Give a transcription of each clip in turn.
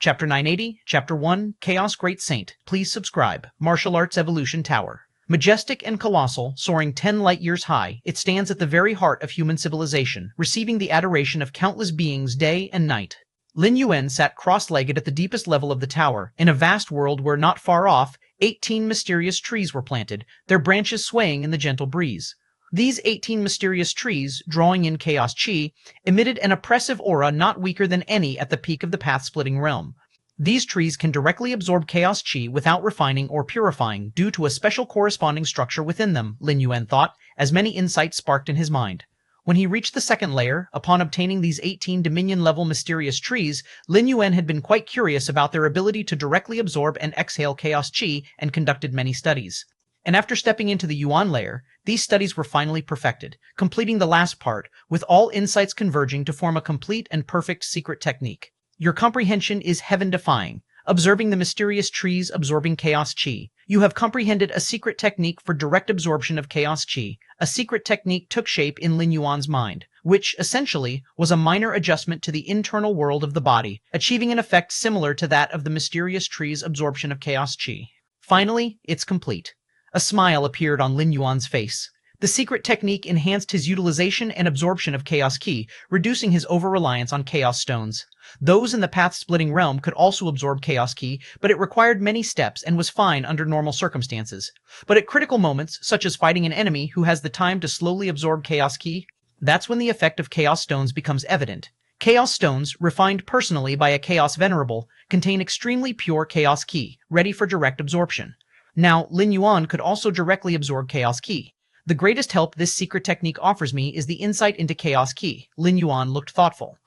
Chapter 980, Chapter 1, Chaos Great Saint. Please subscribe. Martial Arts Evolution Tower. Majestic and colossal, soaring 10 light-years high, it stands at the very heart of human civilization, receiving the adoration of countless beings day and night. Lin Yuan sat cross-legged at the deepest level of the tower, in a vast world where not far off, 18 mysterious trees were planted, their branches swaying in the gentle breeze. These 18 mysterious trees, drawing in chaos chi, emitted an oppressive aura not weaker than any at the peak of the path-splitting realm. These trees can directly absorb chaos chi without refining or purifying due to a special corresponding structure within them, Lin Yuan thought, as many insights sparked in his mind. When he reached the second layer, upon obtaining these 18 Dominion-level mysterious trees, Lin Yuan had been quite curious about their ability to directly absorb and exhale chaos chi and conducted many studies. And after stepping into the Yuan layer, these studies were finally perfected, completing the last part, with all insights converging to form a complete and perfect secret technique. Your comprehension is heaven-defying, observing the mysterious trees absorbing chaos chi. You have comprehended a secret technique for direct absorption of chaos chi. A secret technique took shape in Lin Yuan's mind, which, essentially, was a minor adjustment to the internal world of the body, achieving an effect similar to that of the mysterious trees' absorption of chaos chi. Finally, it's complete. A smile appeared on Lin Yuan's face. The secret technique enhanced his utilization and absorption of chaos ki, reducing his over-reliance on chaos stones. Those in the path-splitting realm could also absorb chaos ki, but it required many steps and was fine under normal circumstances. But at critical moments, such as fighting an enemy who has the time to slowly absorb chaos ki, that's when the effect of chaos stones becomes evident. Chaos stones, refined personally by a chaos venerable, contain extremely pure chaos ki, ready for direct absorption. Now, Lin Yuan could also directly absorb chaos ki. The greatest help this secret technique offers me is the insight into chaos ki. Lin Yuan looked thoughtful.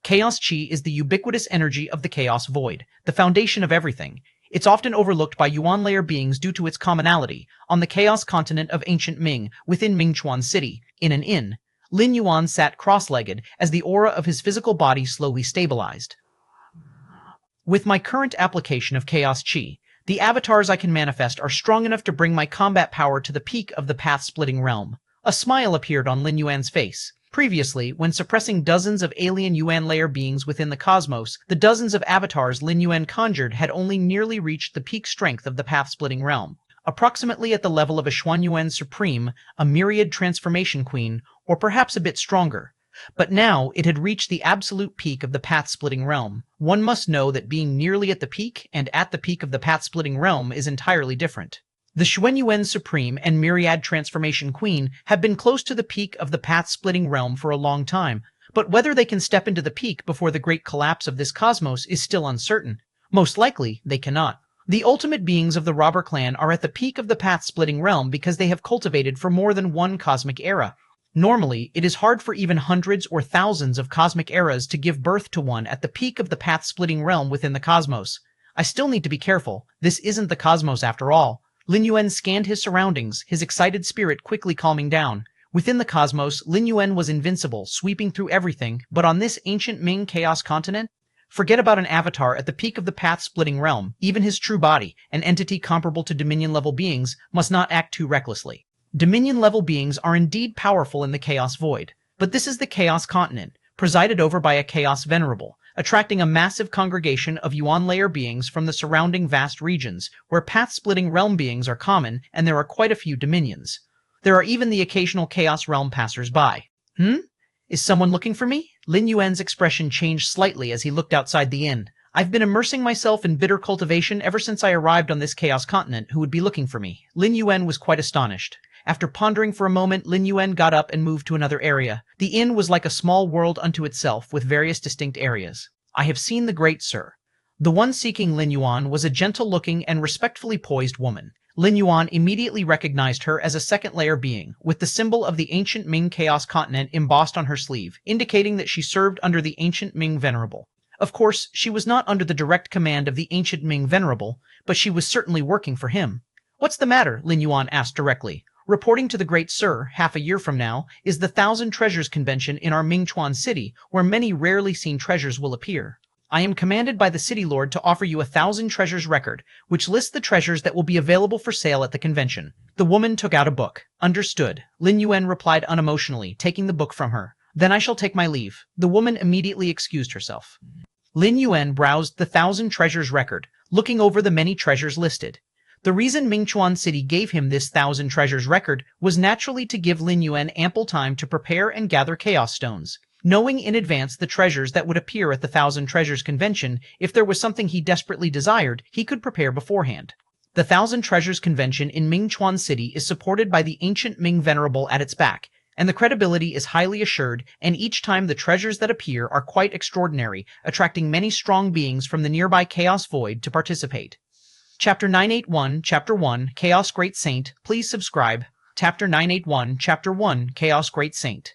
Chaos chi is the ubiquitous energy of the chaos void, the foundation of everything. It's often overlooked by Yuan layer beings due to its commonality. On the chaos continent of ancient Ming, within Mingchuan City, in an inn, Lin Yuan sat cross-legged as the aura of his physical body slowly stabilized. With my current application of chaos chi, the avatars I can manifest are strong enough to bring my combat power to the peak of the path-splitting realm. A smile appeared on Lin Yuan's face. Previously, when suppressing dozens of alien Yuan layer beings within the cosmos, the dozens of avatars Lin Yuan conjured had only nearly reached the peak strength of the path-splitting realm, approximately at the level of a Xuan Yuan Supreme, a Myriad Transformation Queen, or perhaps a bit stronger. But now it had reached the absolute peak of the path-splitting realm. One must know that being nearly at the peak and at the peak of the path-splitting realm is entirely different. The Xuan Yuan Supreme and Myriad Transformation Queen have been close to the peak of the path-splitting realm for a long time, but whether they can step into the peak before the great collapse of this cosmos is still uncertain. Most likely, they cannot. The ultimate beings of the robber clan are at the peak of the path-splitting realm because they have cultivated for more than one cosmic era. Normally, it is hard for even hundreds or thousands of cosmic eras to give birth to one at the peak of the path-splitting realm within the cosmos. I still need to be careful. This isn't the cosmos after all. Lin Yuan scanned his surroundings, his excited spirit quickly calming down. Within the cosmos, Lin Yuan was invincible, sweeping through everything, but on this ancient Ming chaos continent? Forget about an avatar at the peak of the path-splitting realm. Even his true body, an entity comparable to Dominion-level beings, must not act too recklessly. Dominion-level beings are indeed powerful in the Chaos Void, but this is the Chaos Continent, presided over by a Chaos Venerable, attracting a massive congregation of Yuan layer beings from the surrounding vast regions, where path-splitting realm beings are common and there are quite a few dominions. There are even the occasional Chaos Realm passers-by. Is someone looking for me? Lin Yuan's expression changed slightly as he looked outside the inn. I've been immersing myself in bitter cultivation ever since I arrived on this Chaos Continent. Who would be looking for me? Lin Yuan was quite astonished. After pondering for a moment, Lin Yuan got up and moved to another area. The inn was like a small world unto itself, with various distinct areas. I have seen the great sir. The one seeking Lin Yuan was a gentle-looking and respectfully poised woman. Lin Yuan immediately recognized her as a second-layer being, with the symbol of the ancient Ming Chaos Continent embossed on her sleeve, indicating that she served under the ancient Ming Venerable. Of course, she was not under the direct command of the ancient Ming Venerable, but she was certainly working for him. What's the matter? Lin Yuan asked directly. Reporting to the great sir, half a year from now, is the Thousand Treasures Convention in our Mingchuan city, where many rarely seen treasures will appear. I am commanded by the city lord to offer you a 1,000 treasures record, which lists the treasures that will be available for sale at the convention. The woman took out a book. Understood. Lin Yuan replied unemotionally, taking the book from her. Then I shall take my leave. The woman immediately excused herself. Lin Yuan browsed the Thousand Treasures record, looking over the many treasures listed. The reason Mingchuan City gave him this Thousand Treasures record was naturally to give Lin Yuan ample time to prepare and gather Chaos Stones. Knowing in advance the treasures that would appear at the Thousand Treasures convention, if there was something he desperately desired, he could prepare beforehand. The Thousand Treasures convention in Mingchuan City is supported by the ancient Ming Venerable at its back, and the credibility is highly assured, and each time the treasures that appear are quite extraordinary, attracting many strong beings from the nearby Chaos Void to participate. Chapter 981, Chapter 1, Chaos Great Saint, please subscribe. Chapter 981, Chapter 1, Chaos Great Saint.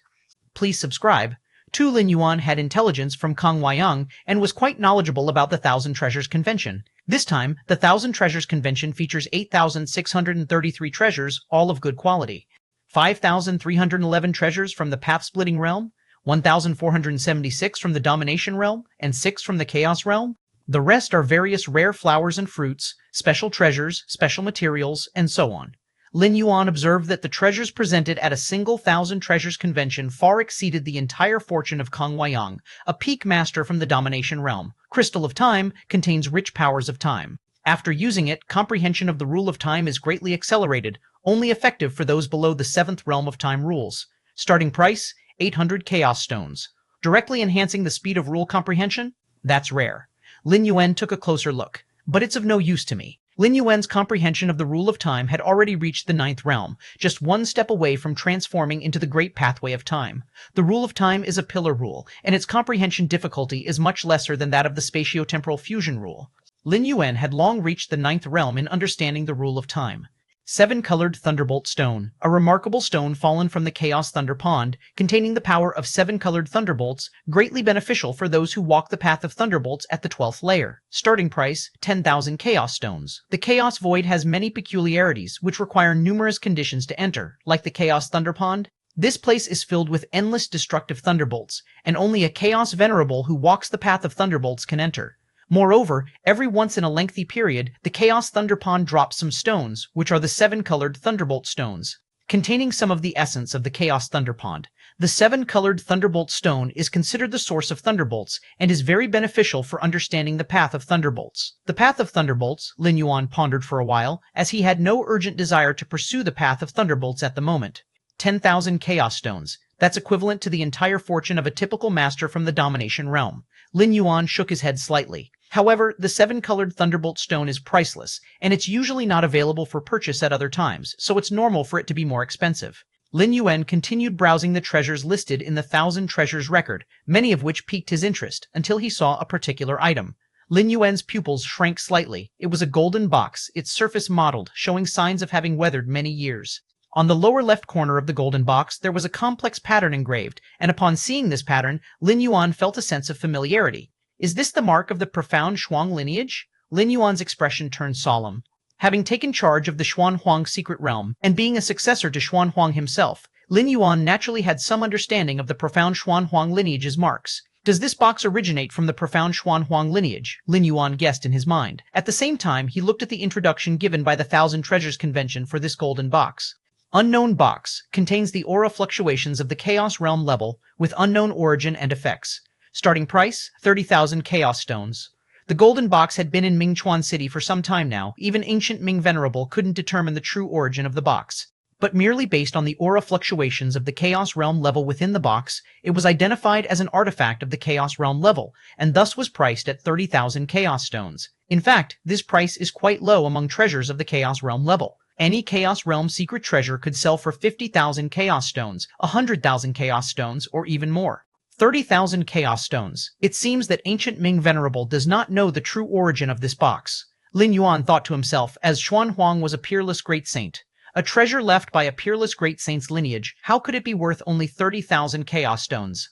Please subscribe. Lin Yuan had intelligence from Kong Weiyang and was quite knowledgeable about the Thousand Treasures convention. This time, the Thousand Treasures convention features 8,633 treasures, all of good quality. 5,311 treasures from the Path-Splitting Realm, 1,476 from the Domination Realm, and 6 from the Chaos Realm. The rest are various rare flowers and fruits, special treasures, special materials, and so on. Lin Yuan observed that the treasures presented at a single Thousand Treasures convention far exceeded the entire fortune of Kong Weiyang, a peak master from the Domination Realm. Crystal of Time contains rich powers of time. After using it, comprehension of the rule of time is greatly accelerated, only effective for those below the 7th realm of time rules. Starting price, 800 Chaos Stones. Directly enhancing the speed of rule comprehension? That's rare. Lin Yuan took a closer look. But it's of no use to me. Lin Yuan's comprehension of the rule of time had already reached the 9th realm, just one step away from transforming into the great pathway of time. The rule of time is a pillar rule, and its comprehension difficulty is much lesser than that of the spatio-temporal fusion rule. Lin Yuan had long reached the 9th realm in understanding the rule of time. 7-colored Thunderbolt Stone, a remarkable stone fallen from the Chaos Thunder Pond, containing the power of 7-colored thunderbolts, greatly beneficial for those who walk the path of thunderbolts at the 12th layer. Starting price, 10,000 Chaos Stones. The Chaos Void has many peculiarities, which require numerous conditions to enter, like the Chaos Thunder Pond. This place is filled with endless destructive thunderbolts, and only a Chaos Venerable who walks the path of thunderbolts can enter. Moreover, every once in a lengthy period, the Chaos Thunder Pond drops some stones, which are the 7-colored Thunderbolt Stones, containing some of the essence of the Chaos Thunder Pond. The 7-colored Thunderbolt Stone is considered the source of thunderbolts, and is very beneficial for understanding the path of thunderbolts. The path of thunderbolts, Lin Yuan pondered for a while, as he had no urgent desire to pursue the path of thunderbolts at the moment. 10,000 Chaos Stones. That's equivalent to the entire fortune of a typical master from the Domination Realm. Lin Yuan shook his head slightly. However, the 7-colored Thunderbolt Stone is priceless, and it's usually not available for purchase at other times, so it's normal for it to be more expensive. Lin Yuan continued browsing the treasures listed in the Thousand Treasures record, many of which piqued his interest, until he saw a particular item. Lin Yuan's pupils shrank slightly. It was a golden box, its surface mottled, showing signs of having weathered many years. On the lower left corner of the golden box, there was a complex pattern engraved, and upon seeing this pattern, Lin Yuan felt a sense of familiarity. Is this the mark of the profound Shuang lineage? Lin Yuan's expression turned solemn. Having taken charge of the Xuanhuang secret realm, and being a successor to Xuanhuang himself, Lin Yuan naturally had some understanding of the profound Xuanhuang lineage's marks. Does this box originate from the profound Xuanhuang lineage? Lin Yuan guessed in his mind. At the same time, he looked at the introduction given by the Thousand Treasures convention for this golden box. Unknown box contains the aura fluctuations of the Chaos Realm level with unknown origin and effects. Starting price, 30,000 Chaos Stones. The golden box had been in Mingchuan City for some time now. Even ancient Ming Venerable couldn't determine the true origin of the box. But merely based on the aura fluctuations of the Chaos Realm level within the box, it was identified as an artifact of the Chaos Realm level, and thus was priced at 30,000 Chaos Stones. In fact, this price is quite low among treasures of the Chaos Realm level. Any Chaos Realm secret treasure could sell for 50,000 Chaos Stones, 100,000 Chaos Stones, or even more. 30,000 Chaos Stones. It seems that ancient Ming Venerable does not know the true origin of this box. Lin Yuan thought to himself, as Xuanhuang was a peerless great saint. A treasure left by a peerless great saint's lineage, how could it be worth only 30,000 Chaos Stones?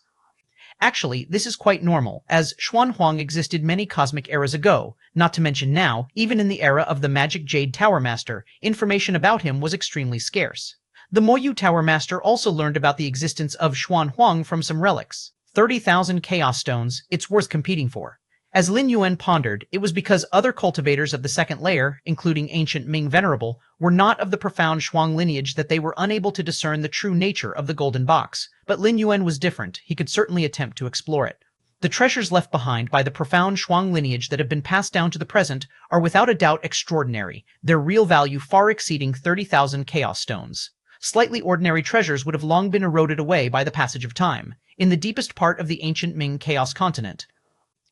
Actually, this is quite normal, as Xuanhuang existed many cosmic eras ago, not to mention now, even in the era of the Magic Jade Tower Master, information about him was extremely scarce. The Moyu Tower Master also learned about the existence of Xuanhuang from some relics. 30,000 Chaos Stones, it's worth competing for. As Lin Yuan pondered, it was because other cultivators of the 2nd layer, including ancient Ming Venerable, were not of the profound Shuang lineage that they were unable to discern the true nature of the golden box. But Lin Yuan was different. He could certainly attempt to explore it. The treasures left behind by the profound Shuang lineage that have been passed down to the present are without a doubt extraordinary, their real value far exceeding 30,000 chaos stones. Slightly ordinary treasures would have long been eroded away by the passage of time, in the deepest part of the ancient Ming chaos continent.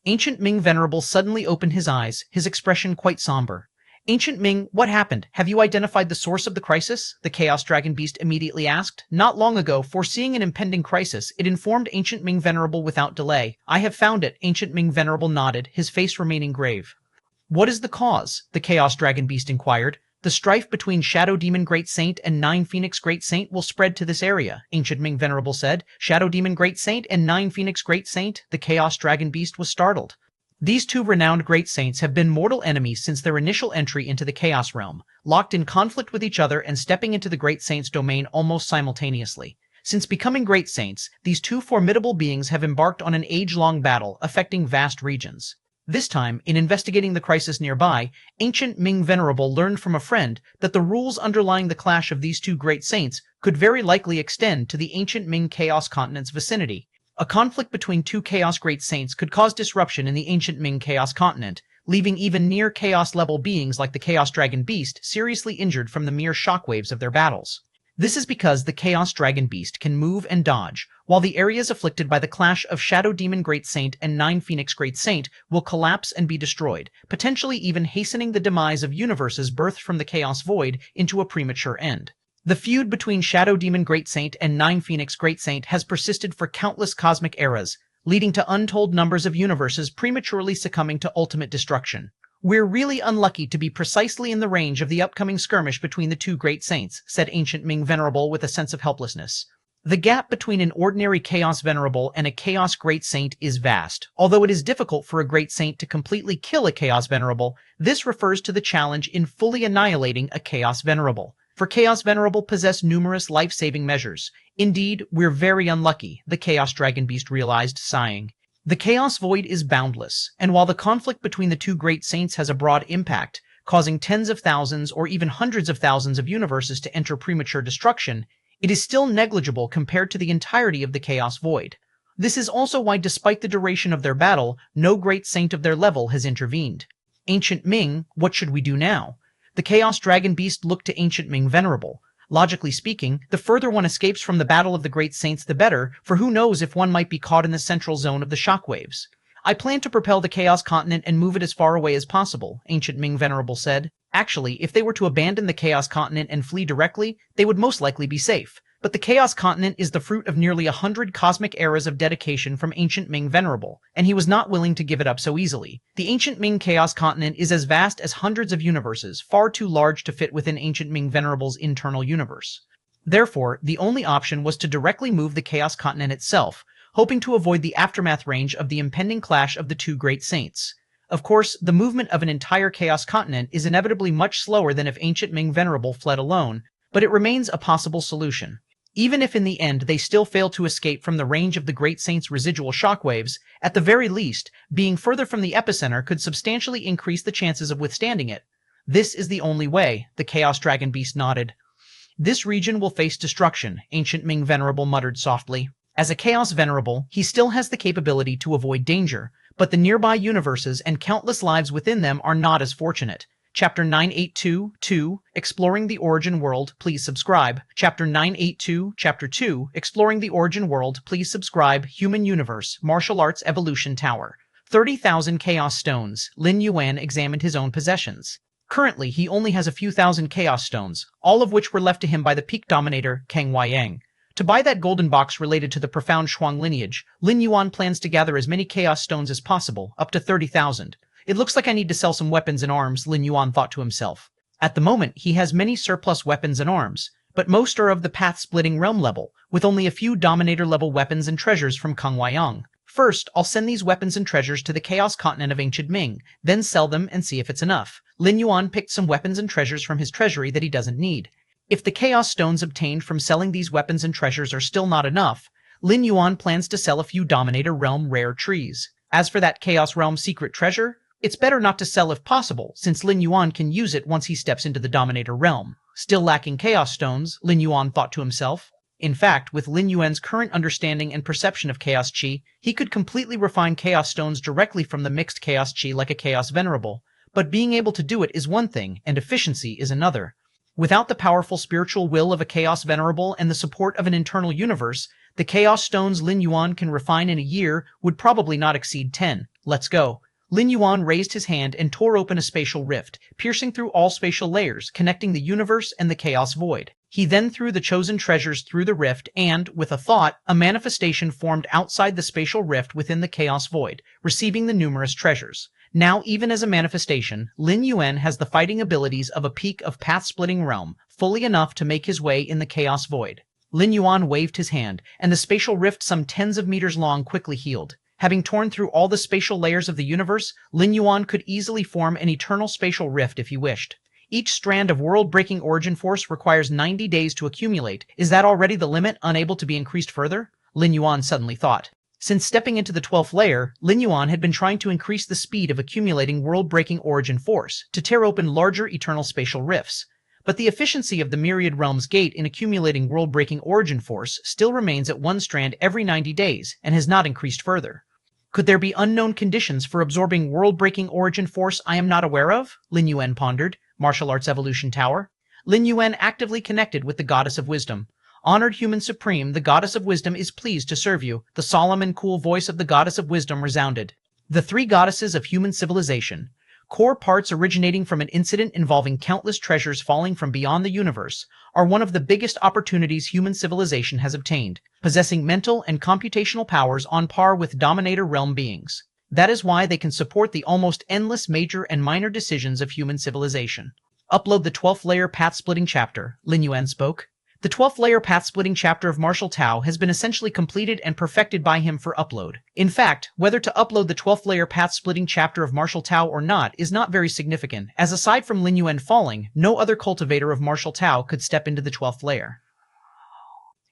Ancient Ming Venerable suddenly opened his eyes, his expression quite somber. Ancient Ming, what happened? Have you identified the source of the crisis? The Chaos Dragon Beast immediately asked. Not long ago, foreseeing an impending crisis, it informed Ancient Ming Venerable without delay. I have found it. Ancient Ming Venerable nodded, his face remaining grave. What is the cause? The Chaos Dragon Beast inquired. The strife between Shadow Demon Great Saint and Nine Phoenix Great Saint will spread to this area, Ancient Ming Venerable said. Shadow Demon Great Saint and Nine Phoenix Great Saint? The Chaos Dragon Beast was startled. These two renowned great saints have been mortal enemies since their initial entry into the Chaos Realm, locked in conflict with each other and stepping into the great saints' domain almost simultaneously. Since becoming great saints, these two formidable beings have embarked on an age-long battle affecting vast regions. This time, in investigating the crisis nearby, Ancient Ming Venerable learned from a friend that the rules underlying the clash of these two great saints could very likely extend to the ancient Ming Chaos Continent's vicinity. A conflict between two Chaos Great Saints could cause disruption in the ancient Ming Chaos Continent, leaving even near Chaos-level beings like the Chaos Dragon Beast seriously injured from the mere shockwaves of their battles. This is because the Chaos Dragon Beast can move and dodge, while the areas afflicted by the clash of Shadow Demon Great Saint and Nine Phoenix Great Saint will collapse and be destroyed, potentially even hastening the demise of universes birthed from the Chaos Void into a premature end. The feud between Shadow Demon Great Saint and Nine Phoenix Great Saint has persisted for countless cosmic eras, leading to untold numbers of universes prematurely succumbing to ultimate destruction. We're really unlucky to be precisely in the range of the upcoming skirmish between the two great saints, said Ancient Ming Venerable with a sense of helplessness. The gap between an ordinary Chaos Venerable and a Chaos Great Saint is vast. Although it is difficult for a Great Saint to completely kill a Chaos Venerable, this refers to the challenge in fully annihilating a Chaos Venerable. For Chaos Venerable possess numerous life-saving measures. Indeed, we're very unlucky, the Chaos Dragon Beast realized, sighing. The Chaos Void is boundless, and while the conflict between the two great saints has a broad impact, causing tens of thousands or even hundreds of thousands of universes to enter premature destruction, it is still negligible compared to the entirety of the Chaos Void. This is also why, despite the duration of their battle, no great saint of their level has intervened. Ancient Ming, what should we do now? The Chaos Dragon Beast looked to Ancient Ming Venerable. Logically speaking, the further one escapes from the battle of the great saints the better, for who knows if one might be caught in the central zone of the shockwaves. I plan to propel the Chaos Continent and move it as far away as possible, Ancient Ming Venerable said. Actually, if they were to abandon the Chaos Continent and flee directly, they would most likely be safe. But the Chaos Continent is the fruit of nearly 100 cosmic eras of dedication from Ancient Ming Venerable, and he was not willing to give it up so easily. The Ancient Ming Chaos Continent is as vast as hundreds of universes, far too large to fit within Ancient Ming Venerable's internal universe. Therefore, the only option was to directly move the Chaos Continent itself, hoping to avoid the aftermath range of the impending clash of the two great saints. Of course, the movement of an entire Chaos Continent is inevitably much slower than if Ancient Ming Venerable fled alone, but it remains a possible solution. Even if in the end they still fail to escape from the range of the great saint's residual shockwaves, at the very least, being further from the epicenter could substantially increase the chances of withstanding it. This is the only way, the Chaos Dragon Beast nodded. This region will face destruction, Ancient Ming Venerable muttered softly. As a Chaos Venerable, he still has the capability to avoid danger, but the nearby universes and countless lives within them are not as fortunate. Chapter 982-2, Exploring the Origin World, please subscribe. Chapter 982, Chapter 2, Exploring the Origin World, please subscribe. Human Universe, Martial Arts Evolution Tower. 30,000 Chaos Stones. Lin Yuan examined his own possessions. Currently, he only has a few thousand Chaos Stones, all of which were left to him by the Peak Dominator, Kang Weiyang. To buy that golden box related to the profound Shuang lineage, Lin Yuan plans to gather as many Chaos Stones as possible, up to 30,000. It looks like I need to sell some weapons and arms, Lin Yuan thought to himself. At the moment, he has many surplus weapons and arms, but most are of the path-splitting realm level, with only a few Dominator-level weapons and treasures from Kang Weiyang. First, I'll send these weapons and treasures to the Chaos Continent of Ancient Ming, then sell them and see if it's enough. Lin Yuan picked some weapons and treasures from his treasury that he doesn't need. If the Chaos Stones obtained from selling these weapons and treasures are still not enough, Lin Yuan plans to sell a few Dominator Realm rare trees. As for that Chaos Realm secret treasure, it's better not to sell if possible, since Lin Yuan can use it once he steps into the Dominator Realm. Still lacking Chaos Stones, Lin Yuan thought to himself. In fact, with Lin Yuan's current understanding and perception of Chaos Chi, he could completely refine Chaos Stones directly from the mixed Chaos Chi like a Chaos Venerable. But being able to do it is one thing, and efficiency is another. Without the powerful spiritual will of a Chaos Venerable and the support of an internal universe, the Chaos Stones Lin Yuan can refine in a year would probably not exceed 10. Let's go. Lin Yuan raised his hand and tore open a spatial rift, piercing through all spatial layers, connecting the universe and the Chaos Void. He then threw the chosen treasures through the rift and, with a thought, a manifestation formed outside the spatial rift within the Chaos Void, receiving the numerous treasures. Now, even as a manifestation, Lin Yuan has the fighting abilities of a peak of path-splitting realm, fully enough to make his way in the Chaos Void. Lin Yuan waved his hand, and the spatial rift some tens of meters long quickly healed. Having torn through all the spatial layers of the universe, Lin Yuan could easily form an eternal spatial rift if he wished. Each strand of world-breaking origin force requires 90 days to accumulate. Is that already the limit, unable to be increased further? Lin Yuan suddenly thought. Since stepping into the 12th layer, Lin Yuan had been trying to increase the speed of accumulating world-breaking origin force to tear open larger eternal spatial rifts. But the efficiency of the Myriad Realms gate in accumulating world-breaking origin force still remains at one strand every 90 days and has not increased further. Could there be unknown conditions for absorbing world-breaking origin force I am not aware of? Lin Yuan pondered. Martial Arts Evolution Tower. Lin Yuan actively connected with the Goddess of Wisdom. Honored Human Supreme, the Goddess of Wisdom is pleased to serve you. The solemn and cool voice of the Goddess of Wisdom resounded. The three goddesses of human civilization. Core parts originating from an incident involving countless treasures falling from beyond the universe, are one of the biggest opportunities human civilization has obtained, possessing mental and computational powers on par with Dominator realm beings. That is why they can support the almost endless major and minor decisions of human civilization. Upload the 12th layer path-splitting chapter, Lin Yuan spoke. The 12th layer path-splitting chapter of Martial Tao has been essentially completed and perfected by him for upload. In fact, whether to upload the 12th layer path-splitting chapter of Martial Tao or not is not very significant, as aside from Lin Yuan falling, no other cultivator of Martial Tao could step into the 12th layer.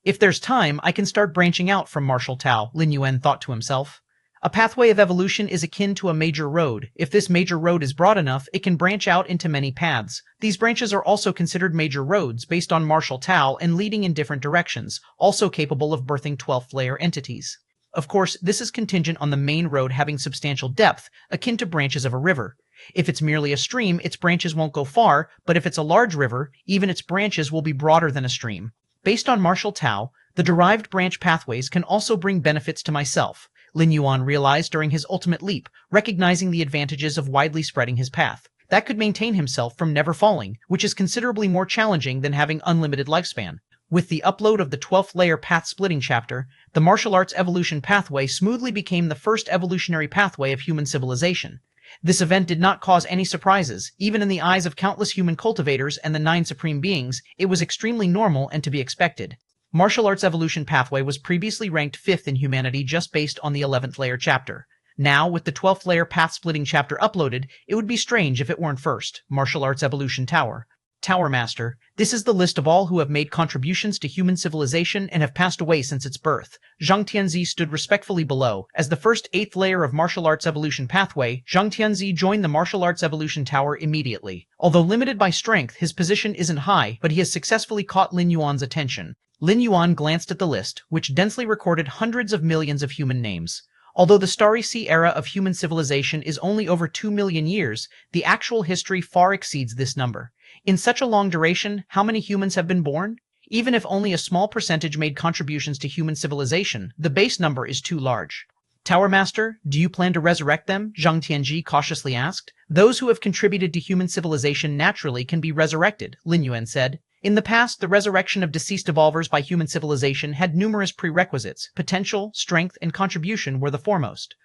If there's time, I can start branching out from Martial Tao, Lin Yuan thought to himself. A pathway of evolution is akin to a major road. If this major road is broad enough, it can branch out into many paths. These branches are also considered major roads based on Martial Tao and leading in different directions, also capable of birthing 12th layer entities. Of course, this is contingent on the main road having substantial depth, akin to branches of a river. If it's merely a stream, its branches won't go far, but if it's a large river, even its branches will be broader than a stream. Based on Martial Tao, the derived branch pathways can also bring benefits to myself. Lin Yuan realized during his ultimate leap, recognizing the advantages of widely spreading his path. That could maintain himself from never falling, which is considerably more challenging than having unlimited lifespan. With the upload of the 12th layer path-splitting chapter, the martial arts evolution pathway smoothly became the first evolutionary pathway of human civilization. This event did not cause any surprises. Even in the eyes of countless human cultivators and the 9 supreme beings, it was extremely normal and to be expected. Martial arts evolution pathway was previously ranked 5th in humanity just based on the 11th layer chapter. Now, with the 12th layer path-splitting chapter uploaded, it would be strange if it weren't first. Martial Arts Evolution Tower. Tower Master. This is the list of all who have made contributions to human civilization and have passed away since its birth. Zhang Tianzi stood respectfully below. As the first 8th layer of Martial Arts Evolution pathway, Zhang Tianzi joined the Martial Arts Evolution Tower immediately. Although limited by strength, his position isn't high, but he has successfully caught Lin Yuan's attention. Lin Yuan glanced at the list, which densely recorded hundreds of millions of human names. Although the Starry Sea era of human civilization is only over 2 million years, the actual history far exceeds this number. In such a long duration, how many humans have been born? Even if only a small percentage made contributions to human civilization, the base number is too large. Tower Master, do you plan to resurrect them? Zhang Tianji cautiously asked. Those who have contributed to human civilization naturally can be resurrected, Lin Yuan said. In the past, the resurrection of deceased evolvers by human civilization had numerous prerequisites. Potential, strength, and contribution were the foremost.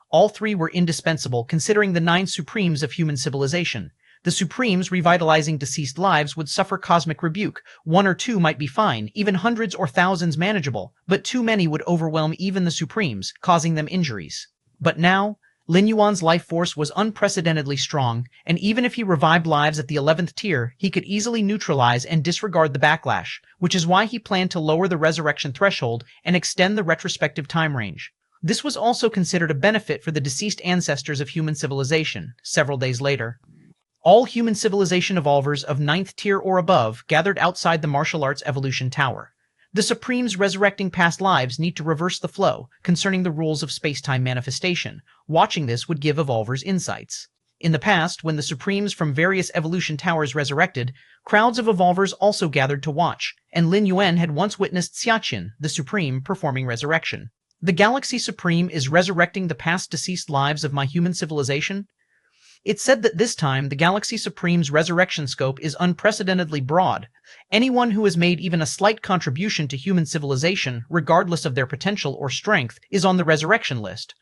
All three were indispensable considering the 9 supremes of human civilization. The supremes revitalizing deceased lives would suffer cosmic rebuke. 1 or 2 might be fine, even hundreds or thousands manageable, but too many would overwhelm even the supremes, causing them injuries. But now, Lin Yuan's life force was unprecedentedly strong, and even if he revived lives at the 11th tier, he could easily neutralize and disregard the backlash, which is why he planned to lower the resurrection threshold and extend the retrospective time range. This was also considered a benefit for the deceased ancestors of human civilization. Several days later, all human civilization evolvers of 9th tier or above gathered outside the Martial Arts Evolution Tower. The Supremes resurrecting past lives need to reverse the flow concerning the rules of space-time manifestation. Watching this would give evolvers insights. In the past, when the Supremes from various evolution towers resurrected, crowds of evolvers also gathered to watch, and Lin Yuan had once witnessed Xiaqin, the Supreme, performing resurrection. The Galaxy Supreme is resurrecting the past deceased lives of my human civilization? It's said that this time the Galaxy Supreme's resurrection scope is unprecedentedly broad. Anyone who has made even a slight contribution to human civilization, regardless of their potential or strength, is on the resurrection list.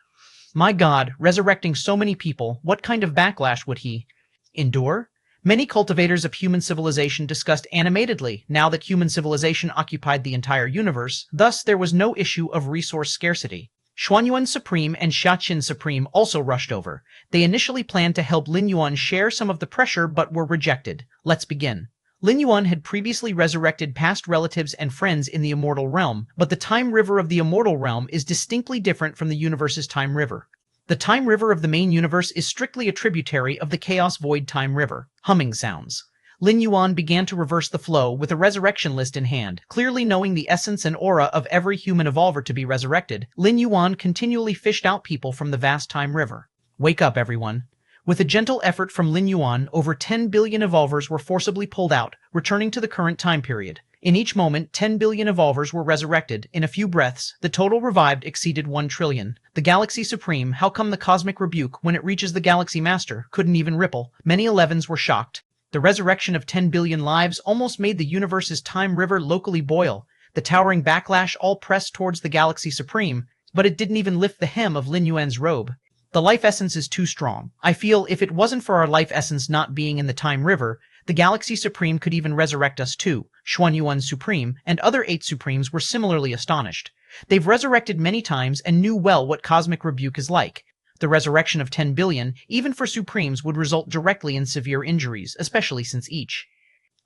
My God, resurrecting so many people, what kind of backlash would he endure? Many cultivators of human civilization discussed animatedly now that human civilization occupied the entire universe, thus there was no issue of resource scarcity. Xuanyuan Supreme and Xiaqin Supreme also rushed over. They initially planned to help Lin Yuan share some of the pressure but were rejected. Let's begin. Lin Yuan had previously resurrected past relatives and friends in the immortal realm, but the time river of the immortal realm is distinctly different from the universe's time river. The time river of the main universe is strictly a tributary of the chaos void time river. Humming sounds. Lin Yuan began to reverse the flow with a resurrection list in hand. Clearly knowing the essence and aura of every human evolver to be resurrected, Lin Yuan continually fished out people from the vast time river. Wake up, everyone. With a gentle effort from Lin Yuan, over 10 billion evolvers were forcibly pulled out, returning to the current time period. In each moment, 10 billion evolvers were resurrected. In a few breaths, the total revived exceeded 1 trillion. The Galaxy Supreme, how come the cosmic rebuke, when it reaches the Galaxy Master, couldn't even ripple? Many 11s were shocked. The resurrection of 10 billion lives almost made the universe's time river locally boil. The towering backlash all pressed towards the Galaxy Supreme, but it didn't even lift the hem of Lin Yuan's robe. The life essence is too strong. I feel if it wasn't for our life essence not being in the time river, the Galaxy Supreme could even resurrect us too. Xuanyuan Supreme and other 8 Supremes were similarly astonished. They've resurrected many times and knew well what cosmic rebuke is like. The resurrection of 10 billion, even for Supremes, would result directly in severe injuries, especially since each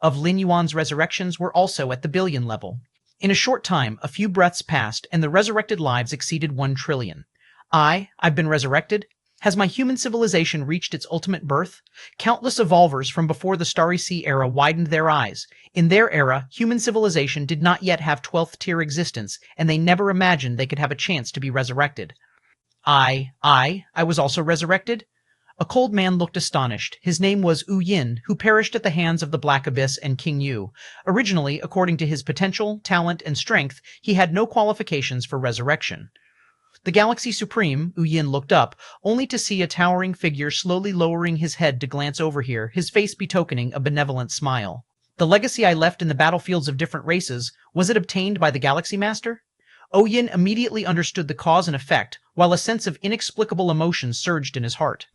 of Lin Yuan's resurrections were also at the billion level. In a short time, a few breaths passed, and the resurrected lives exceeded 1 trillion. I've been resurrected? Has my human civilization reached its ultimate birth? Countless evolvers from before the Starry Sea era widened their eyes. In their era, human civilization did not yet have 12th tier existence, and they never imagined they could have a chance to be resurrected. I was also resurrected? A cold man looked astonished. His name was Wu Yin, who perished at the hands of the Black Abyss and King Yu. Originally, according to his potential, talent, and strength, he had no qualifications for resurrection. The Galaxy Supreme, Wu Yin looked up, only to see a towering figure slowly lowering his head to glance over here, his face betokening a benevolent smile. The legacy I left in the battlefields of different races, was it obtained by the Galaxy Master? Wu Yin immediately understood the cause and effect, while a sense of inexplicable emotion surged in his heart.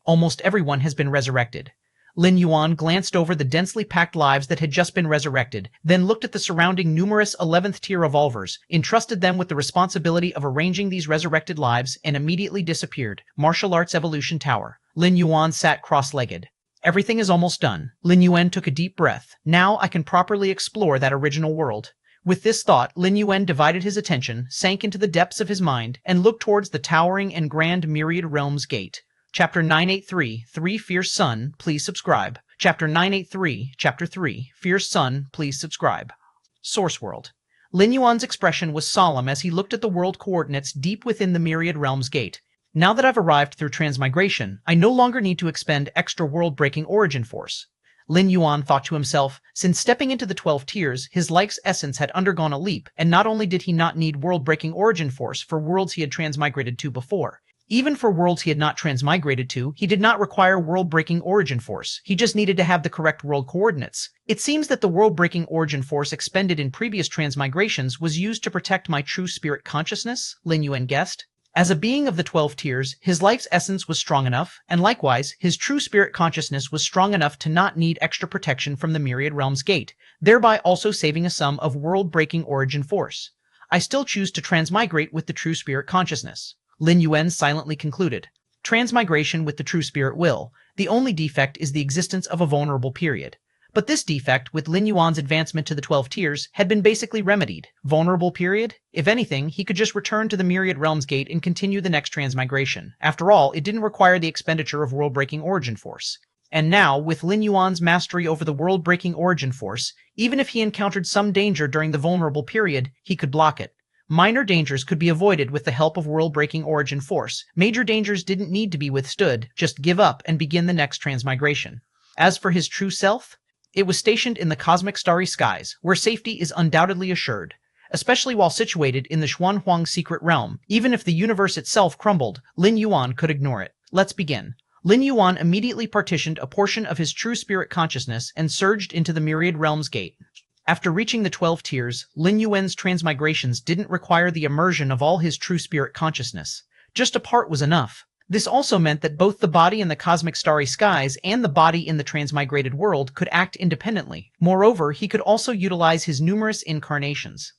Almost everyone has been resurrected. Lin Yuan glanced over the densely packed lives that had just been resurrected, then looked at the surrounding numerous 11th tier evolvers, entrusted them with the responsibility of arranging these resurrected lives, and immediately disappeared. Martial Arts Evolution Tower. Lin Yuan sat cross-legged. Everything is almost done. Lin Yuan took a deep breath. Now I can properly explore that original world. With this thought, Lin Yuan divided his attention, sank into the depths of his mind, and looked towards the towering and grand Myriad Realms gate. Chapter 983, 3 Fierce Sun, please subscribe. Chapter 983, Chapter 3, Fierce Sun, please subscribe. Source World. Lin Yuan's expression was solemn as he looked at the world coordinates deep within the Myriad Realms gate. Now that I've arrived through transmigration, I no longer need to expend extra world-breaking origin force. Lin Yuan thought to himself, since stepping into the 12 tiers, his life's essence had undergone a leap, and not only did he not need world-breaking origin force for worlds he had transmigrated to before, even for worlds he had not transmigrated to, he did not require world-breaking origin force. He just needed to have the correct world coordinates. It seems that the world-breaking origin force expended in previous transmigrations was used to protect my true spirit consciousness, Lin Yuan guessed. As a being of the 12 tiers, his life's essence was strong enough, and likewise, his true spirit consciousness was strong enough to not need extra protection from the Myriad Realms gate, thereby also saving a sum of world-breaking origin force. I still choose to transmigrate with the true spirit consciousness. Lin Yuan silently concluded. Transmigration with the true spirit will. The only defect is the existence of a vulnerable period. But this defect, with Lin Yuan's advancement to the 12 tiers, had been basically remedied. Vulnerable period? If anything, he could just return to the Myriad Realms gate and continue the next transmigration. After all, it didn't require the expenditure of world-breaking origin force. And now, with Lin Yuan's mastery over the world-breaking origin force, even if he encountered some danger during the vulnerable period, he could block it. Minor dangers could be avoided with the help of world-breaking origin force. Major dangers didn't need to be withstood, just give up and begin the next transmigration. As for his true self, it was stationed in the cosmic starry skies, where safety is undoubtedly assured. Especially while situated in the Xuanhuang secret realm, even if the universe itself crumbled, Lin Yuan could ignore it. Let's begin. Lin Yuan immediately partitioned a portion of his true spirit consciousness and surged into the Myriad Realms gate. After reaching the 12 tiers, Lin Yuan's transmigrations didn't require the immersion of all his true spirit consciousness. Just a part was enough. This also meant that both the body in the cosmic starry skies and the body in the transmigrated world could act independently. Moreover, he could also utilize his numerous incarnations.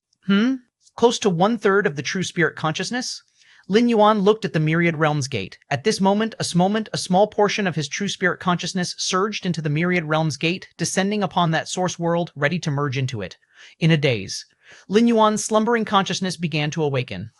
Close to 1/3 of the true spirit consciousness? Lin Yuan looked at the Myriad Realms gate. At this moment, a small portion of his true spirit consciousness surged into the Myriad Realms gate, descending upon that source world, ready to merge into it. In a daze, Lin Yuan's slumbering consciousness began to awaken.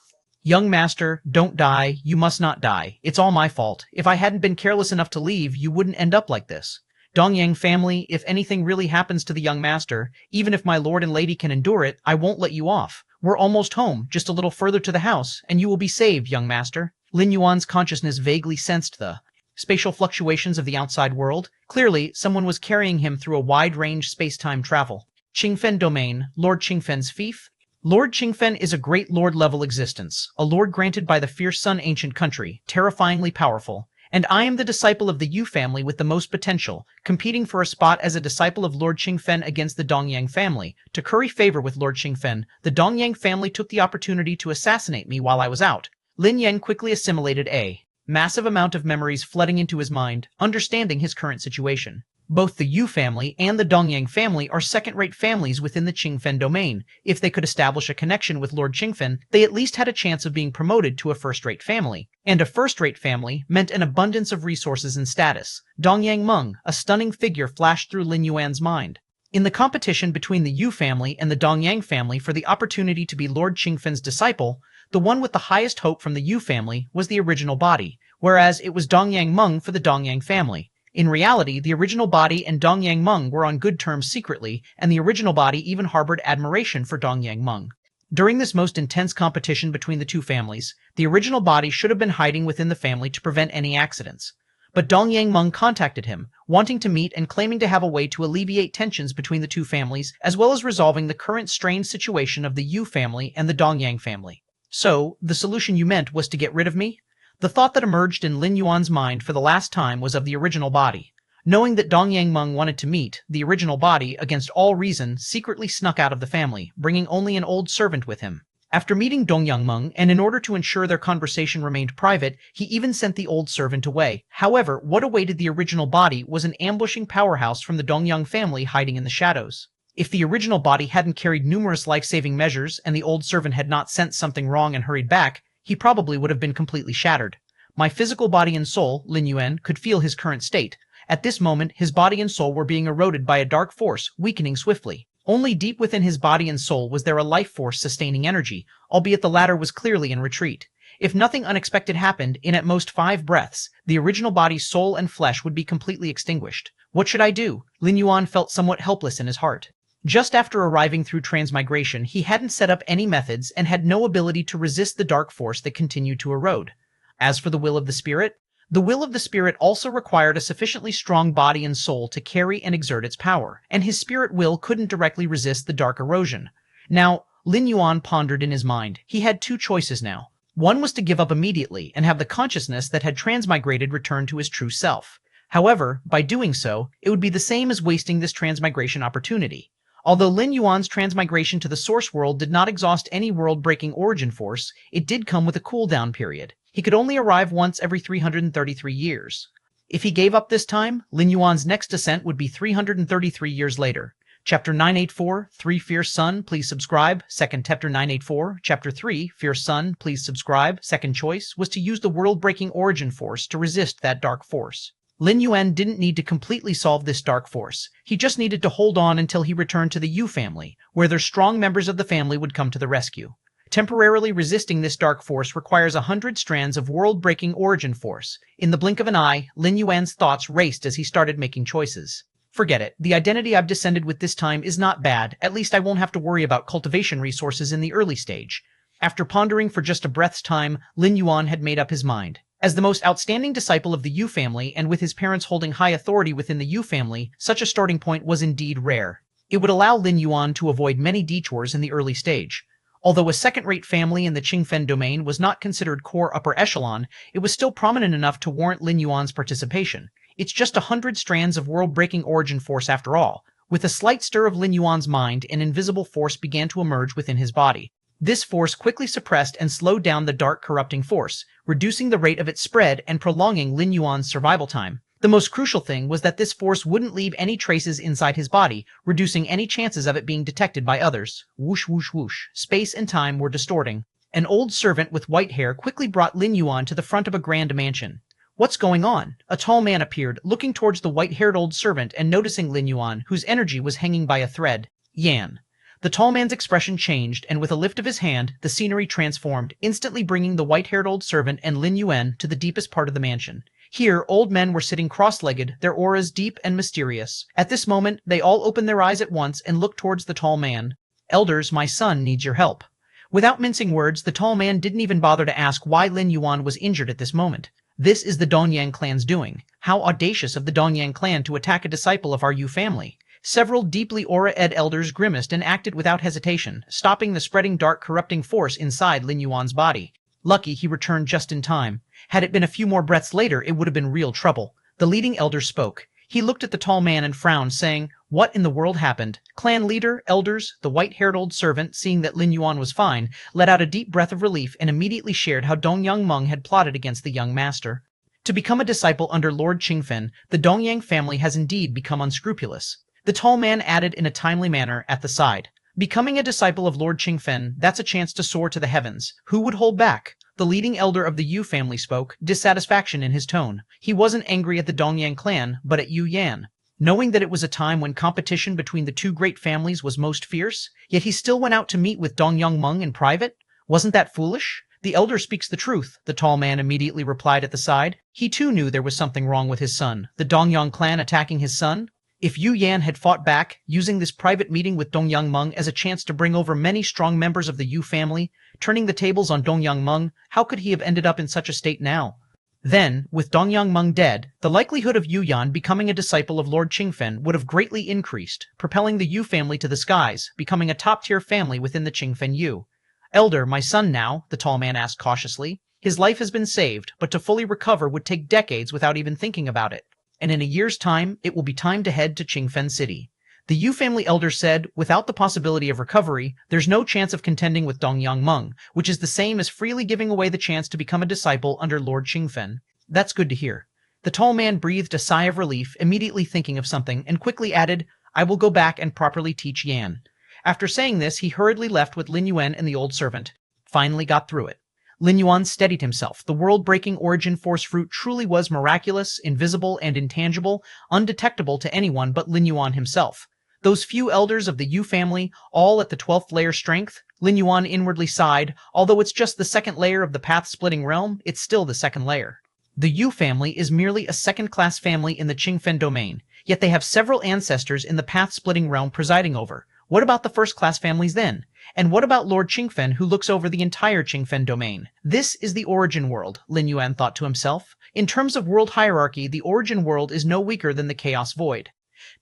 Young master, don't die, you must not die. It's all my fault. If I hadn't been careless enough to leave, you wouldn't end up like this. Dongyang family, if anything really happens to the young master, even if my lord and lady can endure it, I won't let you off. We're almost home, just a little further to the house, and you will be saved, young master. Lin Yuan's consciousness vaguely sensed the spatial fluctuations of the outside world. Clearly, someone was carrying him through a wide-range space-time travel. Qingfen domain, Lord Qingfen's fief. Lord Qingfen is a great lord-level existence, a lord granted by the fierce Sun ancient country, terrifyingly powerful. And I am the disciple of the Yu family with the most potential, competing for a spot as a disciple of Lord Qingfen against the Dongyang family. To curry favor with Lord Qingfen, the Dongyang family took the opportunity to assassinate me while I was out. Lin Yuan quickly assimilated a massive amount of memories flooding into his mind, understanding his current situation. Both the Yu family and the Dongyang family are second-rate families within the Qingfen domain. If they could establish a connection with Lord Qingfen, they at least had a chance of being promoted to a first-rate family. And a first-rate family meant an abundance of resources and status. Dongyang Meng, a stunning figure, flashed through Lin Yuan's mind. In the competition between the Yu family and the Dongyang family for the opportunity to be Lord Qingfen's disciple, the one with the highest hope from the Yu family was the original body, whereas it was Dongyang Meng for the Dongyang family. In reality, the original body and Dongyang Meng were on good terms secretly, and the original body even harbored admiration for Dongyang Meng. During this most intense competition between the two families, the original body should have been hiding within the family to prevent any accidents. But Dongyang Meng contacted him, wanting to meet and claiming to have a way to alleviate tensions between the two families, as well as resolving the current strained situation of the Yu family and the Dongyang family. So, the solution you meant was to get rid of me? The thought that emerged in Lin Yuan's mind for the last time was of the original body. Knowing that Dongyang Meng wanted to meet, the original body, against all reason, secretly snuck out of the family, bringing only an old servant with him. After meeting Dongyang Meng, and in order to ensure their conversation remained private, he even sent the old servant away. However, what awaited the original body was an ambushing powerhouse from the Dongyang family hiding in the shadows. If the original body hadn't carried numerous life-saving measures and the old servant had not sensed something wrong and hurried back, he probably would have been completely shattered. My physical body and soul, Lin Yuan, could feel his current state. At this moment, his body and soul were being eroded by a dark force, weakening swiftly. Only deep within his body and soul was there a life force sustaining energy, albeit the latter was clearly in retreat. If nothing unexpected happened, in at most 5 breaths, the original body's soul and flesh would be completely extinguished. What should I do? Lin Yuan felt somewhat helpless in his heart. Just after arriving through transmigration, he hadn't set up any methods and had no ability to resist the dark force that continued to erode. As for the will of the spirit also required a sufficiently strong body and soul to carry and exert its power, and his spirit will couldn't directly resist the dark erosion. Now, Lin Yuan pondered in his mind. He had 2 choices now. One was to give up immediately and have the consciousness that had transmigrated return to his true self. However, by doing so, it would be the same as wasting this transmigration opportunity. Although Lin Yuan's transmigration to the source world did not exhaust any world-breaking origin force, it did come with a cooldown period. He could only arrive once every 333 years. If he gave up this time, Lin Yuan's next descent would be 333 years later. Chapter 984, 3 Fierce Sun, please subscribe. Second Chapter 984, Chapter 3, Fierce Sun, please subscribe. Second choice was to use the world-breaking origin force to resist that dark force. Lin Yuan didn't need to completely solve this dark force. He just needed to hold on until he returned to the Yu family, where their strong members of the family would come to the rescue. Temporarily resisting this dark force requires 100 strands of world-breaking origin force. In the blink of an eye, Lin Yuan's thoughts raced as he started making choices. Forget it. The identity I've descended with this time is not bad. At least I won't have to worry about cultivation resources in the early stage. After pondering for just a breath's time, Lin Yuan had made up his mind. As the most outstanding disciple of the Yu family, and with his parents holding high authority within the Yu family, such a starting point was indeed rare. It would allow Lin Yuan to avoid many detours in the early stage. Although a second-rate family in the Qingfen domain was not considered core upper echelon, it was still prominent enough to warrant Lin Yuan's participation. It's just 100 strands of world-breaking origin force after all. With a slight stir of Lin Yuan's mind, an invisible force began to emerge within his body. This force quickly suppressed and slowed down the dark corrupting force, reducing the rate of its spread and prolonging Lin Yuan's survival time. The most crucial thing was that this force wouldn't leave any traces inside his body, reducing any chances of it being detected by others. Whoosh, whoosh, whoosh. Space and time were distorting. An old servant with white hair quickly brought Lin Yuan to the front of a grand mansion. What's going on? A tall man appeared, looking towards the white-haired old servant and noticing Lin Yuan, whose energy was hanging by a thread. Yan. The tall man's expression changed, and with a lift of his hand, the scenery transformed, instantly bringing the white-haired old servant and Lin Yuan to the deepest part of the mansion. Here, old men were sitting cross-legged, their auras deep and mysterious. At this moment, they all opened their eyes at once and looked towards the tall man. Elders, my son needs your help. Without mincing words, the tall man didn't even bother to ask why Lin Yuan was injured at this moment. This is the Dongyang clan's doing. How audacious of the Dongyang clan to attack a disciple of our Yu family. Several deeply aura-ed elders grimaced and acted without hesitation, stopping the spreading dark corrupting force inside Lin Yuan's body. Lucky he returned just in time. Had it been a few more breaths later, it would have been real trouble. The leading elder spoke. He looked at the tall man and frowned, saying, "What in the world happened?" Clan leader, elders, the white-haired old servant, seeing that Lin Yuan was fine, let out a deep breath of relief and immediately shared how Dongyang Meng had plotted against the young master. To become a disciple under Lord Qingfen, the Dongyang family has indeed become unscrupulous. The tall man added in a timely manner at the side. Becoming a disciple of Lord Qingfen, that's a chance to soar to the heavens. Who would hold back? The leading elder of the Yu family spoke, dissatisfaction in his tone. He wasn't angry at the Dongyang clan, but at Yu Yan. Knowing that it was a time when competition between the two great families was most fierce, yet he still went out to meet with Dongyang Meng in private? Wasn't that foolish? The elder speaks the truth, the tall man immediately replied at the side. He too knew there was something wrong with his son. The Dongyang clan attacking his son? If Yu Yan had fought back, using this private meeting with Dongyang Meng as a chance to bring over many strong members of the Yu family, turning the tables on Dongyang Meng, how could he have ended up in such a state now? Then, with Dongyang Meng dead, the likelihood of Yu Yan becoming a disciple of Lord Qingfen would have greatly increased, propelling the Yu family to the skies, becoming a top-tier family within the Qingfen Yu. Elder, my son now, the tall man asked cautiously. His life has been saved, but to fully recover would take decades without even thinking about it. And in a year's time, it will be time to head to Qingfen City. The Yu family elder said, without the possibility of recovery, there's no chance of contending with Dongyang Meng, which is the same as freely giving away the chance to become a disciple under Lord Qingfen. That's good to hear. The tall man breathed a sigh of relief, immediately thinking of something, and quickly added, I will go back and properly teach Yan. After saying this, he hurriedly left with Lin Yuan and the old servant. Finally got through it. Lin Yuan steadied himself. The world-breaking origin force fruit truly was miraculous, invisible, and intangible, undetectable to anyone but Lin Yuan himself. Those few elders of the Yu family, all at the 12th layer strength, Lin Yuan inwardly sighed. Although it's just the second layer of the path-splitting realm, it's still the second layer. The Yu family is merely a second-class family in the Qingfen domain, yet they have several ancestors in the path-splitting realm presiding over. What about the first-class families then? And what about Lord Qingfen, who looks over the entire Qingfen domain? This is the origin world, Lin Yuan thought to himself. In terms of world hierarchy, the origin world is no weaker than the chaos void.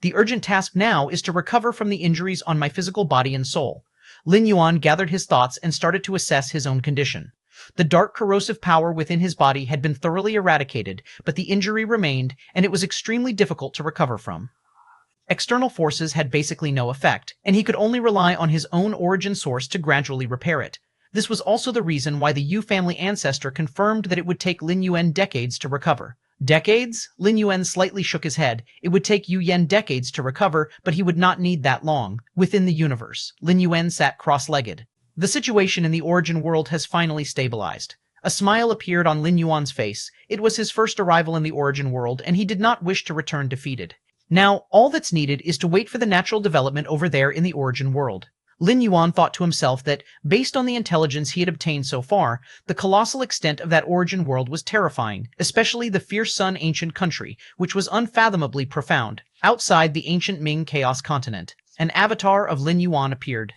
The urgent task now is to recover from the injuries on my physical body and soul. Lin Yuan gathered his thoughts and started to assess his own condition. The dark corrosive power within his body had been thoroughly eradicated, but the injury remained, and it was extremely difficult to recover from. External forces had basically no effect, and he could only rely on his own origin source to gradually repair it. This was also the reason why the Yu family ancestor confirmed that it would take Lin Yuan decades to recover. Decades? Lin Yuan slightly shook his head. It would take Yu Yan decades to recover, but he would not need that long. Within the universe, Lin Yuan sat cross-legged. The situation in the origin world has finally stabilized. A smile appeared on Lin Yuan's face. It was his first arrival in the origin world, and he did not wish to return defeated. Now, all that's needed is to wait for the natural development over there in the origin world. Lin Yuan thought to himself that, based on the intelligence he had obtained so far, the colossal extent of that origin world was terrifying, especially the fierce sun ancient country, which was unfathomably profound. Outside the ancient Ming Chaos continent, an avatar of Lin Yuan appeared.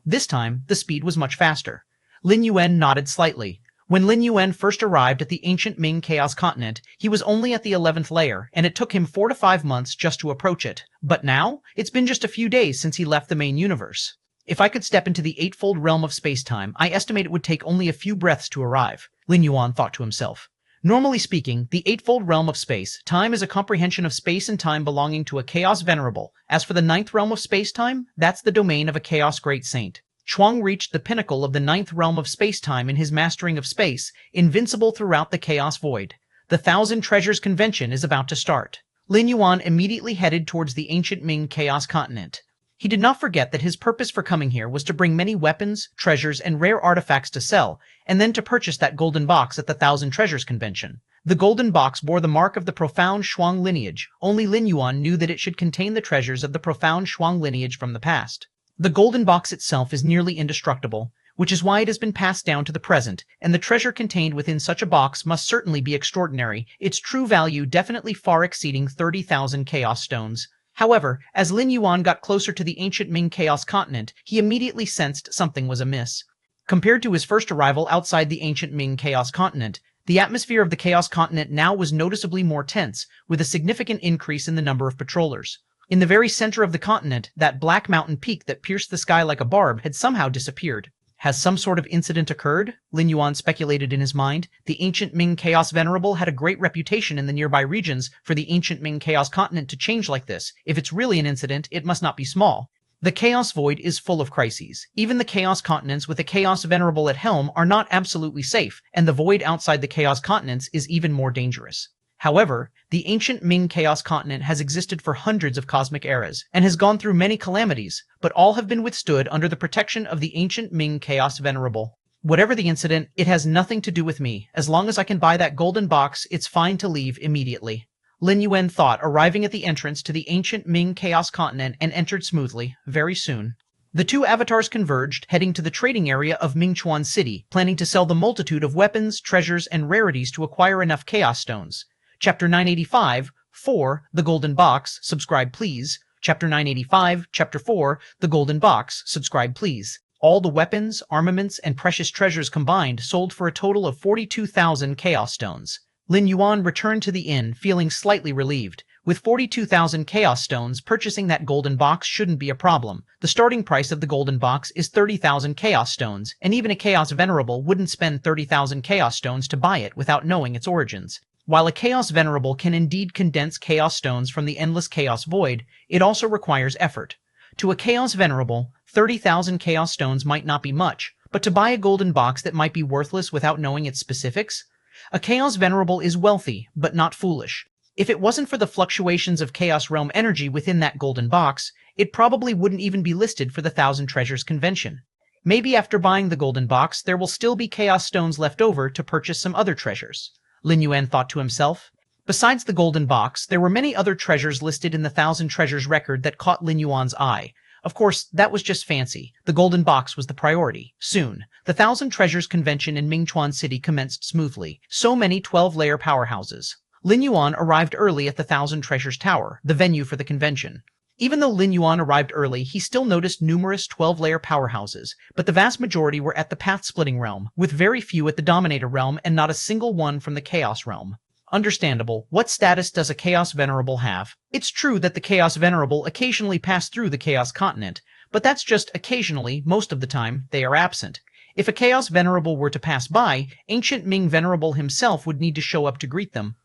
This time, the speed was much faster. Lin Yuan nodded slightly. When Lin Yuan first arrived at the ancient Ming Chaos continent, he was only at the 11th layer, and it took him 4 to 5 months just to approach it. But now, it's been just a few days since he left the main universe. If I could step into the eightfold realm of space-time, I estimate it would take only a few breaths to arrive, Lin Yuan thought to himself. Normally speaking, the eightfold realm of space-time is a comprehension of space and time belonging to a chaos venerable. As for the ninth realm of space-time, that's the domain of a chaos great saint. Chuang reached the pinnacle of the ninth realm of space-time in his mastering of space, invincible throughout the chaos void. The Thousand Treasures Convention is about to start. Lin Yuan immediately headed towards the ancient Ming Chaos continent. He did not forget that his purpose for coming here was to bring many weapons, treasures, and rare artifacts to sell, and then to purchase that golden box at the Thousand Treasures Convention. The golden box bore the mark of the profound Shuang lineage. Only Lin Yuan knew that it should contain the treasures of the profound Shuang lineage from the past. The golden box itself is nearly indestructible, which is why it has been passed down to the present, and the treasure contained within such a box must certainly be extraordinary, its true value definitely far exceeding 30,000 chaos stones. However, as Lin Yuan got closer to the ancient Ming Chaos continent, he immediately sensed something was amiss. Compared to his first arrival outside the ancient Ming Chaos continent, the atmosphere of the Chaos continent now was noticeably more tense, with a significant increase in the number of patrollers. In the very center of the continent, that black mountain peak that pierced the sky like a barb had somehow disappeared. Has some sort of incident occurred? Lin Yuan speculated in his mind. The ancient Ming Chaos Venerable had a great reputation in the nearby regions for the ancient Ming Chaos continent to change like this. If it's really an incident, it must not be small. The Chaos Void is full of crises. Even the Chaos continents with a Chaos Venerable at helm are not absolutely safe, and the void outside the Chaos continents is even more dangerous. However, the ancient Ming Chaos continent has existed for hundreds of cosmic eras, and has gone through many calamities, but all have been withstood under the protection of the ancient Ming Chaos Venerable. Whatever the incident, it has nothing to do with me. As long as I can buy that golden box, it's fine to leave immediately. Lin Yuan thought, arriving at the entrance to the ancient Ming Chaos continent, and entered smoothly, very soon. The two avatars converged, heading to the trading area of Mingchuan City, planning to sell the multitude of weapons, treasures, and rarities to acquire enough chaos stones. Chapter 985, 4, The Golden Box, subscribe please. Chapter 985, Chapter 4, The Golden Box, subscribe please. All the weapons, armaments, and precious treasures combined sold for a total of 42,000 chaos stones. Lin Yuan returned to the inn, feeling slightly relieved. With 42,000 chaos stones, purchasing that golden box shouldn't be a problem. The starting price of the golden box is 30,000 chaos stones, and even a chaos venerable wouldn't spend 30,000 chaos stones to buy it without knowing its origins. While a Chaos Venerable can indeed condense Chaos Stones from the endless Chaos Void, it also requires effort. To a Chaos Venerable, 30,000 Chaos Stones might not be much, but to buy a golden box that might be worthless without knowing its specifics? A Chaos Venerable is wealthy, but not foolish. If it wasn't for the fluctuations of Chaos Realm energy within that golden box, it probably wouldn't even be listed for the Thousand Treasures Convention. Maybe after buying the golden box, there will still be Chaos Stones left over to purchase some other treasures. Lin Yuan thought to himself. Besides the golden box, there were many other treasures listed in the Thousand Treasures record that caught Lin Yuan's eye. Of course, that was just fancy. The golden box was the priority. Soon, the Thousand Treasures Convention in Mingchuan City commenced smoothly. So many 12-layer powerhouses. Lin Yuan arrived early at the Thousand Treasures Tower, the venue for the convention. Even though Lin Yuan arrived early, he still noticed numerous 12-layer powerhouses, but the vast majority were at the Path-Splitting Realm, with very few at the Dominator Realm and not a single one from the Chaos Realm. Understandable. What status does a Chaos Venerable have? It's true that the Chaos Venerable occasionally pass through the Chaos Continent, but that's just occasionally. Most of the time, they are absent. If a Chaos Venerable were to pass by, Ancient Ming Venerable himself would need to show up to greet them.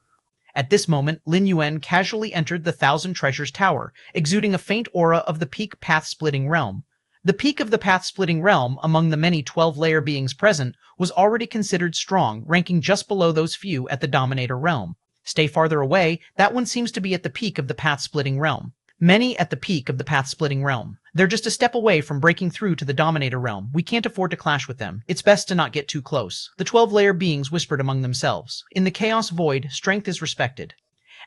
At this moment, Lin Yuan casually entered the Thousand Treasures Tower, exuding a faint aura of the peak Path-Splitting Realm. The peak of the Path-Splitting Realm, among the many 12-layer beings present, was already considered strong, ranking just below those few at the Dominator Realm. Stay farther away, that one seems to be at the peak of the Path-Splitting Realm. Many at the peak of the Path-Splitting Realm. They're just a step away from breaking through to the Dominator Realm. We can't afford to clash with them. It's best to not get too close. The 12-layer beings whispered among themselves. In the Chaos Void, strength is respected.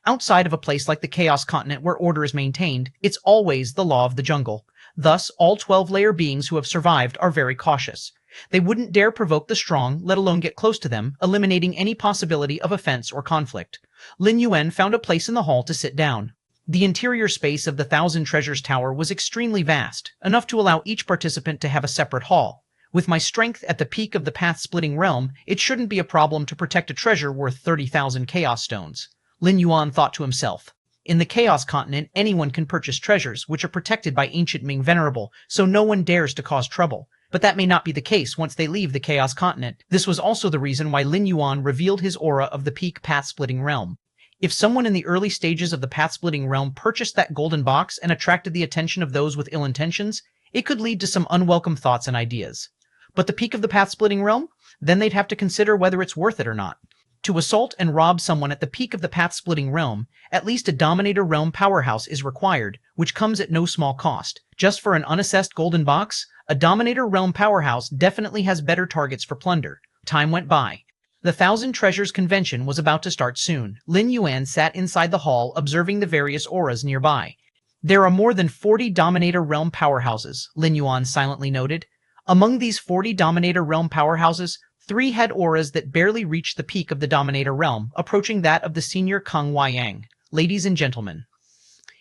Outside of a place like the Chaos Continent where order is maintained, it's always the law of the jungle. Thus, all 12-layer beings who have survived are very cautious. They wouldn't dare provoke the strong, let alone get close to them, eliminating any possibility of offense or conflict. Lin Yuan found a place in the hall to sit down. The interior space of the Thousand Treasures Tower was extremely vast, enough to allow each participant to have a separate hall. With my strength at the peak of the path-splitting realm, it shouldn't be a problem to protect a treasure worth 30,000 Chaos Stones. Lin Yuan thought to himself. In the Chaos Continent, anyone can purchase treasures, which are protected by ancient Ming Venerable, so no one dares to cause trouble. But that may not be the case once they leave the Chaos Continent. This was also the reason why Lin Yuan revealed his aura of the peak path-splitting realm. If someone in the early stages of the path-splitting realm purchased that golden box and attracted the attention of those with ill intentions, it could lead to some unwelcome thoughts and ideas. But the peak of the path-splitting realm? Then they'd have to consider whether it's worth it or not. To assault and rob someone at the peak of the path-splitting realm, at least a Dominator Realm powerhouse is required, which comes at no small cost. Just for an unassessed golden box, a Dominator Realm powerhouse definitely has better targets for plunder. Time went by. The Thousand Treasures Convention was about to start soon. Lin Yuan sat inside the hall observing the various auras nearby. There are more than 40 Dominator Realm powerhouses, Lin Yuan silently noted. Among these 40 Dominator Realm powerhouses, 3 had auras that barely reached the peak of the Dominator Realm, approaching that of the senior Kung Huayang. Ladies and gentlemen.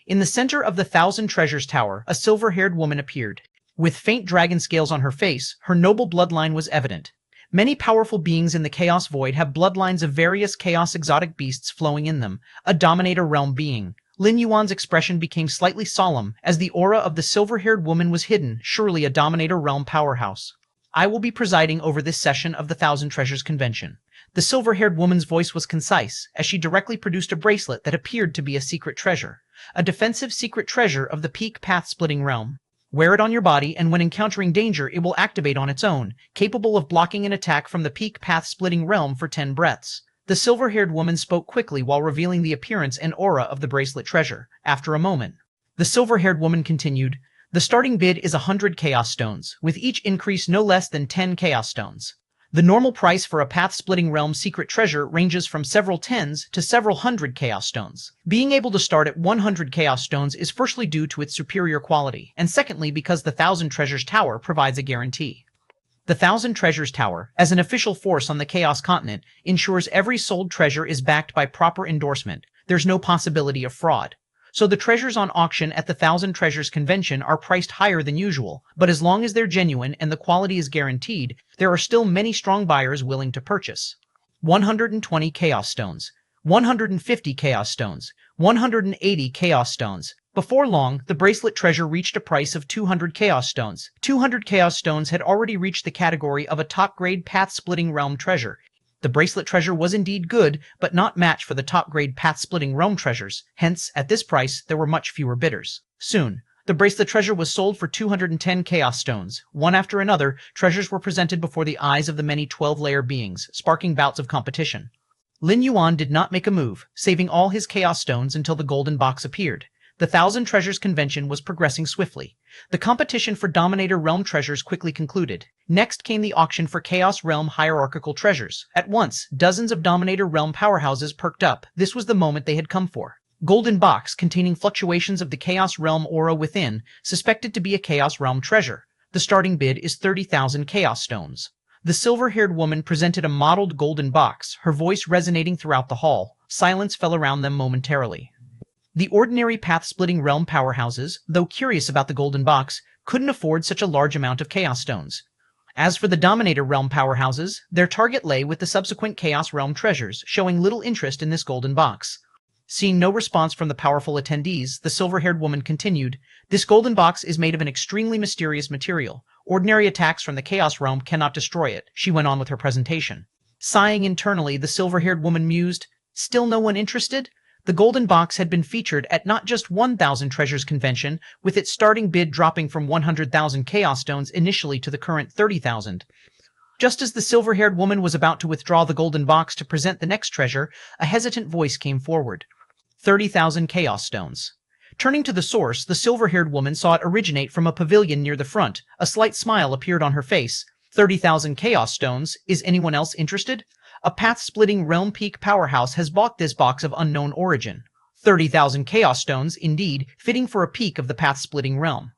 In the center of the Thousand Treasures Tower, a silver-haired woman appeared. With faint dragon scales on her face, her noble bloodline was evident. Many powerful beings in the Chaos Void have bloodlines of various Chaos exotic beasts flowing in them, a Dominator Realm being. Lin Yuan's expression became slightly solemn as the aura of the silver-haired woman was hidden, surely a Dominator Realm powerhouse. I will be presiding over this session of the Thousand Treasures Convention. The silver-haired woman's voice was concise, as she directly produced a bracelet that appeared to be a secret treasure. A defensive secret treasure of the peak path-splitting realm. Wear it on your body, and when encountering danger, it will activate on its own, capable of blocking an attack from the peak path-splitting realm for 10 breaths. The silver-haired woman spoke quickly while revealing the appearance and aura of the bracelet treasure. After a moment, the silver-haired woman continued, the starting bid is 100 Chaos Stones, with each increase no less than 10 Chaos Stones. The normal price for a path-splitting realm secret treasure ranges from several tens to several hundred Chaos Stones. Being able to start at 100 Chaos Stones is firstly due to its superior quality, and secondly because the Thousand Treasures Tower provides a guarantee. The Thousand Treasures Tower, as an official force on the Chaos Continent, ensures every sold treasure is backed by proper endorsement. There's no possibility of fraud. So the treasures on auction at the Thousand Treasures Convention are priced higher than usual, but as long as they're genuine and the quality is guaranteed, there are still many strong buyers willing to purchase. 120 Chaos Stones, 150 Chaos Stones, 180 Chaos Stones. Before long, the bracelet treasure reached a price of 200 Chaos Stones. 200 Chaos Stones had already reached the category of a top-grade path-splitting realm treasure. The bracelet treasure was indeed good, but not matched for the top-grade path-splitting realm treasures. Hence, at this price, there were much fewer bidders. Soon, the bracelet treasure was sold for 210 Chaos Stones. One after another, treasures were presented before the eyes of the many 12-layer beings, sparking bouts of competition. Lin Yuan did not make a move, saving all his Chaos Stones until the golden box appeared. The Thousand Treasures Convention was progressing swiftly. The competition for Dominator Realm treasures quickly concluded. Next came the auction for Chaos Realm hierarchical treasures. At once, dozens of Dominator Realm powerhouses perked up. This was the moment they had come for. Golden box containing fluctuations of the Chaos Realm aura within, suspected to be a Chaos Realm treasure. The starting bid is 30,000 Chaos Stones. The silver-haired woman presented a mottled golden box, her voice resonating throughout the hall. Silence fell around them momentarily. The ordinary path-splitting realm powerhouses, though curious about the golden box, couldn't afford such a large amount of Chaos Stones. As for the Dominator Realm powerhouses, their target lay with the subsequent Chaos Realm treasures, showing little interest in this golden box. Seeing no response from the powerful attendees, the silver-haired woman continued, this golden box is made of an extremely mysterious material. Ordinary attacks from the Chaos Realm cannot destroy it, she went on with her presentation. Sighing internally, the silver-haired woman mused, still no one interested? The golden box had been featured at not just 1,000 Treasures Convention, with its starting bid dropping from 100,000 Chaos Stones initially to the current 30,000. Just as the silver-haired woman was about to withdraw the golden box to present the next treasure, a hesitant voice came forward. 30,000 Chaos Stones. Turning to the source, the silver-haired woman saw it originate from a pavilion near the front. A slight smile appeared on her face. 30,000 Chaos Stones. Is anyone else interested? A path-splitting realm peak powerhouse has bought this box of unknown origin. 30,000 Chaos Stones, indeed, fitting for a peak of the path-splitting realm.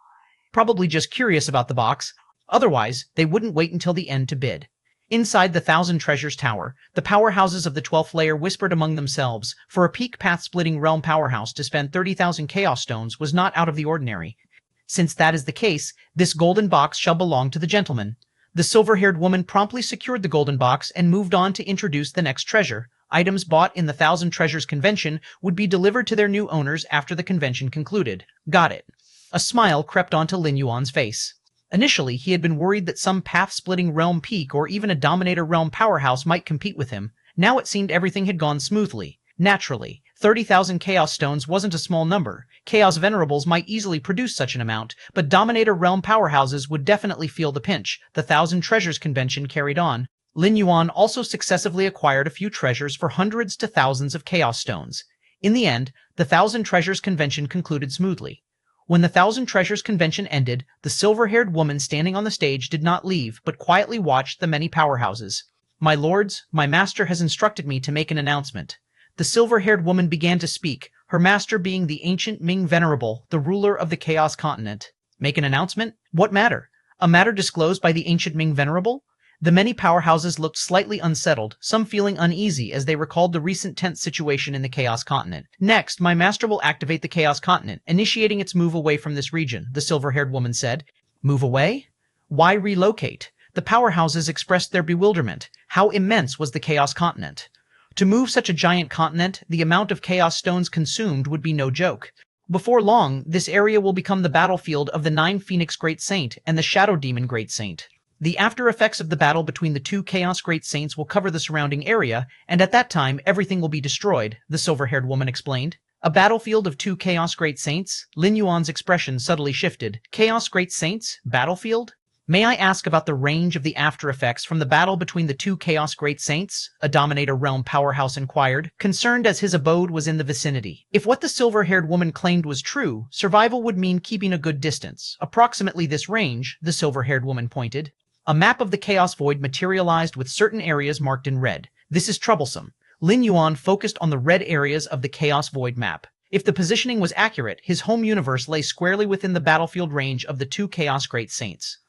Probably just curious about the box. Otherwise, they wouldn't wait until the end to bid. Inside the Thousand Treasures Tower, the powerhouses of the 12th layer whispered among themselves, for a peak path-splitting realm powerhouse to spend 30,000 Chaos Stones was not out of the ordinary. Since that is the case, this golden box shall belong to the gentleman. The silver-haired woman promptly secured the golden box and moved on to introduce the next treasure. Items bought in the Thousand Treasures convention would be delivered to their new owners after the convention concluded. Got it. A smile crept onto Lin Yuan's face. Initially, he had been worried that some path-splitting realm peak or even a dominator realm powerhouse might compete with him. Now it seemed everything had gone smoothly. Naturally, 30,000 Chaos Stones wasn't a small number. Chaos Venerables might easily produce such an amount, but dominator realm powerhouses would definitely feel the pinch. The Thousand Treasures convention carried on. Lin Yuan also successively acquired a few treasures for hundreds to thousands of Chaos Stones. In the end, the Thousand Treasures convention concluded smoothly. When the Thousand Treasures convention ended, the silver-haired woman standing on the stage did not leave, but quietly watched the many powerhouses. My lords, my master has instructed me to make an announcement. The silver-haired woman began to speak, her master being the ancient Ming Venerable, the ruler of the Chaos Continent. Make an announcement? What matter? A matter disclosed by the ancient Ming Venerable? The many powerhouses looked slightly unsettled, some feeling uneasy as they recalled the recent tense situation in the Chaos Continent. Next, my master will activate the Chaos Continent, initiating its move away from this region, the silver-haired woman said. Move away? Why relocate? The powerhouses expressed their bewilderment. How immense was the Chaos Continent? To move such a giant continent, the amount of Chaos Stones consumed would be no joke. Before long, this area will become the battlefield of the 9 Phoenix Great Saint and the Shadow Demon Great Saint. The after effects of the battle between the 2 Chaos Great Saints will cover the surrounding area, and at that time everything will be destroyed, the silver-haired woman explained. A battlefield of 2 Chaos Great Saints? Lin Yuan's expression subtly shifted. Chaos Great Saints? Battlefield? May I ask about the range of the after effects from the battle between the 2 Chaos Great Saints? A Dominator Realm powerhouse inquired, concerned as his abode was in the vicinity. If what the silver-haired woman claimed was true, survival would mean keeping a good distance. Approximately this range, the silver-haired woman pointed. A map of the Chaos Void materialized with certain areas marked in red. This is troublesome. Lin Yuan focused on the red areas of the Chaos Void map. If the positioning was accurate, his home universe lay squarely within the battlefield range of the 2 Chaos Great Saints.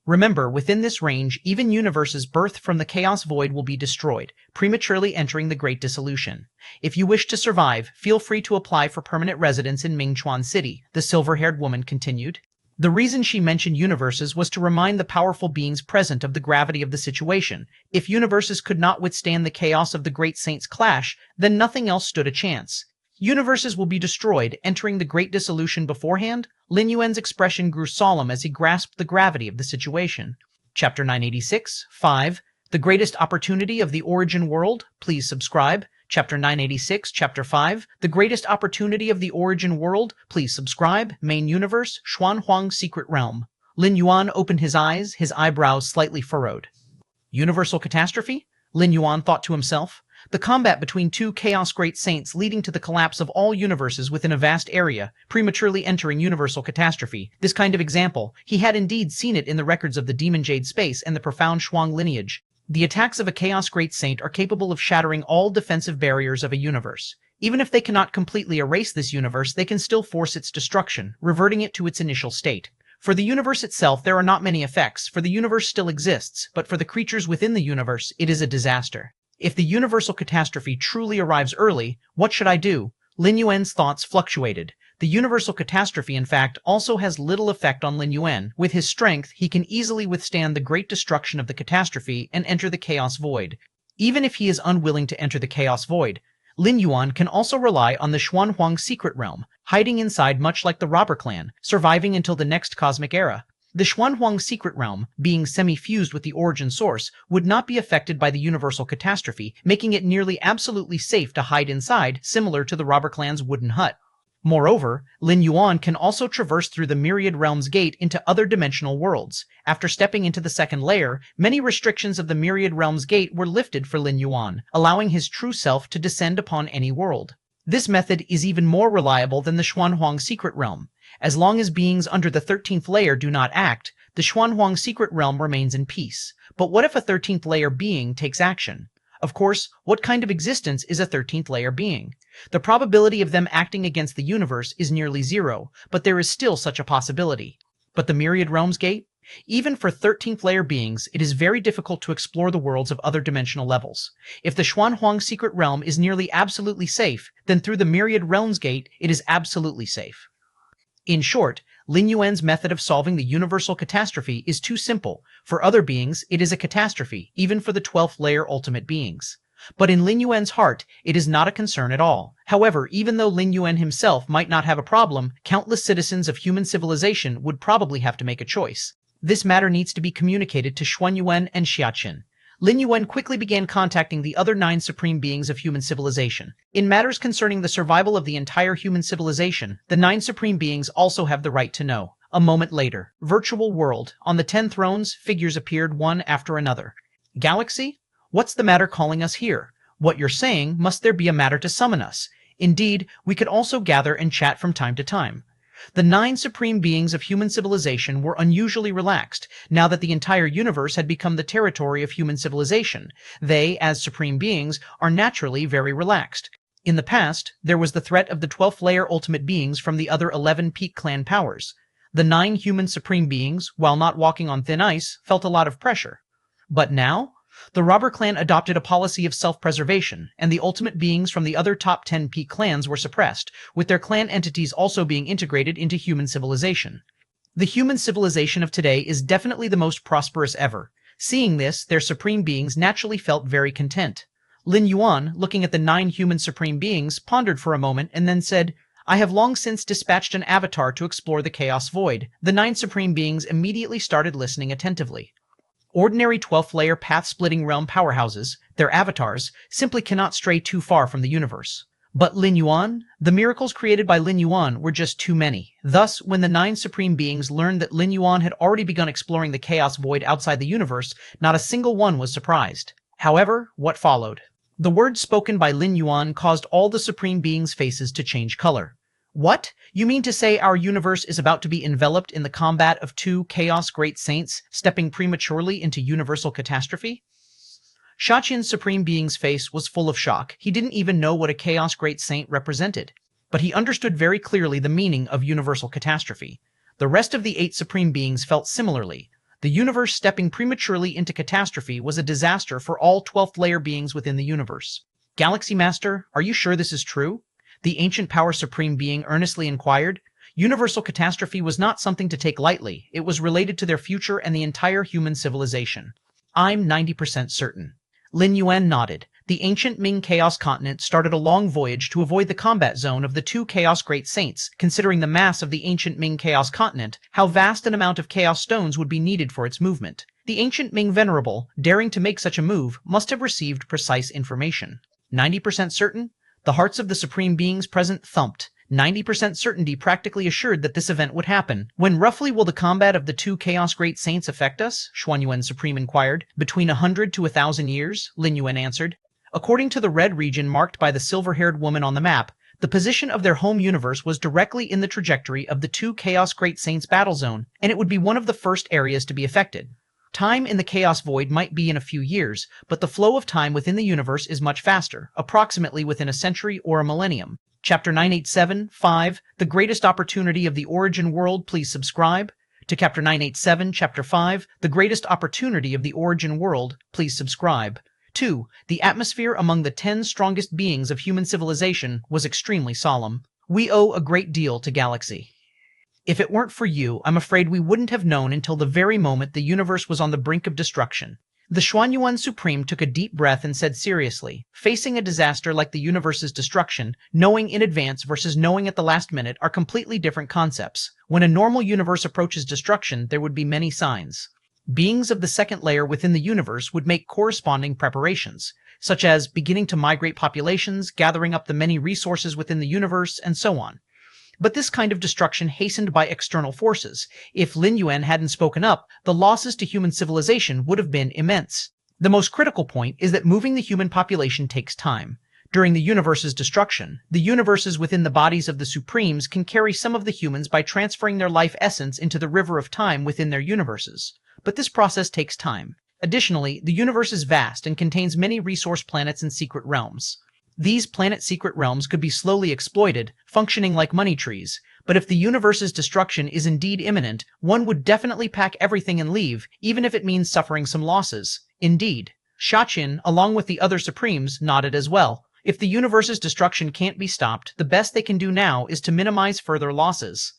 Remember, within this range, even universes birthed from the Chaos Void will be destroyed, prematurely entering the Great Dissolution. If you wish to survive, feel free to apply for permanent residence in Mingchuan City, the silver-haired woman continued. The reason she mentioned universes was to remind the powerful beings present of the gravity of the situation. If universes could not withstand the chaos of the Great Saints' clash, then nothing else stood a chance. Universes will be destroyed, entering the Great Dissolution beforehand? Lin Yuan's expression grew solemn as he grasped the gravity of the situation. Chapter 986, 5. The Greatest Opportunity of the Origin World? Please subscribe. Chapter 986, Chapter 5, The Greatest Opportunity of the Origin World? Please subscribe. Main Universe, Xuanhuang Secret Realm. Lin Yuan opened his eyes, his eyebrows slightly furrowed. Universal catastrophe? Lin Yuan thought to himself. The combat between 2 Chaos Great Saints leading to the collapse of all universes within a vast area, prematurely entering universal catastrophe. This kind of example, he had indeed seen it in the records of the Demon Jade Space and the profound Shuang lineage. The attacks of a Chaos Great Saint are capable of shattering all defensive barriers of a universe. Even if they cannot completely erase this universe, they can still force its destruction, reverting it to its initial state. For the universe itself, there are not many effects, for the universe still exists, but for the creatures within the universe, it is a disaster. If the universal catastrophe truly arrives early, what should I do? Lin Yuan's thoughts fluctuated. The universal catastrophe, in fact, also has little effect on Lin Yuan. With his strength, he can easily withstand the great destruction of the catastrophe and enter the Chaos Void. Even if he is unwilling to enter the Chaos Void, Lin Yuan can also rely on the Xuanhuang Secret Realm, hiding inside much like the Robber Clan, surviving until the next cosmic era. The Xuanhuang Secret Realm, being semi-fused with the origin source, would not be affected by the universal catastrophe, making it nearly absolutely safe to hide inside, similar to the Robber Clan's wooden hut. Moreover, Lin Yuan can also traverse through the Myriad Realms gate into other dimensional worlds. After stepping into the second layer, many restrictions of the Myriad Realms gate were lifted for Lin Yuan, allowing his true self to descend upon any world. This method is even more reliable than the Xuanhuang Secret Realm. As long as beings under the 13th layer do not act, the Xuanhuang Secret Realm remains in peace. But what if a 13th layer being takes action? Of course, what kind of existence is a 13th layer being? The probability of them acting against the universe is nearly zero, but there is still such a possibility. But the Myriad Realms Gate? Even for 13th layer beings, it is very difficult to explore the worlds of other dimensional levels. If the Xuanhuang secret realm is nearly absolutely safe, then through the Myriad Realms Gate, it is absolutely safe. In short, Lin Yuan's method of solving the universal catastrophe is too simple. For other beings, it is a catastrophe, even for the 12th layer ultimate beings. But in Lin Yuan's heart, it is not a concern at all. However, even though Lin Yuan himself might not have a problem, countless citizens of human civilization would probably have to make a choice. This matter needs to be communicated to Xuanyuan and Xiaqin. Lin Yuan quickly began contacting the other 9 supreme beings of human civilization. In matters concerning the survival of the entire human civilization, the 9 supreme beings also have the right to know. A moment later, virtual world. On the 10 thrones, figures appeared one after another. Galaxy? What's the matter calling us here? What you're saying, must there be a matter to summon us? Indeed, we could also gather and chat from time to time. The 9 supreme beings of human civilization were unusually relaxed, now that the entire universe had become the territory of human civilization. They, as supreme beings, are naturally very relaxed. In the past, there was the threat of the 12th layer ultimate beings from the other 11 peak clan powers. The 9 human supreme beings, while not walking on thin ice, felt a lot of pressure. But now? The robber clan adopted a policy of self-preservation, and the ultimate beings from the other top 10 peak clans were suppressed, with their clan entities also being integrated into human civilization. The human civilization of today is definitely the most prosperous ever. Seeing this, their supreme beings naturally felt very content. Lin Yuan, looking at the 9 human supreme beings, pondered for a moment and then said, "I have long since dispatched an avatar to explore the chaos void." The 9 supreme beings immediately started listening attentively. Ordinary 12th layer path-splitting realm powerhouses, their avatars, simply cannot stray too far from the universe. But Lin Yuan? The miracles created by Lin Yuan were just too many. Thus, when the 9 supreme beings learned that Lin Yuan had already begun exploring the chaos void outside the universe, not a single one was surprised. However, what followed? The words spoken by Lin Yuan caused all the supreme beings' faces to change color. What? You mean to say our universe is about to be enveloped in the combat of 2 chaos great saints, stepping prematurely into universal catastrophe? Xiaqin's supreme being's face was full of shock. He didn't even know what a chaos great saint represented. But he understood very clearly the meaning of universal catastrophe. The rest of the 8 supreme beings felt similarly. The universe stepping prematurely into catastrophe was a disaster for all 12th layer beings within the universe. Galaxy Master, are you sure this is true? The ancient power supreme being earnestly inquired. Universal catastrophe was not something to take lightly. It was related to their future and the entire human civilization. I'm 90% certain. Lin Yuan nodded. The ancient Ming Chaos continent started a long voyage to avoid the combat zone of the 2 Chaos Great Saints. Considering the mass of the ancient Ming Chaos continent, how vast an amount of Chaos Stones would be needed for its movement. The ancient Ming Venerable, daring to make such a move, must have received precise information. 90% certain? The hearts of the supreme beings present thumped. 90% certainty practically assured that this event would happen. When roughly will the combat of the 2 Chaos Great Saints affect us? Xuanyuan Supreme inquired. Between 100 to 1,000 years, Lin Yuan answered. According to the red region marked by the silver-haired woman on the map, the position of their home universe was directly in the trajectory of the 2 Chaos Great Saints battle zone, and it would be one of the first areas to be affected. Time in the Chaos Void might be in a few years, but the flow of time within the universe is much faster, approximately within a century or a millennium. Chapter 987-5, The Greatest Opportunity of the Origin World, please subscribe. To Chapter 987, Chapter 5, The Greatest Opportunity of the Origin World, please subscribe. 2. The atmosphere among the 10 strongest beings of human civilization was extremely solemn. We owe a great deal to Galaxy. If it weren't for you, I'm afraid we wouldn't have known until the very moment the universe was on the brink of destruction. The Xuanyuan Supreme took a deep breath and said seriously, facing a disaster like the universe's destruction, knowing in advance versus knowing at the last minute are completely different concepts. When a normal universe approaches destruction, there would be many signs. Beings of the second layer within the universe would make corresponding preparations, such as beginning to migrate populations, gathering up the many resources within the universe, and so on. But this kind of destruction hastened by external forces. If Lin Yuan hadn't spoken up, the losses to human civilization would have been immense. The most critical point is that moving the human population takes time. During the universe's destruction, the universes within the bodies of the Supremes can carry some of the humans by transferring their life essence into the river of time within their universes. But this process takes time. Additionally, the universe is vast and contains many resource planets and secret realms. These planet secret realms could be slowly exploited, functioning like money trees, But if the universe's destruction is indeed imminent, one would definitely pack everything and leave, even if it means suffering some losses. Indeed. Shachin, along with the other Supremes, nodded as well. If the universe's destruction can't be stopped, the best they can do now is to minimize further losses.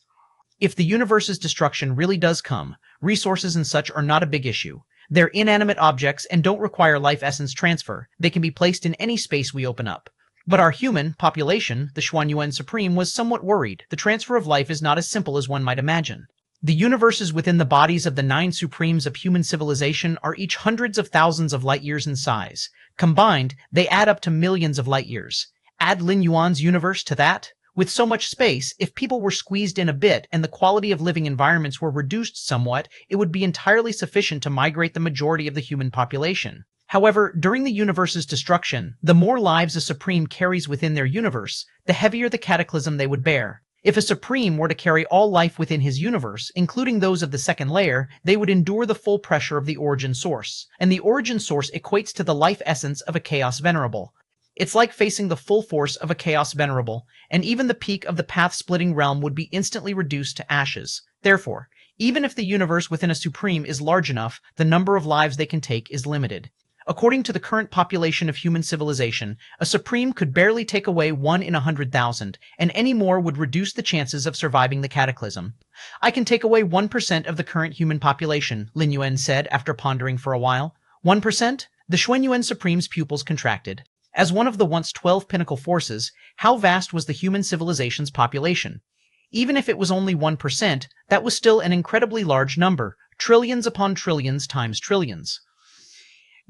If the universe's destruction really does come, resources and such are not a big issue. They're inanimate objects and don't require life essence transfer. They can be placed in any space we open up. But our human population, the Lin Yuan Supreme, was somewhat worried. The transfer of life is not as simple as one might imagine. The universes within the bodies of the 9 Supremes of human civilization are each hundreds of thousands of light years in size. Combined, they add up to millions of light years. Add Lin Yuan's universe to that. With so much space, if people were squeezed in a bit and the quality of living environments were reduced somewhat, it would be entirely sufficient to migrate the majority of the human population. However, during the universe's destruction, the more lives a Supreme carries within their universe, the heavier the cataclysm they would bear. If a Supreme were to carry all life within his universe, including those of the second layer, they would endure the full pressure of the origin source. And the origin source equates to the life essence of a Chaos Venerable. It's like facing the full force of a Chaos Venerable, and even the peak of the path-splitting realm would be instantly reduced to ashes. Therefore, even if the universe within a Supreme is large enough, the number of lives they can take is limited. According to the current population of human civilization, a Supreme could barely take away 1 in 100,000, and any more would reduce the chances of surviving the cataclysm. I can take away 1% of the current human population, Lin Yuan said after pondering for a while. 1%? The Lin Yuan Supreme's pupils contracted. As one of the once 12 pinnacle forces, how vast was the human civilization's population? Even if it was only 1%, that was still an incredibly large number, trillions upon trillions times trillions.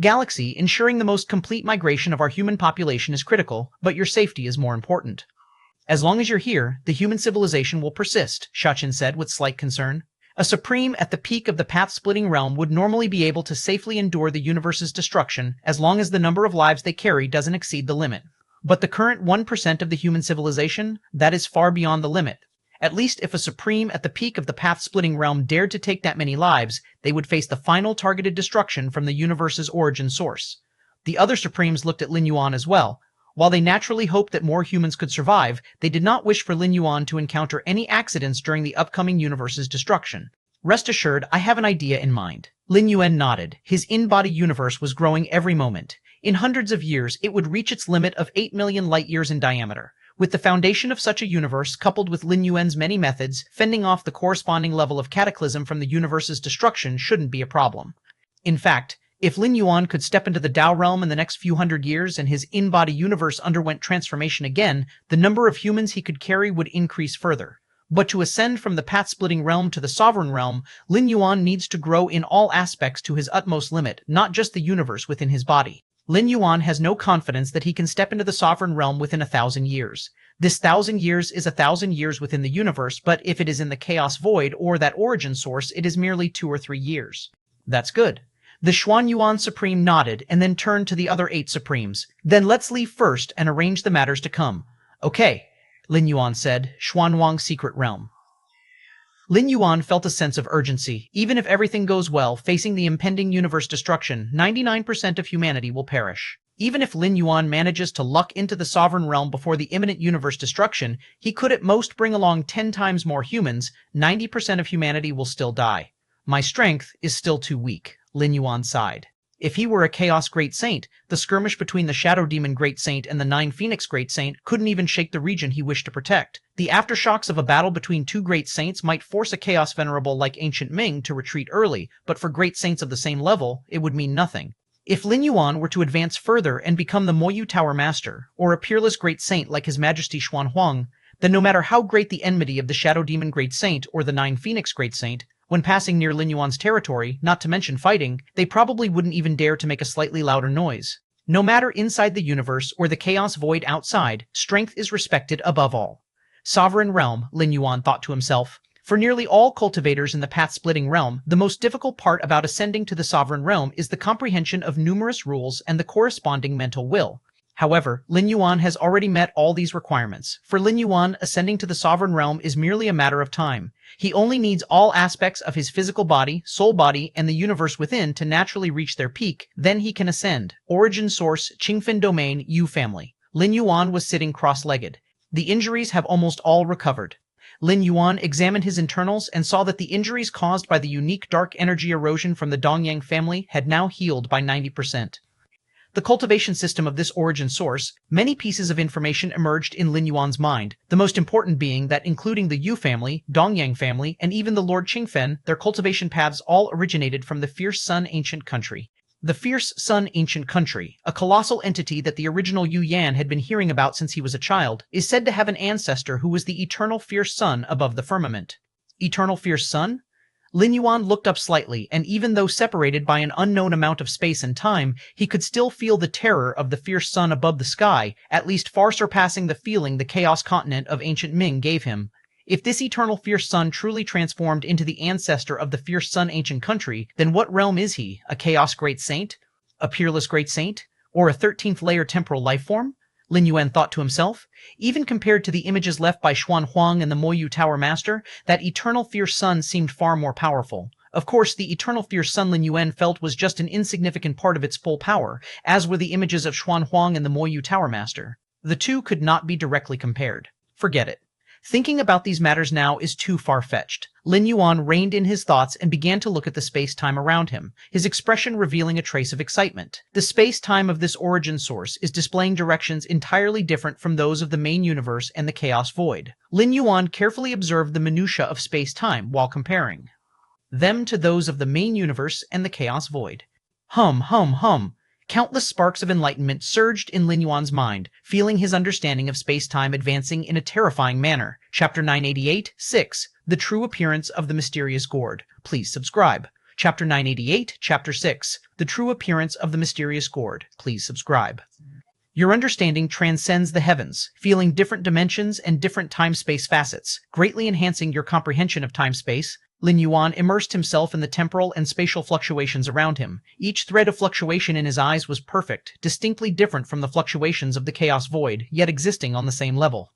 Galaxy, ensuring the most complete migration of our human population is critical, but your safety is more important. As long as you're here, the human civilization will persist, Shachin said with slight concern. A Supreme at the peak of the path-splitting realm would normally be able to safely endure the universe's destruction as long as the number of lives they carry doesn't exceed the limit. But the current 1% of the human civilization, that is far beyond the limit. At least if a Supreme at the peak of the path-splitting realm dared to take that many lives, they would face the final targeted destruction from the universe's origin source. The other Supremes looked at Lin Yuan as well. While they naturally hoped that more humans could survive, they did not wish for Lin Yuan to encounter any accidents during the upcoming universe's destruction. Rest assured, I have an idea in mind. Lin Yuan nodded. His in-body universe was growing every moment. In hundreds of years, it would reach its limit of 8 million light-years in diameter. With the foundation of such a universe, coupled with Lin Yuan's many methods, fending off the corresponding level of cataclysm from the universe's destruction shouldn't be a problem. In fact, if Lin Yuan could step into the Dao realm in the next few hundred years and his in-body universe underwent transformation again, the number of humans he could carry would increase further. But to ascend from the path-splitting realm to the sovereign realm, Lin Yuan needs to grow in all aspects to his utmost limit, not just the universe within his body. Lin Yuan has no confidence that he can step into the sovereign realm within 1,000 years. This 1,000 years is 1,000 years within the universe, but if it is in the chaos void or that origin source, it is merely 2 or 3 years. That's good. The Lin Yuan Supreme nodded and then turned to the other 8 Supremes. Then let's leave first and arrange the matters to come. Okay, Lin Yuan said, Xuanwang's secret realm. Lin Yuan felt a sense of urgency. Even if everything goes well, facing the impending universe destruction, 99% of humanity will perish. Even if Lin Yuan manages to luck into the sovereign realm before the imminent universe destruction, he could at most bring along 10 times more humans. 90% of humanity will still die. My strength is still too weak, Lin Yuan sighed. If he were a Chaos Great Saint, the skirmish between the Shadow Demon Great Saint and the 9 Phoenix Great Saint couldn't even shake the region he wished to protect. The aftershocks of a battle between 2 Great Saints might force a Chaos Venerable like Ancient Ming to retreat early, but for Great Saints of the same level, it would mean nothing. If Lin Yuan were to advance further and become the Moyu Tower Master, or a peerless Great Saint like His Majesty Xuanhuang, then no matter how great the enmity of the Shadow Demon Great Saint or the 9 Phoenix Great Saint, when passing near Lin Yuan's territory, not to mention fighting, they probably wouldn't even dare to make a slightly louder noise. No matter inside the universe or the chaos void outside, strength is respected above all. Sovereign realm, Lin Yuan thought to himself. For nearly all cultivators in the path-splitting realm, the most difficult part about ascending to the sovereign realm is the comprehension of numerous rules and the corresponding mental will. However, Lin Yuan has already met all these requirements. For Lin Yuan, ascending to the sovereign realm is merely a matter of time. He only needs all aspects of his physical body, soul body, and the universe within to naturally reach their peak. Then he can ascend. Origin source, Qingfen domain, Yu family. Lin Yuan was sitting cross-legged. The injuries have almost all recovered. Lin Yuan examined his internals and saw that the injuries caused by the unique dark energy erosion from the Dongyang family had now healed by 90%. The cultivation system of this origin source, many pieces of information emerged in Lin Yuan's mind, the most important being that including the Yu family, Dongyang family, and even the Lord Qingfen, their cultivation paths all originated from the Fierce Sun Ancient Country. The Fierce Sun Ancient Country, a colossal entity that the original Yu Yan had been hearing about since he was a child, is said to have an ancestor who was the eternal Fierce Sun above the firmament. Eternal Fierce Sun? Lin Yuan looked up slightly, and even though separated by an unknown amount of space and time, he could still feel the terror of the fierce sun above the sky, at least far surpassing the feeling the chaos continent of ancient Ming gave him. If this eternal fierce sun truly transformed into the ancestor of the fierce sun ancient country, then what realm is he? A chaos great saint? A peerless great saint? Or a 13th layer temporal life form? Lin Yuan thought to himself. Even compared to the images left by Xuan Huang and the Moyu Tower Master, that eternal fierce sun seemed far more powerful. Of course, the eternal fierce sun Lin Yuan felt was just an insignificant part of its full power, as were the images of Xuan Huang and the Moyu Tower Master. The two could not be directly compared. Forget it. Thinking about these matters now is too far-fetched. Lin Yuan reined in his thoughts and began to look at the space-time around him, his expression revealing a trace of excitement. The space-time of this origin source is displaying directions entirely different from those of the main universe and the chaos void. Lin Yuan carefully observed the minutiae of space-time while comparing them to those of the main universe and the chaos void. Hum, hum, hum. Countless sparks of enlightenment surged in Lin Yuan's mind, feeling his understanding of space-time advancing in a terrifying manner. Chapter 988, 6. The True Appearance of the Mysterious Gourd. Please subscribe. Chapter 988, Chapter 6. The True Appearance of the Mysterious Gourd. Please subscribe. Your understanding transcends the heavens, feeling different dimensions and different time-space facets, greatly enhancing your comprehension of time-space. Lin Yuan immersed himself in the temporal and spatial fluctuations around him. Each thread of fluctuation in his eyes was perfect, distinctly different from the fluctuations of the chaos void, yet existing on the same level.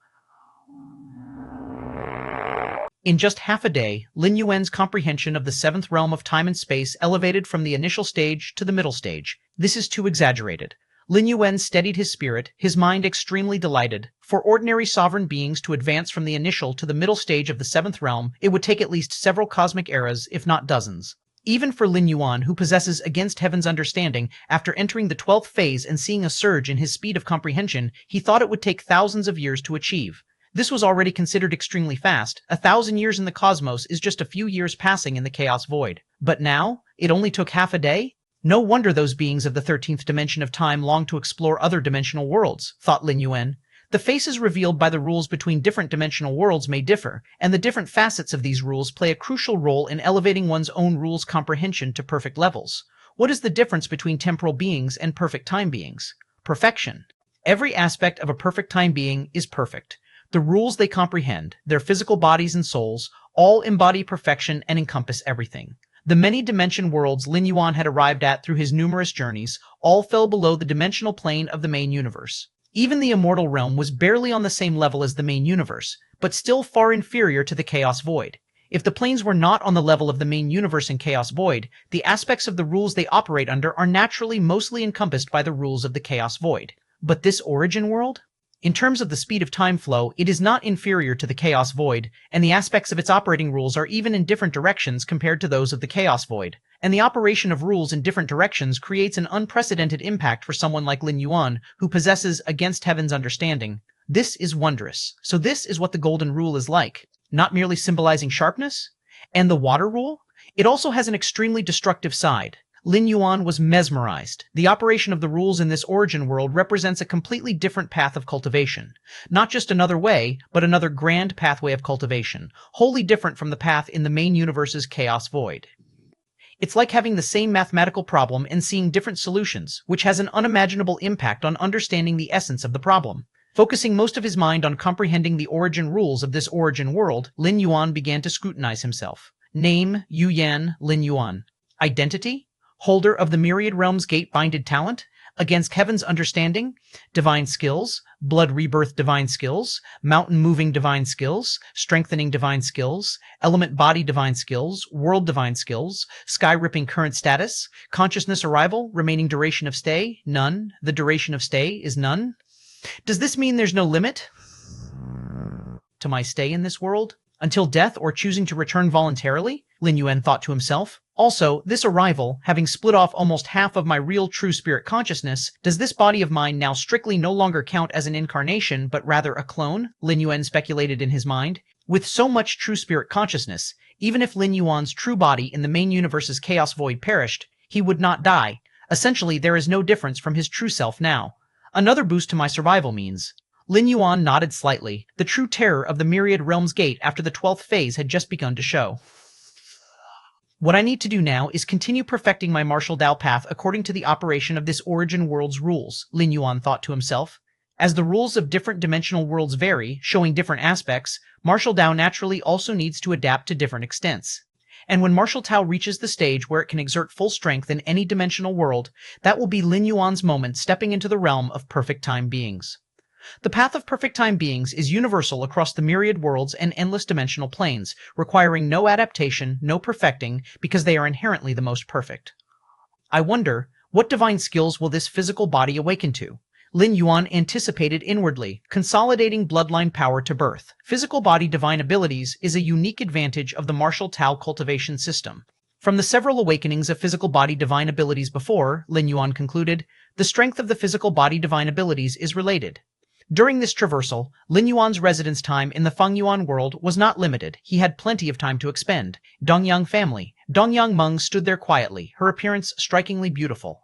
In just half a day, Lin Yuan's comprehension of the seventh realm of time and space elevated from the initial stage to the middle stage. This is too exaggerated. Lin Yuan steadied his spirit, his mind extremely delighted. For ordinary sovereign beings to advance from the initial to the middle stage of the seventh realm, it would take at least several cosmic eras, if not dozens. Even for Lin Yuan, who possesses against heaven's understanding, after entering the 12th phase and seeing a surge in his speed of comprehension, he thought it would take thousands of years to achieve. This was already considered extremely fast. 1,000 years in the cosmos is just a few years passing in the chaos void. But now, it only took half a day? No wonder those beings of the 13th dimension of time long to explore other dimensional worlds, thought Lin Yuan. The faces revealed by the rules between different dimensional worlds may differ, and the different facets of these rules play a crucial role in elevating one's own rules comprehension to perfect levels. What is the difference between temporal beings and perfect time beings? Perfection. Every aspect of a perfect time being is perfect. The rules they comprehend, their physical bodies and souls, all embody perfection and encompass everything. The many dimension worlds Lin Yuan had arrived at through his numerous journeys all fell below the dimensional plane of the main universe. Even the immortal realm was barely on the same level as the main universe, but still far inferior to the chaos void. If the planes were not on the level of the main universe and chaos void, the aspects of the rules they operate under are naturally mostly encompassed by the rules of the chaos void. But this origin world? In terms of the speed of time flow, it is not inferior to the chaos void, and the aspects of its operating rules are even in different directions compared to those of the chaos void. And the operation of rules in different directions creates an unprecedented impact for someone like Lin Yuan, who possesses against heaven's understanding. This is wondrous. So this is what the golden rule is like, not merely symbolizing sharpness? And the water rule? It also has an extremely destructive side. Lin Yuan was mesmerized. The operation of the rules in this origin world represents a completely different path of cultivation. Not just another way, but another grand pathway of cultivation, wholly different from the path in the main universe's chaos void. It's like having the same mathematical problem and seeing different solutions, which has an unimaginable impact on understanding the essence of the problem. Focusing most of his mind on comprehending the origin rules of this origin world, Lin Yuan began to scrutinize himself. Name, Yu Yan, Lin Yuan. Identity? Holder of the Myriad Realms gate-binded talent, against heaven's understanding, divine skills, blood rebirth divine skills, mountain moving divine skills, strengthening divine skills, element body divine skills, world divine skills, sky ripping current status, consciousness arrival, remaining duration of stay, none, the duration of stay is none. Does this mean there's no limit to my stay in this world? Until death or choosing to return voluntarily? Lin Yuan thought to himself. Also, this arrival, having split off almost half of my real true spirit consciousness, does this body of mine now strictly no longer count as an incarnation, but rather a clone? Lin Yuan speculated in his mind. With so much true spirit consciousness, even if Lin Yuan's true body in the main universe's chaos void perished, he would not die. Essentially, there is no difference from his true self now. Another boost to my survival means. Lin Yuan nodded slightly, the true terror of the Myriad Realms gate after the 12th phase had just begun to show. What I need to do now is continue perfecting my martial Dao path according to the operation of this origin world's rules, Lin Yuan thought to himself. As the rules of different dimensional worlds vary, showing different aspects, martial Dao naturally also needs to adapt to different extents. And when martial Dao reaches the stage where it can exert full strength in any dimensional world, that will be Lin Yuan's moment stepping into the realm of perfect time beings. The path of perfect time beings is universal across the myriad worlds and endless dimensional planes, requiring no adaptation, no perfecting, because they are inherently the most perfect. I wonder, what divine skills will this physical body awaken to? Lin Yuan anticipated inwardly, consolidating bloodline power to birth. Physical body divine abilities is a unique advantage of the martial Tao cultivation system. From the several awakenings of physical body divine abilities before, Lin Yuan concluded, the strength of the physical body divine abilities is related. During this traversal, Lin Yuan's residence time in the Fengyuan world was not limited. He had plenty of time to expend. Dongyang family. Dongyang Meng stood there quietly, her appearance strikingly beautiful.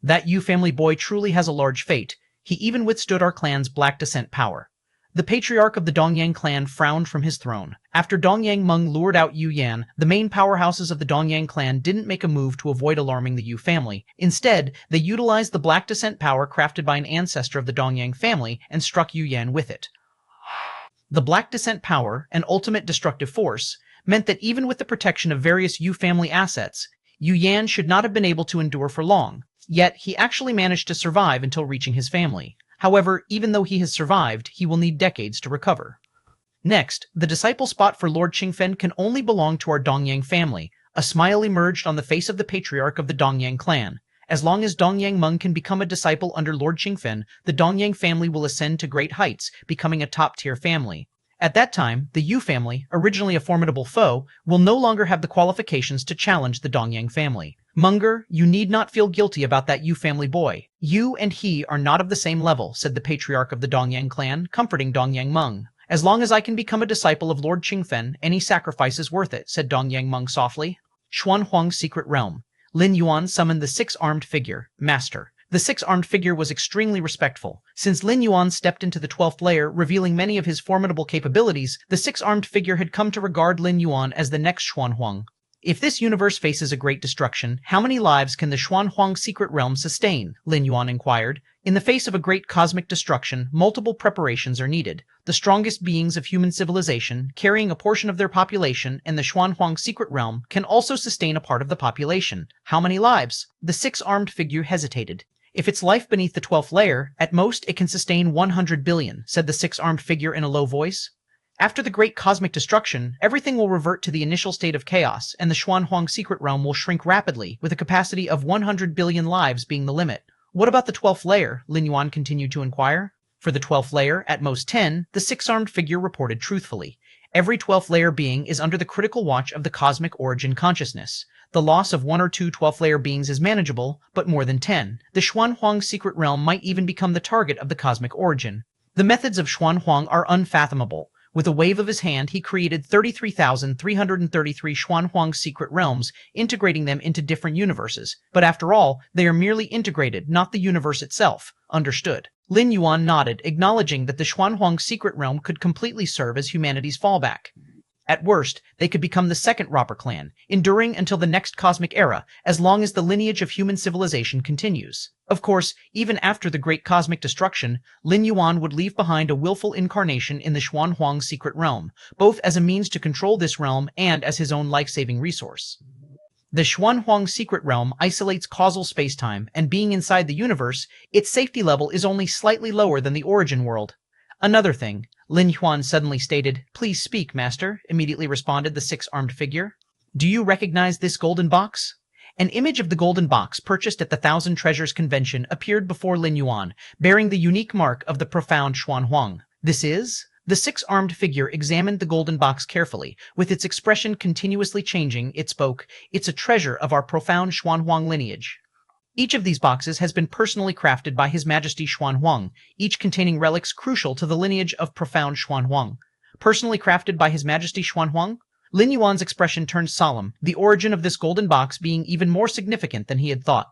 That Yu family boy truly has a large fate. He even withstood our clan's black descent power. The patriarch of the Dongyang clan frowned from his throne. After Dongyang Meng lured out Yu Yan, the main powerhouses of the Dongyang clan didn't make a move to avoid alarming the Yu family. Instead, they utilized the black descent power crafted by an ancestor of the Dongyang family and struck Yu Yan with it. The black descent power, an ultimate destructive force, meant that even with the protection of various Yu family assets, Yu Yan should not have been able to endure for long. Yet, he actually managed to survive until reaching his family. However, even though he has survived, he will need decades to recover. Next, the disciple spot for Lord Qingfen can only belong to our Dongyang family. A smile emerged on the face of the patriarch of the Dongyang clan. As long as Dongyang Meng can become a disciple under Lord Qingfen, the Dongyang family will ascend to great heights, becoming a top-tier family. At that time, the Yu family, originally a formidable foe, will no longer have the qualifications to challenge the Dongyang family. Munger, you need not feel guilty about that Yu family boy. You and he are not of the same level, said the patriarch of the Dongyang clan, comforting Dongyang Meng. As long as I can become a disciple of Lord Qingfen, any sacrifice is worth it, said Dongyang Meng softly. Xuanhuang's secret realm. Lin Yuan summoned the six-armed figure, Master. The six-armed figure was extremely respectful. Since Lin Yuan stepped into the 12th layer, revealing many of his formidable capabilities, the six-armed figure had come to regard Lin Yuan as the next Xuanhuang. If this universe faces a great destruction, how many lives can the Xuanhuang secret realm sustain? Lin Yuan inquired. In the face of a great cosmic destruction, multiple preparations are needed. The strongest beings of human civilization, carrying a portion of their population in the Xuanhuang secret realm, can also sustain a part of the population. How many lives? The six-armed figure hesitated. If it's life beneath the 12th layer, at most it can sustain 100 billion, said the six-armed figure in a low voice. After the great cosmic destruction, everything will revert to the initial state of chaos, and the Xuanhuang secret realm will shrink rapidly, with a capacity of 100 billion lives being the limit. What about the 12th layer? Lin Yuan continued to inquire. For the 12th layer, at most 10, the six-armed figure reported truthfully. Every 12th layer being is under the critical watch of the cosmic origin consciousness. The loss of 1 or 2 12th layer beings is manageable, but more than 10. The Xuanhuang secret realm might even become the target of the cosmic origin. The methods of Xuanhuang are unfathomable. With a wave of his hand, he created 33,333 Xuanhuang secret realms, integrating them into different universes. But after all, they are merely integrated, not the universe itself. Understood. Lin Yuan nodded, acknowledging that the Xuanhuang secret realm could completely serve as humanity's fallback. At worst, they could become the second Robber clan, enduring until the next cosmic era, as long as the lineage of human civilization continues. Of course, even after the great cosmic destruction, Lin Yuan would leave behind a willful incarnation in the Xuanhuang secret realm, both as a means to control this realm and as his own life-saving resource. The Xuanhuang secret realm isolates causal spacetime, and being inside the universe, its safety level is only slightly lower than the origin world. Another thing, Lin Yuan suddenly stated. Please speak, Master, immediately responded the six-armed figure. Do you recognize this golden box? An image of the golden box purchased at the Thousand Treasures Convention appeared before Lin Yuan, bearing the unique mark of the profound Xuanhuang. This is? The six-armed figure examined the golden box carefully, with its expression continuously changing. It spoke, "It's a treasure of our profound Xuanhuang lineage." Each of these boxes has been personally crafted by His Majesty Xuanhuang, each containing relics crucial to the lineage of profound Xuanhuang. Personally crafted by His Majesty Xuanhuang? Lin Yuan's expression turned solemn, the origin of this golden box being even more significant than he had thought.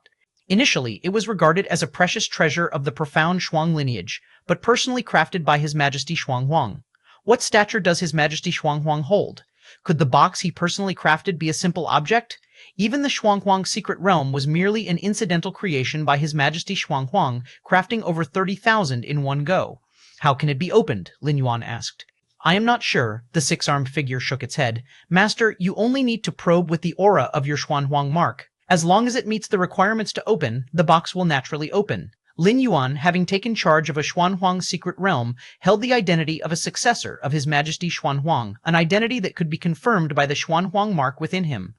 Initially, it was regarded as a precious treasure of the profound Shuang lineage, but personally crafted by His Majesty Xuanhuang. What stature does His Majesty Xuanhuang hold? Could the box he personally crafted be a simple object? Even the Xuanhuang secret realm was merely an incidental creation by His Majesty Xuanhuang, crafting over 30,000 in one go. How can it be opened? Lin Yuan asked. I am not sure, the six-armed figure shook its head. Master, you only need to probe with the aura of your Xuanhuang mark. As long as it meets the requirements to open, the box will naturally open. Lin Yuan, having taken charge of a Xuanhuang secret realm, held the identity of a successor of His Majesty Xuanhuang, an identity that could be confirmed by the Xuanhuang mark within him.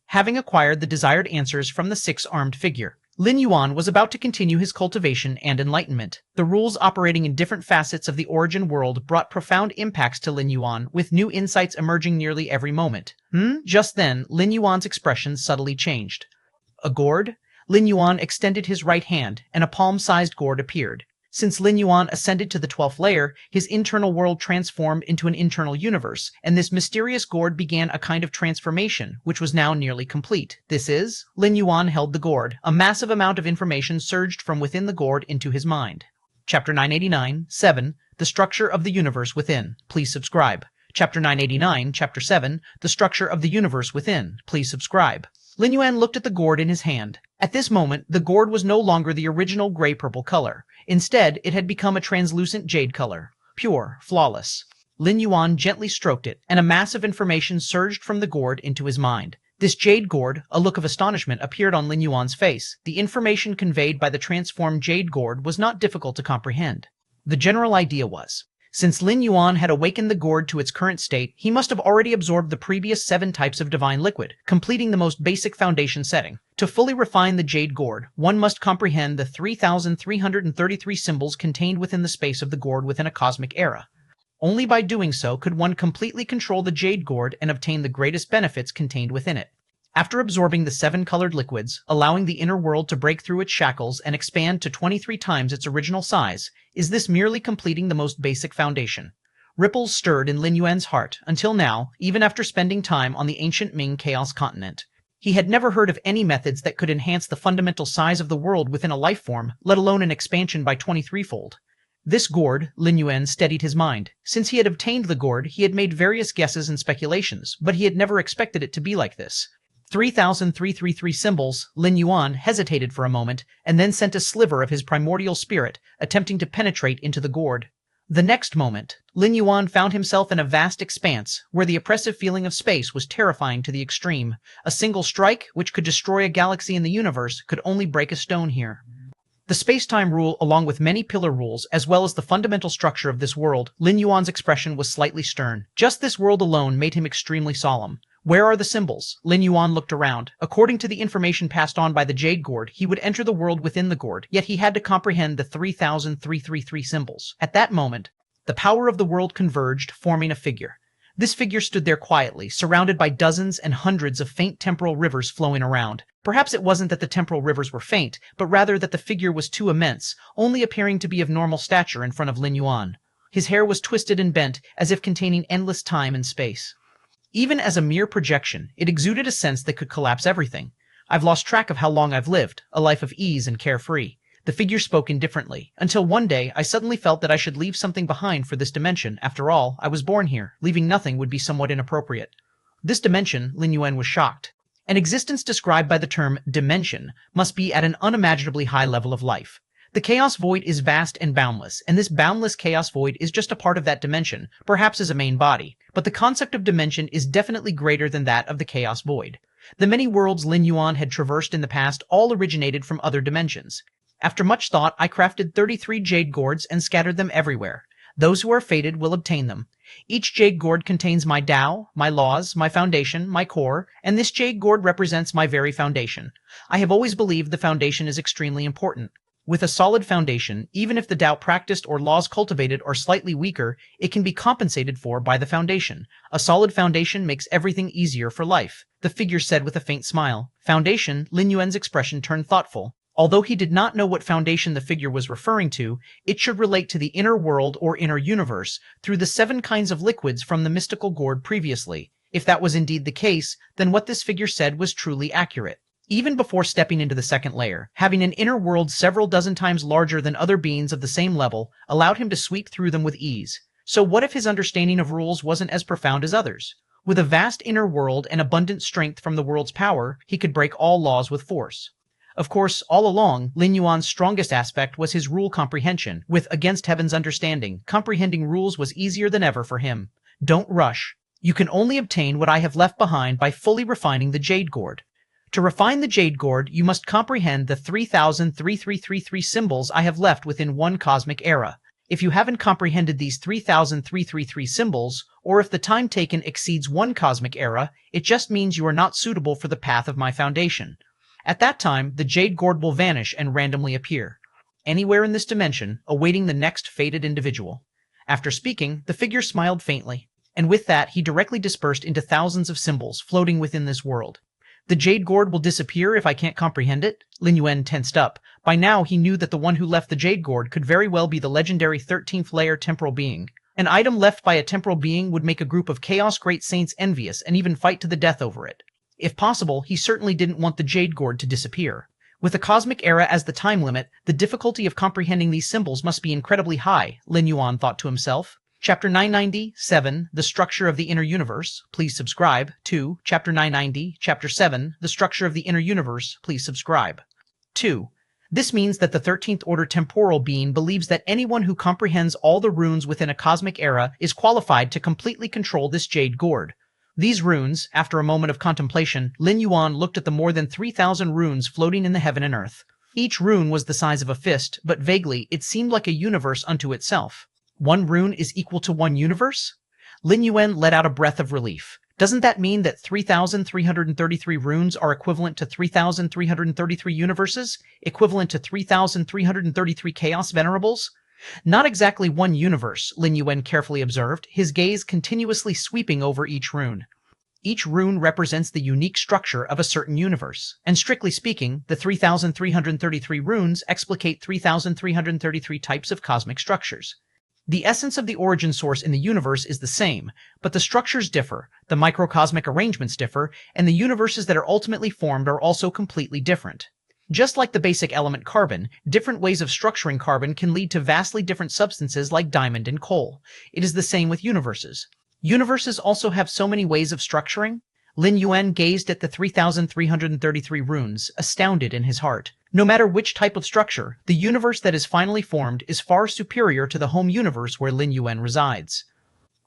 Having acquired the desired answers from the six-armed figure, Lin Yuan was about to continue his cultivation and enlightenment. The rules operating in different facets of the origin world brought profound impacts to Lin Yuan, with new insights emerging nearly every moment. Just then, Lin Yuan's expression subtly changed. A gourd? Lin Yuan extended his right hand, and a palm-sized gourd appeared. Since Lin Yuan ascended to the 12th layer, his internal world transformed into an internal universe, and this mysterious gourd began a kind of transformation, which was now nearly complete. This is? Lin Yuan held the gourd. A massive amount of information surged from within the gourd into his mind. Chapter 989, 7, The Structure of the Universe Within. Please subscribe. Chapter 989, Chapter 7, The Structure of the Universe Within. Please subscribe. Lin Yuan looked at the gourd in his hand. At this moment, the gourd was no longer the original gray-purple color. Instead, it had become a translucent jade color. Pure, flawless. Lin Yuan gently stroked it, and a mass of information surged from the gourd into his mind. This jade gourd, a look of astonishment appeared on Lin Yuan's face. The information conveyed by the transformed jade gourd was not difficult to comprehend. The general idea was, since Lin Yuan had awakened the gourd to its current state, he must have already absorbed the previous 7 types of divine liquid, completing the most basic foundation setting. To fully refine the jade gourd, one must comprehend the 3,333 symbols contained within the space of the gourd within a cosmic era. Only by doing so could one completely control the jade gourd and obtain the greatest benefits contained within it. After absorbing the 7 colored liquids, allowing the inner world to break through its shackles and expand to 23 times its original size, is this merely completing the most basic foundation? Ripples stirred in Lin Yuan's heart. Until now, even after spending time on the ancient Ming Chaos continent, he had never heard of any methods that could enhance the fundamental size of the world within a life form, let alone an expansion by 23-fold. This gourd, Lin Yuan steadied his mind. Since he had obtained the gourd, he had made various guesses and speculations, but he had never expected it to be like this. 3,333 symbols. Lin Yuan hesitated for a moment, and then sent a sliver of his primordial spirit, attempting to penetrate into the gourd. The next moment, Lin Yuan found himself in a vast expanse, where the oppressive feeling of space was terrifying to the extreme. A single strike, which could destroy a galaxy in the universe, could only break a stone here. The space-time rule, along with many pillar rules, as well as the fundamental structure of this world, Lin Yuan's expression was slightly stern. Just this world alone made him extremely solemn. Where are the symbols? Lin Yuan looked around. According to the information passed on by the jade gourd, he would enter the world within the gourd, yet he had to comprehend the 3,333 symbols. At that moment, the power of the world converged, forming a figure. This figure stood there quietly, surrounded by dozens and hundreds of faint temporal rivers flowing around. Perhaps it wasn't that the temporal rivers were faint, but rather that the figure was too immense, only appearing to be of normal stature in front of Lin Yuan. His hair was twisted and bent, as if containing endless time and space. Even as a mere projection, it exuded a sense that could collapse everything. I've lost track of how long I've lived, a life of ease and carefree. The figure spoke indifferently, until one day I suddenly felt that I should leave something behind for this dimension. After all, I was born here. Leaving nothing would be somewhat inappropriate. This dimension, Lin Yuan was shocked. An existence described by the term dimension must be at an unimaginably high level of life. The chaos void is vast and boundless, and this boundless chaos void is just a part of that dimension, perhaps as a main body. But the concept of dimension is definitely greater than that of the chaos void. The many worlds Lin Yuan had traversed in the past all originated from other dimensions. After much thought, I crafted 33 jade gourds and scattered them everywhere. Those who are fated will obtain them. Each jade gourd contains my Dao, my laws, my foundation, my core, and this jade gourd represents my very foundation. I have always believed the foundation is extremely important. With a solid foundation, even if the Dao practiced or laws cultivated are slightly weaker, it can be compensated for by the foundation. A solid foundation makes everything easier for life, the figure said with a faint smile. Foundation, Lin Yuan's expression turned thoughtful. Although he did not know what foundation the figure was referring to, it should relate to the inner world or inner universe through the 7 kinds of liquids from the mystical gourd previously. If that was indeed the case, then what this figure said was truly accurate. Even before stepping into the second layer, having an inner world several dozen times larger than other beings of the same level allowed him to sweep through them with ease. So what if his understanding of rules wasn't as profound as others? With a vast inner world and abundant strength from the world's power, he could break all laws with force. Of course, all along, Lin Yuan's strongest aspect was his rule comprehension. With Against Heaven's Understanding, comprehending rules was easier than ever for him. Don't rush. You can only obtain what I have left behind by fully refining the Jade Gourd. To refine the Jade Gourd, you must comprehend the 3,033 symbols I have left within one cosmic era. If you haven't comprehended these 3,333 symbols, or if the time taken exceeds one cosmic era, it just means you are not suitable for the path of my foundation. At that time, the Jade Gourd will vanish and randomly appear, anywhere in this dimension, awaiting the next fated individual. After speaking, the figure smiled faintly, and with that he directly dispersed into thousands of symbols floating within this world. The Jade Gourd will disappear if I can't comprehend it? Lin Yuan tensed up. By now he knew that the one who left the Jade Gourd could very well be the legendary 13th layer temporal being. An item left by a temporal being would make a group of Chaos Great Saints envious and even fight to the death over it. If possible, he certainly didn't want the Jade Gourd to disappear. With a cosmic era as the time limit, the difficulty of comprehending these symbols must be incredibly high, Lin Yuan thought to himself. Chapter 997, The Structure of the Inner Universe. Please subscribe. 2. Chapter 990, Chapter 7, The Structure of the Inner Universe. Please subscribe. 2. This means that the 13th order temporal being believes that anyone who comprehends all the runes within a cosmic era is qualified to completely control this Jade Gourd. These runes, after a moment of contemplation, Lin Yuan looked at the more than 3,000 runes floating in the heaven and earth. Each rune was the size of a fist, but vaguely it seemed like a universe unto itself. One rune is equal to one universe? Lin Yuan let out a breath of relief. Doesn't that mean that 3,333 runes are equivalent to 3,333 universes? Equivalent to 3,333 Chaos Venerables? Not exactly one universe, Lin Yuan carefully observed, his gaze continuously sweeping over each rune. Each rune represents the unique structure of a certain universe, and strictly speaking, the 3,333 runes explicate 3,333 types of cosmic structures. The essence of the origin source in the universe is the same, but the structures differ, the microcosmic arrangements differ, and the universes that are ultimately formed are also completely different. Just like the basic element carbon, different ways of structuring carbon can lead to vastly different substances like diamond and coal. It is the same with universes. Universes also have so many ways of structuring? Lin Yuan gazed at the 3,333 runes, astounded in his heart. No matter which type of structure, the universe that is finally formed is far superior to the home universe where Lin Yuan resides.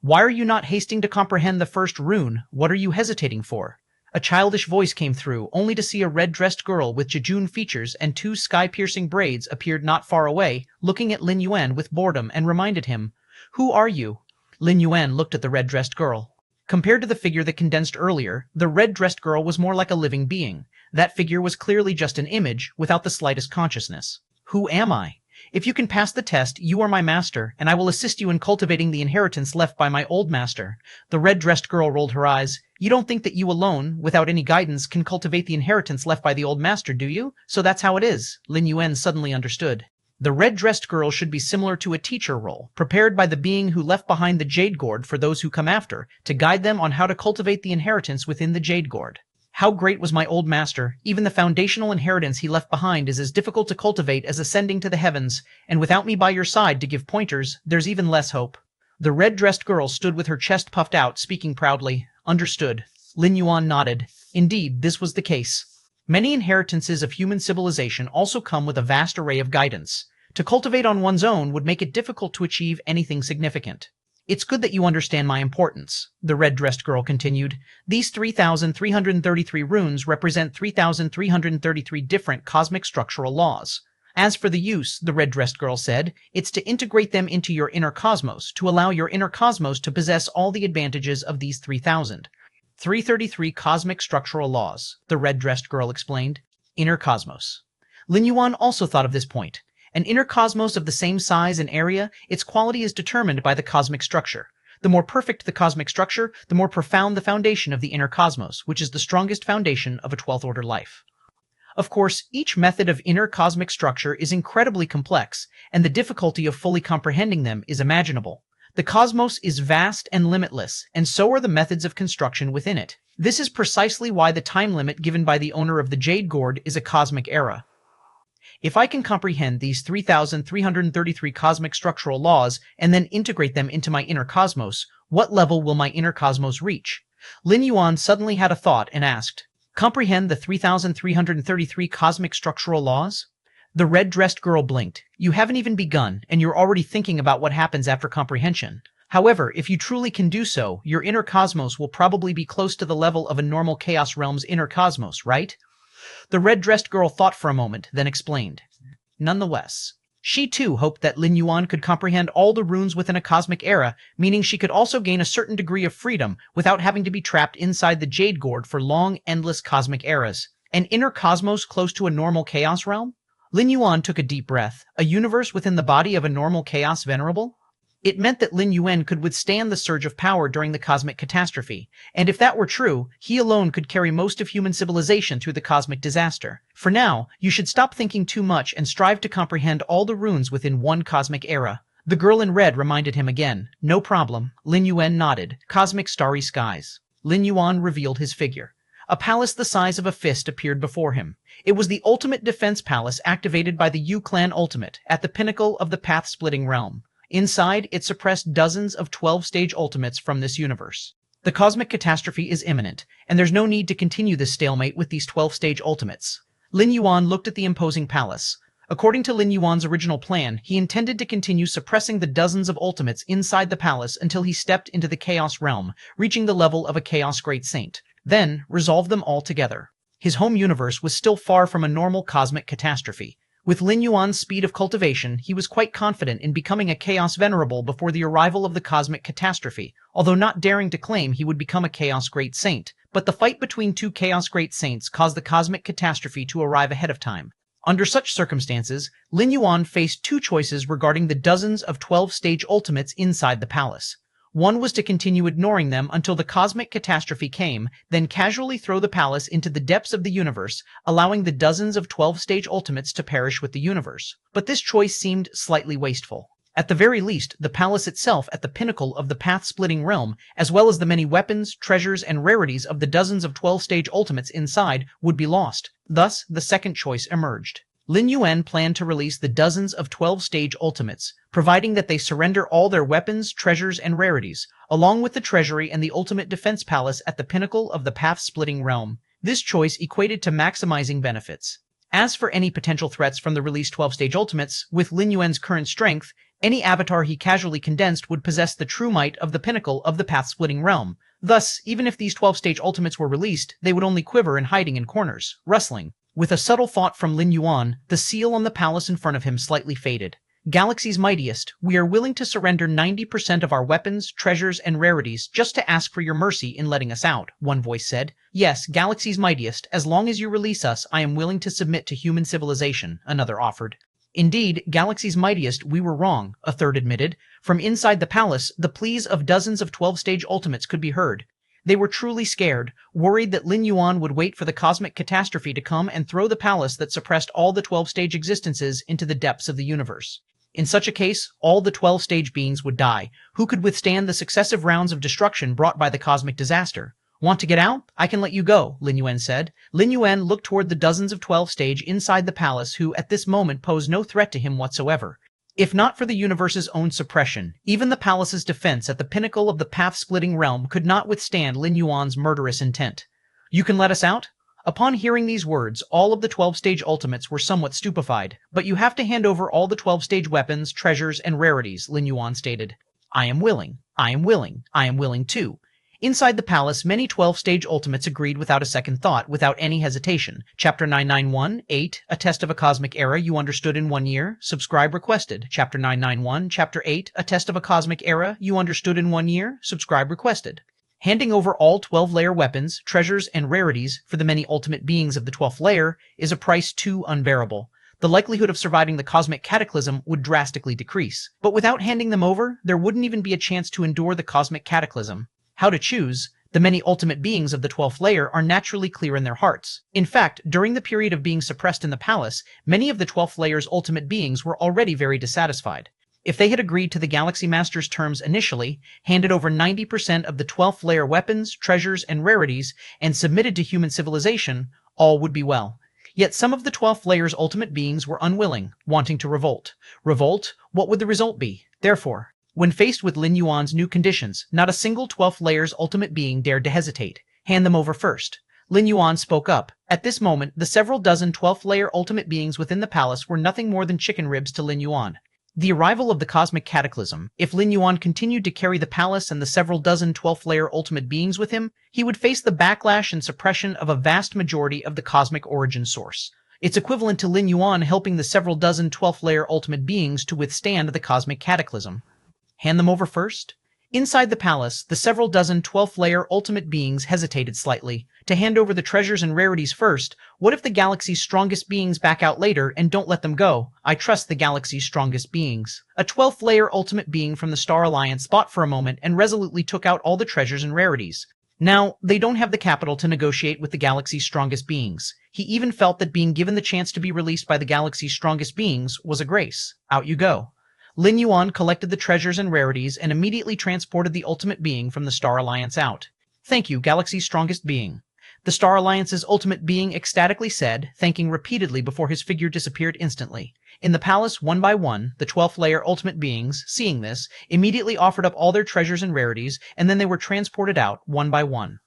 Why are you not hasting to comprehend the first rune? What are you hesitating for? A childish voice came through, only to see a red-dressed girl with jejune features and 2 sky-piercing braids appeared not far away, looking at Lin Yuan with boredom and reminded him, "Who are you?" Lin Yuan looked at the red-dressed girl. Compared to the figure that condensed earlier, the red-dressed girl was more like a living being. That figure was clearly just an image, without the slightest consciousness. Who am I? If you can pass the test, you are my master, and I will assist you in cultivating the inheritance left by my old master. The red-dressed girl rolled her eyes. You don't think that you alone, without any guidance, can cultivate the inheritance left by the old master, do you? So that's how it is. Lin Yuan suddenly understood. The red-dressed girl should be similar to a teacher role, prepared by the being who left behind the Jade Gourd for those who come after, to guide them on how to cultivate the inheritance within the Jade Gourd. How great was my old master! Even the foundational inheritance he left behind is as difficult to cultivate as ascending to the heavens, and without me by your side to give pointers, there's even less hope. The red-dressed girl stood with her chest puffed out, speaking proudly. Understood. Lin Yuan nodded. Indeed, this was the case. Many inheritances of human civilization also come with a vast array of guidance. To cultivate on one's own would make it difficult to achieve anything significant. It's good that you understand my importance, the red-dressed girl continued. These 3,333 runes represent 3,333 different cosmic structural laws. As for the use, the red-dressed girl said, it's to integrate them into your inner cosmos, to allow your inner cosmos to possess all the advantages of these 3,000. 333 cosmic structural laws, the red-dressed girl explained. Inner cosmos. Lin Yuan also thought of this point. An inner cosmos of the same size and area, its quality is determined by the cosmic structure. The more perfect the cosmic structure, the more profound the foundation of the inner cosmos, which is the strongest foundation of a 12th order life. Of course, each method of inner cosmic structure is incredibly complex, and the difficulty of fully comprehending them is imaginable. The cosmos is vast and limitless, and so are the methods of construction within it. This is precisely why the time limit given by the owner of the Jade Gourd is a cosmic era. If I can comprehend these 3,333 cosmic structural laws and then integrate them into my inner cosmos, what level will my inner cosmos reach? Lin Yuan suddenly had a thought and asked, "Comprehend the 3,333 cosmic structural laws?" The red-dressed girl blinked. "You haven't even begun, and you're already thinking about what happens after comprehension. However, if you truly can do so, your inner cosmos will probably be close to the level of a normal Chaos Realm's inner cosmos, right?" The red-dressed girl thought for a moment, then explained. Nonetheless, she too hoped that Lin Yuan could comprehend all the runes within a cosmic era, meaning she could also gain a certain degree of freedom without having to be trapped inside the Jade Gourd for long, endless cosmic eras. An inner cosmos close to a normal Chaos Realm? Lin Yuan took a deep breath. A universe within the body of a normal Chaos Venerable? It meant that Lin Yuan could withstand the surge of power during the cosmic catastrophe, and if that were true, he alone could carry most of human civilization through the cosmic disaster. For now, you should stop thinking too much and strive to comprehend all the runes within one cosmic era. The girl in red reminded him again. No problem. Lin Yuan nodded. Cosmic starry skies. Lin Yuan revealed his figure. A palace the size of a fist appeared before him. It was the ultimate defense palace activated by the Yu Clan Ultimate at the pinnacle of the path-splitting realm. Inside, it suppressed dozens of 12-stage ultimates from this universe. The cosmic catastrophe is imminent, and there's no need to continue this stalemate with these 12-stage ultimates. Lin Yuan looked at the imposing palace. According to Lin Yuan's original plan, he intended to continue suppressing the dozens of ultimates inside the palace until he stepped into the Chaos Realm, reaching the level of a Chaos Great Saint. Then, resolve them all together. His home universe was still far from a normal cosmic catastrophe. With Lin Yuan's speed of cultivation, he was quite confident in becoming a Chaos Venerable before the arrival of the cosmic catastrophe, although not daring to claim he would become a Chaos Great Saint. But the fight between two Chaos Great Saints caused the cosmic catastrophe to arrive ahead of time. Under such circumstances, Lin Yuan faced two choices regarding the dozens of 12-stage ultimates inside the palace. One was to continue ignoring them until the cosmic catastrophe came, then casually throw the palace into the depths of the universe, allowing the dozens of 12-stage ultimates to perish with the universe. But this choice seemed slightly wasteful. At the very least, the palace itself at the pinnacle of the path-splitting realm, as well as the many weapons, treasures, and rarities of the dozens of 12-stage ultimates inside, would be lost. Thus, the second choice emerged. Lin Yuan planned to release the dozens of 12-stage ultimates, providing that they surrender all their weapons, treasures, and rarities, along with the treasury and the ultimate defense palace at the pinnacle of the path-splitting realm. This choice equated to maximizing benefits. As for any potential threats from the released 12-stage ultimates, with Lin Yuan's current strength, any avatar he casually condensed would possess the true might of the pinnacle of the path-splitting realm. Thus, even if these 12-stage ultimates were released, they would only quiver in hiding in corners, rustling. With a subtle thought from Lin Yuan, the seal on the palace in front of him slightly faded. Galaxy's mightiest, we are willing to surrender 90% of our weapons, treasures, and rarities just to ask for your mercy in letting us out, one voice said. Yes, Galaxy's mightiest, as long as you release us, I am willing to submit to human civilization, another offered. Indeed, Galaxy's mightiest, we were wrong, a third admitted. From inside the palace, the pleas of dozens of 12-stage ultimates could be heard. They were truly scared, worried that Lin Yuan would wait for the cosmic catastrophe to come and throw the palace that suppressed all the 12-stage existences into the depths of the universe. In such a case, all the 12-stage beings would die. Who could withstand the successive rounds of destruction brought by the cosmic disaster? Want to get out? I can let you go, Lin Yuan said. Lin Yuan looked toward the dozens of 12-stage inside the palace who, at this moment, posed no threat to him whatsoever. If not for the universe's own suppression, even the palace's defense at the pinnacle of the path-splitting realm could not withstand Lin Yuan's murderous intent. You can let us out? Upon hearing these words, all of the 12-stage ultimates were somewhat stupefied. But you have to hand over all the 12-stage weapons, treasures, and rarities, Lin Yuan stated. I am willing. I am willing. I am willing too. Inside the palace, many 12-stage ultimates agreed without a second thought, without any hesitation. Chapter 991, 8, A Test of a Cosmic Era You Understood in 1 Year. Subscribe requested. Chapter 991, Chapter 8, A Test of a Cosmic Era You Understood in 1 Year. Subscribe requested. Handing over all 12-layer weapons, treasures, and rarities for the many ultimate beings of the 12th layer is a price too unbearable. the likelihood of surviving the cosmic cataclysm would drastically decrease. But without handing them over, there wouldn't even be a chance to endure the cosmic cataclysm. How to choose? The many ultimate beings of the 12th layer are naturally clear in their hearts. In fact, during the period of being suppressed in the palace, many of the 12th layer's ultimate beings were already very dissatisfied. If they had agreed to the Galaxy Master's terms initially, handed over 90% of the 12th layer weapons, treasures, and rarities, and submitted to human civilization, all would be well. Yet some of the 12th layer's ultimate beings were unwilling, wanting to revolt. Revolt? What would the result be? Therefore, when faced with Lin Yuan's new conditions, not a single 12th layer's ultimate being dared to hesitate. Hand them over first. Lin Yuan spoke up. At this moment, the several dozen 12th layer ultimate beings within the palace were nothing more than chicken ribs to Lin Yuan. The arrival of the cosmic cataclysm, if Lin Yuan continued to carry the palace and the several dozen 12th layer ultimate beings with him, he would face the backlash and suppression of a vast majority of the cosmic origin source. It's equivalent to Lin Yuan helping the several dozen 12th layer ultimate beings to withstand the cosmic cataclysm. Hand them over first? Inside the palace, the several dozen 12th layer ultimate beings hesitated slightly. To hand over the treasures and rarities first, what if the galaxy's strongest beings back out later and don't let them go? I trust the galaxy's strongest beings. A 12th layer ultimate being from the Star Alliance thought for a moment and resolutely took out all the treasures and rarities. Now, they don't have the capital to negotiate with the galaxy's strongest beings. He even felt that being given the chance to be released by the galaxy's strongest beings was a grace. Out you go. Lin Yuan collected the treasures and rarities and immediately transported the ultimate being from the Star Alliance out. Thank you, galaxy's strongest being. The Star Alliance's ultimate being ecstatically said, thanking repeatedly before his figure disappeared instantly. In the palace, one by one, the 12th layer ultimate beings, seeing this, immediately offered up all their treasures and rarities, and then they were transported out, one by one.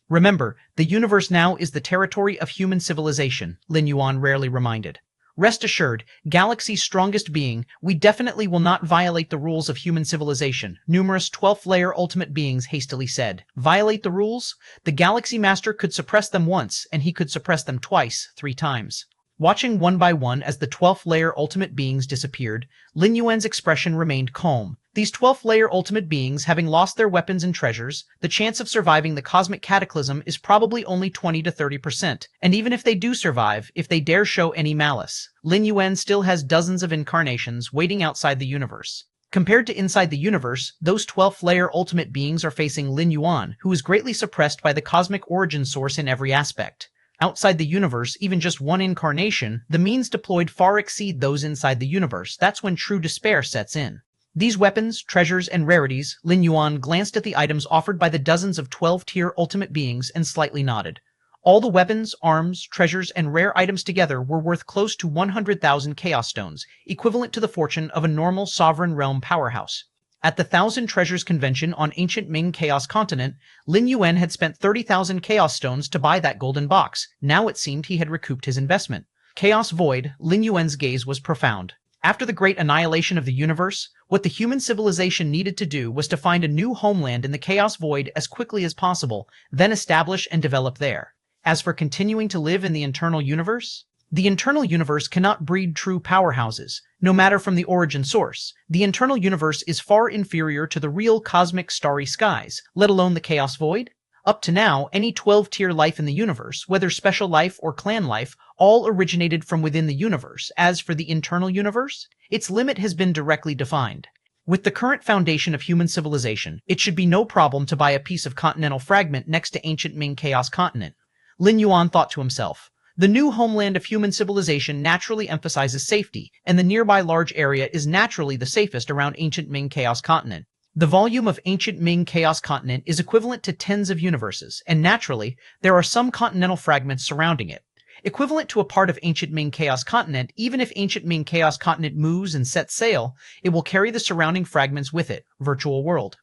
Remember, the universe now is the territory of human civilization, Lin Yuan rarely reminded. Rest assured, Galaxy's strongest being, we definitely will not violate the rules of human civilization, numerous 12th layer ultimate beings hastily said. Violate the rules? The Galaxy Master could suppress them once, and he could suppress them twice, 3 times. Watching one by one as the 12th layer ultimate beings disappeared, Lin Yuan's expression remained calm. These 12th layer ultimate beings having lost their weapons and treasures, the chance of surviving the cosmic cataclysm is probably only 20 to 30%. And even if they do survive, if they dare show any malice, Lin Yuan still has dozens of incarnations waiting outside the universe. Compared to inside the universe, those 12th layer ultimate beings are facing Lin Yuan, who is greatly suppressed by the cosmic origin source in every aspect. Outside the universe, even just one incarnation, the means deployed far exceed those inside the universe. That's when true despair sets in. These weapons, treasures, and rarities, Lin Yuan glanced at the items offered by the dozens of 12-tier ultimate beings and slightly nodded. All the weapons, arms, treasures, and rare items together were worth close to 100,000 Chaos Stones, equivalent to the fortune of a normal sovereign realm powerhouse. At the Thousand Treasures Convention on ancient Ming Chaos Continent, Lin Yuan had spent 30,000 Chaos Stones to buy that golden box. Now it seemed he had recouped his investment. Chaos Void, Lin Yuan's gaze was profound. After the great annihilation of the universe, what the human civilization needed to do was to find a new homeland in the Chaos Void as quickly as possible, then establish and develop there. As for continuing to live in the internal universe, the internal universe cannot breed true powerhouses, no matter from the origin source. The internal universe is far inferior to the real cosmic starry skies, let alone the Chaos Void. Up to now, any 12-tier life in the universe, whether special life or clan life, all originated from within the universe. As for the internal universe, its limit has been directly defined. With the current foundation of human civilization, it should be no problem to buy a piece of continental fragment next to ancient Ming Chaos Continent. Lin Yuan thought to himself. The new homeland of human civilization naturally emphasizes safety, and the nearby large area is naturally the safest around ancient Ming Chaos Continent. The volume of ancient Ming Chaos Continent is equivalent to tens of universes, and naturally, there are some continental fragments surrounding it. Equivalent to a part of ancient Ming Chaos Continent, even if ancient Ming Chaos Continent moves and sets sail, it will carry the surrounding fragments with it. Virtual world.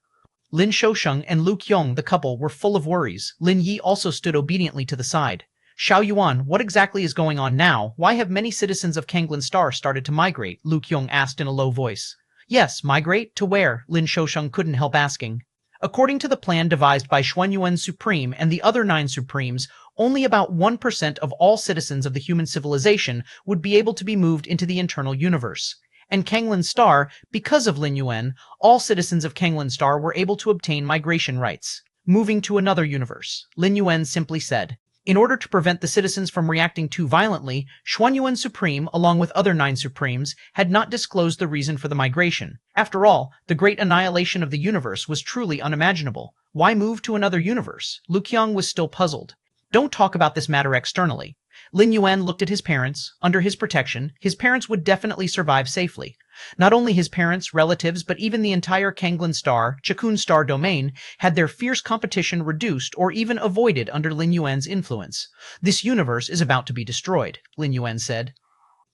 Lin Shousheng and Lu Qiong, the couple, were full of worries. Lin Yi also stood obediently to the side. Xiao Yuan, what exactly is going on now? Why have many citizens of Kanglin Star started to migrate? Lu Qiong asked in a low voice. Yes, migrate? To where? Lin Shousheng couldn't help asking. According to the plan devised by Xuanyuan Supreme and the other 9 Supremes, only about 1% of all citizens of the human civilization would be able to be moved into the internal universe. And Kanglin Star, because of Lin Yuan, all citizens of Kanglin Star were able to obtain migration rights. Moving to another universe, Lin Yuan simply said. In order to prevent the citizens from reacting too violently, Xuanyuan Supreme, along with other 9 Supremes, had not disclosed the reason for the migration. After all, the great annihilation of the universe was truly unimaginable. Why move to another universe? Lu Qiang was still puzzled. Don't talk about this matter externally. Lin Yuan looked at his parents. Under his protection, his parents would definitely survive safely. Not only his parents, relatives, but even the entire Kanglin Star, Chakun Star domain had their fierce competition reduced or even avoided under Lin Yuan's influence. This universe is about to be destroyed, Lin Yuan said.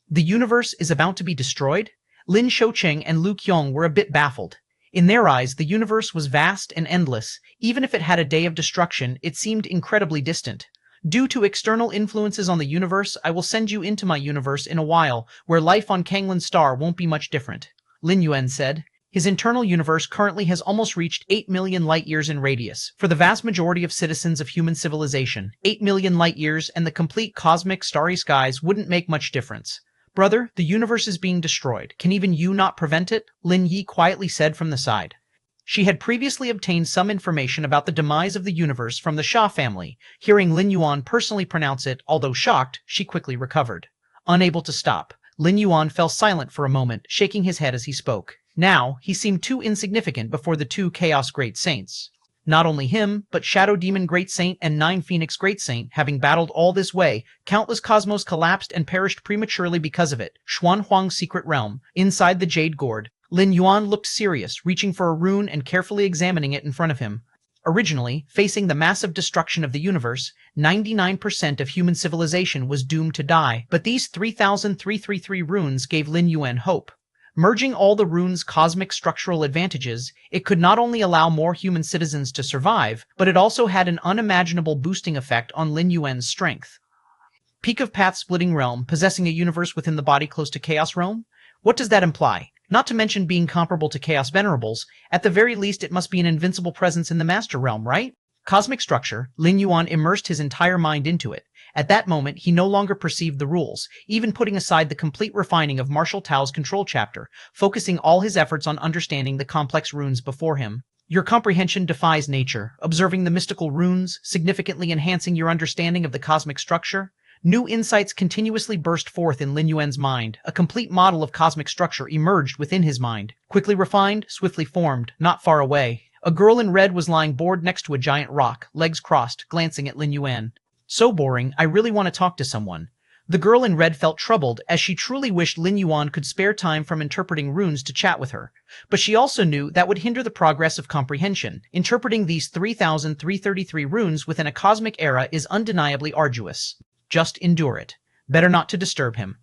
The universe is about to be destroyed? Lin Shoucheng and Lu Qiong were a bit baffled. In their eyes, the universe was vast and endless. Even if it had a day of destruction, it seemed incredibly distant. Due to external influences on the universe, I will send you into my universe in a while, where life on Kanglin Star won't be much different, Lin Yuan said. His internal universe currently has almost reached 8 million light-years in radius. For the vast majority of citizens of human civilization, 8 million light-years and the complete cosmic starry skies wouldn't make much difference. Brother, the universe is being destroyed. Can even you not prevent it? Lin Yi quietly said from the side. She had previously obtained some information about the demise of the universe from the Xia family. Hearing Lin Yuan personally pronounce it, although shocked, she quickly recovered. Unable to stop, Lin Yuan fell silent for a moment, shaking his head as he spoke. Now, he seemed too insignificant before the 2 Chaos Great Saints. Not only him, but Shadow Demon Great Saint and 9 Phoenix Great Saint, having battled all this way, countless cosmos collapsed and perished prematurely because of it. Xuan Huang's secret realm, inside the Jade Gourd. Lin Yuan looked serious, reaching for a rune and carefully examining it in front of him. Originally, facing the massive destruction of the universe, 99% of human civilization was doomed to die, but these 3,333 runes gave Lin Yuan hope. Merging all the runes' cosmic structural advantages, it could not only allow more human citizens to survive, but it also had an unimaginable boosting effect on Lin Yuan's strength. Peak of path-splitting realm, possessing a universe within the body close to Chaos Realm? What does that imply? Not to mention being comparable to Chaos Venerables, at the very least it must be an invincible presence in the Master Realm, right? Cosmic structure, Lin Yuan immersed his entire mind into it. At that moment, he no longer perceived the rules, even putting aside the complete refining of Martial Tao's control chapter, focusing all his efforts on understanding the complex runes before him. Your comprehension defies nature, observing the mystical runes, significantly enhancing your understanding of the cosmic structure. New insights continuously burst forth in Lin Yuan's mind. A complete model of cosmic structure emerged within his mind. Quickly refined, swiftly formed, not far away. A girl in red was lying bored next to a giant rock, legs crossed, glancing at Lin Yuan. So boring, I really want to talk to someone. The girl in red felt troubled, as she truly wished Lin Yuan could spare time from interpreting runes to chat with her. But she also knew that would hinder the progress of comprehension. Interpreting these 3,333 runes within a cosmic era is undeniably arduous. Just endure it. Better not to disturb him.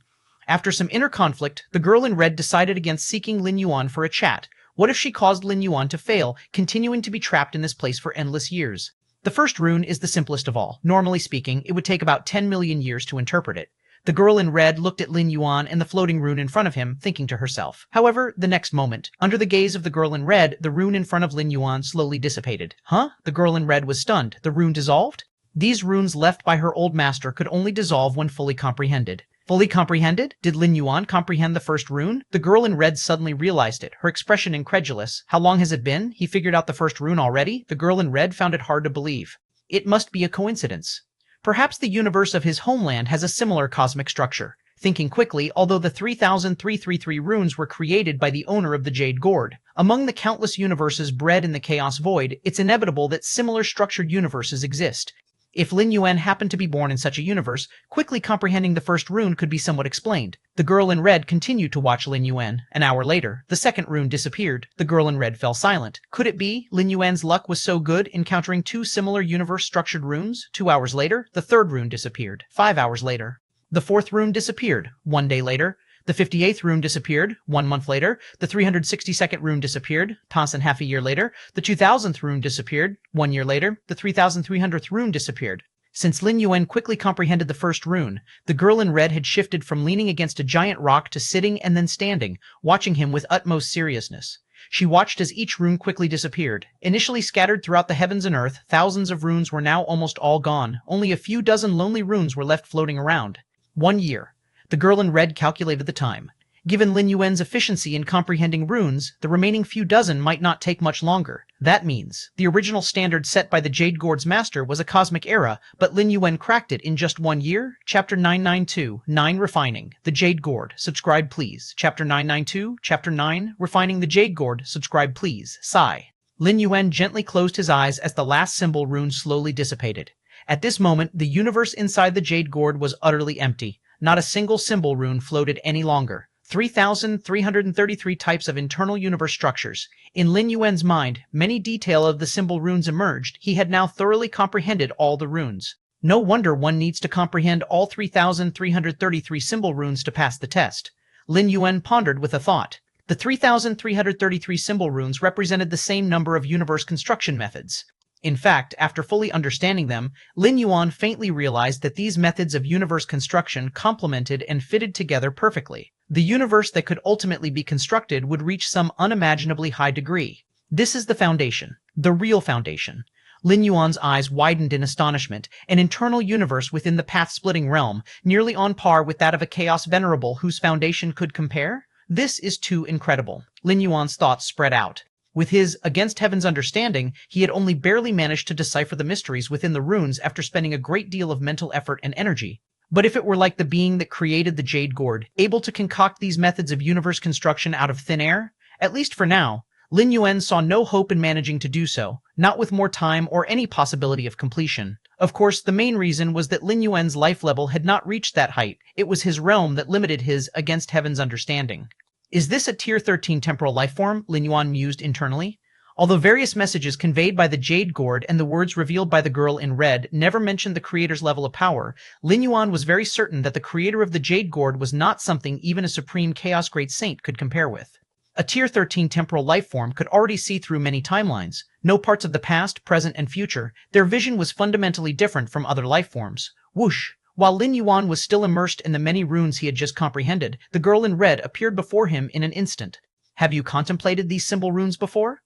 After some inner conflict, the girl in red decided against seeking Lin Yuan for a chat. What if she caused Lin Yuan to fail, continuing to be trapped in this place for endless years? The first rune is the simplest of all. Normally speaking, it would take about 10 million years to interpret it. The girl in red looked at Lin Yuan and the floating rune in front of him, thinking to herself. However, the next moment, under the gaze of the girl in red, the rune in front of Lin Yuan slowly dissipated. Huh? The girl in red was stunned. The rune dissolved? These runes left by her old master could only dissolve when fully comprehended. Fully comprehended? Did Lin Yuan comprehend the first rune? The girl in red suddenly realized it, her expression incredulous. How long has it been? He figured out the first rune already? The girl in red found it hard to believe. It must be a coincidence. Perhaps the universe of his homeland has a similar cosmic structure. Thinking quickly, although the 3,333 runes were created by the owner of the Jade Gourd, among the countless universes bred in the Chaos Void, it's inevitable that similar structured universes exist. If Lin Yuan happened to be born in such a universe, quickly comprehending the first rune could be somewhat explained. The girl in red continued to watch Lin Yuan. An hour later, the second rune disappeared. The girl in red fell silent. Could it be Lin Yuan's luck was so good, encountering 2 similar universe-structured runes? 2 hours later, the third rune disappeared. 5 hours later, the fourth rune disappeared. 1 day later, the 58th rune disappeared. 1 month later, the 362nd rune disappeared. Toss and half a year later, the 2000th rune disappeared. 1 year later, the 3300th rune disappeared. Since Lin Yuan quickly comprehended the first rune, the girl in red had shifted from leaning against a giant rock to sitting and then standing, watching him with utmost seriousness. She watched as each rune quickly disappeared. Initially scattered throughout the heavens and earth, thousands of runes were now almost all gone. Only a few dozen lonely runes were left floating around. 1 year. The girl in red calculated the time. Given Lin Yuan's efficiency in comprehending runes, the remaining few dozen might not take much longer. That means, the original standard set by the Jade Gourd's master was a cosmic era, but Lin Yuan cracked it in just 1 year? Chapter 992, 9 Refining, the Jade Gourd, subscribe please. Chapter 992, Chapter 9, Refining the Jade Gourd, subscribe please. Sigh. Lin Yuan gently closed his eyes as the last symbol rune slowly dissipated. At this moment, the universe inside the Jade Gourd was utterly empty. Not a single symbol rune floated any longer. 3,333 types of internal universe structures. In Lin Yuan's mind, many detail of the symbol runes emerged. He had now thoroughly comprehended all the runes. No wonder one needs to comprehend all 3,333 symbol runes to pass the test. Lin Yuan pondered with a thought. The 3,333 symbol runes represented the same number of universe construction methods. In fact, after fully understanding them, Lin Yuan faintly realized that these methods of universe construction complemented and fitted together perfectly. The universe that could ultimately be constructed would reach some unimaginably high degree. This is the foundation, the real foundation. Lin Yuan's eyes widened in astonishment, an internal universe within the path-splitting realm, nearly on par with that of a chaos venerable whose foundation could compare? This is too incredible. Lin Yuan's thoughts spread out. With his against heaven's understanding, he had only barely managed to decipher the mysteries within the runes after spending a great deal of mental effort and energy. But if it were like the being that created the Jade Gourd, able to concoct these methods of universe construction out of thin air? At least for now, Lin Yuan saw no hope in managing to do so, not with more time or any possibility of completion. Of course, the main reason was that Lin Yuan's life level had not reached that height. It was his realm that limited his against heaven's understanding. Is this a Tier 13 temporal lifeform? Lin Yuan mused internally. Although various messages conveyed by the Jade Gourd and the words revealed by the girl in red never mentioned the creator's level of power, Lin Yuan was very certain that the creator of the Jade Gourd was not something even a supreme chaos great saint could compare with. A Tier 13 temporal lifeform could already see through many timelines, know parts of the past, present, and future. Their vision was fundamentally different from other lifeforms. Whoosh! While Lin Yuan was still immersed in the many runes he had just comprehended, the girl in red appeared before him in an instant. Have you contemplated these symbol runes before?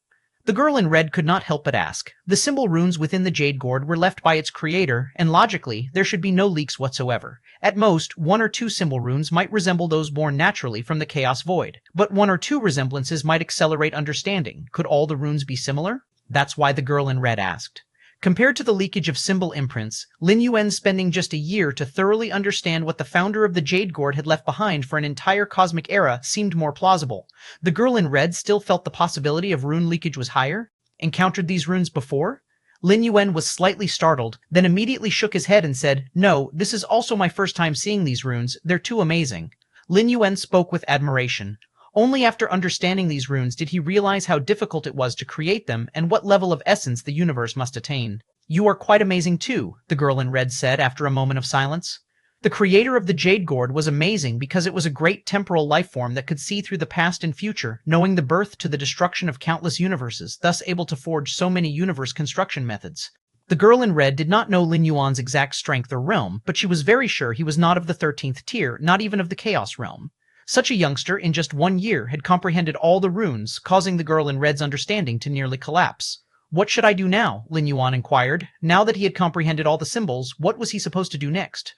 The girl in red could not help but ask. The symbol runes within the Jade Gourd were left by its creator, and logically, there should be no leaks whatsoever. At most, 1 or 2 symbol runes might resemble those born naturally from the Chaos Void, but 1 or 2 resemblances might accelerate understanding. Could all the runes be similar? That's why the girl in red asked. Compared to the leakage of symbol imprints, Lin Yuan spending just a year to thoroughly understand what the founder of the Jade Gourd had left behind for an entire cosmic era seemed more plausible. The girl in red still felt the possibility of rune leakage was higher. Encountered these runes before? Lin Yuan was slightly startled, then immediately shook his head and said, "No, this is also my first time seeing these runes. They're too amazing." Lin Yuan spoke with admiration. Only after understanding these runes did he realize how difficult it was to create them and what level of essence the universe must attain. "You are quite amazing too," the girl in red said after a moment of silence. The creator of the Jade Gourd was amazing because it was a great temporal lifeform that could see through the past and future, knowing the birth to the destruction of countless universes, thus able to forge so many universe construction methods. The girl in red did not know Lin Yuan's exact strength or realm, but she was very sure he was not of the 13th tier, not even of the Chaos realm. Such a youngster, in just 1 year, had comprehended all the runes, causing the girl in red's understanding to nearly collapse. "What should I do now?" Lin Yuan inquired. Now that he had comprehended all the symbols, what was he supposed to do next?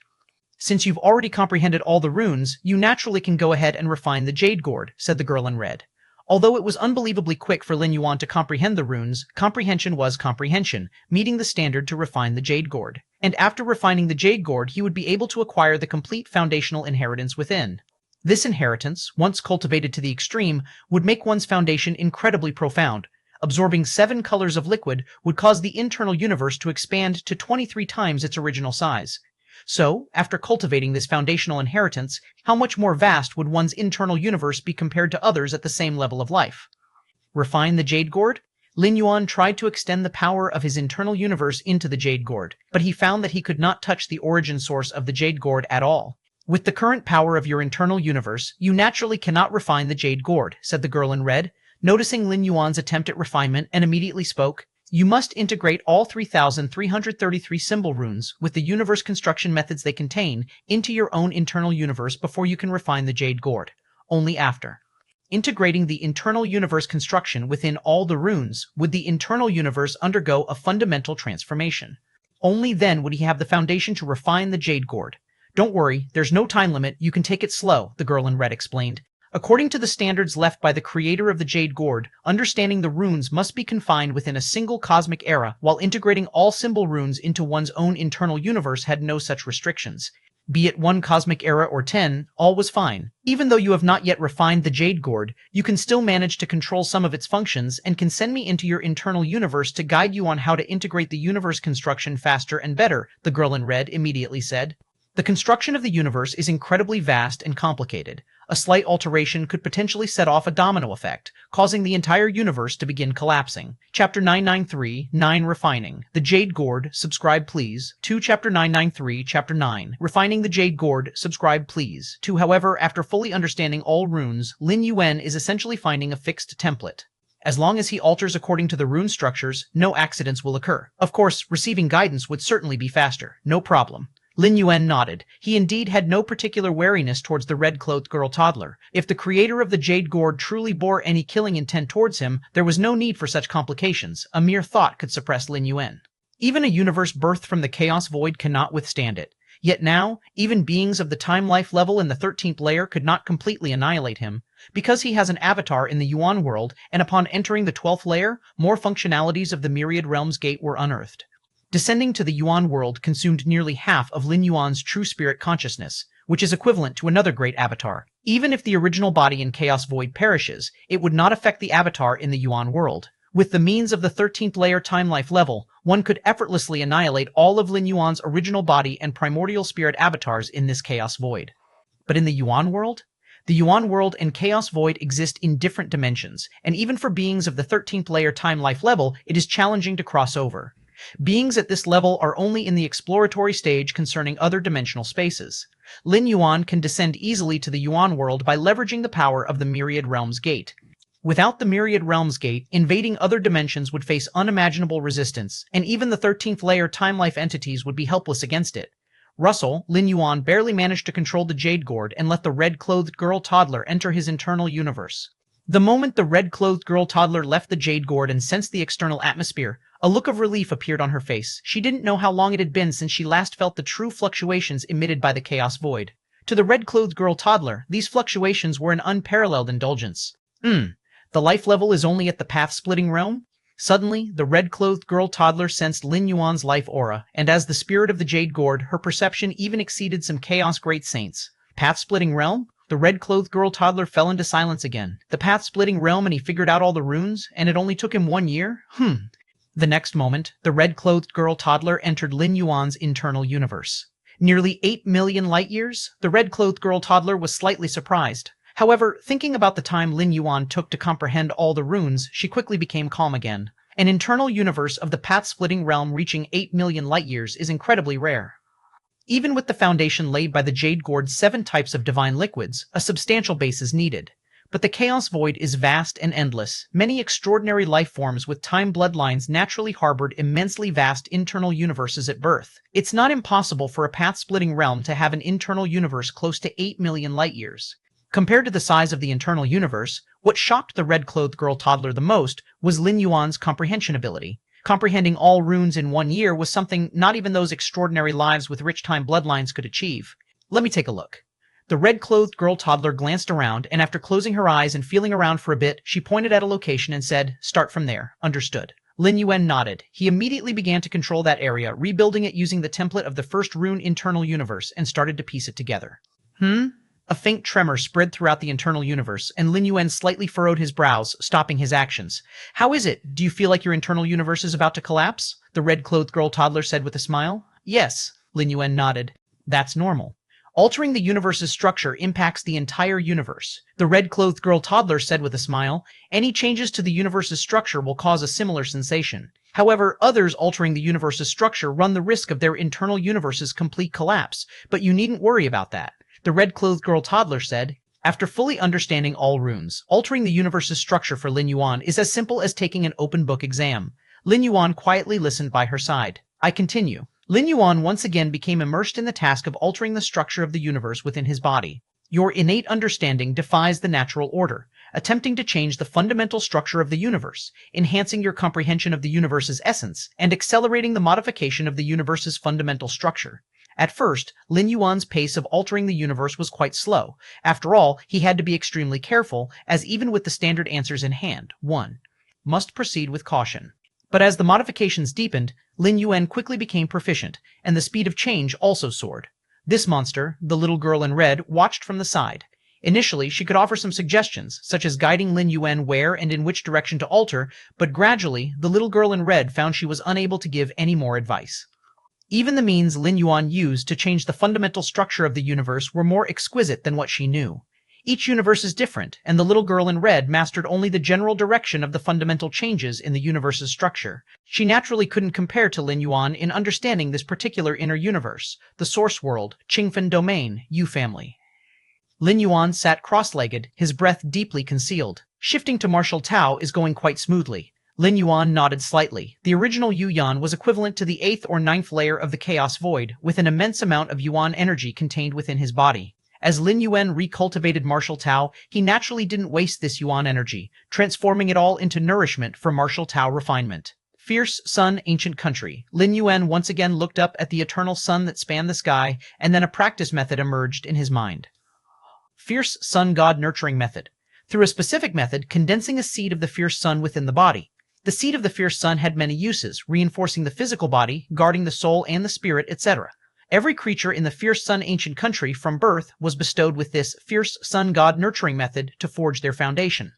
"Since you've already comprehended all the runes, you naturally can go ahead and refine the Jade Gourd," said the girl in red. Although it was unbelievably quick for Lin Yuan to comprehend the runes, comprehension was comprehension, meeting the standard to refine the Jade Gourd. And after refining the Jade Gourd, he would be able to acquire the complete foundational inheritance within. This inheritance, once cultivated to the extreme, would make one's foundation incredibly profound. Absorbing 7 colors of liquid would cause the internal universe to expand to 23 times its original size. So, after cultivating this foundational inheritance, how much more vast would one's internal universe be compared to others at the same level of life? Refine the Jade Gourd? Lin Yuan tried to extend the power of his internal universe into the Jade Gourd, but he found that he could not touch the origin source of the Jade Gourd at all. "With the current power of your internal universe, you naturally cannot refine the Jade Gourd," said the girl in red, noticing Lin Yuan's attempt at refinement, and immediately spoke. "You must integrate all 3,333 symbol runes, with the universe construction methods they contain, into your own internal universe before you can refine the Jade Gourd. Only after. Integrating the internal universe construction within all the runes, would the internal universe undergo a fundamental transformation. Only then would he have the foundation to refine the Jade Gourd. Don't worry, there's no time limit, you can take it slow," the girl in red explained. According to the standards left by the creator of the Jade Gourd, understanding the runes must be confined within a single cosmic era, while integrating all symbol runes into one's own internal universe had no such restrictions. Be it one cosmic era or 10, all was fine. Even though you have not yet refined the Jade Gourd, you can still manage to control some of its functions and can send me into your internal universe to guide you on how to integrate the universe construction faster and better, the girl in red immediately said. The construction of the universe is incredibly vast and complicated. A slight alteration could potentially set off a domino effect, causing the entire universe to begin collapsing. Chapter 993, 9 Refining. The Jade Gourd, subscribe please. 2 Chapter 993, Chapter 9. Refining the Jade Gourd, subscribe please. 2 However, after fully understanding all runes, Lin Yuan is essentially finding a fixed template. As long as he alters according to the rune structures, no accidents will occur. Of course, receiving guidance would certainly be faster. No problem. Lin Yuan nodded. He indeed had no particular wariness towards the red-clothed girl toddler. If the creator of the Jade Gourd truly bore any killing intent towards him, there was no need for such complications. A mere thought could suppress Lin Yuan. Even a universe birthed from the chaos void cannot withstand it. Yet now, even beings of the time-life level in the 13th layer could not completely annihilate him. Because he has an avatar in the Yuan world, and upon entering the 12th layer, more functionalities of the Myriad Realms Gate were unearthed. Descending to the Yuan world consumed nearly half of Lin Yuan's true spirit consciousness, which is equivalent to another great avatar. Even if the original body in Chaos Void perishes, it would not affect the avatar in the Yuan world. With the means of the 13th layer time-life level, one could effortlessly annihilate all of Lin Yuan's original body and primordial spirit avatars in this Chaos Void. But in the Yuan world? The Yuan world and Chaos Void exist in different dimensions, and even for beings of the 13th layer time-life level, it is challenging to cross over. Beings at this level are only in the exploratory stage concerning other dimensional spaces. Lin Yuan can descend easily to the Yuan world by leveraging the power of the Myriad Realms Gate. Without the Myriad Realms Gate, invading other dimensions would face unimaginable resistance, and even the 13th layer time-life entities would be helpless against it. Russell, Lin Yuan barely managed to control the Jade Gourd and let the red-clothed girl toddler enter his internal universe. The moment the red-clothed girl toddler left the Jade Gourd and sensed the external atmosphere, a look of relief appeared on her face. She didn't know how long it had been since she last felt the true fluctuations emitted by the Chaos Void. To the red-clothed girl toddler, these fluctuations were an unparalleled indulgence. The life level is only at the path-splitting realm? Suddenly, the red-clothed girl toddler sensed Lin Yuan's life aura, and as the spirit of the Jade Gourd, her perception even exceeded some Chaos Great Saints. Path-splitting realm? The red-clothed girl toddler fell into silence again. The path-splitting realm, and he figured out all the runes, and it only took him 1 year? The next moment, the red-clothed girl toddler entered Lin Yuan's internal universe. Nearly 8 million light-years? The red-clothed girl toddler was slightly surprised. However, thinking about the time Lin Yuan took to comprehend all the runes, she quickly became calm again. An internal universe of the path-splitting realm reaching 8 million light-years is incredibly rare. Even with the foundation laid by the Jade Gourd's 7 types of divine liquids, a substantial base is needed. But the Chaos Void is vast and endless. Many extraordinary life forms with time bloodlines naturally harbored immensely vast internal universes at birth. It's not impossible for a path-splitting realm to have an internal universe close to 8 million light-years. Compared to the size of the internal universe, what shocked the red-clothed girl toddler the most was Lin Yuan's comprehension ability. Comprehending all runes in 1 year was something not even those extraordinary lives with rich time bloodlines could achieve. Let me take a look. The red-clothed girl toddler glanced around, and after closing her eyes and feeling around for a bit, she pointed at a location and said, "Start from there." Understood. Lin Yuan nodded. He immediately began to control that area, rebuilding it using the template of the first rune internal universe, and started to piece it together. A faint tremor spread throughout the internal universe, and Lin Yuan slightly furrowed his brows, stopping his actions. "How is it? Do you feel like your internal universe is about to collapse?" the red-clothed girl toddler said with a smile. "Yes," Lin Yuan nodded. "That's normal. Altering the universe's structure impacts the entire universe," the red-clothed girl toddler said with a smile. "Any changes to the universe's structure will cause a similar sensation. However, others altering the universe's structure run the risk of their internal universe's complete collapse, but you needn't worry about that," the red-clothed girl toddler said. After fully understanding all runes, altering the universe's structure for Lin Yuan is as simple as taking an open-book exam. Lin Yuan quietly listened by her side. I continue. Lin Yuan once again became immersed in the task of altering the structure of the universe within his body. Your innate understanding defies the natural order, attempting to change the fundamental structure of the universe, enhancing your comprehension of the universe's essence, and accelerating the modification of the universe's fundamental structure. At first, Lin Yuan's pace of altering the universe was quite slow. After all, he had to be extremely careful, as even with the standard answers in hand, 1. Must proceed with caution. But as the modifications deepened, Lin Yuan quickly became proficient, and the speed of change also soared. This monster, the little girl in red, watched from the side. Initially, she could offer some suggestions, such as guiding Lin Yuan where and in which direction to alter, but gradually, the little girl in red found she was unable to give any more advice. Even the means Lin Yuan used to change the fundamental structure of the universe were more exquisite than what she knew. Each universe is different, and the little girl in red mastered only the general direction of the fundamental changes in the universe's structure. She naturally couldn't compare to Lin Yuan in understanding this particular inner universe, the source world, Qingfen domain, Yu family. Lin Yuan sat cross-legged, his breath deeply concealed. Shifting to martial Tao is going quite smoothly. Lin Yuan nodded slightly. The original Yu Yuan was equivalent to the 8th or 9th layer of the Chaos Void, with an immense amount of Yuan energy contained within his body. As Lin Yuan recultivated martial Tao, he naturally didn't waste this Yuan energy, transforming it all into nourishment for martial Tao refinement. Fierce sun, ancient country. Lin Yuan once again looked up at the eternal sun that spanned the sky, and then a practice method emerged in his mind. Fierce sun god nurturing method. Through a specific method, condensing a seed of the fierce sun within the body. The seed of the fierce sun had many uses, reinforcing the physical body, guarding the soul and the spirit, etc. Every creature in the fierce sun ancient country from birth was bestowed with this fierce sun god nurturing method to forge their foundation.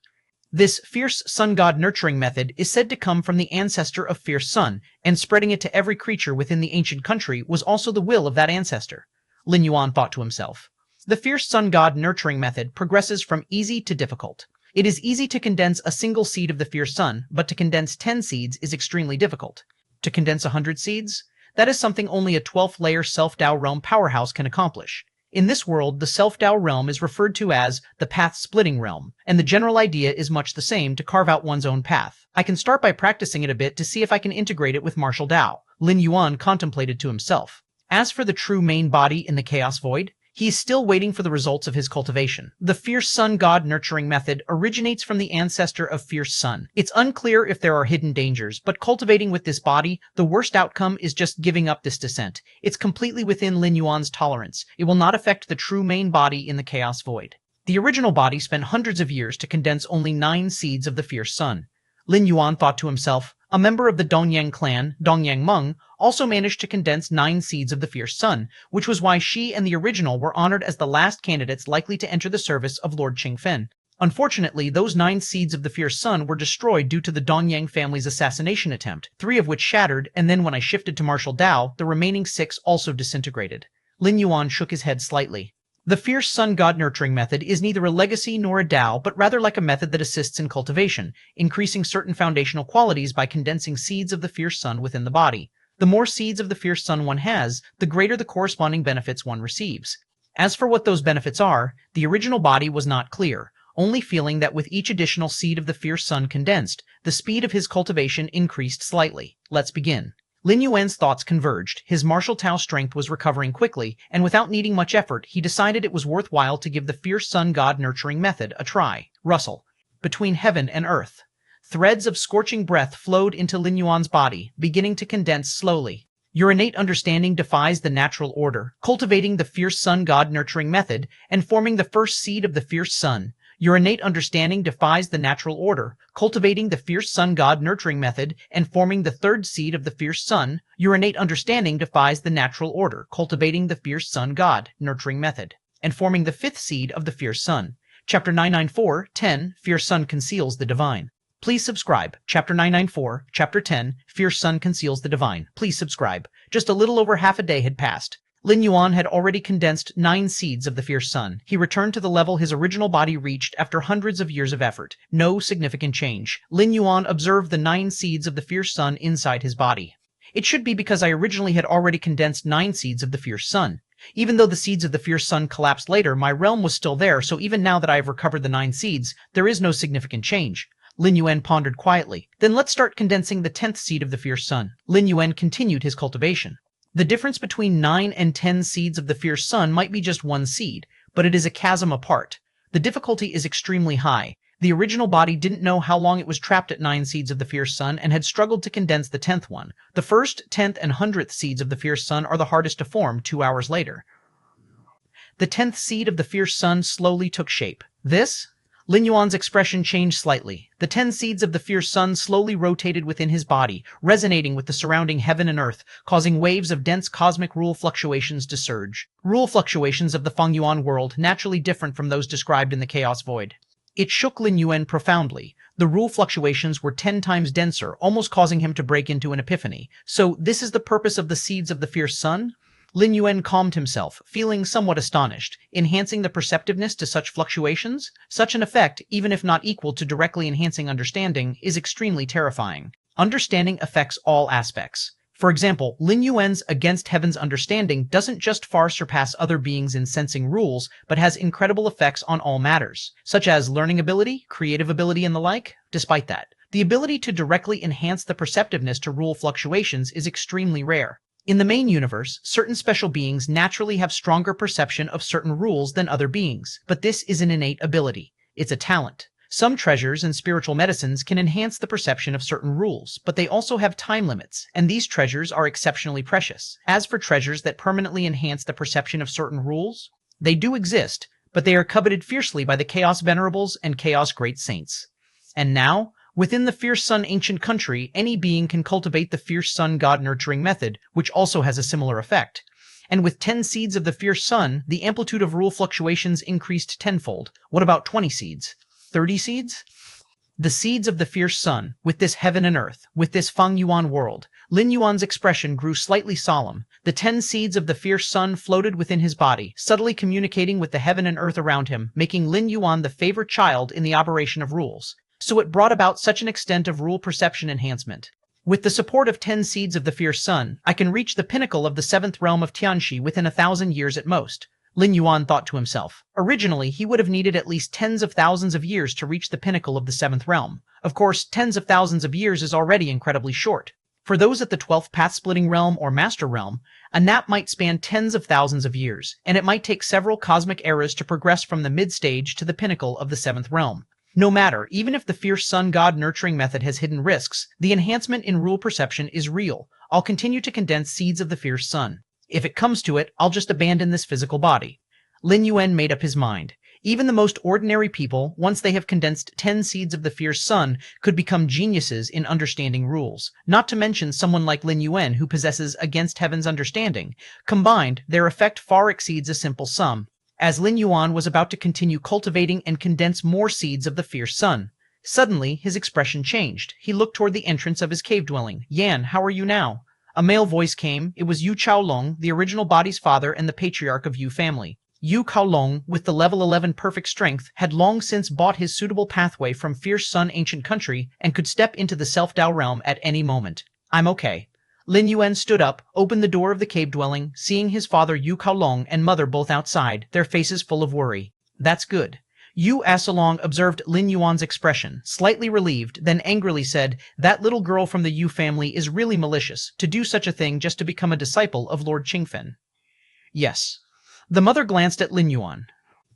This fierce sun god nurturing method is said to come from the ancestor of fierce sun, and spreading it to every creature within the ancient country was also the will of that ancestor. Lin Yuan thought to himself. The fierce sun god nurturing method progresses from easy to difficult. It is easy to condense a single seed of the fierce sun, but to condense 10 seeds is extremely difficult. To condense 100 seeds? That is something only a 12th layer Self-Dao realm powerhouse can accomplish. In this world, the Self-Dao realm is referred to as the path-splitting realm, and the general idea is much the same to carve out one's own path. I can start by practicing it a bit to see if I can integrate it with martial Dao, Lin Yuan contemplated to himself. As for the true main body in the Chaos Void, he is still waiting for the results of his cultivation. The fierce sun god nurturing method originates from the ancestor of fierce sun. It's unclear if there are hidden dangers, but cultivating with this body, the worst outcome is just giving up this descent. It's completely within Lin Yuan's tolerance. It will not affect the true main body in the Chaos Void. The original body spent hundreds of years to condense only 9 seeds of the fierce sun. Lin Yuan thought to himself, a member of the Dongyang clan, Dongyang Meng, also managed to condense 9 seeds of the fierce sun, which was why she and the original were honored as the last candidates likely to enter the service of Lord Qingfen. Unfortunately, those 9 seeds of the fierce sun were destroyed due to the Dongyang family's assassination attempt, 3 of which shattered, and then when I shifted to martial Dao, the remaining 6 also disintegrated. Lin Yuan shook his head slightly. The fierce sun god nurturing method is neither a legacy nor a Dao, but rather like a method that assists in cultivation, increasing certain foundational qualities by condensing seeds of the fierce sun within the body. The more seeds of the fierce sun one has, the greater the corresponding benefits one receives. As for what those benefits are, the original body was not clear, only feeling that with each additional seed of the fierce sun condensed, the speed of his cultivation increased slightly. Let's begin. Lin Yuan's thoughts converged. His martial Tao strength was recovering quickly, and without needing much effort, he decided it was worthwhile to give the fierce sun god nurturing method a try. Rustle. Between heaven and earth. Threads of scorching breath flowed into Lin Yuan's body, beginning to condense slowly. Your innate understanding defies the natural order, cultivating the fierce sun god nurturing method, and forming the first seed of the fierce sun. Your innate understanding defies the natural order, cultivating the fierce sun god nurturing method, and forming the third seed of the fierce sun. Your innate understanding defies the natural order, cultivating the fierce sun god nurturing method, and forming the 5th seed of the fierce sun. Chapter 994, 10, Fierce Sun Conceals the Divine. Please subscribe. Chapter 994, Chapter 10, Fierce Sun Conceals the Divine. Please subscribe. Just a little over half a day had passed. Lin Yuan had already condensed 9 seeds of the fierce sun. He returned to the level his original body reached after hundreds of years of effort. No significant change. Lin Yuan observed the 9 seeds of the fierce sun inside his body. It should be because I originally had already condensed 9 seeds of the fierce sun. Even though the seeds of the fierce sun collapsed later, my realm was still there, so even now that I have recovered the 9 seeds, there is no significant change. Lin Yuan pondered quietly. Then let's start condensing the 10th seed of the fierce sun. Lin Yuan continued his cultivation. The difference between 9 and 10 seeds of the fierce sun might be just 1 seed, but it is a chasm apart. The difficulty is extremely high. The original body didn't know how long it was trapped at 9 seeds of the fierce sun and had struggled to condense the 10th one. The first, 10th, and 100th seeds of the fierce sun are the hardest to form 2 hours later. The 10th seed of the fierce sun slowly took shape. This? Lin Yuan's expression changed slightly. The 10 seeds of the fierce sun slowly rotated within his body, resonating with the surrounding heaven and earth, causing waves of dense cosmic rule fluctuations to surge. Rule fluctuations of the Fengyuan world, naturally different from those described in the Chaos Void. It shook Lin Yuan profoundly. The rule fluctuations were 10 times denser, almost causing him to break into an epiphany. So this is the purpose of the seeds of the fierce sun? Lin Yuan calmed himself, feeling somewhat astonished. Enhancing the perceptiveness to such fluctuations? Such an effect, even if not equal to directly enhancing understanding, is extremely terrifying. Understanding affects all aspects. For example, Lin Yuan's against heaven's understanding doesn't just far surpass other beings in sensing rules, but has incredible effects on all matters, such as learning ability, creative ability, and the like. Despite that, the ability to directly enhance the perceptiveness to rule fluctuations is extremely rare. In the main universe, certain special beings naturally have stronger perception of certain rules than other beings, but this is an innate ability. It's a talent. Some treasures and spiritual medicines can enhance the perception of certain rules, but they also have time limits, and these treasures are exceptionally precious. As for treasures that permanently enhance the perception of certain rules, they do exist, but they are coveted fiercely by the Chaos Venerables and Chaos Great Saints. And now, within the Fierce Sun ancient country, any being can cultivate the Fierce Sun God nurturing method, which also has a similar effect. And with 10 seeds of the Fierce Sun, the amplitude of rule fluctuations increased tenfold. What about 20 seeds? 30 seeds? The seeds of the fierce sun, with this heaven and earth, with this Fengyuan world. Lin Yuan's expression grew slightly solemn. The 10 seeds of the fierce sun floated within his body, subtly communicating with the heaven and earth around him, making Lin Yuan the favorite child in the operation of rules. So it brought about such an extent of rule perception enhancement. With the support of 10 seeds of the fierce sun, I can reach the pinnacle of the 7th realm of Tianxi within 1,000 years at most. Lin Yuan thought to himself. Originally, he would have needed at least tens of thousands of years to reach the pinnacle of the 7th realm. Of course, tens of thousands of years is already incredibly short. For those at the 12th path-splitting realm or master realm, a nap might span tens of thousands of years, and it might take several cosmic eras to progress from the mid-stage to the pinnacle of the 7th realm. No matter, even if the fierce sun god nurturing method has hidden risks, the enhancement in rule perception is real. I'll continue to condense seeds of the fierce sun. If it comes to it, I'll just abandon this physical body. Lin Yuan made up his mind. Even the most ordinary people, once they have condensed 10 seeds of the fierce sun, could become geniuses in understanding rules. Not to mention someone like Lin Yuan who possesses against heaven's understanding. Combined, their effect far exceeds a simple sum. As Lin Yuan was about to continue cultivating and condense more seeds of the fierce sun, suddenly his expression changed. He looked toward the entrance of his cave dwelling. Yan, how are you now? A male voice came. It was Yu Chaolong, the original body's father and the patriarch of Yu family. Yu Chaolong, with the level 11 perfect strength, had long since bought his suitable pathway from Fierce Sun ancient country and could step into the Self-Dao realm at any moment. I'm okay. Lin Yuan stood up, opened the door of the cave dwelling, seeing his father Yu Chaolong and mother both outside, their faces full of worry. That's good. Yu Asalong observed Lin Yuan's expression, slightly relieved, then angrily said, that little girl from the Yu family is really malicious, to do such a thing just to become a disciple of Lord Qingfen. Yes. The mother glanced at Lin Yuan.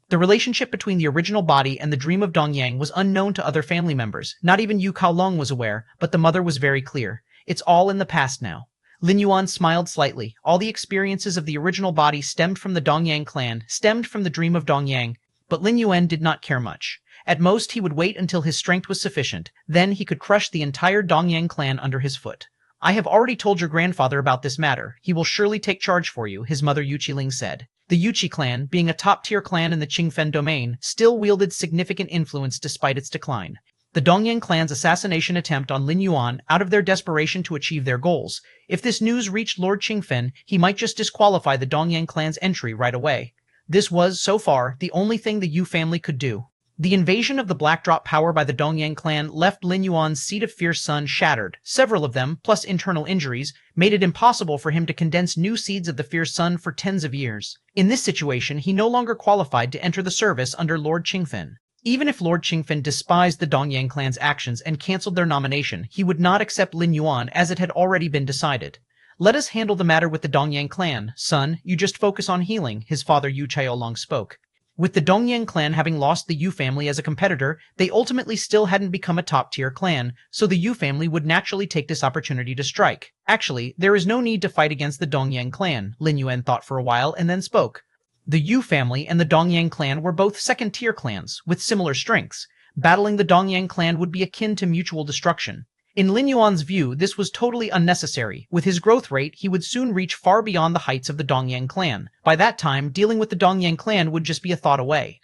The relationship between the original body and the dream of Dongyang was unknown to other family members. Not even Yu Chaolong was aware, but the mother was very clear. It's all in the past now. Lin Yuan smiled slightly. All the experiences of the original body stemmed from the Dongyang clan, stemmed from the dream of Dongyang. But Lin Yuan did not care much. At most, he would wait until his strength was sufficient. Then he could crush the entire Dongyang clan under his foot. I have already told your grandfather about this matter. He will surely take charge for you, his mother Yu Qiling said. The Yuqi clan, being a top-tier clan in the Qingfen domain, still wielded significant influence despite its decline. The Dongyang clan's assassination attempt on Lin Yuan out of their desperation to achieve their goals. If this news reached Lord Qingfen, he might just disqualify the Dongyang clan's entry right away. This was, so far, the only thing the Yu family could do. The invasion of the Black Drop power by the Dongyang clan left Lin Yuan's seed of fierce sun shattered. Several of them, plus internal injuries, made it impossible for him to condense new seeds of the fierce sun for tens of years. In this situation, he no longer qualified to enter the service under Lord Qingfen. Even if Lord Qingfen despised the Dongyang clan's actions and cancelled their nomination, he would not accept Lin Yuan as it had already been decided. Let us handle the matter with the Dongyang clan. Son, you just focus on healing, his father Yu Chaolong spoke. With the Dongyang clan having lost the Yu family as a competitor, they ultimately still hadn't become a top-tier clan, so the Yu family would naturally take this opportunity to strike. Actually, there is no need to fight against the Dongyang clan, Lin Yuan thought for a while and then spoke. The Yu family and the Dongyang clan were both second-tier clans, with similar strengths. Battling the Dongyang clan would be akin to mutual destruction. In Lin Yuan's view, this was totally unnecessary. With his growth rate, he would soon reach far beyond the heights of the Dongyang clan. By that time, dealing with the Dongyang clan would just be a thought away.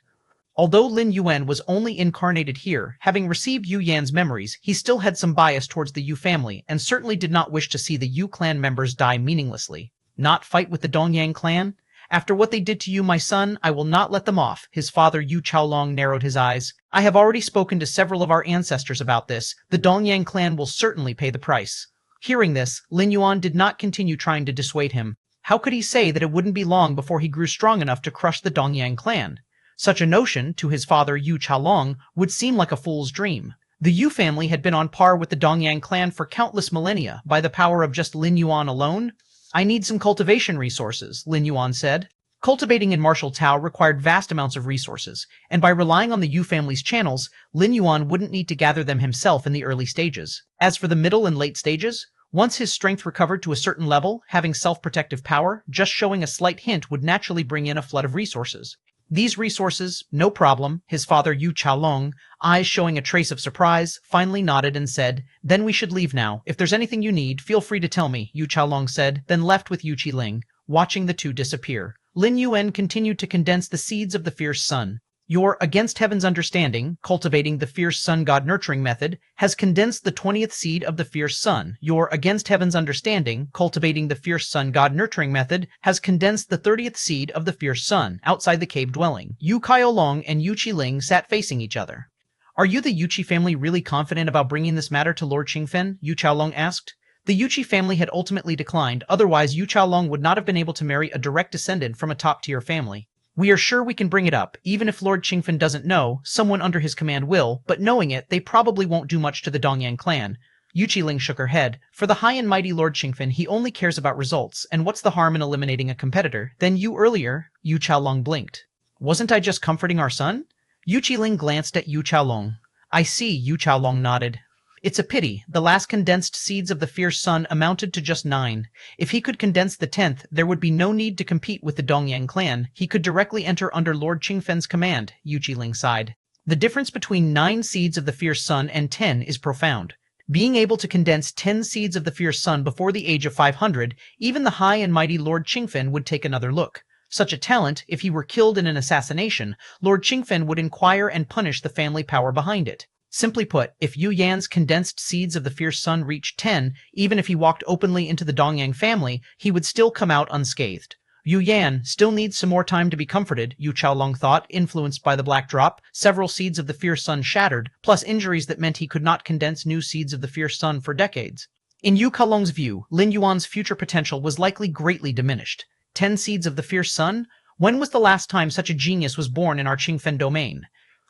Although Lin Yuan was only incarnated here, having received Yu Yan's memories, he still had some bias towards the Yu family, and certainly did not wish to see the Yu clan members die meaninglessly. Not fight with the Dongyang clan? After what they did to you, my son, I will not let them off. His father Yu Chaolong narrowed his eyes. I have already spoken to several of our ancestors about this. The Dongyang clan will certainly pay the price. Hearing this, Lin Yuan did not continue trying to dissuade him. How could he say that it wouldn't be long before he grew strong enough to crush the Dongyang clan? Such a notion, to his father Yu Chaolong, would seem like a fool's dream. The Yu family had been on par with the Dongyang clan for countless millennia by the power of just Lin Yuan alone. I need some cultivation resources, Lin Yuan said. Cultivating in martial Tao required vast amounts of resources, and by relying on the Yu family's channels, Lin Yuan wouldn't need to gather them himself in the early stages. As for the middle and late stages, once his strength recovered to a certain level, having self-protective power, just showing a slight hint would naturally bring in a flood of resources. These resources, no problem, his father Yu Chaolong, eyes showing a trace of surprise, finally nodded and said, then we should leave now. If there's anything you need, feel free to tell me, Yu Chaolong said, then left with Yu Qiling, watching the two disappear. Lin Yuan continued to condense the seeds of the fierce sun. Your Against Heaven's Understanding, Cultivating the Fierce Sun God Nurturing Method, has condensed the 20th seed of the fierce sun. Your Against Heaven's Understanding, Cultivating the Fierce Sun God Nurturing Method, has condensed the 30th seed of the fierce sun, outside the cave dwelling. Yu Kaolong and Yu Qiling sat facing each other. Are you the Yuchi family really confident about bringing this matter to Lord Qingfen? Yu Chaolong asked. The Yuchi family had ultimately declined, otherwise Yu Chaolong would not have been able to marry a direct descendant from a top-tier family. We are sure we can bring it up, even if Lord Qingfen doesn't know, someone under his command will, but knowing it, they probably won't do much to the Dongyang clan. Yu Qiling shook her head. For the high and mighty Lord Qingfen, he only cares about results, and what's the harm in eliminating a competitor? Then you earlier, Yu Chaolong blinked. Wasn't I just comforting our son? Yu Qiling glanced at Yu Chaolong. I see, Yu Chaolong nodded. It's a pity. The last condensed seeds of the fierce sun amounted to just 9. If he could condense the 10th, there would be no need to compete with the Dongyang clan. He could directly enter under Lord Qingfen's command, Yu Qiling sighed. The difference between 9 seeds of the fierce sun and 10 is profound. Being able to condense 10 seeds of the fierce sun before the age of 500, even the high and mighty Lord Qingfen would take another look. Such a talent, if he were killed in an assassination, Lord Qingfen would inquire and punish the family power behind it. Simply put, if Yu Yan's condensed seeds of the fierce sun reached 10, even if he walked openly into the Dongyang family, he would still come out unscathed. Yu Yan still needs some more time to be comforted, Yu Chaolong thought, influenced by the black drop. Several seeds of the fierce sun shattered, plus injuries that meant he could not condense new seeds of the fierce sun for decades. In Yu Chaolong's view, Lin Yuan's future potential was likely greatly diminished. 10 seeds of the fierce sun? When was the last time such a genius was born in our Qingfen domain?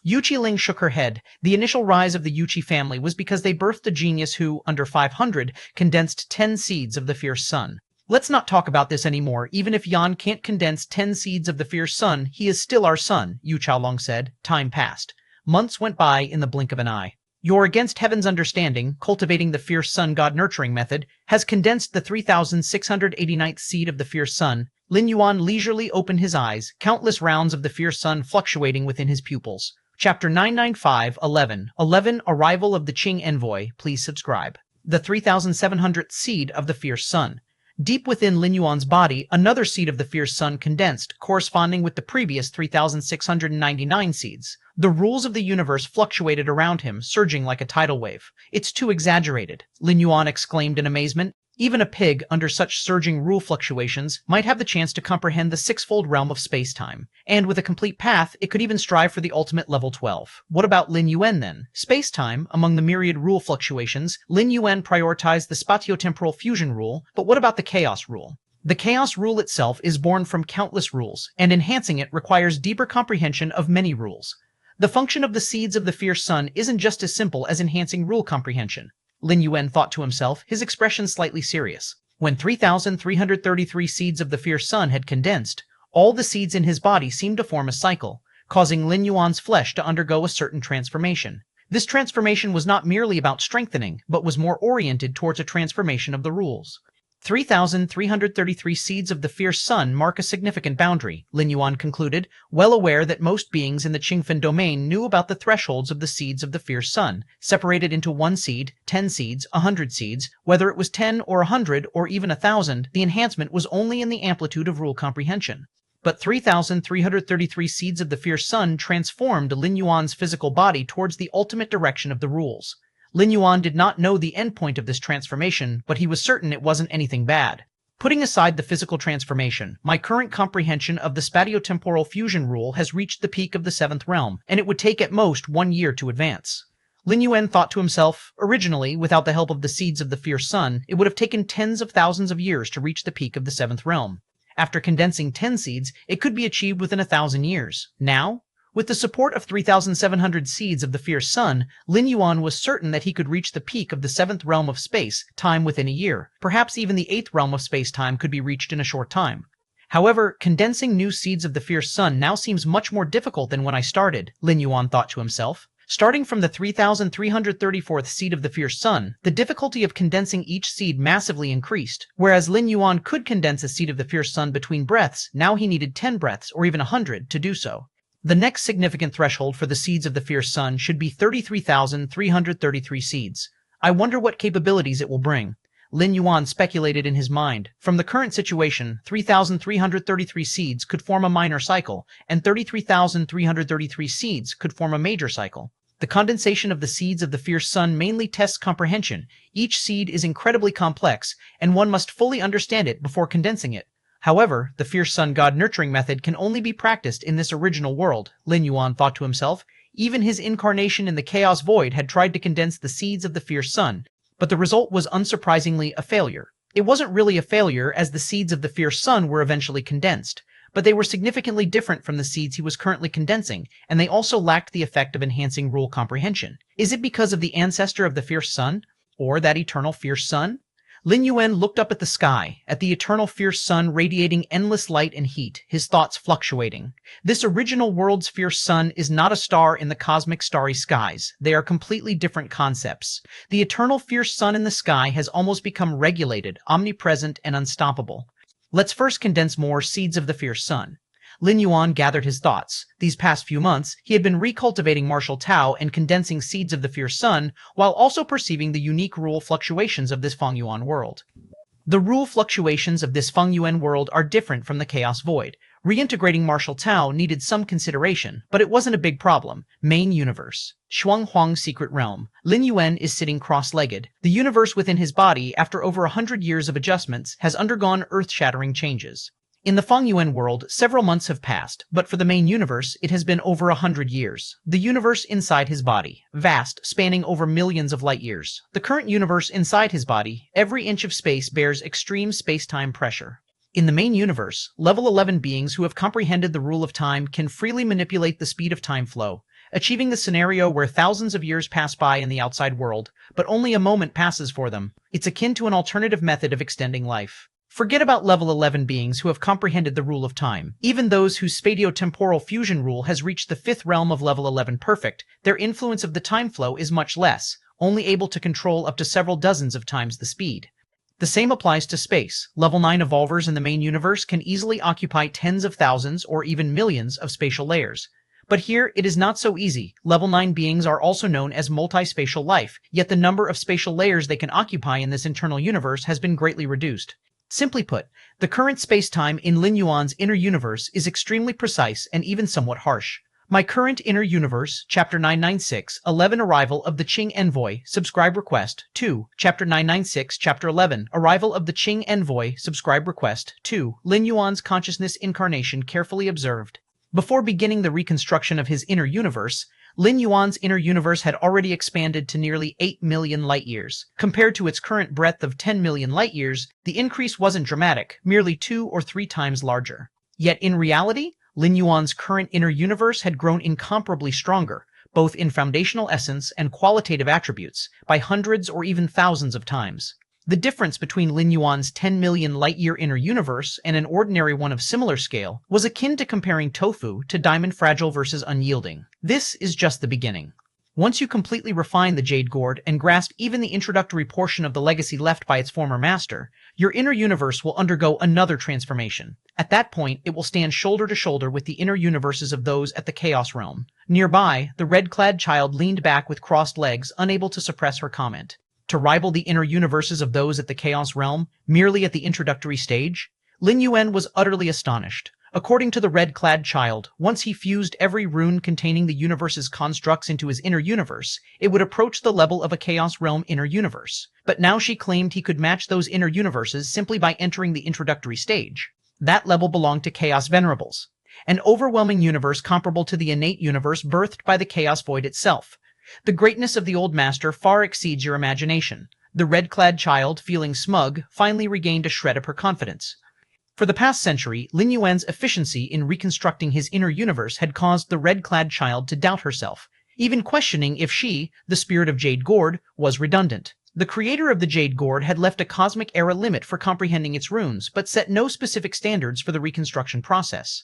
Yu Qiling shook her head. The initial rise of the Yuchi family was because they birthed a genius who, under 500, condensed 10 seeds of the fierce sun. Let's not talk about this anymore. Even if Yan can't condense 10 seeds of the fierce sun, he is still our son, Yu Chaolong said. Time passed. Months went by in the blink of an eye. Your Against Heaven's Understanding, Cultivating the Fierce Sun God Nurturing Method, has condensed the 3689th seed of the fierce sun. Lin Yuan leisurely opened his eyes, countless rounds of the fierce sun fluctuating within his pupils. Chapter 995, 11, Arrival of the Qing Envoy. Please subscribe. The 3700th seed of the fierce sun. Deep within Lin Yuan's body, another seed of the fierce sun condensed, corresponding with the previous 3699 seeds. The rules of the universe fluctuated around him, surging like a tidal wave. It's too exaggerated, Lin Yuan exclaimed in amazement. Even a pig, under such surging rule fluctuations, might have the chance to comprehend the sixfold realm of space-time. And with a complete path, it could even strive for the ultimate level 12. What about Lin Yuan then? Space-time, among the myriad rule fluctuations, Lin Yuan prioritized the spatiotemporal fusion rule, but what about the chaos rule? The chaos rule itself is born from countless rules, and enhancing it requires deeper comprehension of many rules. The function of the seeds of the fierce sun isn't just as simple as enhancing rule comprehension. Lin Yuan thought to himself, his expression slightly serious. When 3,333 seeds of the fierce sun had condensed, all the seeds in his body seemed to form a cycle. causing Lin Yuan's flesh to undergo a certain transformation. This transformation was not merely about strengthening, but was more oriented towards a transformation of the rules. 3,333 seeds of the fierce sun mark a significant boundary, Lin Yuan concluded, well aware that most beings in the Qingfen domain knew about the thresholds of the seeds of the fierce sun, separated into 1 seed, 10 seeds, 100 seeds. Whether it was 10 or 100 or even 1,000, the enhancement was only in the amplitude of rule comprehension. But 3,333 seeds of the fierce sun transformed Lin Yuan's physical body towards the ultimate direction of the rules. Lin Yuan did not know the endpoint of this transformation, but he was certain it wasn't anything bad. Putting aside the physical transformation, my current comprehension of the spatiotemporal fusion rule has reached the peak of the 7th realm, and it would take at most 1 year to advance. Lin Yuan thought to himself, originally, without the help of the seeds of the fierce sun, it would have taken tens of thousands of years to reach the peak of the 7th realm. After condensing 10 seeds, it could be achieved within 1,000 years. Now, with the support of 3,700 seeds of the fierce sun, Lin Yuan was certain that he could reach the peak of the 7th realm of space-time within a year. Perhaps even the 8th realm of space-time could be reached in a short time. However, condensing new seeds of the fierce sun now seems much more difficult than when I started, Lin Yuan thought to himself. Starting from the 3,334th seed of the fierce sun, the difficulty of condensing each seed massively increased. Whereas Lin Yuan could condense a seed of the fierce sun between breaths, now he needed 10 breaths or even 100 to do so. The next significant threshold for the seeds of the fierce sun should be 33,333 seeds. I wonder what capabilities it will bring. Lin Yuan speculated in his mind. From the current situation, 3,333 seeds could form a minor cycle, and 33,333 seeds could form a major cycle. The condensation of the seeds of the fierce sun mainly tests comprehension. Each seed is incredibly complex, and one must fully understand it before condensing it. However, the fierce sun god nurturing method can only be practiced in this original world, Lin Yuan thought to himself. Even his incarnation in the chaos void had tried to condense the seeds of the fierce sun, but the result was unsurprisingly a failure. It wasn't really a failure, as the seeds of the fierce sun were eventually condensed, but they were significantly different from the seeds he was currently condensing, and they also lacked the effect of enhancing rule comprehension. Is it because of the ancestor of the fierce sun, or that eternal fierce sun? Lin Yuan looked up at the sky, at the eternal fierce sun radiating endless light and heat, his thoughts fluctuating. This original world's fierce sun is not a star in the cosmic starry skies. They are completely different concepts. The eternal fierce sun in the sky has almost become regulated, omnipresent, and unstoppable. Let's first condense more seeds of the fierce sun. Lin Yuan gathered his thoughts. These past few months, he had been recultivating martial Tao and condensing seeds of the fierce sun, while also perceiving the unique rule fluctuations of this Fengyuan world. The rule fluctuations of this Fengyuan world are different from the chaos void. Reintegrating martial Tao needed some consideration, but it wasn't a big problem. Main universe. Shuanghuang secret realm. Lin Yuan is sitting cross-legged. The universe within his body, after over 100 years of adjustments, has undergone earth-shattering changes. In the Fengyuan world, several months have passed, but for the main universe, it has been over 100 years. The universe inside his body, vast, spanning over millions of light years. The current universe inside his body, every inch of space bears extreme space-time pressure. In the main universe, level 11 beings who have comprehended the rule of time can freely manipulate the speed of time flow, achieving the scenario where thousands of years pass by in the outside world, but only a moment passes for them. It's akin to an alternative method of extending life. Forget about level 11 beings who have comprehended the rule of time. Even those whose spatio-temporal fusion rule has reached the 5th realm of level 11 perfect, their influence of the time flow is much less, only able to control up to several dozens of times the speed. The same applies to space. Level 9 evolvers in the main universe can easily occupy tens of thousands or even millions of spatial layers. But here, it is not so easy. Level 9 beings are also known as multi-spatial life, yet the number of spatial layers they can occupy in this internal universe has been greatly reduced. Simply put, the current space-time in Lin Yuan's inner universe is extremely precise and even somewhat harsh. My current inner universe, Chapter 996, 11 Arrival of the Qing Envoy, subscribe request, 2, Chapter 996, Chapter 11, Arrival of the Qing Envoy, subscribe request, 2, Lin Yuan's consciousness incarnation carefully observed. Before beginning the reconstruction of his inner universe, Lin Yuan's inner universe had already expanded to nearly 8 million light-years. Compared to its current breadth of 10 million light-years, the increase wasn't dramatic, merely 2 or 3 times larger. Yet in reality, Lin Yuan's current inner universe had grown incomparably stronger, both in foundational essence and qualitative attributes, by hundreds or even thousands of times. The difference between Lin Yuan's 10 million light-year inner universe and an ordinary one of similar scale was akin to comparing tofu to diamond, fragile versus unyielding. This is just the beginning. Once you completely refine the Jade Gourd and grasp even the introductory portion of the legacy left by its former master, your inner universe will undergo another transformation. At that point, it will stand shoulder to shoulder with the inner universes of those at the Chaos Realm. Nearby, the red-clad child leaned back with crossed legs, unable to suppress her comment. To rival the inner universes of those at the Chaos Realm, merely at the introductory stage? Lin Yuan was utterly astonished. According to the red-clad child, once he fused every rune containing the universe's constructs into his inner universe, it would approach the level of a Chaos Realm inner universe. But now she claimed he could match those inner universes simply by entering the introductory stage. That level belonged to Chaos Venerables, an overwhelming universe comparable to the innate universe birthed by the Chaos Void itself. The greatness of the old master far exceeds your imagination. The red-clad child, feeling smug, finally regained a shred of her confidence. For the past century, Lin Yuan's efficiency in reconstructing his inner universe had caused the red-clad child to doubt herself, even questioning if she, the spirit of Jade Gourd, was redundant. The creator of the Jade Gourd had left a cosmic era limit for comprehending its runes, but set no specific standards for the reconstruction process.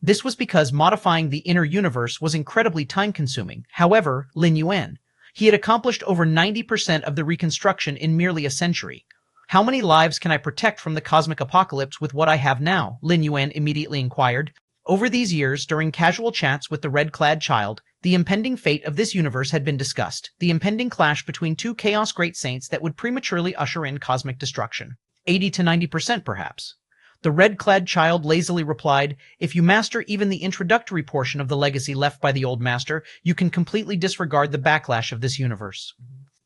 This was because modifying the inner universe was incredibly time-consuming. However, Lin Yuan, he had accomplished over 90% of the reconstruction in merely a century. How many lives can I protect from the cosmic apocalypse with what I have now? Lin Yuan immediately inquired. Over these years, during casual chats with the red-clad child, the impending fate of this universe had been discussed, the impending clash between two Chaos Great Saints that would prematurely usher in cosmic destruction. 80 to 90% perhaps. The red-clad child lazily replied, if you master even the introductory portion of the legacy left by the old master, you can completely disregard the backlash of this universe.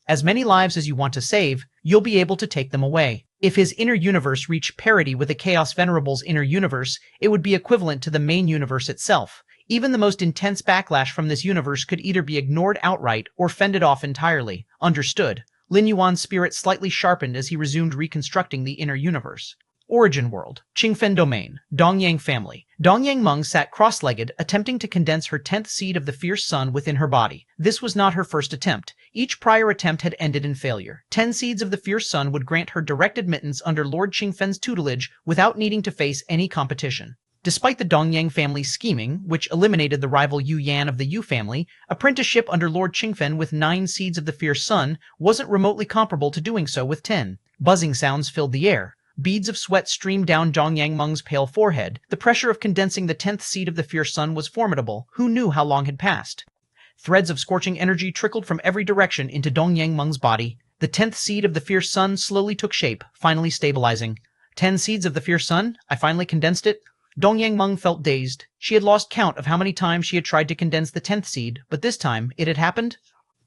As many lives as you want to save, you'll be able to take them away. If his inner universe reached parity with the Chaos Venerable's inner universe, it would be equivalent to the main universe itself. Even the most intense backlash from this universe could either be ignored outright or fended off entirely. Understood. Lin Yuan's spirit slightly sharpened as he resumed reconstructing the inner universe. Origin world. Qingfen domain. Dongyang family. Dongyang Meng sat cross-legged, attempting to condense her 10th seed of the fierce sun within her body. This was not her first attempt. Each prior attempt had ended in failure. 10 seeds of the fierce sun would grant her direct admittance under Lord Qingfen's tutelage without needing to face any competition. Despite the Dongyang family's scheming, which eliminated the rival Yu Yan of the Yu family, apprenticeship under Lord Qingfen with 9 seeds of the fierce sun wasn't remotely comparable to doing so with 10. Buzzing sounds filled the air. Beads of sweat streamed down Dongyang Meng's pale forehead. The pressure of condensing the 10th seed of the fierce sun was formidable. Who knew how long had passed? Threads of scorching energy trickled from every direction into Dongyang Meng's body. The 10th seed of the fierce sun slowly took shape, finally stabilizing. 10 seeds of the fierce sun? I finally condensed it? Dongyang Meng felt dazed. She had lost count of how many times she had tried to condense the 10th seed, but this time it had happened.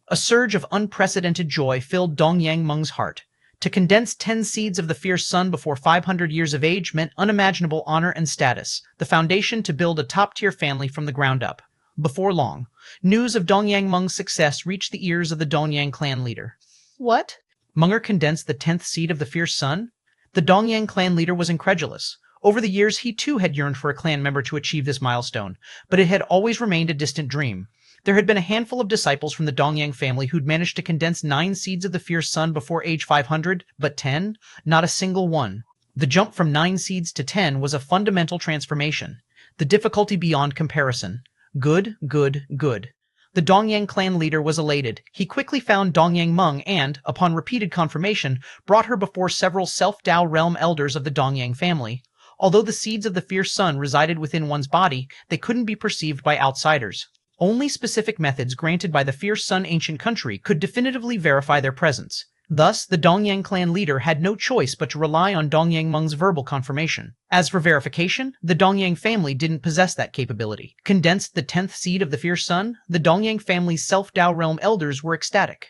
A surge of unprecedented joy filled Dongyang Meng's heart. To condense 10 seeds of the fierce sun before 500 years of age meant unimaginable honor and status, the foundation to build a top-tier family from the ground up. Before long, news of Dongyang Meng's success reached the ears of the Dongyang clan leader. What? Menger condensed the 10th seed of the fierce sun? The Dongyang clan leader was incredulous. Over the years, he too had yearned for a clan member to achieve this milestone, but it had always remained a distant dream. There had been a handful of disciples from the Dongyang family who'd managed to condense 9 seeds of the fierce sun before age 500, but 10? Not a single one. The jump from 9 seeds to 10 was a fundamental transformation. The difficulty beyond comparison. Good, good, good. The Dongyang clan leader was elated. He quickly found Dongyang Meng and, upon repeated confirmation, brought her before several self-Dao realm elders of the Dongyang family. Although the seeds of the fierce sun resided within one's body, they couldn't be perceived by outsiders. Only specific methods granted by the fierce sun ancient country could definitively verify their presence. Thus, the Dongyang clan leader had no choice but to rely on Dongyang Meng's verbal confirmation. As for verification, the Dongyang family didn't possess that capability. Condensed the 10th seed of the fierce sun, the Dongyang family's self-Dao realm elders were ecstatic.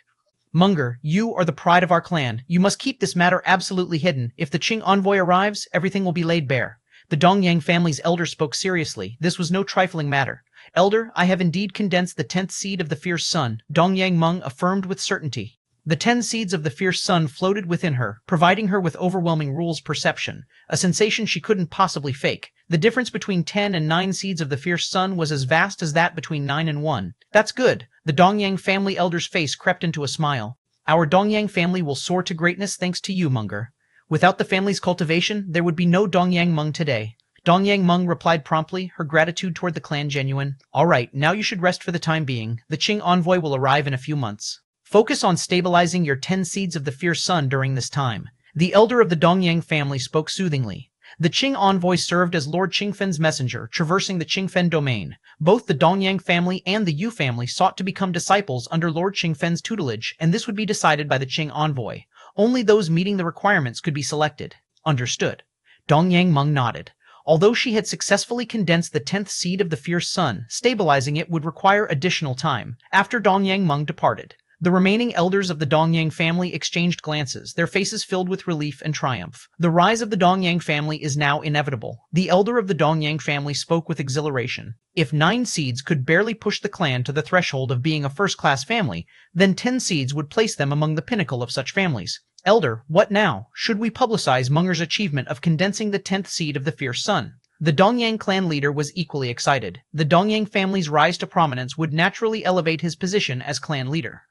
Munger, you are the pride of our clan. You must keep this matter absolutely hidden. If the Qing envoy arrives, everything will be laid bare. The Dongyang family's elder spoke seriously. This was no trifling matter. Elder, I have indeed condensed the 10th seed of the fierce sun, Dongyang Meng affirmed with certainty. The 10 seeds of the fierce sun floated within her, providing her with overwhelming rules perception, a sensation she couldn't possibly fake. The difference between 10 and 9 seeds of the fierce sun was as vast as that between 9 and 1. That's good. The Dongyang family elder's face crept into a smile. Our Dongyang family will soar to greatness thanks to you, Munger. Without the family's cultivation, there would be no Dongyang Meng today. Dongyang Meng replied promptly, her gratitude toward the clan genuine. All right, now you should rest for the time being. The Qing envoy will arrive in a few months. Focus on stabilizing your 10 seeds of the fierce sun during this time. The elder of the Dongyang family spoke soothingly. The Qing envoy served as Lord Qingfen's messenger, traversing the Qingfen domain. Both the Dongyang family and the Yu family sought to become disciples under Lord Qingfen's tutelage, and this would be decided by the Qing envoy. Only those meeting the requirements could be selected. Understood. Dongyang Meng nodded. Although she had successfully condensed the 10th seed of the fierce sun, stabilizing it would require additional time. After Dongyang Meng departed, the remaining elders of the Dongyang family exchanged glances, their faces filled with relief and triumph. The rise of the Dongyang family is now inevitable. The elder of the Dongyang family spoke with exhilaration. If 9 seeds could barely push the clan to the threshold of being a first-class family, then 10 seeds would place them among the pinnacle of such families. Elder, what now? Should we publicize Munger's achievement of condensing the 10th seed of the fierce sun? The Dongyang clan leader was equally excited. The Dongyang family's rise to prominence would naturally elevate his position as clan leader.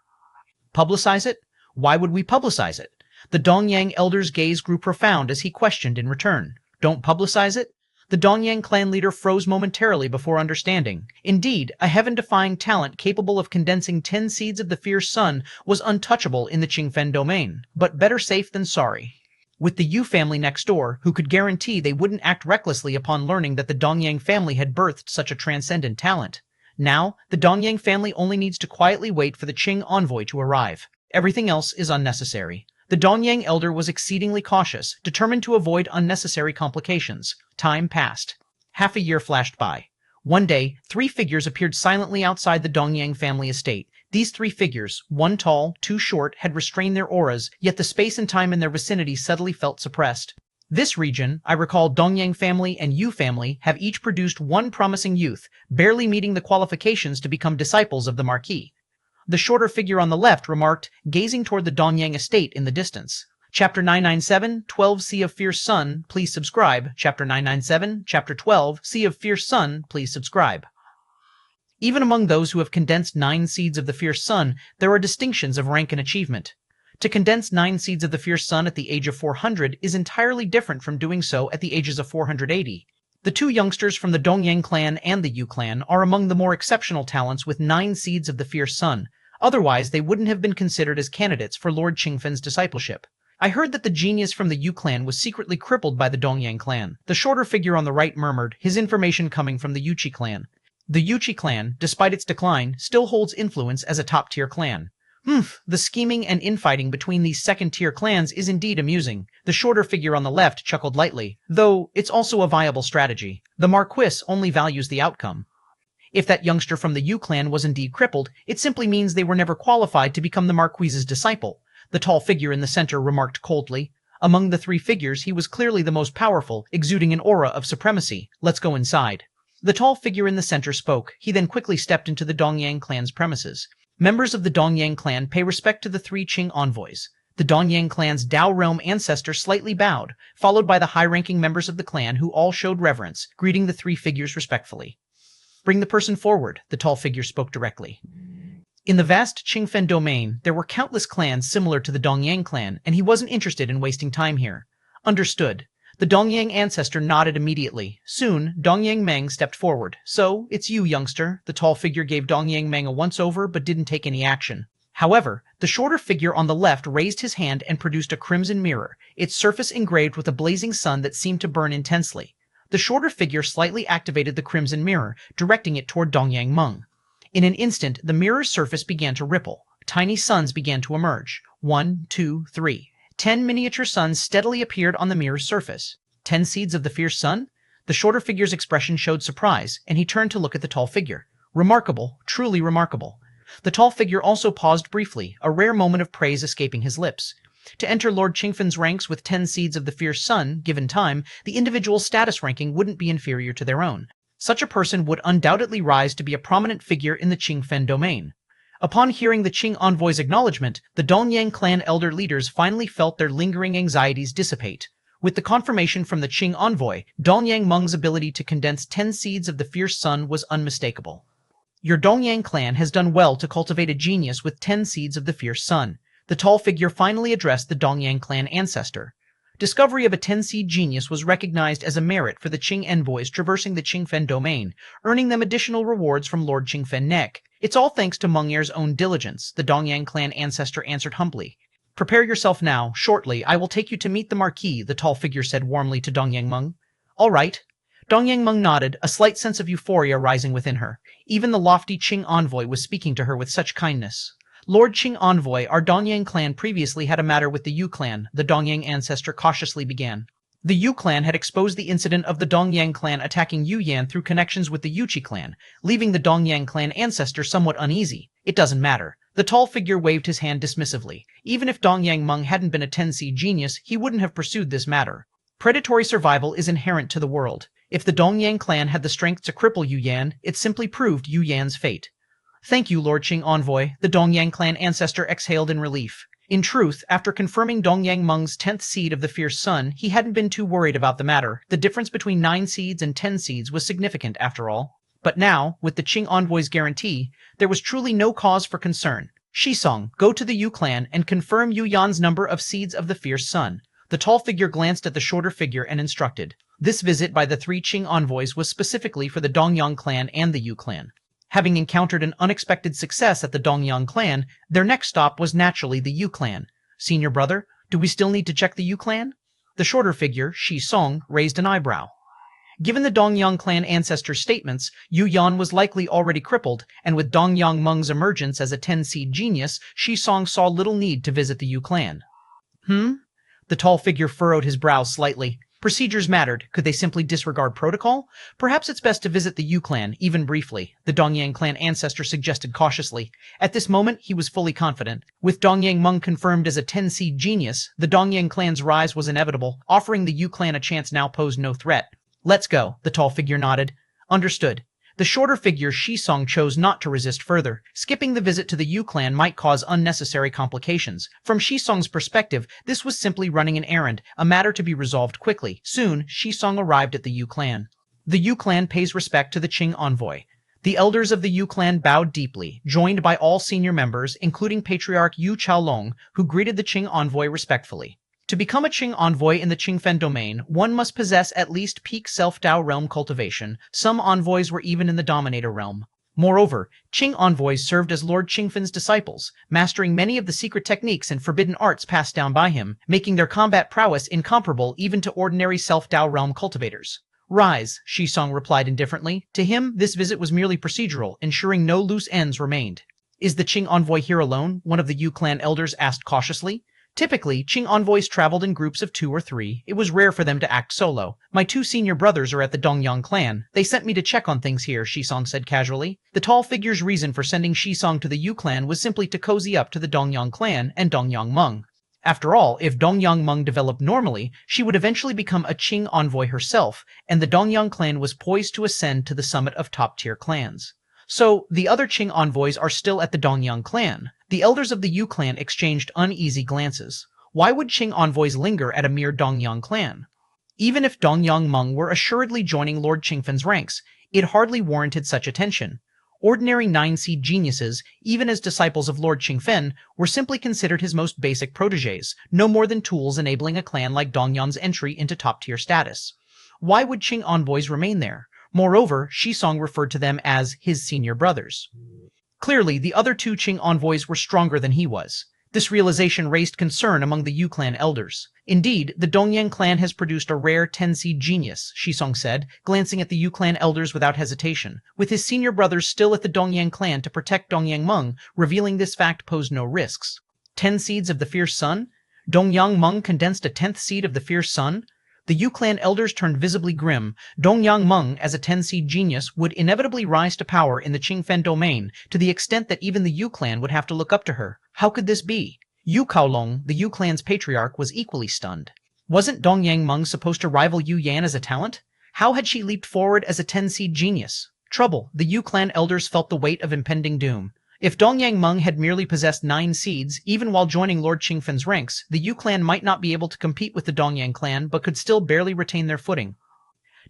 Publicize it? Why would we publicize it? The Dongyang elder's gaze grew profound as he questioned in return. Don't publicize it? The Dongyang clan leader froze momentarily before understanding. Indeed, a heaven-defying talent capable of condensing 10 seeds of the fierce sun was untouchable in the Qingfen domain, but better safe than sorry. With the Yu family next door, who could guarantee they wouldn't act recklessly upon learning that the Dongyang family had birthed such a transcendent talent. Now, the Dongyang family only needs to quietly wait for the Qing envoy to arrive. Everything else is unnecessary. The Dongyang elder was exceedingly cautious, determined to avoid unnecessary complications. Time passed. Half a year flashed by. One day, 3 figures appeared silently outside the Dongyang family estate. These 3 figures, one tall, 2 short, had restrained their auras, yet the space and time in their vicinity subtly felt suppressed. This region, I recall Dongyang family and Yu family, have each produced 1 promising youth, barely meeting the qualifications to become disciples of the Marquis. The shorter figure on the left remarked, gazing toward the Dongyang estate in the distance. Chapter 997, 12 Sea of Fierce Sun, please subscribe. Chapter 997, Chapter 12, Sea of Fierce Sun, please subscribe. Even among those who have condensed 9 seeds of the fierce sun, there are distinctions of rank and achievement. To condense 9 seeds of the fierce sun at the age of 400 is entirely different from doing so at the ages of 480. The 2 youngsters from the Dongyang clan and the Yu clan are among the more exceptional talents with 9 seeds of the fierce sun. Otherwise, they wouldn't have been considered as candidates for Lord Qingfen's discipleship. I heard that the genius from the Yu clan was secretly crippled by the Dongyang clan. The shorter figure on the right murmured, his information coming from the Yuchi clan. The Yuchi clan, despite its decline, still holds influence as a top-tier clan. The scheming and infighting between these second-tier clans is indeed amusing. The shorter figure on the left chuckled lightly, though it's also a viable strategy. The Marquis only values the outcome. If that youngster from the Yu clan was indeed crippled, it simply means they were never qualified to become the Marquis's disciple. The tall figure in the center remarked coldly. Among the 3 figures, he was clearly the most powerful, exuding an aura of supremacy. Let's go inside. The tall figure in the center spoke. He then quickly stepped into the Dongyang clan's premises. Members of the Dongyang clan pay respect to the 3 Qing envoys. The Dongyang clan's Dao realm ancestor slightly bowed, followed by the high-ranking members of the clan who all showed reverence, greeting the 3 figures respectfully. Bring the person forward, the tall figure spoke directly. In the vast Qingfen domain, there were countless clans similar to the Dongyang clan, and he wasn't interested in wasting time here. Understood. The Dongyang ancestor nodded immediately. Soon, Dongyang Meng stepped forward. So, it's you, youngster. The tall figure gave Dongyang Meng a once-over, but didn't take any action. However, the shorter figure on the left raised his hand and produced a crimson mirror, its surface engraved with a blazing sun that seemed to burn intensely. The shorter figure slightly activated the crimson mirror, directing it toward Dongyang Meng. In an instant, the mirror's surface began to ripple. Tiny suns began to emerge. 1, 2, 3. 10 miniature suns steadily appeared on the mirror's surface. 10 seeds of the fierce sun? The shorter figure's expression showed surprise, and he turned to look at the tall figure. Remarkable, truly remarkable. The tall figure also paused briefly, a rare moment of praise escaping his lips. To enter Lord Qingfen's ranks with 10 seeds of the fierce sun, given time, the individual's status ranking wouldn't be inferior to their own. Such a person would undoubtedly rise to be a prominent figure in the Qingfen domain. Upon hearing the Qing envoy's acknowledgement, the Dongyang clan elder leaders finally felt their lingering anxieties dissipate. With the confirmation from the Qing envoy, Dongyang Meng's ability to condense 10 seeds of the fierce sun was unmistakable. Your Dongyang clan has done well to cultivate a genius with 10 seeds of the fierce sun. the tall figure finally addressed the Dongyang clan ancestor. Discovery of a 10-seed genius was recognized as a merit for the Qing envoys traversing the Qingfen domain, earning them additional rewards from Lord Qingfen Nek. It's all thanks to Meng Er's own diligence, the Dongyang clan ancestor answered humbly. Prepare yourself now. Shortly, I will take you to meet the Marquis, the tall figure said warmly to Dongyang Meng. All right. Dongyang Meng nodded, a slight sense of euphoria rising within her. Even the lofty Qing envoy was speaking to her with such kindness. Lord Qing envoy, our Dongyang clan previously had a matter with the Yu clan, the Dongyang ancestor cautiously began. The Yu clan had exposed the incident of the Dongyang clan attacking Yu Yan through connections with the Yuchi clan, leaving the Dongyang clan ancestor somewhat uneasy. It doesn't matter. The tall figure waved his hand dismissively. Even if Dongyang Meng hadn't been a 10-seed genius, he wouldn't have pursued this matter. Predatory survival is inherent to the world. If the Dongyang clan had the strength to cripple Yu Yan, it simply proved Yu Yan's fate. Thank you, Lord Qing envoy, the Dongyang clan ancestor exhaled in relief. In truth, after confirming Dongyang Meng's 10th seed of the Fierce Sun, he hadn't been too worried about the matter. The difference between 9 seeds and 10 seeds was significant after all. But now, with the Qing envoy's guarantee, there was truly no cause for concern. Shisong, go to the Yu clan and confirm Yu Yan's number of seeds of the Fierce Sun. The tall figure glanced at the shorter figure and instructed. This visit by the 3 Qing envoys was specifically for the Dongyang clan and the Yu clan. Having encountered an unexpected success at the Dongyang clan, their next stop was naturally the Yu clan. Senior brother, do we still need to check the Yu clan? The shorter figure, Shisong, raised an eyebrow. Given the Dongyang clan ancestor's statements, Yu Yan was likely already crippled, and with Dongyang Meng's emergence as a 10-seed genius, Shisong saw little need to visit the Yu clan. The tall figure furrowed his brow slightly. Procedures mattered. Could they simply disregard protocol? Perhaps it's best to visit the Yu clan, even briefly, the Dongyang clan ancestor suggested cautiously. At this moment, he was fully confident. With Dongyang Meng confirmed as a 10-seed genius, the Dongyang clan's rise was inevitable. Offering the Yu clan a chance now posed no threat. Let's go, the tall figure nodded. Understood. The shorter figure Shisong chose not to resist further. Skipping the visit to the Yu clan might cause unnecessary complications. From Shisong's perspective, this was simply running an errand, a matter to be resolved quickly. Soon, Shisong arrived at the Yu clan. The Yu clan pays respect to the Qing envoy. The elders of the Yu clan bowed deeply, joined by all senior members, including Patriarch Yu Chaolong, who greeted the Qing envoy respectfully. To become a Qing envoy in the Qingfen domain, one must possess at least peak self-Dao realm cultivation. Some envoys were even in the Dominator realm. Moreover, Qing envoys served as Lord Qingfen's disciples, mastering many of the secret techniques and forbidden arts passed down by him, making their combat prowess incomparable even to ordinary self-Dao realm cultivators. Rise, Shisong replied indifferently. To him, this visit was merely procedural, ensuring no loose ends remained. Is the Qing envoy here alone? One of the Yu clan elders asked cautiously. Typically, Qing envoys traveled in groups of 2 or 3. It was rare for them to act solo. My 2 senior brothers are at the Dongyang clan. They sent me to check on things here, Shisong said casually. The tall figure's reason for sending Shisong to the Yu clan was simply to cozy up to the Dongyang clan and Dongyang Meng. After all, if Dongyang Meng developed normally, she would eventually become a Qing envoy herself, and the Dongyang clan was poised to ascend to the summit of top-tier clans. So, the other Qing envoys are still at the Dongyang clan. The elders of the Yu clan exchanged uneasy glances. Why would Qing envoys linger at a mere Dongyang clan? Even if Dongyang Meng were assuredly joining Lord Qingfen's ranks, it hardly warranted such attention. Ordinary 9-seed geniuses, even as disciples of Lord Qingfen, were simply considered his most basic protégés, no more than tools enabling a clan like Dongyang's entry into top-tier status. Why would Qing envoys remain there? Moreover, Shisong referred to them as his senior brothers. Clearly, the other 2 Qing envoys were stronger than he was. This realization raised concern among the Yu clan elders. Indeed, the Dongyang clan has produced a rare 10-seed genius, Shisong said, glancing at the Yu clan elders without hesitation. With his senior brothers still at the Dongyang clan to protect Dongyang Meng, revealing this fact posed no risks. 10 seeds of the Fierce Sun? Dongyang Meng condensed a 10th seed of the Fierce Sun? The Yu clan elders turned visibly grim. Dongyang Meng, as a 10-seed genius, would inevitably rise to power in the Qingfen domain, to the extent that even the Yu clan would have to look up to her. How could this be? Yu Chaolong, the Yu clan's patriarch, was equally stunned. Wasn't Dongyang Meng supposed to rival Yu Yan as a talent? How had she leaped forward as a 10-seed genius? Trouble. The Yu clan elders felt the weight of impending doom. If Dongyang Meng had merely possessed 9 seeds, even while joining Lord Qingfen's ranks, the Yu clan might not be able to compete with the Dongyang clan, but could still barely retain their footing.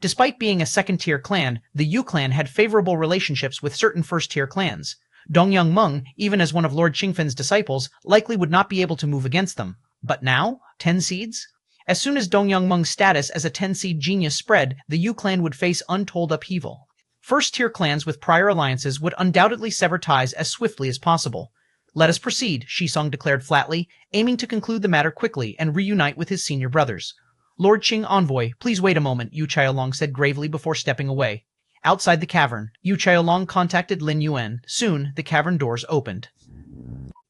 Despite being a second-tier clan, the Yu clan had favorable relationships with certain first-tier clans. Dongyang Meng, even as one of Lord Qingfen's disciples, likely would not be able to move against them. But now? 10 seeds? As soon as Dongyang Meng's status as a 10-seed genius spread, the Yu clan would face untold upheaval. First-tier clans with prior alliances would undoubtedly sever ties as swiftly as possible. Let us proceed, Shisong declared flatly, aiming to conclude the matter quickly and reunite with his senior brothers. Lord Qing Envoy, please wait a moment, Yu Chaolong said gravely before stepping away. Outside the cavern, Yu Chaolong contacted Lin Yuan. Soon, the cavern doors opened.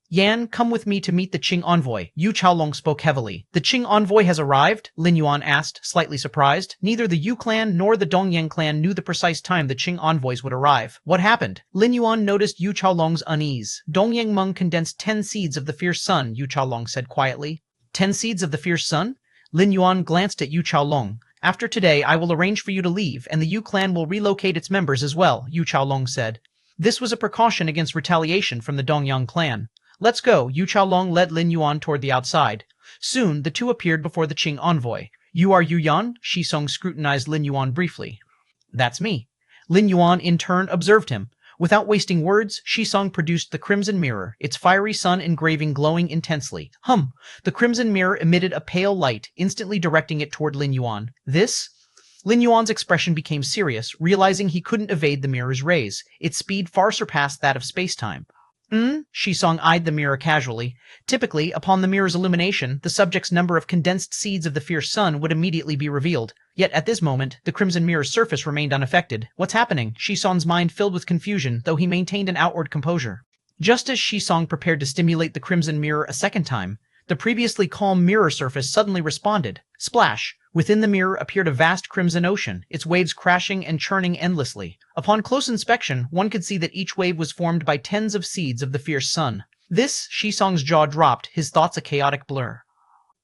Yan, come with me to meet the Qing Envoy, Yu Chaolong spoke heavily. The Qing Envoy has arrived? Lin Yuan asked, slightly surprised. Neither the Yu clan nor the Dongyang clan knew the precise time the Qing envoys would arrive. What happened? Lin Yuan noticed Yu Chaolong's unease. Dongyang Meng condensed 10 seeds of the fierce sun, Yu Chaolong said quietly. 10 seeds of the fierce sun? Lin Yuan glanced at Yu Chaolong. After today, I will arrange for you to leave, and the Yu clan will relocate its members as well, Yu Chaolong said. This was a precaution against retaliation from the Dongyang clan. Let's go, Yu Chaolong led Lin Yuan toward the outside. Soon, the two appeared before the Qing envoy. You are Yu Yan? Shisong scrutinized Lin Yuan briefly. That's me. Lin Yuan, in turn, observed him. Without wasting words, Shisong produced the crimson mirror, its fiery sun engraving glowing intensely. The crimson mirror emitted a pale light, instantly directing it toward Lin Yuan. This? Lin Yuan's expression became serious, realizing he couldn't evade the mirror's rays. Its speed far surpassed that of space-time. Shisong eyed the mirror casually. Typically, upon the mirror's illumination, the subject's number of condensed seeds of the fierce sun would immediately be revealed. Yet at this moment, the crimson mirror's surface remained unaffected. What's happening? Shisong's mind filled with confusion, though he maintained an outward composure. Just as Shisong prepared to stimulate the crimson mirror a second time, the previously calm mirror surface suddenly responded. Splash! Within the mirror appeared a vast crimson ocean, its waves crashing and churning endlessly. Upon close inspection, one could see that each wave was formed by tens of seeds of the fierce sun. This, Shisong's jaw dropped, his thoughts a chaotic blur.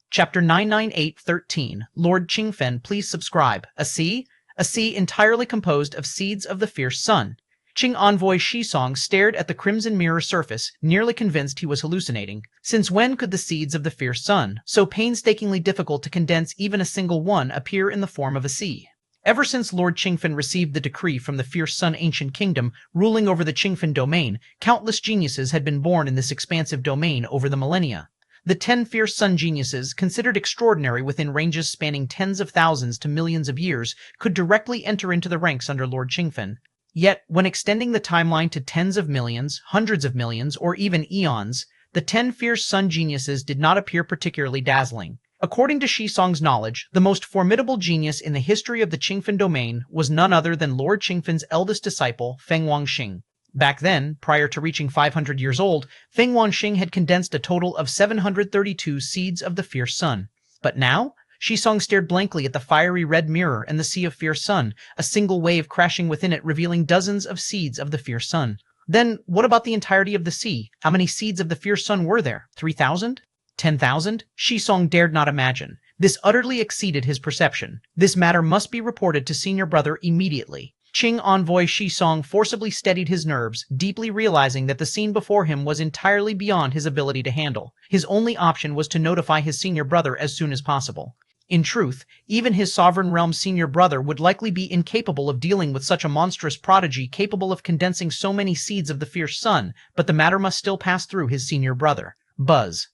Chapter 998-13 Lord Qingfen, please subscribe. A sea? A sea entirely composed of seeds of the fierce sun. Qing envoy Shisong stared at the crimson mirror surface, nearly convinced he was hallucinating. Since when could the seeds of the fierce sun, so painstakingly difficult to condense even a single one, appear in the form of a sea? Ever since Lord Qingfen received the decree from the fierce sun ancient kingdom ruling over the Qingfen domain, countless geniuses had been born in this expansive domain over the millennia. The 10 fierce sun geniuses, considered extraordinary within ranges spanning tens of thousands to millions of years, could directly enter into the ranks under Lord Qingfen. Yet, when extending the timeline to tens of millions, hundreds of millions, or even eons, the 10 fierce sun geniuses did not appear particularly dazzling. According to Shisong's knowledge, the most formidable genius in the history of the Qingfen domain was none other than Lord Qingfen's eldest disciple, Feng Wangxing. Back then, prior to reaching 500 years old, Feng Wangxing had condensed a total of 732 seeds of the fierce sun. But now? Shisong stared blankly at the fiery red mirror and the sea of fierce sun, a single wave crashing within it revealing dozens of seeds of the fierce sun. Then, what about the entirety of the sea? How many seeds of the fierce sun were there? 3,000? 10,000? Shisong dared not imagine. This utterly exceeded his perception. This matter must be reported to senior brother immediately. Qing envoy Shisong forcibly steadied his nerves, deeply realizing that the scene before him was entirely beyond his ability to handle. His only option was to notify his senior brother as soon as possible. In truth, even his sovereign realm's senior brother would likely be incapable of dealing with such a monstrous prodigy capable of condensing so many seeds of the fierce sun, but the matter must still pass through his senior brother. Buzz.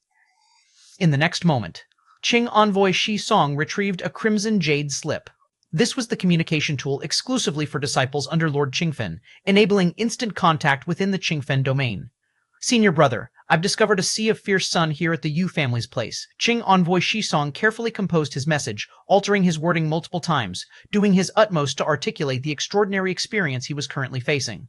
In the next moment, Qing envoy Shisong retrieved a crimson jade slip. This was the communication tool exclusively for disciples under Lord Qingfen, enabling instant contact within the Qingfen domain. Senior brother, I've discovered a sea of fierce sun here at the Yu family's place. Qing envoy Shisong carefully composed his message, altering his wording multiple times, doing his utmost to articulate the extraordinary experience he was currently facing.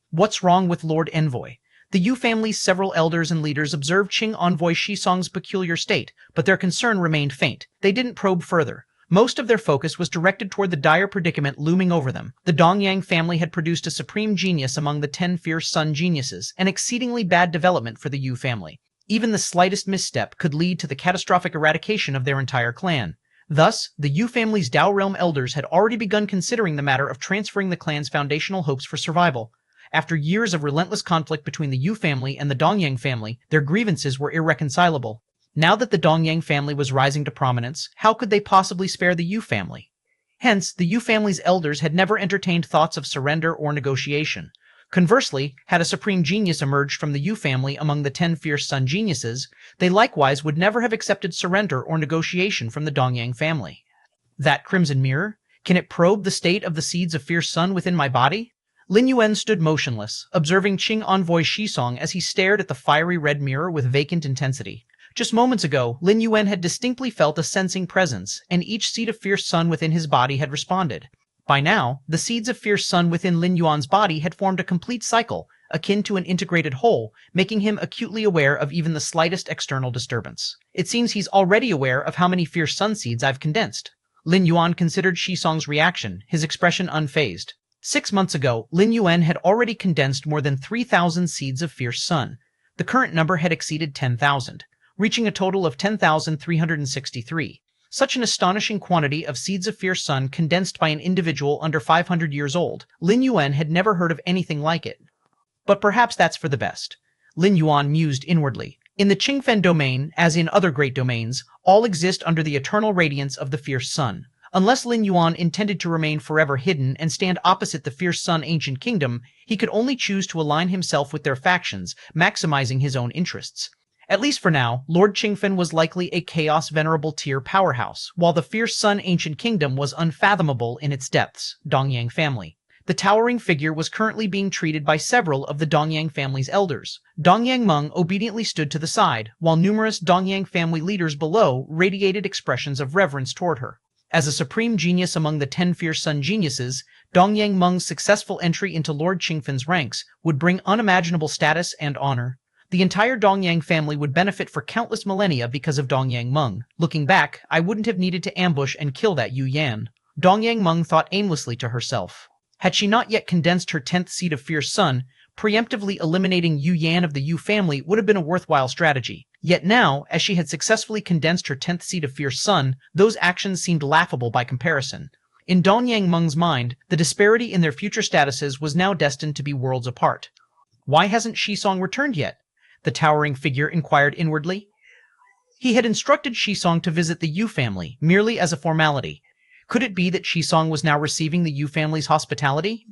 What's wrong with Lord Envoy? The Yu family's several elders and leaders observed Qing envoy Shisong's peculiar state, but their concern remained faint. They didn't probe further. Most of their focus was directed toward the dire predicament looming over them. The Dongyang family had produced a supreme genius among the 10 fierce sun geniuses, an exceedingly bad development for the Yu family. Even the slightest misstep could lead to the catastrophic eradication of their entire clan. Thus, the Yu family's Dao realm elders had already begun considering the matter of transferring the clan's foundational hopes for survival. After years of relentless conflict between the Yu family and the Dongyang family, their grievances were irreconcilable. Now that the Dongyang family was rising to prominence, how could they possibly spare the Yu family? Hence, the Yu family's elders had never entertained thoughts of surrender or negotiation. Conversely, had a supreme genius emerged from the Yu family among the 10 fierce sun geniuses, they likewise would never have accepted surrender or negotiation from the Dongyang family. That crimson mirror? Can it probe the state of the seeds of fierce sun within my body? Lin Yuan stood motionless, observing Qing envoy Shisong as he stared at the fiery red mirror with vacant intensity. Just moments ago, Lin Yuan had distinctly felt a sensing presence, and each seed of fierce sun within his body had responded. By now, the seeds of fierce sun within Lin Yuan's body had formed a complete cycle, akin to an integrated whole, making him acutely aware of even the slightest external disturbance. It seems he's already aware of how many fierce sun seeds I've condensed. Lin Yuan considered Shisong's reaction, his expression unfazed. 6 months ago, Lin Yuan had already condensed more than 3,000 seeds of fierce sun. The current number had exceeded 10,000, reaching a total of 10,363. Such an astonishing quantity of seeds of fierce sun condensed by an individual under 500 years old. Lin Yuan had never heard of anything like it. But perhaps that's for the best. Lin Yuan mused inwardly. In the Qingfen domain, as in other great domains, all exist under the eternal radiance of the fierce sun. Unless Lin Yuan intended to remain forever hidden and stand opposite the fierce sun ancient kingdom, he could only choose to align himself with their factions, maximizing his own interests. At least for now, Lord Qingfen was likely a chaos venerable tier powerhouse, while the fierce sun ancient kingdom was unfathomable in its depths, Dongyang family. The towering figure was currently being treated by several of the Dongyang family's elders. Dongyang Meng obediently stood to the side, while numerous Dongyang family leaders below radiated expressions of reverence toward her. As a supreme genius among the 10 fierce sun geniuses, Dongyang Meng's successful entry into Lord Qingfen's ranks would bring unimaginable status and honor. The entire Dongyang family would benefit for countless millennia because of Dongyang Meng. Looking back, I wouldn't have needed to ambush and kill that Yu Yan. Dongyang Meng thought aimlessly to herself. Had she not yet condensed her 10th seed of fierce sun, preemptively eliminating Yu Yan of the Yu family would have been a worthwhile strategy. Yet now, as she had successfully condensed her 10th seed of fierce sun, those actions seemed laughable by comparison. In Dongyang Meng's mind, the disparity in their future statuses was now destined to be worlds apart. Why hasn't Shisong returned yet? The towering figure inquired inwardly. He had instructed Shisong to visit the Yu family, merely as a formality. Could it be that Shisong was now receiving the Yu family's hospitality?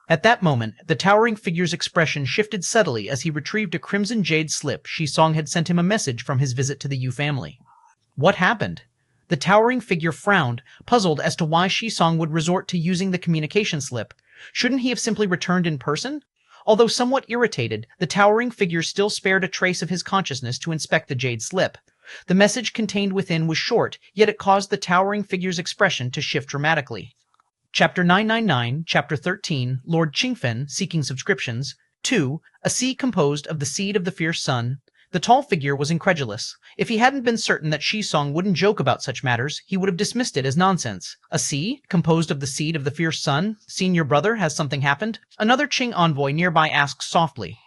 At that moment, the towering figure's expression shifted subtly as he retrieved a crimson jade slip Shisong had sent him a message from his visit to the Yu family. What happened? The towering figure frowned, puzzled as to why Shisong would resort to using the communication slip. Shouldn't he have simply returned in person? Although somewhat irritated, the towering figure still spared a trace of his consciousness to inspect the jade slip. The message contained within was short, yet it caused the towering figure's expression to shift dramatically. Chapter 999, Chapter 13, Lord Qingfen, Seeking Subscriptions. 2. A sea composed of the seed of the fierce sun. The tall figure was incredulous. If he hadn't been certain that Shisong wouldn't joke about such matters, he would have dismissed it as nonsense. A sea, composed of the seed of the fierce sun? Senior brother, has something happened? Another Qing envoy nearby asked softly.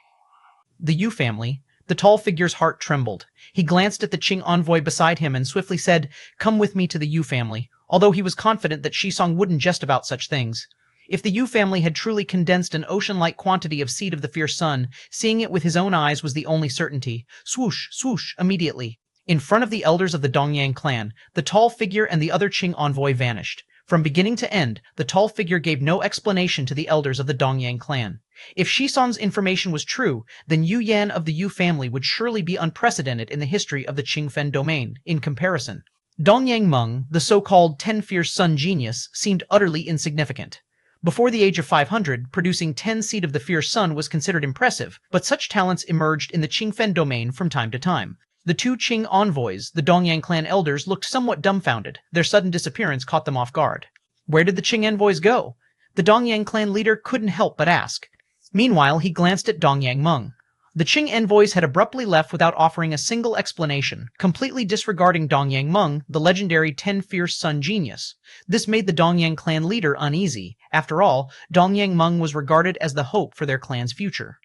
The Yu family. The tall figure's heart trembled. He glanced at the Qing envoy beside him and swiftly said, "Come with me to the Yu family," although he was confident that Shisong wouldn't jest about such things. If the Yu family had truly condensed an ocean-like quantity of seed of the fierce sun, seeing it with his own eyes was the only certainty. Swoosh, swoosh, immediately. In front of the elders of the Dongyang clan, the tall figure and the other Qing envoy vanished. From beginning to end, the tall figure gave no explanation to the elders of the Dongyang clan. If Shisong's information was true, then Yu Yan of the Yu family would surely be unprecedented in the history of the Qingfen domain, in comparison. Dongyang Meng, the so-called 10 fierce sun genius, seemed utterly insignificant. Before the age of 500, producing 10 seed of the fierce sun was considered impressive, but such talents emerged in the Qingfen domain from time to time. The two Qing envoys, the Dongyang clan elders, looked somewhat dumbfounded. Their sudden disappearance caught them off guard. Where did the Qing envoys go? The Dongyang clan leader couldn't help but ask. Meanwhile, he glanced at Dongyang Meng. The Qing envoys had abruptly left without offering a single explanation, completely disregarding Dongyang Meng, the legendary 10 fierce sun genius. This made the Dongyang clan leader uneasy. After all, Dongyang Meng was regarded as the hope for their clan's future.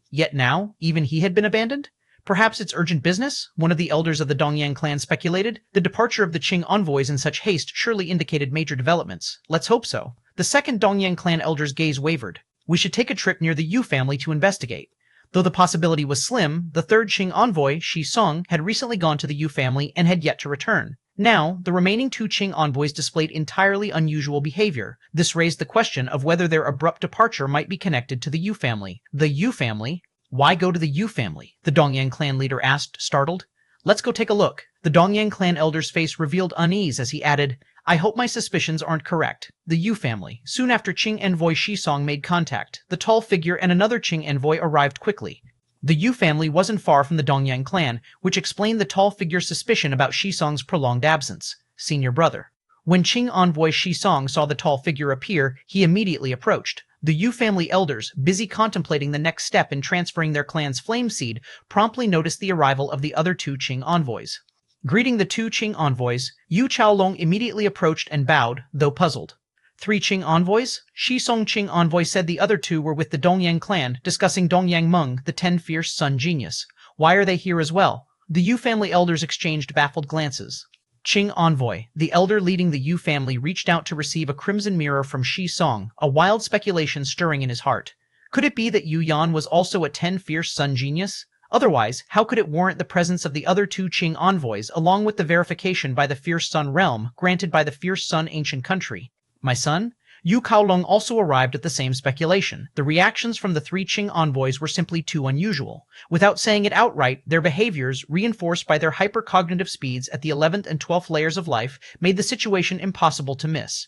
Yet now, even he had been abandoned? Perhaps it's urgent business? One of the elders of the Dongyang clan speculated. The departure of the Qing envoys in such haste surely indicated major developments. Let's hope so. The second Dongyang clan elder's gaze wavered. We should take a trip near the Yu family to investigate. Though the possibility was slim, the third Qing envoy, Shisong, had recently gone to the Yu family and had yet to return. Now, the remaining two Qing envoys displayed entirely unusual behavior. This raised the question of whether their abrupt departure might be connected to the Yu family. The Yu family? Why go to the Yu family? The Dongyang clan leader asked, startled. Let's go take a look. The Dongyang clan elder's face revealed unease as he added, I hope my suspicions aren't correct. The Yu family. Soon after Qing envoy Shisong made contact, the tall figure and another Qing envoy arrived quickly. The Yu family wasn't far from the Dongyang clan, which explained the tall figure's suspicion about Shisong's prolonged absence. Senior brother. When Qing envoy Shisong saw the tall figure appear, he immediately approached. The Yu family elders, busy contemplating the next step in transferring their clan's flame seed, promptly noticed the arrival of the other two Qing envoys. Greeting the two Qing envoys, Yu Chaolong immediately approached and bowed, though puzzled. Three Qing envoys? Shisong Qing envoy said the other two were with the Dongyang clan, discussing Dongyang Meng, the 10 fierce sun genius. Why are they here as well? The Yu family elders exchanged baffled glances. Qing envoy, the elder leading the Yu family, reached out to receive a crimson mirror from Shisong, a wild speculation stirring in his heart. Could it be that Yu Yan was also a 10 fierce sun genius? Otherwise, how could it warrant the presence of the other two Qing envoys along with the verification by the Fierce Sun realm granted by the Fierce Sun ancient country? My son? Yu Kaolong also arrived at the same speculation. The reactions from the three Qing envoys were simply too unusual. Without saying it outright, their behaviors, reinforced by their hypercognitive speeds at the 11th and 12th layers of life, made the situation impossible to miss.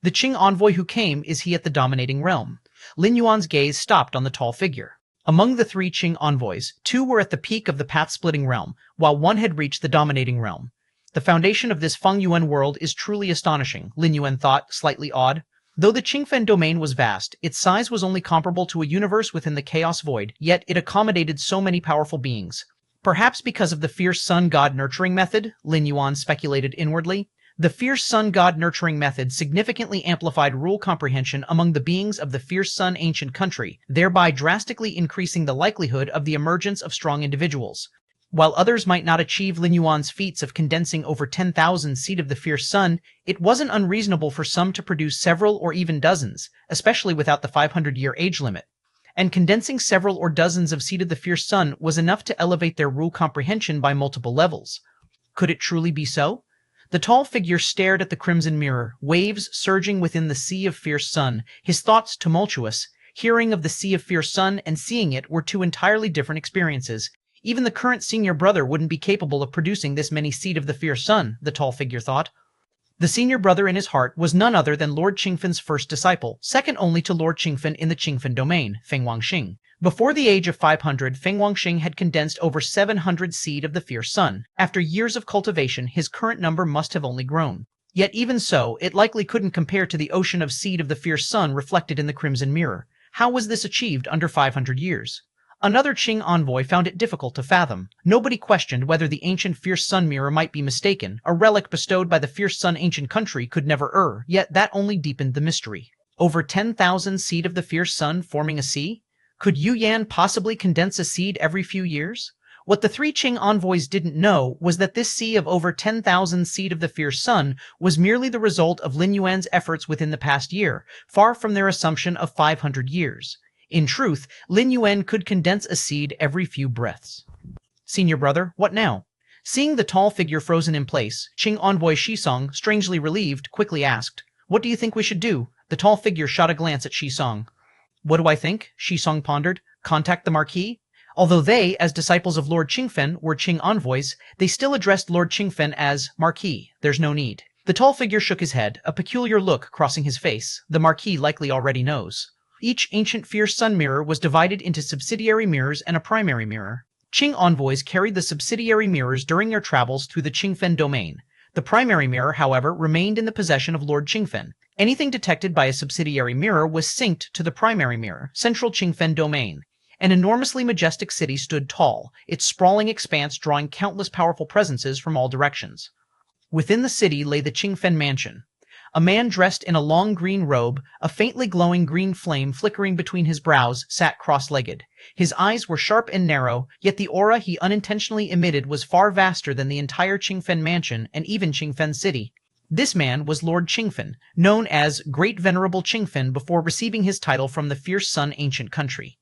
The Qing envoy who came, is he at the dominating realm? Lin Yuan's gaze stopped on the tall figure. Among the three Qing envoys, two were at the peak of the path-splitting realm, while one had reached the dominating realm. The foundation of this Feng Yuan world is truly astonishing, Lin Yuan thought, slightly awed. Though the Qingfen domain was vast, its size was only comparable to a universe within the chaos void, yet it accommodated so many powerful beings. Perhaps because of the fierce sun god nurturing method, Lin Yuan speculated inwardly. The fierce sun god nurturing method significantly amplified rule comprehension among the beings of the fierce sun ancient country, thereby drastically increasing the likelihood of the emergence of strong individuals. While others might not achieve Lin Yuan's feats of condensing over 10,000 seed of the fierce sun, it wasn't unreasonable for some to produce several or even dozens, especially without the 500-year age limit. And condensing several or dozens of seed of the fierce sun was enough to elevate their rule comprehension by multiple levels. Could it truly be so? The tall figure stared at the crimson mirror, waves surging within the sea of fierce sun, his thoughts tumultuous. Hearing of the sea of fierce sun and seeing it were two entirely different experiences. Even the current senior brother wouldn't be capable of producing this many seed of the fierce sun, the tall figure thought. The senior brother in his heart was none other than Lord Qingfen's first disciple, second only to Lord Qingfen in the Qingfen domain, Feng Wangxing. Before the age of 500, Feng Wangxing had condensed over 700 seed of the fierce sun. After years of cultivation, his current number must have only grown. Yet even so, it likely couldn't compare to the ocean of seed of the fierce sun reflected in the crimson mirror. How was this achieved under 500 years? Another Qing envoy found it difficult to fathom. Nobody questioned whether the ancient fierce sun mirror might be mistaken. A relic bestowed by the fierce sun ancient country could never err, yet that only deepened the mystery. Over 10,000 seed of the fierce sun forming a sea? Could Yu Yan possibly condense a seed every few years? What the three Qing envoys didn't know was that this sea of over 10,000 seed of the fierce sun was merely the result of Lin Yuan's efforts within the past year, far from their assumption of 500 years. In truth, Lin Yuan could condense a seed every few breaths. Senior brother, what now? Seeing the tall figure frozen in place, Qing envoy Shisong, strangely relieved, quickly asked, What do you think we should do? The tall figure shot a glance at Shisong. What do I think? Shisong pondered. Contact the Marquis? Although they, as disciples of Lord Qingfen, were Qing envoys, they still addressed Lord Qingfen as Marquis. There's no need. The tall figure shook his head, a peculiar look crossing his face. The Marquis likely already knows. Each ancient fierce sun mirror was divided into subsidiary mirrors and a primary mirror. Qing envoys carried the subsidiary mirrors during their travels through the Qingfen domain. The primary mirror, however, remained in the possession of Lord Qingfen. Anything detected by a subsidiary mirror was synced to the primary mirror, central Qingfen domain. An enormously majestic city stood tall, its sprawling expanse drawing countless powerful presences from all directions. Within the city lay the Qingfen mansion. A man dressed in a long green robe, a faintly glowing green flame flickering between his brows, sat cross-legged. His eyes were sharp and narrow, yet the aura he unintentionally emitted was far vaster than the entire Qingfen mansion and even Qingfen city. This man was Lord Qingfen, known as Great Venerable Qingfen before receiving his title from the Fierce Sun ancient country.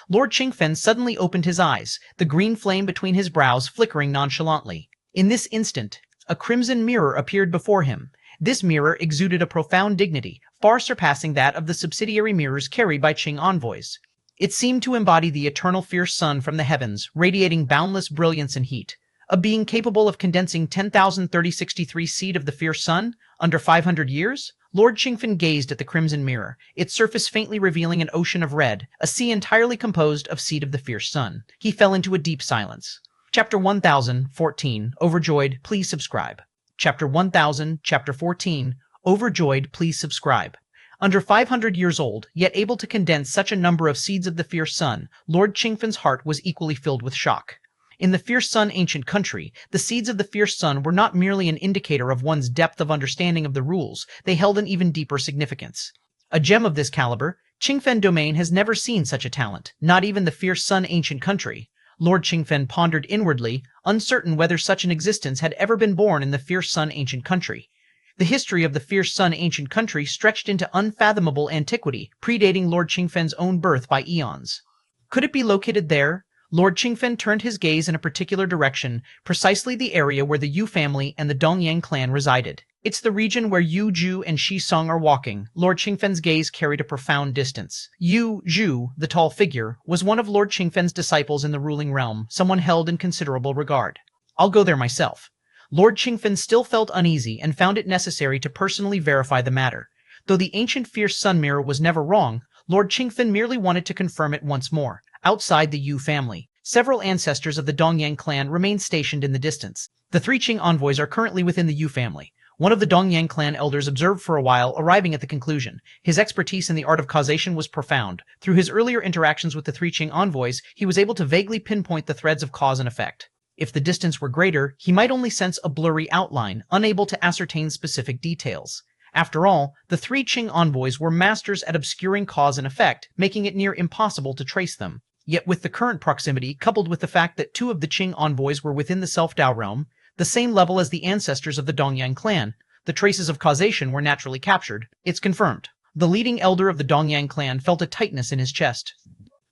Lord Qingfen suddenly opened his eyes, the green flame between his brows flickering nonchalantly. In this instant, A crimson mirror appeared before him. This mirror exuded a profound dignity, far surpassing that of the subsidiary mirrors carried by Qing envoys. It seemed to embody the eternal fierce sun from the heavens, radiating boundless brilliance and heat. A being capable of condensing 10,03063 seed of the fierce sun under 500 years? Lord Qingfen gazed at the crimson mirror, its surface faintly revealing an ocean of red, a sea entirely composed of seed of the fierce sun. He fell into a deep silence. Chapter 1014, Overjoyed, please subscribe. Chapter 1000, Chapter 14, Overjoyed, please subscribe. Under 500 years old, yet able to condense such a number of seeds of the fierce sun, Lord Qingfen's heart was equally filled with shock. In the fierce sun ancient country, the seeds of the fierce sun were not merely an indicator of one's depth of understanding of the rules, they held an even deeper significance. A gem of this caliber, Qingfen domain has never seen such a talent, not even the fierce sun ancient country. Lord Qingfen pondered inwardly, uncertain whether such an existence had ever been born in the fierce sun ancient country. The history of the fierce sun ancient country stretched into unfathomable antiquity, predating Lord Qingfen's own birth by eons. Could it be located there? Lord Qingfen turned his gaze in a particular direction, precisely the area where the Yu family and the Dongyang clan resided. It's the region where Yu Zhu and Shi Song are walking. Lord Qingfen's gaze carried a profound distance. Yu Zhu, the tall figure, was one of Lord Qingfen's disciples in the ruling realm, someone held in considerable regard. I'll go there myself. Lord Qingfen still felt uneasy and found it necessary to personally verify the matter. Though the ancient fierce sun mirror was never wrong, Lord Qingfen merely wanted to confirm it once more. Outside the Yu family, several ancestors of the Dongyang clan remain stationed in the distance. The three Qing envoys are currently within the Yu family. One of the Dongyang clan elders observed for a while, arriving at the conclusion. His expertise in the art of causation was profound. Through his earlier interactions with the three Qing envoys, he was able to vaguely pinpoint the threads of cause and effect. If the distance were greater, he might only sense a blurry outline, unable to ascertain specific details. After all, the three Qing envoys were masters at obscuring cause and effect, making it near impossible to trace them. Yet with the current proximity, coupled with the fact that two of the Qing envoys were within the Self-Dao realm, the same level as the ancestors of the Dongyang clan, the traces of causation were naturally captured. It's confirmed. The leading elder of the Dongyang clan felt a tightness in his chest.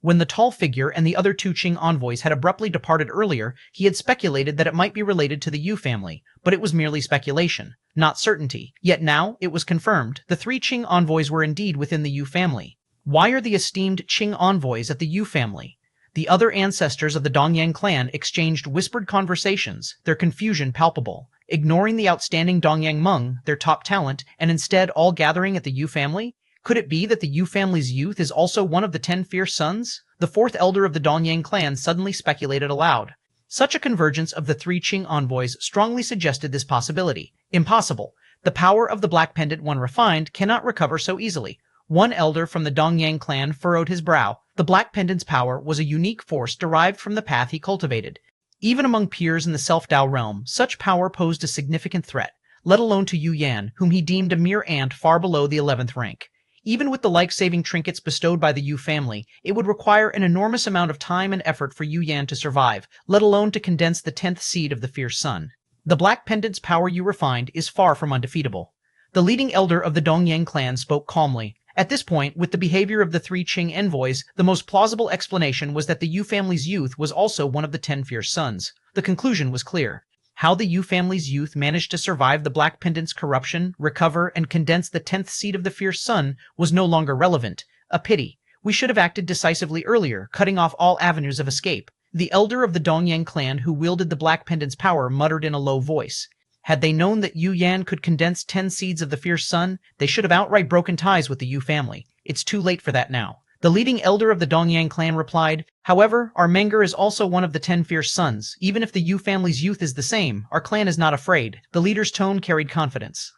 When the tall figure and the other two Qing envoys had abruptly departed earlier, he had speculated that it might be related to the Yu family, but it was merely speculation, not certainty. Yet now, it was confirmed, the three Qing envoys were indeed within the Yu family. Why are the esteemed Qing envoys at the Yu family? The other ancestors of the Dongyang clan exchanged whispered conversations, their confusion palpable, ignoring the outstanding Dongyang Meng, their top talent, and instead all gathering at the Yu family? Could it be that the Yu family's youth is also one of the 10 fierce sons? The fourth elder of the Dongyang clan suddenly speculated aloud. Such a convergence of the three Qing envoys strongly suggested this possibility. Impossible. The power of the Black Pendant one refined cannot recover so easily. One elder from the Dongyang clan furrowed his brow. The Black Pendant's power was a unique force derived from the path he cultivated. Even among peers in the Self-Dao realm, such power posed a significant threat, let alone to Yu Yan, whom he deemed a mere ant far below the 11th rank. Even with the life-saving trinkets bestowed by the Yu family, it would require an enormous amount of time and effort for Yu Yan to survive, let alone to condense the 10th seed of the fierce sun. The Black Pendant's power you refined is far from undefeatable. The leading elder of the Dongyang clan spoke calmly. At this point, with the behavior of the three Qing envoys, the most plausible explanation was that the Yu family's youth was also one of the 10 fierce sons. The conclusion was clear. How the Yu family's youth managed to survive the Black Pendant's corruption, recover, and condense the 10th seed of the fierce sun was no longer relevant. A pity. We should have acted decisively earlier, cutting off all avenues of escape. The elder of the Dongyang clan who wielded the Black Pendant's power muttered in a low voice. Had they known that Yu Yan could condense 10 seeds of the fierce sun, they should have outright broken ties with the Yu family. It's too late for that now. The leading elder of the Dongyang clan replied, however, our Menger is also one of the 10 fierce sons. Even if the Yu family's youth is the same, our clan is not afraid. The leader's tone carried confidence.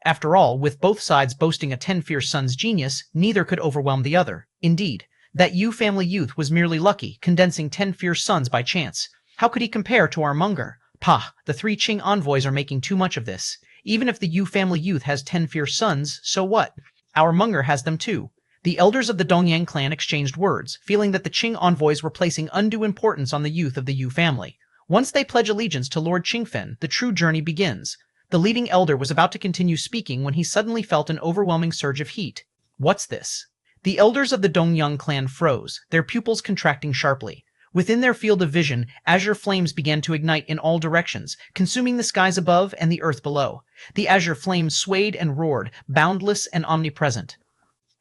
After all, with both sides boasting a 10 fierce sons genius, neither could overwhelm the other. Indeed, that Yu family youth was merely lucky, condensing 10 fierce sons by chance. How could he compare to our Munger? Pah, the three Qing envoys are making too much of this. Even if the Yu family youth has 10 fierce sons, so what? Our Munger has them too. The elders of the Dongyang clan exchanged words, feeling that the Qing envoys were placing undue importance on the youth of the Yu family. Once they pledge allegiance to Lord Qingfen, the true journey begins. The leading elder was about to continue speaking when he suddenly felt an overwhelming surge of heat. What's this? The elders of the Dongyang clan froze, their pupils contracting sharply. Within their field of vision, azure flames began to ignite in all directions, consuming the skies above and the earth below. The azure flames swayed and roared, boundless and omnipresent.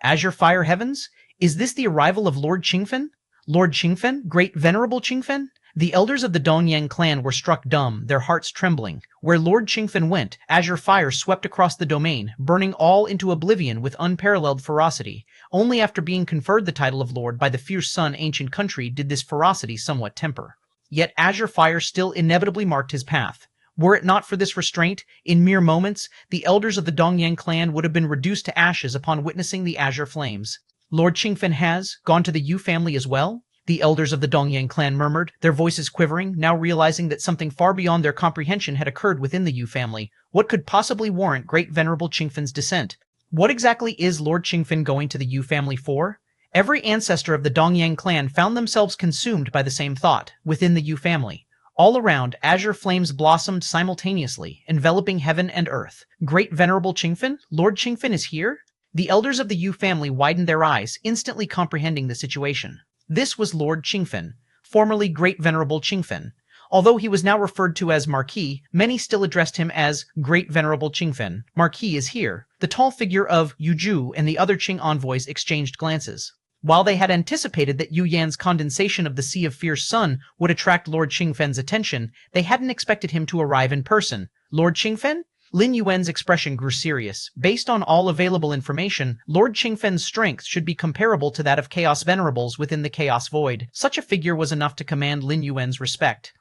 Azure fire heavens? Is this the arrival of Lord Qingfen? Lord Qingfen? Great venerable Qingfen? The elders of the Dongyang clan were struck dumb, their hearts trembling. Where Lord Qingfen went, azure fire swept across the domain, burning all into oblivion with unparalleled ferocity. Only after being conferred the title of Lord by the fierce sun ancient country did this ferocity somewhat temper. Yet azure fire still inevitably marked his path. Were it not for this restraint, in mere moments, the elders of the Dongyang clan would have been reduced to ashes upon witnessing the azure flames. Lord Qingfen has gone to the Yu family as well? The elders of the Dongyang clan murmured, their voices quivering, now realizing that something far beyond their comprehension had occurred within the Yu family. What could possibly warrant great venerable Qingfen's descent? What exactly is Lord Qingfen going to the Yu family for? Every ancestor of the Dongyang clan found themselves consumed by the same thought, within the Yu family. All around, azure flames blossomed simultaneously, enveloping heaven and earth. Great venerable Qingfen? Lord Qingfen is here? The elders of the Yu family widened their eyes, instantly comprehending the situation. This was Lord Qingfen, formerly Great Venerable Qingfen. Although he was now referred to as Marquis, many still addressed him as Great Venerable Qingfen. Marquis is here. The tall figure of Yuju and the other Qing envoys exchanged glances. While they had anticipated that Yu Yan's condensation of the Sea of Fierce Sun would attract Lord Qingfen's attention, they hadn't expected him to arrive in person. Lord Qingfen? Lin Yuan's expression grew serious. Based on all available information, Lord Qingfen's strength should be comparable to that of Chaos Venerables within the Chaos Void. Such a figure was enough to command Lin Yuan's respect.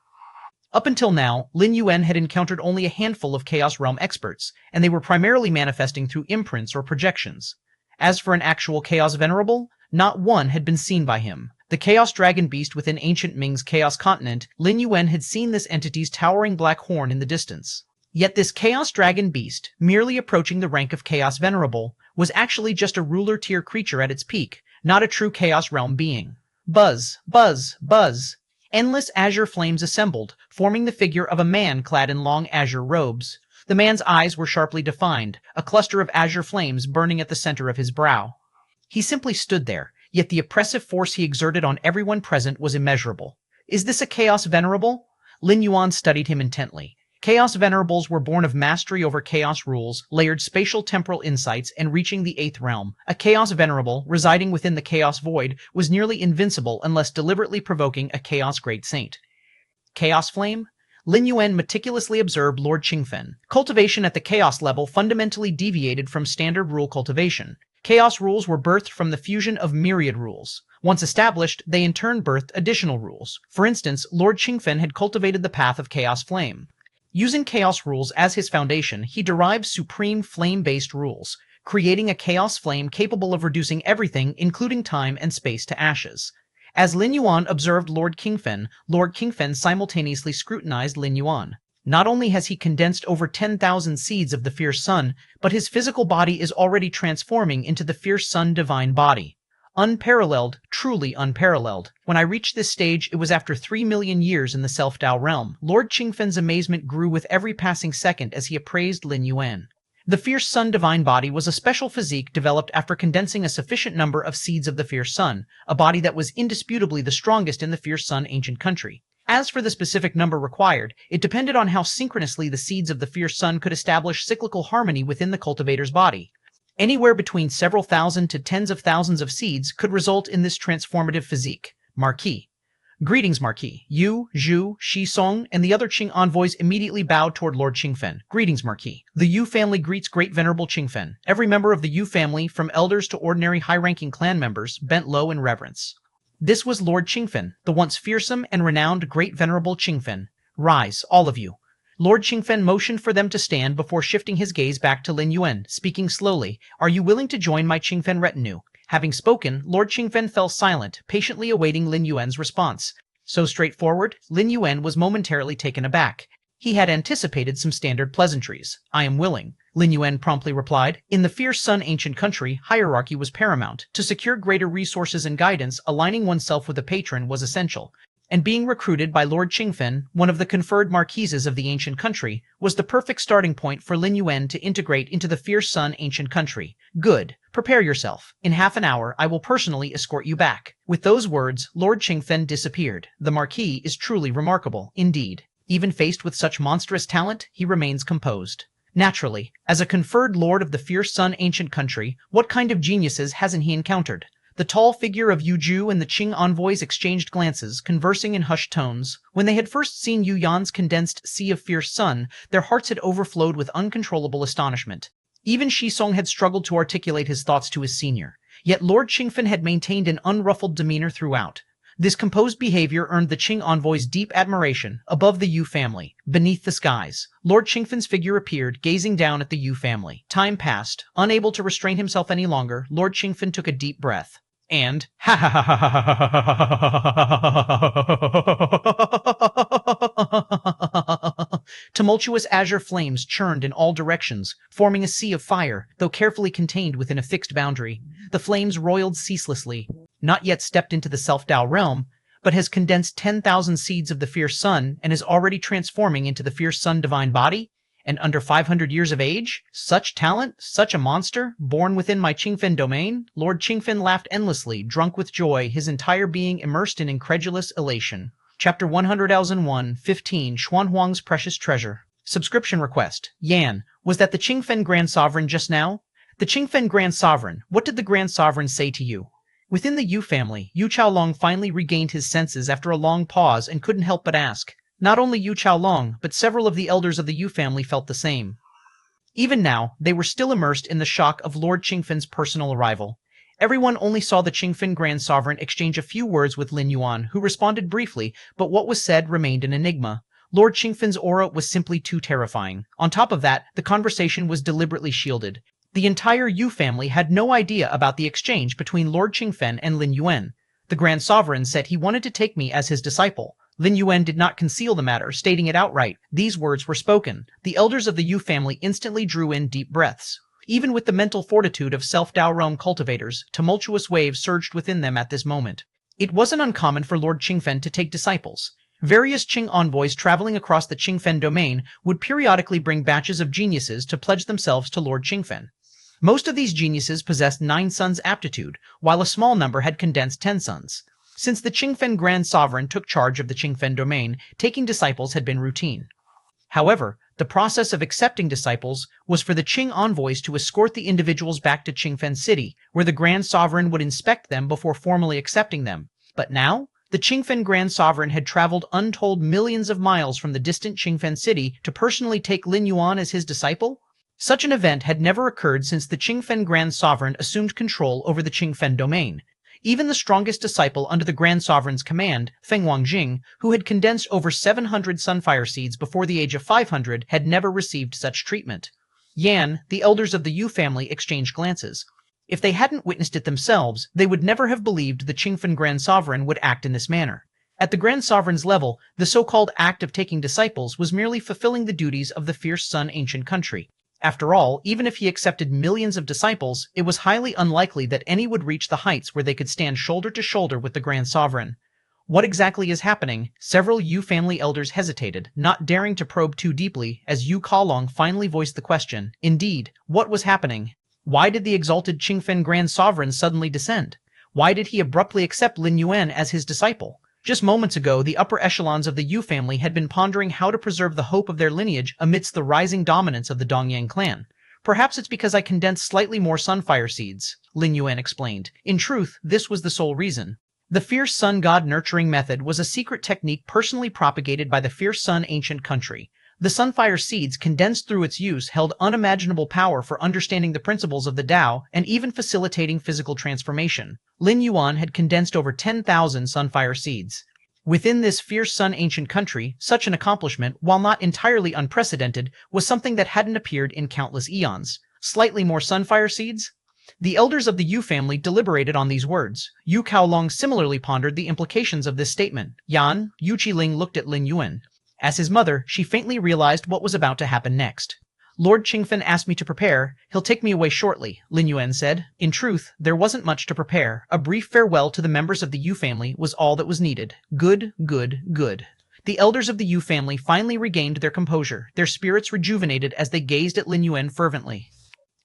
Up until now, Lin Yuan had encountered only a handful of Chaos Realm experts, and they were primarily manifesting through imprints or projections. As for an actual Chaos Venerable, not one had been seen by him. The Chaos Dragon Beast within ancient Ming's Chaos Continent, Lin Yuan had seen this entity's towering black horn in the distance. Yet this Chaos Dragon Beast, merely approaching the rank of Chaos Venerable, was actually just a ruler-tier creature at its peak, not a true Chaos Realm being. Buzz, buzz, buzz. Endless azure flames assembled, forming the figure of a man clad in long azure robes. The man's eyes were sharply defined, a cluster of azure flames burning at the center of his brow. He simply stood there, yet the oppressive force he exerted on everyone present was immeasurable. Is this a Chaos Venerable? Lin Yuan studied him intently. Chaos Venerables were born of mastery over chaos rules, layered spatial temporal insights, and reaching the 8th realm. A Chaos Venerable, residing within the Chaos Void, was nearly invincible unless deliberately provoking a Chaos Great Saint. Chaos Flame? Lin Yuan meticulously observed Lord Qingfen. Cultivation at the Chaos level fundamentally deviated from standard rule cultivation. Chaos rules were birthed from the fusion of Myriad rules. Once established, they in turn birthed additional rules. For instance, Lord Qingfen had cultivated the path of Chaos Flame. Using Chaos rules as his foundation, he derived supreme flame-based rules, creating a Chaos Flame capable of reducing everything, including time and space, to ashes. As Lin Yuan observed Lord Qingfen simultaneously scrutinized Lin Yuan. Not only has he condensed over 10,000 seeds of the Fierce Sun, but his physical body is already transforming into the Fierce Sun divine body. Unparalleled, truly unparalleled. When I reached this stage, it was after 3 million years in the Self-Dao realm. Lord Qingfen's amazement grew with every passing second as he appraised Lin Yuan. The Fierce Sun divine body was a special physique developed after condensing a sufficient number of seeds of the Fierce Sun, a body that was indisputably the strongest in the Fierce Sun ancient country. As for the specific number required, it depended on how synchronously the seeds of the Fierce Sun could establish cyclical harmony within the cultivator's body. Anywhere between several thousand to tens of thousands of seeds could result in this transformative physique. Marquis. Greetings, Marquis. Yu, Zhu, Shizong, and the other Qing envoys immediately bowed toward Lord Qingfen. Greetings, Marquis. The Yu family greets Great Venerable Qingfen. Every member of the Yu family, from elders to ordinary high-ranking clan members, bent low in reverence. This was Lord Qingfen, the once fearsome and renowned Great Venerable Qingfen. Rise, all of you. Lord Qingfen motioned for them to stand before shifting his gaze back to Lin Yuan, speaking slowly. Are you willing to join my Qingfen retinue? Having spoken, Lord Qingfen fell silent, patiently awaiting Lin Yuan's response. So straightforward, Lin Yuan was momentarily taken aback. He had anticipated some standard pleasantries. I am willing, Lin Yuan promptly replied. In the Fierce Sun ancient country, hierarchy was paramount. To secure greater resources and guidance, aligning oneself with a patron was essential. And being recruited by Lord Qingfen, one of the conferred marquises of the ancient country, was the perfect starting point for Lin Yuan to integrate into the Fierce Sun ancient country. Good. Prepare yourself. In half an hour, I will personally escort you back." With those words, Lord Qingfen disappeared. The Marquis is truly remarkable, indeed. Even faced with such monstrous talent, he remains composed. Naturally, as a conferred lord of the fierce sun ancient country, what kind of geniuses hasn't he encountered? The tall figure of Yu Ju and the Qing envoys exchanged glances, conversing in hushed tones. When they had first seen Yu Yan's condensed sea of fierce sun, their hearts had overflowed with uncontrollable astonishment. Even Song had struggled to articulate his thoughts to his senior. Yet Lord Qingfen had maintained an unruffled demeanor throughout. This composed behavior earned the Qing envoys deep admiration. Above the Yu family, beneath the skies, Lord Qingfen's figure appeared, gazing down at the Yu family. Time passed. Unable to restrain himself any longer, Lord Qingfen took a deep breath. And ha ha ha ha ha ha ha. Tumultuous azure flames churned in all directions, forming a sea of fire, though carefully contained within a fixed boundary. The flames roiled ceaselessly. Not yet stepped into the self-Dao realm, but has condensed 10,000 seeds of the fierce sun and is already transforming into the fierce sun divine body? And under 500 years of age? Such talent? Such a monster? Born within my Qingfen domain? Lord Qingfen laughed endlessly, drunk with joy, his entire being immersed in incredulous elation. Chapter 100,001, 15, Xuanhuang's Precious Treasure. Subscription request. Yan, was that the Qingfen Grand Sovereign just now? The Qingfen Grand Sovereign, what did the Grand Sovereign say to you? Within the Yu family, Yu Chaolong finally regained his senses after a long pause and couldn't help but ask. Not only Yu Chaolong, but several of the elders of the Yu family felt the same. Even now, they were still immersed in the shock of Lord Qingfen's personal arrival. Everyone only saw the Qingfen Grand Sovereign exchange a few words with Lin Yuan, who responded briefly, but what was said remained an enigma. Lord Qingfen's aura was simply too terrifying. On top of that, the conversation was deliberately shielded. The entire Yu family had no idea about the exchange between Lord Qingfen and Lin Yuan. The Grand Sovereign said he wanted to take me as his disciple. Lin Yuan did not conceal the matter, stating it outright. These words were spoken. The elders of the Yu family instantly drew in deep breaths. Even with the mental fortitude of self-Dao realm cultivators, tumultuous waves surged within them at this moment. It wasn't uncommon for Lord Qingfen to take disciples. Various Qing envoys traveling across the Qingfen domain would periodically bring batches of geniuses to pledge themselves to Lord Qingfen. Most of these geniuses possessed 9 suns aptitude, while a small number had condensed 10 suns. Since the Qingfen Grand Sovereign took charge of the Qingfen domain, taking disciples had been routine. However, the process of accepting disciples was for the Qing envoys to escort the individuals back to Qingfen City, where the Grand Sovereign would inspect them before formally accepting them. But now, the Qingfen Grand Sovereign had traveled untold millions of miles from the distant Qingfen City to personally take Lin Yuan as his disciple? Such an event had never occurred since the Qingfen Grand Sovereign assumed control over the Qingfen domain. Even the strongest disciple under the Grand Sovereign's command, Feng Wangjing, who had condensed over 700 sunfire seeds before the age of 500, had never received such treatment. Yan, the elders of the Yu family, exchanged glances. If they hadn't witnessed it themselves, they would never have believed the Qingfen Grand Sovereign would act in this manner. At the Grand Sovereign's level, the so-called act of taking disciples was merely fulfilling the duties of the fierce sun ancient country. After all, even if he accepted millions of disciples, it was highly unlikely that any would reach the heights where they could stand shoulder to shoulder with the Grand Sovereign. What exactly is happening? Several Yu family elders hesitated, not daring to probe too deeply, as Yu Chaolong finally voiced the question. Indeed, what was happening? Why did the exalted Qingfen Grand Sovereign suddenly descend? Why did he abruptly accept Lin Yuan as his disciple? Just moments ago, the upper echelons of the Yu family had been pondering how to preserve the hope of their lineage amidst the rising dominance of the Dongyang clan. Perhaps it's because I condensed slightly more sunfire seeds, Lin Yuan explained. In truth, this was the sole reason. The fierce sun god nurturing method was a secret technique personally propagated by the fierce sun ancient country. The sunfire seeds condensed through its use held unimaginable power for understanding the principles of the Dao and even facilitating physical transformation. Lin Yuan had condensed over 10,000 sunfire seeds. Within this fierce sun ancient country, such an accomplishment, while not entirely unprecedented, was something that hadn't appeared in countless eons. Slightly more sunfire seeds? The elders of the Yu family deliberated on these words. Yu Chaolong similarly pondered the implications of this statement. Yan, Yu Qiling looked at Lin Yuan. As his mother, she faintly realized what was about to happen next. Lord Qingfen asked me to prepare. He'll take me away shortly, Lin Yuan said. In truth, there wasn't much to prepare. A brief farewell to the members of the Yu family was all that was needed. Good, good, good. The elders of the Yu family finally regained their composure, their spirits rejuvenated as they gazed at Lin Yuan fervently.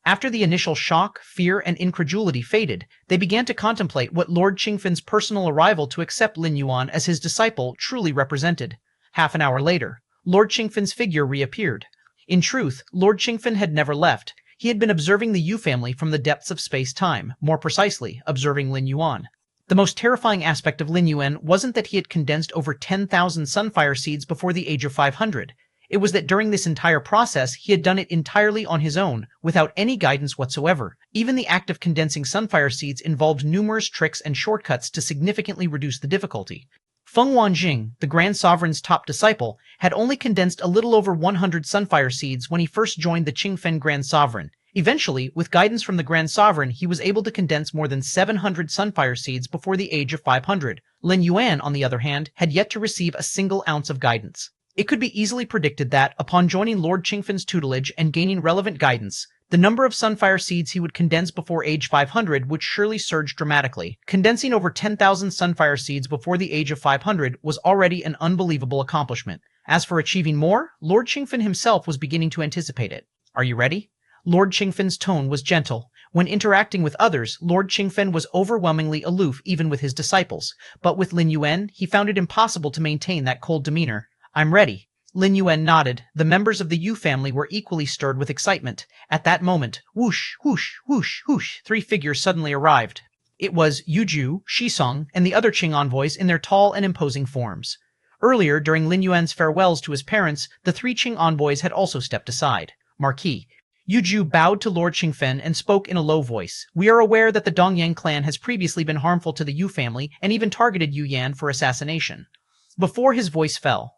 After the initial shock, fear, and incredulity faded, they began to contemplate what Lord Qingfen's personal arrival to accept Lin Yuan as his disciple truly represented. Half an hour later, Lord Qingfen's figure reappeared. In truth, Lord Qingfen had never left. He had been observing the Yu family from the depths of space-time, more precisely, observing Lin Yuan. The most terrifying aspect of Lin Yuan wasn't that he had condensed over 10,000 sunfire seeds before the age of 500. It was that during this entire process, he had done it entirely on his own, without any guidance whatsoever. Even the act of condensing sunfire seeds involved numerous tricks and shortcuts to significantly reduce the difficulty. Feng Wanjing, the Grand Sovereign's top disciple, had only condensed a little over 100 sunfire seeds when he first joined the Qingfen Grand Sovereign. Eventually, with guidance from the Grand Sovereign, he was able to condense more than 700 sunfire seeds before the age of 500. Lin Yuan, on the other hand, had yet to receive a single ounce of guidance. It could be easily predicted that, upon joining Lord Qingfen's tutelage and gaining relevant guidance, the number of sunfire seeds he would condense before age 500 would surely surge dramatically. Condensing over 10,000 sunfire seeds before the age of 500 was already an unbelievable accomplishment. As for achieving more, Lord Qingfen himself was beginning to anticipate it. Are you ready? Lord Qingfen's tone was gentle. When interacting with others, Lord Qingfen was overwhelmingly aloof even with his disciples, but with Lin Yuan, he found it impossible to maintain that cold demeanor. I'm ready. Lin Yuan nodded. The members of the Yu family were equally stirred with excitement. At that moment, whoosh, whoosh, whoosh, whoosh, three figures suddenly arrived. It was Yuju, Shisong, and the other Qing envoys in their tall and imposing forms. Earlier, during Lin Yuan's farewells to his parents, the three Qing envoys had also stepped aside. Marquis. Yuju bowed to Lord Qingfen and spoke in a low voice. We are aware that the Dongyang clan has previously been harmful to the Yu family and even targeted Yu Yan for assassination. Before his voice fell,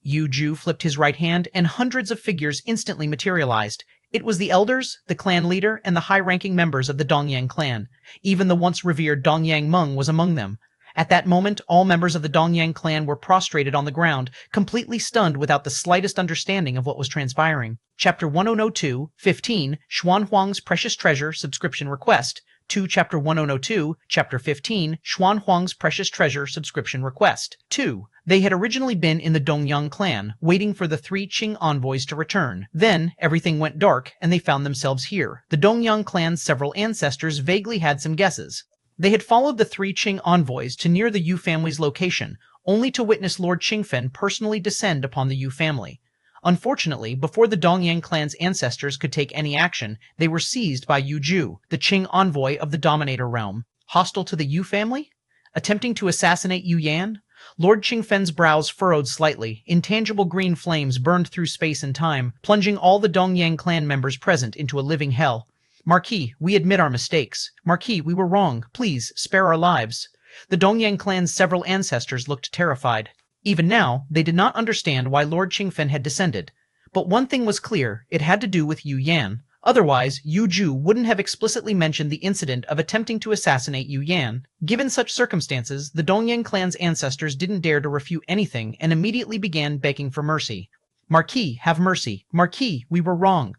Yuju flipped his right hand and hundreds of figures instantly materialized. It was the elders, the clan leader, and the high-ranking members of the Dongyang clan. Even the once revered Dongyang Meng was among them. At that moment, all members of the Dongyang clan were prostrated on the ground, completely stunned without the slightest understanding of what was transpiring. Chapter 1002, 15, Xuanhuang's Precious Treasure Subscription Request. 2. Chapter 1002, Chapter 15, Xuanhuang's Precious Treasure Subscription Request. 2. They had originally been in the Dongyang clan, waiting for the three Qing envoys to return. Then, everything went dark, and they found themselves here. The Dongyang clan's several ancestors vaguely had some guesses. They had followed the three Qing envoys to near the Yu family's location, only to witness Lord Qingfen personally descend upon the Yu family. Unfortunately, before the Dongyang clan's ancestors could take any action, they were seized by Yuju, the Qing envoy of the Dominator realm. Hostile to the Yu family? Attempting to assassinate Yu Yan? Lord Qingfen's brows furrowed slightly. Intangible green flames burned through space and time, plunging all the Dongyang clan members present into a living hell. Marquis, we admit our mistakes. Marquis, we were wrong. Please, spare our lives. The Dongyang clan's several ancestors looked terrified. Even now, they did not understand why Lord Qingfen had descended. But one thing was clear, it had to do with Yu Yan. Otherwise, Yuju wouldn't have explicitly mentioned the incident of attempting to assassinate Yu Yan. Given such circumstances, the Dongyang clan's ancestors didn't dare to refute anything and immediately began begging for mercy. Marquis, have mercy. Marquis, we were wrong.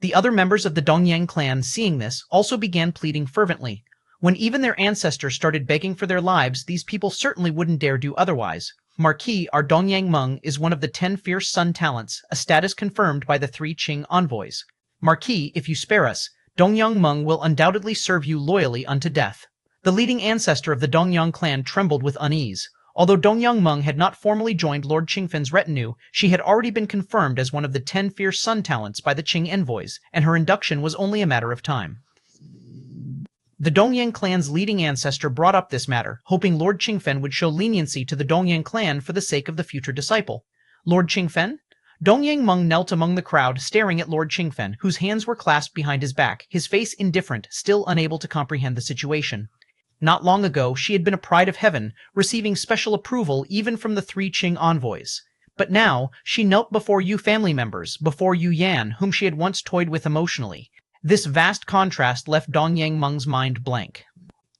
The other members of the Dongyang clan, seeing this, also began pleading fervently. When even their ancestors started begging for their lives, these people certainly wouldn't dare do otherwise. Marquis, our Dongyang Meng is one of the 10 fierce sun talents, a status confirmed by the 3 Qing envoys. Marquis, if you spare us, Dongyang Meng will undoubtedly serve you loyally unto death. The leading ancestor of the Dongyang clan trembled with unease. Although Dongyang Meng had not formally joined Lord Qingfen's retinue, she had already been confirmed as one of the 10 fierce sun talents by the Qing envoys, and her induction was only a matter of time. The Dongyang clan's leading ancestor brought up this matter, hoping Lord Qingfen would show leniency to the Dongyang clan for the sake of the future disciple. Lord Qingfen? Dongyang Meng knelt among the crowd, staring at Lord Qingfen, whose hands were clasped behind his back, his face indifferent, still unable to comprehend the situation. Not long ago, she had been a pride of heaven, receiving special approval even from the 3 Qing envoys. But now, she knelt before Yu family members, before Yu Yan, whom she had once toyed with emotionally. This vast contrast left Dongyang Meng's mind blank.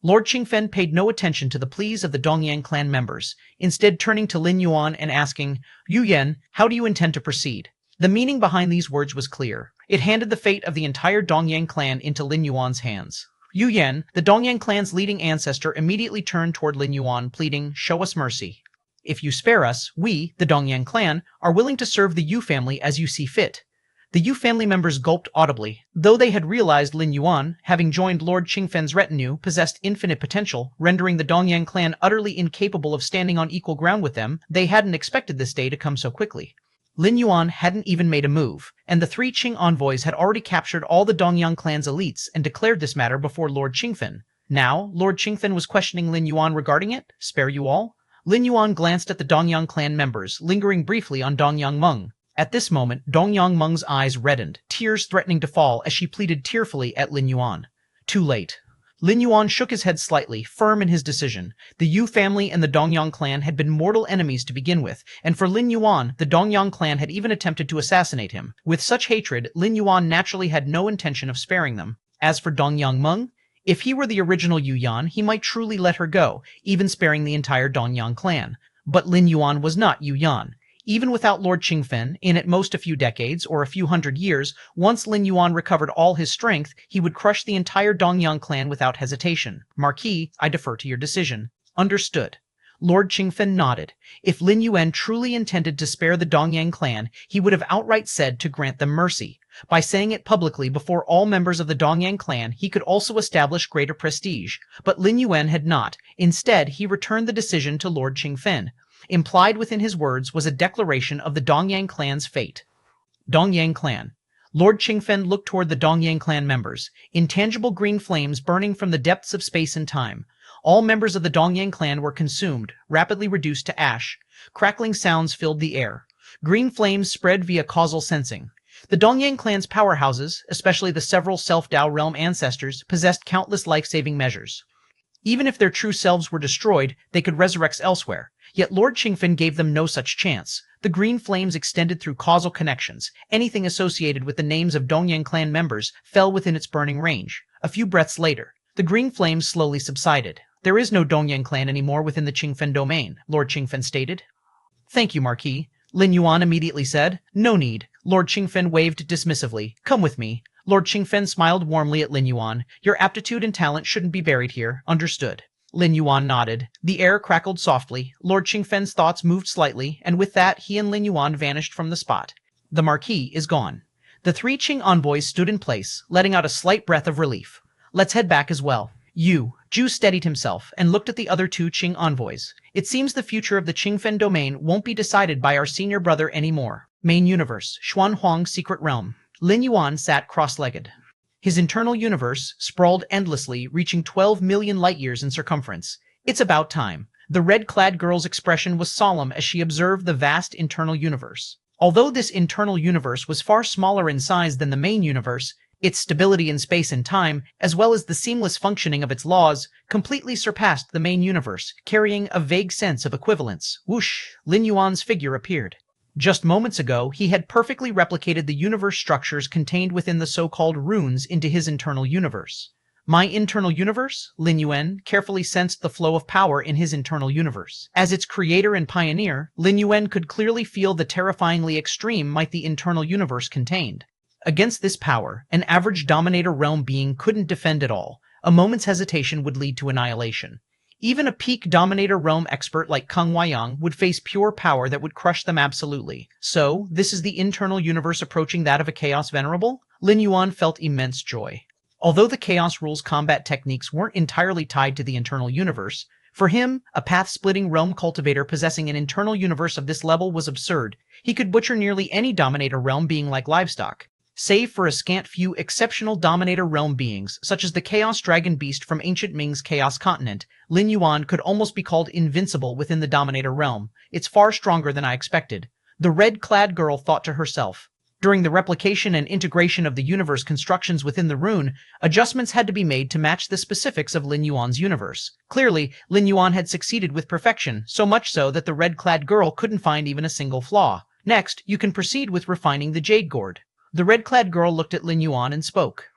Lord Qingfen paid no attention to the pleas of the Dongyang clan members, instead turning to Lin Yuan and asking, Yu Yan, how do you intend to proceed? The meaning behind these words was clear. It handed the fate of the entire Dongyang clan into Lin Yuan's hands. Yu Yan, the Dongyang clan's leading ancestor, immediately turned toward Lin Yuan, pleading, show us mercy. If you spare us, we, the Dongyang clan, are willing to serve the Yu family as you see fit. The Yu family members gulped audibly, though they had realized Lin Yuan, having joined Lord Qingfen's retinue, possessed infinite potential, rendering the Dongyang clan utterly incapable of standing on equal ground with them. They hadn't expected this day to come so quickly. Lin Yuan hadn't even made a move, and the three Qing envoys had already captured all the Dongyang clan's elites and declared this matter before Lord Qingfen. Now, Lord Qingfen was questioning Lin Yuan regarding it. Spare you all? Lin Yuan glanced at the Dongyang clan members, lingering briefly on Dongyang Meng. At this moment, Dongyang Meng's eyes reddened, tears threatening to fall as she pleaded tearfully at Lin Yuan. Too late. Lin Yuan shook his head slightly, firm in his decision. The Yu family and the Dongyang clan had been mortal enemies to begin with, and for Lin Yuan, the Dongyang clan had even attempted to assassinate him. With such hatred, Lin Yuan naturally had no intention of sparing them. As for Dongyang Meng, if he were the original Yu Yan, he might truly let her go, even sparing the entire Dongyang clan. But Lin Yuan was not Yu Yan. Even without Lord Qingfen, in at most a few decades or a few hundred years, once Lin Yuan recovered all his strength, he would crush the entire Dongyang clan without hesitation. Marquis, I defer to your decision. Understood. Lord Qingfen nodded. If Lin Yuan truly intended to spare the Dongyang clan, he would have outright said to grant them mercy. By saying it publicly before all members of the Dongyang clan, he could also establish greater prestige. But Lin Yuan had not. Instead, he returned the decision to Lord Qingfen. Implied within his words was a declaration of the Dongyang clan's fate. Dongyang clan. Lord Qingfen looked toward the Dongyang clan members, intangible green flames burning from the depths of space and time. All members of the Dongyang clan were consumed, rapidly reduced to ash. Crackling sounds filled the air. Green flames spread via causal sensing. The Dongyang clan's powerhouses, especially the several Self-Dao realm ancestors, possessed countless life-saving measures. Even if their true selves were destroyed, they could resurrect elsewhere. Yet Lord Qingfen gave them no such chance. The green flames extended through causal connections. Anything associated with the names of Dongyang clan members fell within its burning range. A few breaths later, the green flames slowly subsided. There is no Dongyang clan anymore within the Qingfen domain, Lord Qingfen stated. Thank you, Marquis. Lin Yuan immediately said. No need. Lord Qingfen waved dismissively. Come with me. Lord Qingfen smiled warmly at Lin Yuan. Your aptitude and talent shouldn't be buried here. Understood. Lin Yuan nodded. The air crackled softly. Lord Qingfen's thoughts moved slightly, and with that he and Lin Yuan vanished from the spot. The Marquis is gone. The three Qing envoys stood in place, letting out a slight breath of relief. Let's head back as well. Ju steadied himself and looked at the other two Qing envoys. It seems the future of the Qingfen domain won't be decided by our senior brother anymore. Main universe, Xuanhuang Secret Realm. Lin Yuan sat cross-legged. His internal universe sprawled endlessly, reaching 12 million light-years in circumference. It's about time. The red-clad girl's expression was solemn as she observed the vast internal universe. Although this internal universe was far smaller in size than the main universe, its stability in space and time, as well as the seamless functioning of its laws, completely surpassed the main universe, carrying a vague sense of equivalence. Whoosh! Lin Yuan's figure appeared. Just moments ago, he had perfectly replicated the universe structures contained within the so-called runes into his internal universe. My internal universe? Lin Yuan carefully sensed the flow of power in his internal universe. As its creator and pioneer, Lin Yuan could clearly feel the terrifyingly extreme might the internal universe contained. Against this power, an average Dominator Realm being couldn't defend at all. A moment's hesitation would lead to annihilation. Even a peak Dominator Realm expert like Kung Weiyang would face pure power that would crush them absolutely. So, this is the internal universe approaching that of a Chaos Venerable? Lin Yuan felt immense joy. Although the Chaos Rules combat techniques weren't entirely tied to the internal universe, for him, a path-splitting realm cultivator possessing an internal universe of this level was absurd. He could butcher nearly any Dominator Realm being like livestock. Save for a scant few exceptional Dominator Realm beings, such as the Chaos Dragon Beast from Ancient Ming's Chaos Continent, Lin Yuan could almost be called invincible within the Dominator Realm. It's far stronger than I expected. The red-clad girl thought to herself. During the replication and integration of the universe constructions within the rune, adjustments had to be made to match the specifics of Lin Yuan's universe. Clearly, Lin Yuan had succeeded with perfection, so much so that the red-clad girl couldn't find even a single flaw. Next, you can proceed with refining the Jade Gourd. The red-clad girl looked at Lin Yuan and spoke.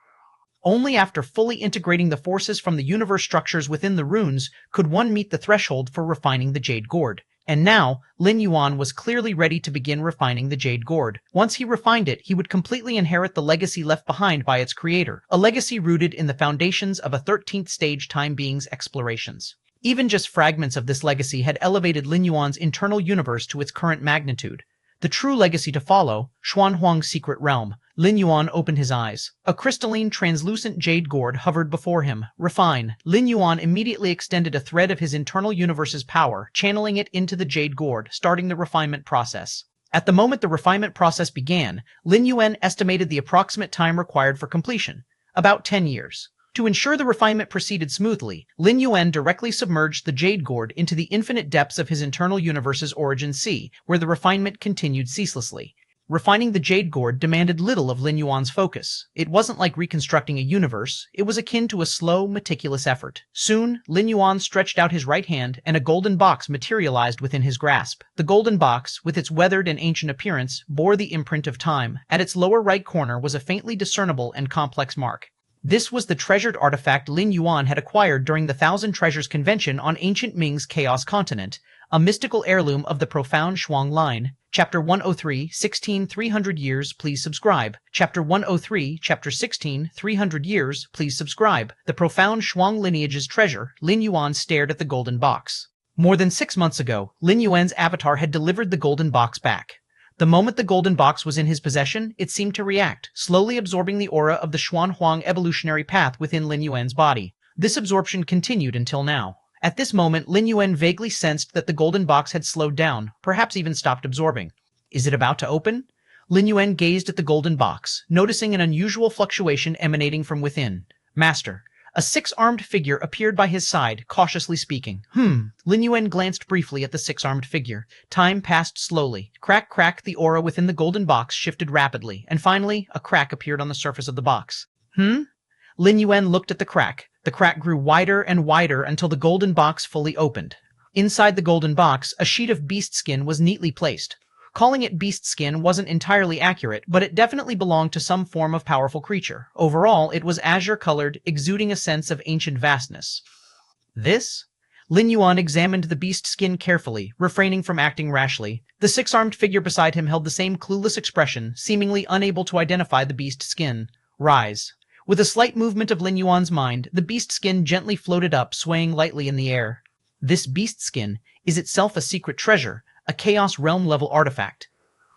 Only after fully integrating the forces from the universe structures within the runes could one meet the threshold for refining the Jade Gourd. And now, Lin Yuan was clearly ready to begin refining the Jade Gourd. Once he refined it, he would completely inherit the legacy left behind by its creator, a legacy rooted in the foundations of a 13th stage time being's explorations. Even just fragments of this legacy had elevated Lin Yuan's internal universe to its current magnitude. The true legacy to follow, Xuanhuang Secret Realm. Lin Yuan opened his eyes. A crystalline, translucent jade gourd hovered before him. Refine. Lin Yuan immediately extended a thread of his internal universe's power, channeling it into the jade gourd, starting the refinement process. At the moment the refinement process began, Lin Yuan estimated the approximate time required for completion, about 10 years. To ensure the refinement proceeded smoothly, Lin Yuan directly submerged the jade gourd into the infinite depths of his internal universe's origin sea, where the refinement continued ceaselessly. Refining the jade gourd demanded little of Lin Yuan's focus. It wasn't like reconstructing a universe, it was akin to a slow, meticulous effort. Soon, Lin Yuan stretched out his right hand, and a golden box materialized within his grasp. The golden box, with its weathered and ancient appearance, bore the imprint of time. At its lower right corner was a faintly discernible and complex mark. This was the treasured artifact Lin Yuan had acquired during the Thousand Treasures Convention on ancient Ming's Chaos Continent, a mystical heirloom of the profound Shuang line. Chapter 103, 16, 300 years, please subscribe. Chapter 103, Chapter 16, 300 years, please subscribe. The profound Shuang lineage's treasure. Lin Yuan stared at the golden box. More than 6 months ago, Lin Yuan's avatar had delivered the golden box back. The moment the golden box was in his possession, it seemed to react, slowly absorbing the aura of the Xuanhuang evolutionary path within Lin Yuan's body. This absorption continued until now. At this moment, Lin Yuan vaguely sensed that the golden box had slowed down, perhaps even stopped absorbing. Is it about to open? Lin Yuan gazed at the golden box, noticing an unusual fluctuation emanating from within. Master. A 6-armed figure appeared by his side, cautiously speaking. Lin Yuan glanced briefly at the 6-armed figure. Time passed slowly. Crack, crack, the aura within the golden box shifted rapidly, and finally, a crack appeared on the surface of the box. Lin Yuan looked at the crack. The crack grew wider and wider until the golden box fully opened. Inside the golden box, a sheet of beast skin was neatly placed. Calling it beast skin wasn't entirely accurate, but it definitely belonged to some form of powerful creature. Overall, it was azure-colored, exuding a sense of ancient vastness. This? Lin Yuan examined the beast skin carefully, refraining from acting rashly. The 6-armed figure beside him held the same clueless expression, seemingly unable to identify the beast skin. Rise. With a slight movement of Lin Yuan's mind, the beast skin gently floated up, swaying lightly in the air. This beast skin is itself a secret treasure, a Chaos Realm-level artifact.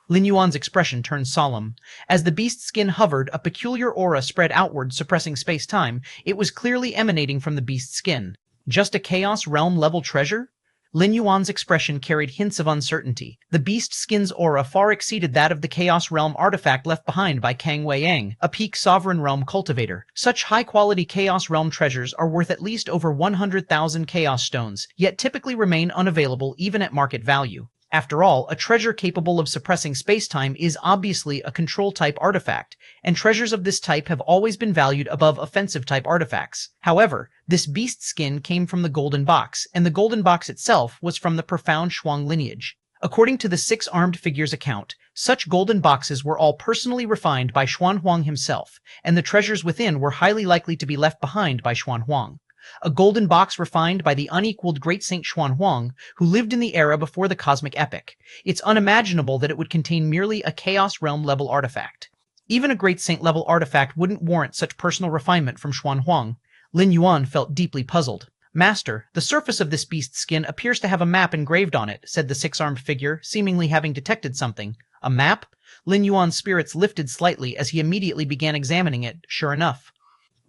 Lin Yuan's expression turned solemn. As the beast skin hovered, a peculiar aura spread outward, suppressing space-time. It was clearly emanating from the beast skin. Just a Chaos Realm-level treasure? Lin Yuan's expression carried hints of uncertainty. The beast skin's aura far exceeded that of the Chaos Realm artifact left behind by Kang Weiyang, a peak Sovereign Realm cultivator. Such high-quality Chaos Realm treasures are worth at least over 100,000 Chaos Stones, yet typically remain unavailable even at market value. After all, a treasure capable of suppressing space-time is obviously a control-type artifact, and treasures of this type have always been valued above offensive-type artifacts. However, this beast skin came from the golden box, and the golden box itself was from the profound Shuang lineage. According to the 6-armed figure's account, such golden boxes were all personally refined by Xuanhuang himself, and the treasures within were highly likely to be left behind by Xuanhuang. A golden box refined by the unequaled Great Saint Xuanhuang, who lived in the era before the cosmic epoch. It's unimaginable that it would contain merely a Chaos Realm-level artifact. Even a Great Saint-level artifact wouldn't warrant such personal refinement from Xuanhuang. Lin Yuan felt deeply puzzled. Master, the surface of this beast skin appears to have a map engraved on it, said the 6-armed figure, seemingly having detected something. A map? Lin Yuan's spirits lifted slightly as he immediately began examining it. Sure enough.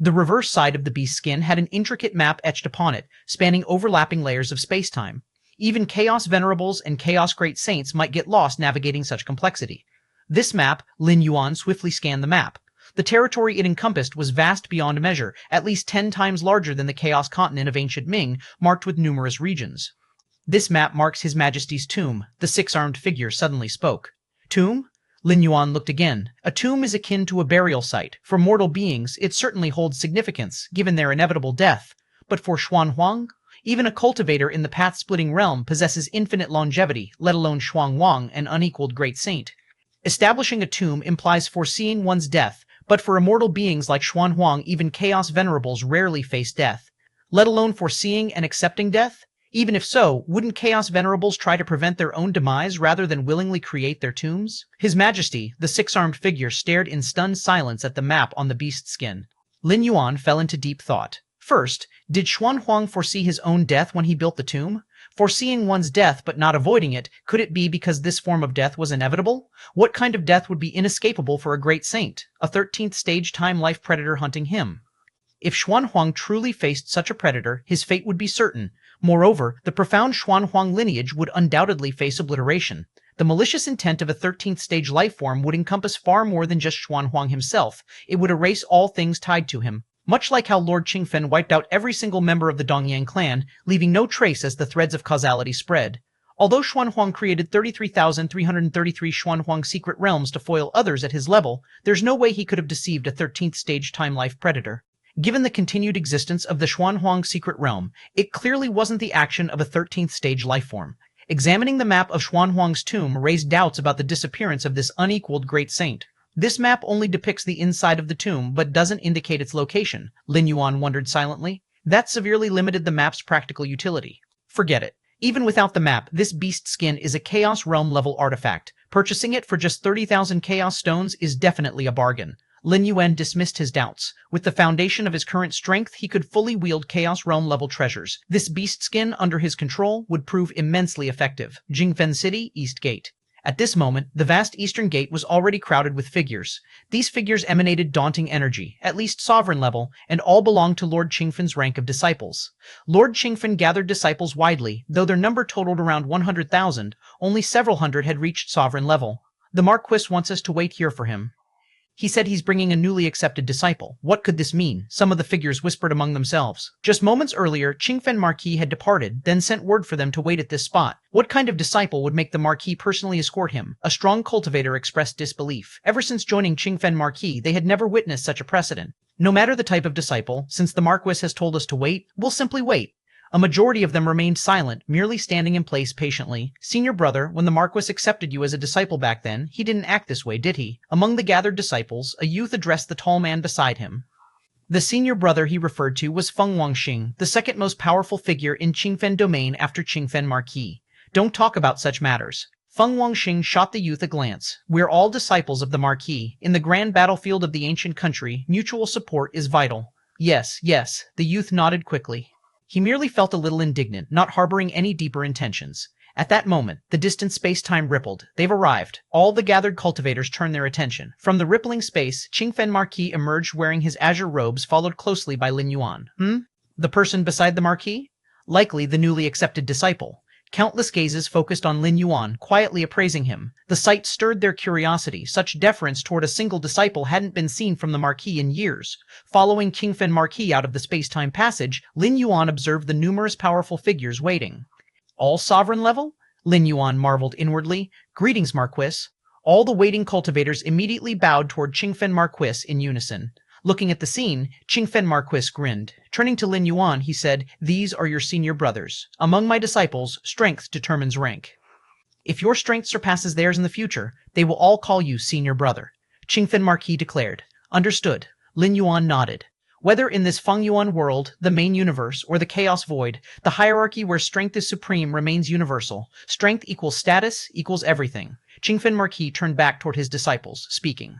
The reverse side of the beast skin had an intricate map etched upon it, spanning overlapping layers of space-time. Even Chaos Venerables and Chaos Great Saints might get lost navigating such complexity. This map, Lin Yuan swiftly scanned the map. The territory it encompassed was vast beyond measure, at least 10 times larger than the Chaos Continent of ancient Ming, marked with numerous regions. This map marks His Majesty's tomb, the 6-armed figure suddenly spoke. Tomb? Lin Yuan looked again. A tomb is akin to a burial site. For mortal beings, it certainly holds significance, given their inevitable death. But for Xuanhuang? Even a cultivator in the path-splitting realm possesses infinite longevity, let alone Xuanhuang, an unequaled great saint. Establishing a tomb implies foreseeing one's death, but for immortal beings like Xuanhuang, even Chaos Venerables rarely face death. Let alone foreseeing and accepting death? Even if so, wouldn't Chaos Venerables try to prevent their own demise rather than willingly create their tombs? His Majesty, the 6-armed figure, stared in stunned silence at the map on the beast skin. Lin Yuan fell into deep thought. First, did Xuanhuang foresee his own death when he built the tomb? Foreseeing one's death but not avoiding it, could it be because this form of death was inevitable? What kind of death would be inescapable for a great saint? A 13th stage time-life predator hunting him. If Xuanhuang truly faced such a predator, his fate would be certain. Moreover, the profound Xuanhuang lineage would undoubtedly face obliteration. The malicious intent of a 13th stage life form would encompass far more than just Xuanhuang himself. It would erase all things tied to him. Much like how Lord Qingfen wiped out every single member of the Dongyang clan, leaving no trace as the threads of causality spread. Although Xuanhuang created 33,333 Xuanhuang secret realms to foil others at his level, there's no way he could have deceived a 13th stage time-life predator. Given the continued existence of the Xuanhuang secret realm, it clearly wasn't the action of a 13th stage lifeform. Examining the map of Xuanhuang's tomb raised doubts about the disappearance of this unequaled great saint. This map only depicts the inside of the tomb but doesn't indicate its location, Lin Yuan wondered silently. That severely limited the map's practical utility. Forget it. Even without the map, this beast skin is a Chaos Realm level artifact. Purchasing it for just 30,000 Chaos Stones is definitely a bargain. Lin Yuan dismissed his doubts. With the foundation of his current strength, he could fully wield Chaos Realm level treasures. This beast skin under his control would prove immensely effective. Jingfen City, East Gate. At this moment, the vast eastern gate was already crowded with figures. These figures emanated daunting energy, at least sovereign level, and all belonged to Lord Qingfen's rank of disciples. Lord Qingfen gathered disciples widely, though their number totaled around 100,000, only several hundred had reached sovereign level. The Marquis wants us to wait here for him. He said he's bringing a newly accepted disciple. What could this mean? Some of the figures whispered among themselves. Just moments earlier, Qingfen Marquis had departed, then sent word for them to wait at this spot. What kind of disciple would make the Marquis personally escort him? A strong cultivator expressed disbelief. Ever since joining Qingfen Marquis, they had never witnessed such a precedent. No matter the type of disciple, since the Marquis has told us to wait, we'll simply wait. A majority of them remained silent, merely standing in place patiently. Senior brother, when the Marquis accepted you as a disciple back then, he didn't act this way, did he? Among the gathered disciples, a youth addressed the tall man beside him. The senior brother he referred to was Feng Wangxing, the second most powerful figure in Qingfen domain after Qingfen Marquis. Don't talk about such matters. Feng Wangxing shot the youth a glance. We're all disciples of the Marquis. In the grand battlefield of the ancient country, mutual support is vital. Yes, the youth nodded quickly. He merely felt a little indignant, not harboring any deeper intentions. At that moment, the distant space-time rippled. They've arrived. All the gathered cultivators turned their attention. From the rippling space, Qingfen Marquis emerged wearing his azure robes, followed closely by Lin Yuan. The person beside the Marquis? Likely the newly accepted disciple. Countless gazes focused on Lin Yuan, quietly appraising him. The sight stirred their curiosity. Such deference toward a single disciple hadn't been seen from the Marquis in years. Following Qingfen Marquis out of the space-time passage, Lin Yuan observed the numerous powerful figures waiting. All sovereign level? Lin Yuan marveled inwardly. Greetings, Marquis. All the waiting cultivators immediately bowed toward Qingfen Marquis in unison. Looking at the scene, Qingfen Marquis grinned. Turning to Lin Yuan, he said, "These are your senior brothers. Among my disciples, strength determines rank. If your strength surpasses theirs in the future, they will all call you senior brother," Qingfen Marquis declared. Understood. Lin Yuan nodded. Whether in this Feng Yuan world, the main universe, or the Chaos Void, the hierarchy where strength is supreme remains universal. Strength equals status, equals everything. Qingfen Marquis turned back toward his disciples, speaking.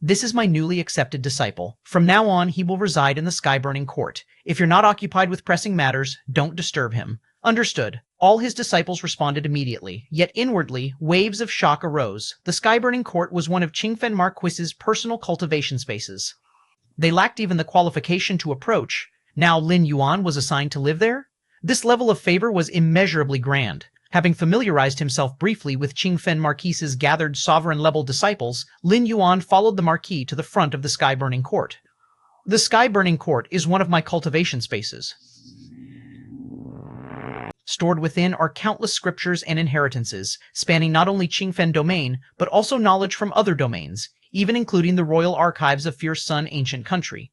This is my newly accepted disciple. From now on, he will reside in the sky-burning court. If you're not occupied with pressing matters, don't disturb him. Understood. All his disciples responded immediately, yet inwardly, waves of shock arose. The sky-burning court was one of Qingfen Marquis's personal cultivation spaces. They lacked even the qualification to approach. Now Lin Yuan was assigned to live there? This level of favor was immeasurably grand. Having familiarized himself briefly with Qingfen Marquis's gathered sovereign-level disciples, Lin Yuan followed the Marquis to the front of the sky-burning court. The sky-burning court is one of my cultivation spaces. Stored within are countless scriptures and inheritances, spanning not only Qingfen domain, but also knowledge from other domains, even including the royal archives of Fierce Sun ancient country.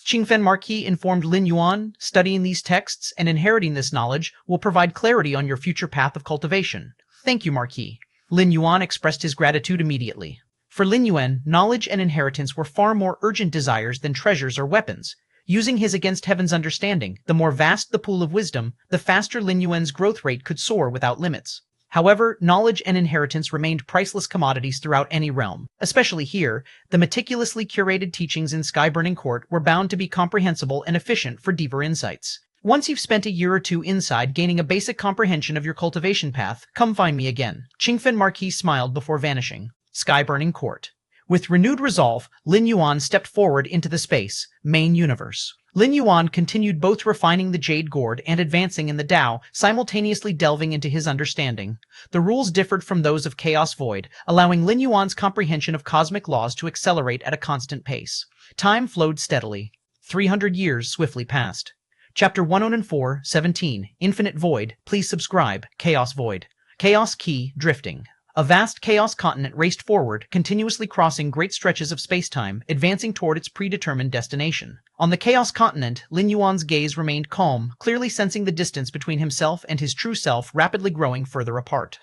Qingfen Marquis informed Lin Yuan, studying these texts and inheriting this knowledge will provide clarity on your future path of cultivation. Thank you, Marquis. Lin Yuan expressed his gratitude immediately. For Lin Yuan, knowledge and inheritance were far more urgent desires than treasures or weapons. Using his against heaven's understanding, the more vast the pool of wisdom, the faster Lin Yuan's growth rate could soar without limits. However, knowledge and inheritance remained priceless commodities throughout any realm. Especially here, the meticulously curated teachings in Sky-Burning Court were bound to be comprehensible and efficient for deeper insights. Once you've spent a year or two inside gaining a basic comprehension of your cultivation path, come find me again. Qingfen Marquis smiled before vanishing. Sky-burning court. With renewed resolve, Lin Yuan stepped forward into the space, main universe. Lin Yuan continued both refining the Jade Gourd and advancing in the Dao, simultaneously delving into his understanding. The rules differed from those of Chaos Void, allowing Lin Yuan's comprehension of cosmic laws to accelerate at a constant pace. Time flowed steadily. 300 years swiftly passed. Chapter 104:17, Infinite Void. Please subscribe. Chaos Void. Chaos Key Drifting. A vast chaos continent raced forward, continuously crossing great stretches of space-time, advancing toward its predetermined destination. On the chaos continent, Lin Yuan's gaze remained calm, clearly sensing the distance between himself and his true self rapidly growing further apart.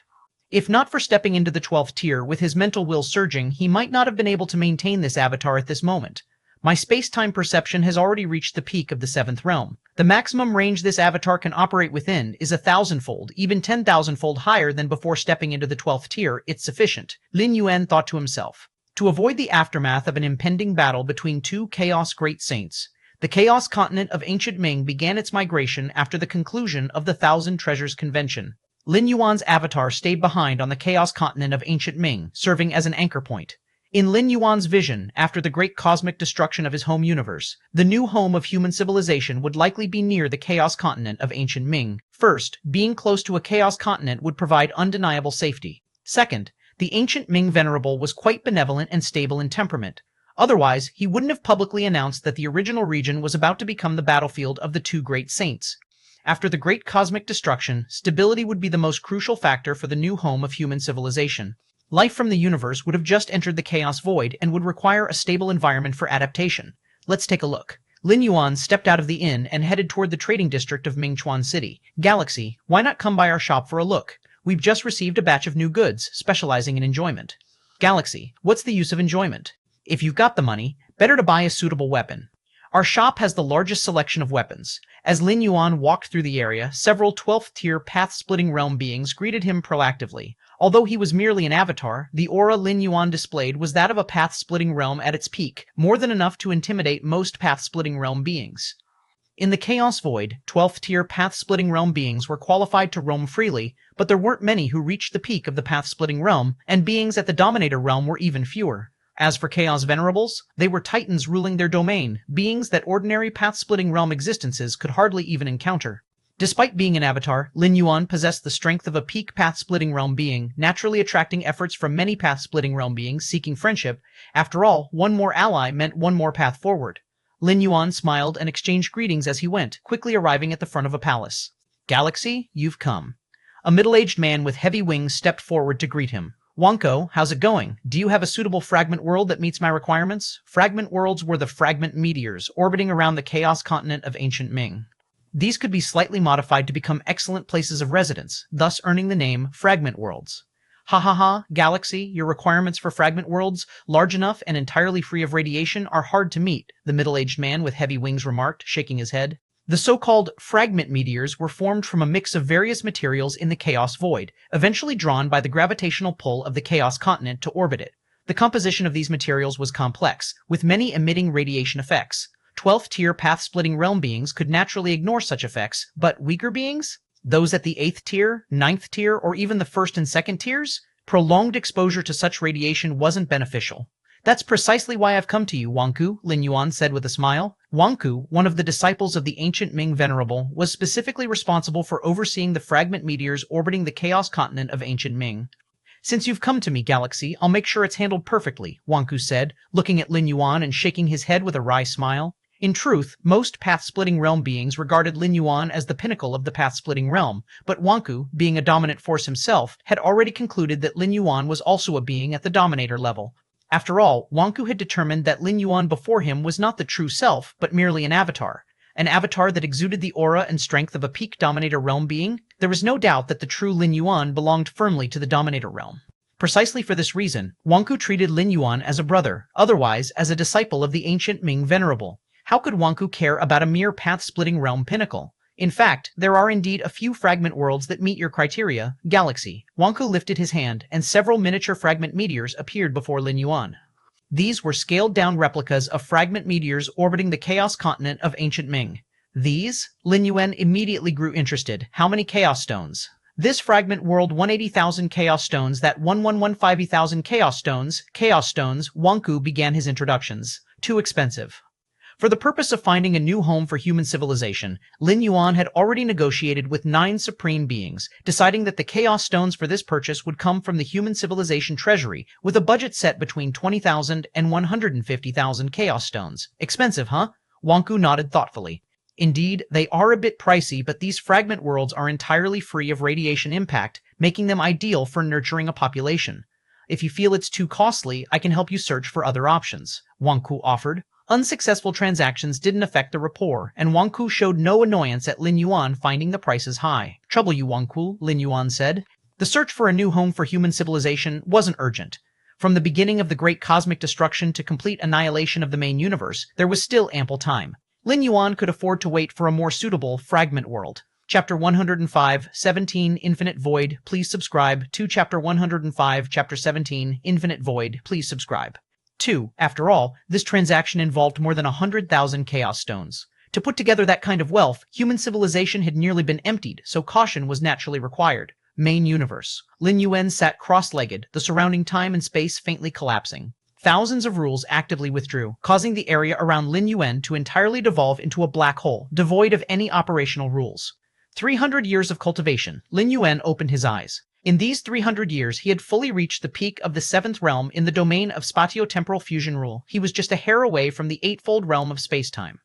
If not for stepping into the 12th tier with his mental will surging, he might not have been able to maintain this avatar at this moment. My space-time perception has already reached the peak of the 7th realm. The maximum range this avatar can operate within is 1,000-fold, even 10,000-fold higher than before stepping into the 12th tier. It's sufficient, Lin Yuan thought to himself. To avoid the aftermath of an impending battle between two Chaos Great Saints, the Chaos Continent of Ancient Ming began its migration after the conclusion of the Thousand Treasures Convention. Lin Yuan's avatar stayed behind on the Chaos Continent of Ancient Ming, serving as an anchor point. In Lin Yuan's vision, after the great cosmic destruction of his home universe, the new home of human civilization would likely be near the Chaos Continent of Ancient Ming. First, being close to a Chaos Continent would provide undeniable safety. Second, the Ancient Ming Venerable was quite benevolent and stable in temperament. Otherwise, he wouldn't have publicly announced that the original region was about to become the battlefield of the two great saints. After the great cosmic destruction, stability would be the most crucial factor for the new home of human civilization. Life from the universe would have just entered the Chaos Void and would require a stable environment for adaptation. Let's take a look. Lin Yuan stepped out of the inn and headed toward the trading district of Mingchuan City. Galaxy, why not come by our shop for a look? We've just received a batch of new goods, specializing in enjoyment. Galaxy, what's the use of enjoyment? If you've got the money, better to buy a suitable weapon. Our shop has the largest selection of weapons. As Lin Yuan walked through the area, several 12th-tier path-splitting realm beings greeted him proactively. Although he was merely an avatar, the aura Lin Yuan displayed was that of a path-splitting realm at its peak, more than enough to intimidate most path-splitting realm beings. In the Chaos Void, 12th-tier path-splitting realm beings were qualified to roam freely, but there weren't many who reached the peak of the path-splitting realm, and beings at the Dominator realm were even fewer. As for Chaos Venerables, they were titans ruling their domain, beings that ordinary path-splitting realm existences could hardly even encounter. Despite being an avatar, Lin Yuan possessed the strength of a peak path-splitting realm being, naturally attracting efforts from many path-splitting realm beings seeking friendship. After all, one more ally meant one more path forward. Lin Yuan smiled and exchanged greetings as he went, quickly arriving at the front of a palace. Galaxy, you've come. A middle-aged man with heavy wings stepped forward to greet him. Wonko, how's it going? Do you have a suitable fragment world that meets my requirements? Fragment worlds were the fragment meteors, orbiting around the Chaos Continent of Ancient Ming. These could be slightly modified to become excellent places of residence, thus earning the name Fragment Worlds. Ha ha ha, Galaxy, your requirements for Fragment Worlds, large enough and entirely free of radiation, are hard to meet, the middle-aged man with heavy wings remarked, shaking his head. The so-called fragment meteors were formed from a mix of various materials in the Chaos Void, eventually drawn by the gravitational pull of the Chaos Continent to orbit it. The composition of these materials was complex, with many emitting radiation effects. 12th-tier path-splitting realm beings could naturally ignore such effects, but weaker beings? Those at the 8th tier, 9th tier, or even the 1st and 2nd tiers? Prolonged exposure to such radiation wasn't beneficial. That's precisely why I've come to you, Wangku, Lin Yuan said with a smile. Wangku, one of the disciples of the ancient Ming Venerable, was specifically responsible for overseeing the fragment meteors orbiting the Chaos Continent of ancient Ming. Since you've come to me, Galaxy, I'll make sure it's handled perfectly, Wangku said, looking at Lin Yuan and shaking his head with a wry smile. In truth, most path-splitting realm beings regarded Lin Yuan as the pinnacle of the path-splitting realm, but Wangku, being a dominant force himself, had already concluded that Lin Yuan was also a being at the Dominator level. After all, Wangku had determined that Lin Yuan before him was not the true self, but merely an avatar that exuded the aura and strength of a peak Dominator realm being. There was no doubt that the true Lin Yuan belonged firmly to the Dominator realm. Precisely for this reason, Wangku treated Lin Yuan as a brother, otherwise as a disciple of the ancient Ming Venerable. How could Wangku care about a mere path-splitting realm pinnacle? In fact, there are indeed a few fragment worlds that meet your criteria, Galaxy. Wangku lifted his hand, and several miniature fragment meteors appeared before Lin Yuan. These were scaled-down replicas of fragment meteors orbiting the Chaos Continent of ancient Ming. These? Lin Yuan immediately grew interested. How many Chaos Stones? This fragment world 180,000 Chaos Stones, that 1115,000 Chaos Stones, Wanku began his introductions. Too expensive. For the purpose of finding a new home for human civilization, Lin Yuan had already negotiated with 9 supreme beings, deciding that the Chaos Stones for this purchase would come from the human civilization treasury, with a budget set between 20,000 and 150,000 Chaos Stones. Expensive, huh? Wanku nodded thoughtfully. Indeed, they are a bit pricey, but these fragment worlds are entirely free of radiation impact, making them ideal for nurturing a population. If you feel it's too costly, I can help you search for other options, Wanku offered. Unsuccessful transactions didn't affect the rapport, and Wanku showed no annoyance at Lin Yuan finding the prices high. Trouble you, Wanku, Lin Yuan said. The search for a new home for human civilization wasn't urgent. From the beginning of the great cosmic destruction to complete annihilation of the main universe, there was still ample time. Lin Yuan could afford to wait for a more suitable fragment world. Chapter 105, 17, Infinite Void, please subscribe. To Chapter 105, Chapter 17, Infinite Void, please subscribe. 2. After all, this transaction involved more than 100,000 Chaos Stones. To put together that kind of wealth, human civilization had nearly been emptied, so caution was naturally required. Main universe. Lin Yuan sat cross-legged, the surrounding time and space faintly collapsing. Thousands of rules actively withdrew, causing the area around Lin Yuan to entirely devolve into a black hole, devoid of any operational rules. 300 years of cultivation. Lin Yuan opened his eyes. In these 300 years, he had fully reached the peak of the 7th realm in the domain of spatio-temporal fusion rule. He was just a hair away from the 8-fold realm of spacetime.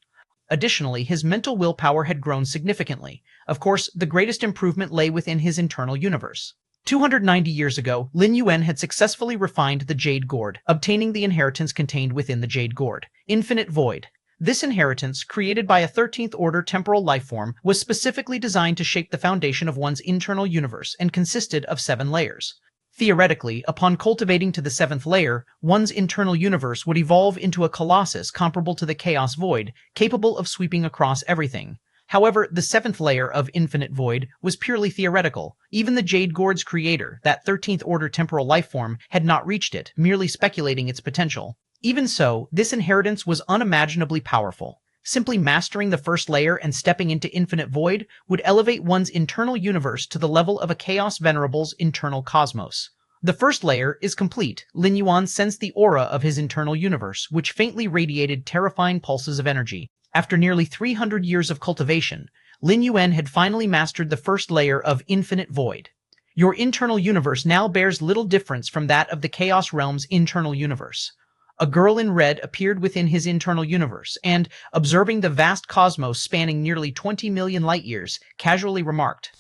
Additionally, his mental willpower had grown significantly. Of course, the greatest improvement lay within his internal universe. 290 years ago, Lin Yuan had successfully refined the Jade Gourd, obtaining the inheritance contained within the Jade Gourd. Infinite Void. This inheritance, created by a 13th-order temporal lifeform, was specifically designed to shape the foundation of one's internal universe and consisted of 7 layers. Theoretically, upon cultivating to the 7th layer, one's internal universe would evolve into a colossus comparable to the Chaos Void, capable of sweeping across everything. However, the 7th layer of Infinite Void was purely theoretical. Even the Jade Gourd's creator, that 13th-order temporal lifeform, had not reached it, merely speculating its potential. Even so, this inheritance was unimaginably powerful. Simply mastering the first layer and stepping into Infinite Void would elevate one's internal universe to the level of a Chaos Venerable's internal cosmos. The first layer is complete. Lin Yuan sensed the aura of his internal universe, which faintly radiated terrifying pulses of energy. After nearly 300 years of cultivation, Lin Yuan had finally mastered the first layer of Infinite Void. Your internal universe now bears little difference from that of the Chaos Realm's internal universe. A girl in red appeared within his internal universe and, observing the vast cosmos spanning nearly 20 million light-years, casually remarked,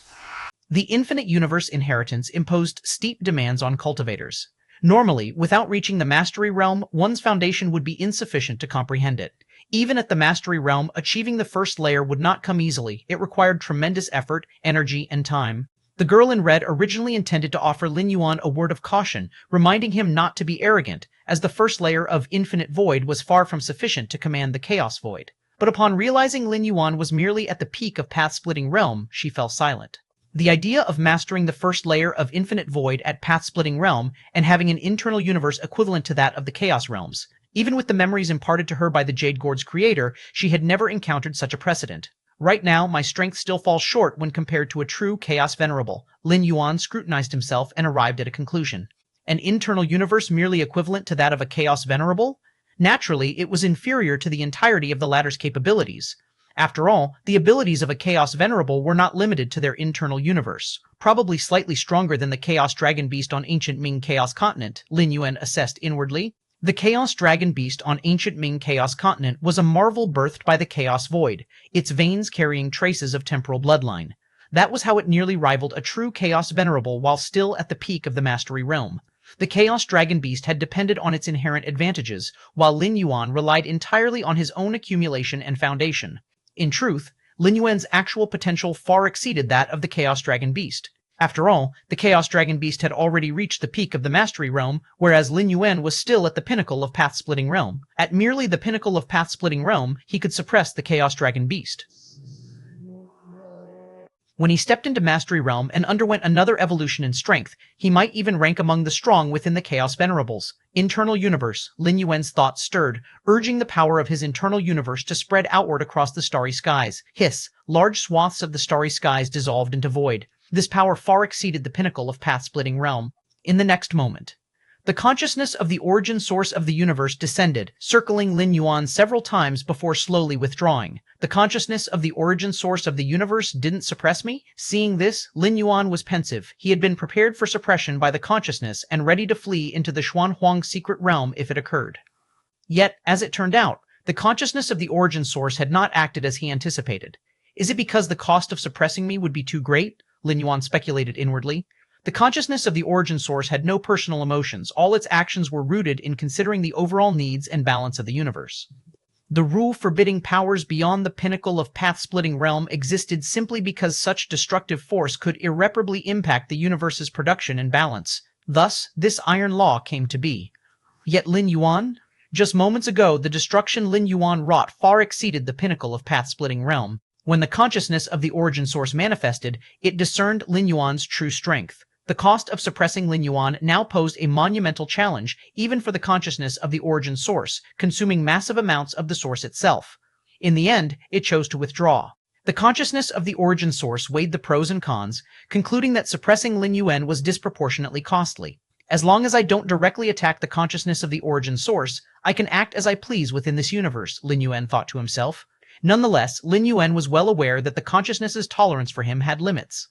"The infinite universe inheritance imposed steep demands on cultivators. Normally, without reaching the mastery realm, one's foundation would be insufficient to comprehend it. Even at the mastery realm, achieving the first layer would not come easily. It required tremendous effort, energy, and time." The girl in red originally intended to offer Lin Yuan a word of caution, reminding him not to be arrogant, as the first layer of Infinite Void was far from sufficient to command the Chaos Void. But upon realizing Lin Yuan was merely at the peak of path-splitting realm, she fell silent. The idea of mastering the first layer of Infinite Void at path-splitting realm and having an internal universe equivalent to that of the Chaos Realms. Even with the memories imparted to her by the Jade Gourd's creator, she had never encountered such a precedent. Right now, my strength still falls short when compared to a true Chaos Venerable. Lin Yuan scrutinized himself and arrived at a conclusion. An internal universe merely equivalent to that of a Chaos Venerable? Naturally, it was inferior to the entirety of the latter's capabilities. After all, the abilities of a Chaos Venerable were not limited to their internal universe. Probably slightly stronger than the Chaos Dragon Beast on ancient Ming Chaos Continent, Lin Yuan assessed inwardly. The Chaos Dragon Beast on ancient Ming Chaos Continent was a marvel birthed by the Chaos Void, its veins carrying traces of temporal bloodline. That was how it nearly rivaled a true Chaos Venerable while still at the peak of the Mastery Realm. The Chaos Dragon Beast had depended on its inherent advantages, while Lin Yuan relied entirely on his own accumulation and foundation. In truth, Lin Yuan's actual potential far exceeded that of the Chaos Dragon Beast. After all, the Chaos Dragon Beast had already reached the peak of the Mastery Realm, whereas Lin Yuan was still at the pinnacle of Path-Splitting Realm. At merely the pinnacle of Path-Splitting Realm, he could suppress the Chaos Dragon Beast. When he stepped into Mastery Realm and underwent another evolution in strength, he might even rank among the strong within the Chaos Venerables. Internal universe, Lin Yuan's thoughts stirred, urging the power of his internal universe to spread outward across the starry skies. Hiss, large swaths of the starry skies dissolved into void. This power far exceeded the pinnacle of path-splitting realm. In the next moment, the consciousness of the origin source of the universe descended, circling Lin Yuan several times before slowly withdrawing. The consciousness of the origin source of the universe didn't suppress me? Seeing this, Lin Yuan was pensive. He had been prepared for suppression by the consciousness and ready to flee into the Xuanhuang secret realm if it occurred. Yet, as it turned out, the consciousness of the origin source had not acted as he anticipated. Is it because the cost of suppressing me would be too great? Lin Yuan speculated inwardly. The consciousness of the origin source had no personal emotions. All its actions were rooted in considering the overall needs and balance of the universe. The rule forbidding powers beyond the pinnacle of path-splitting realm existed simply because such destructive force could irreparably impact the universe's production and balance. Thus, this iron law came to be. Yet Lin Yuan? Just moments ago, the destruction Lin Yuan wrought far exceeded the pinnacle of path-splitting realm. When the consciousness of the origin source manifested, it discerned Lin Yuan's true strength. The cost of suppressing Lin Yuan now posed a monumental challenge, even for the consciousness of the origin source, consuming massive amounts of the source itself. In the end, it chose to withdraw. The consciousness of the origin source weighed the pros and cons, concluding that suppressing Lin Yuan was disproportionately costly. As long as I don't directly attack the consciousness of the origin source, I can act as I please within this universe, Lin Yuan thought to himself. Nonetheless, Lin Yuan was well aware that the consciousness's tolerance for him had limits.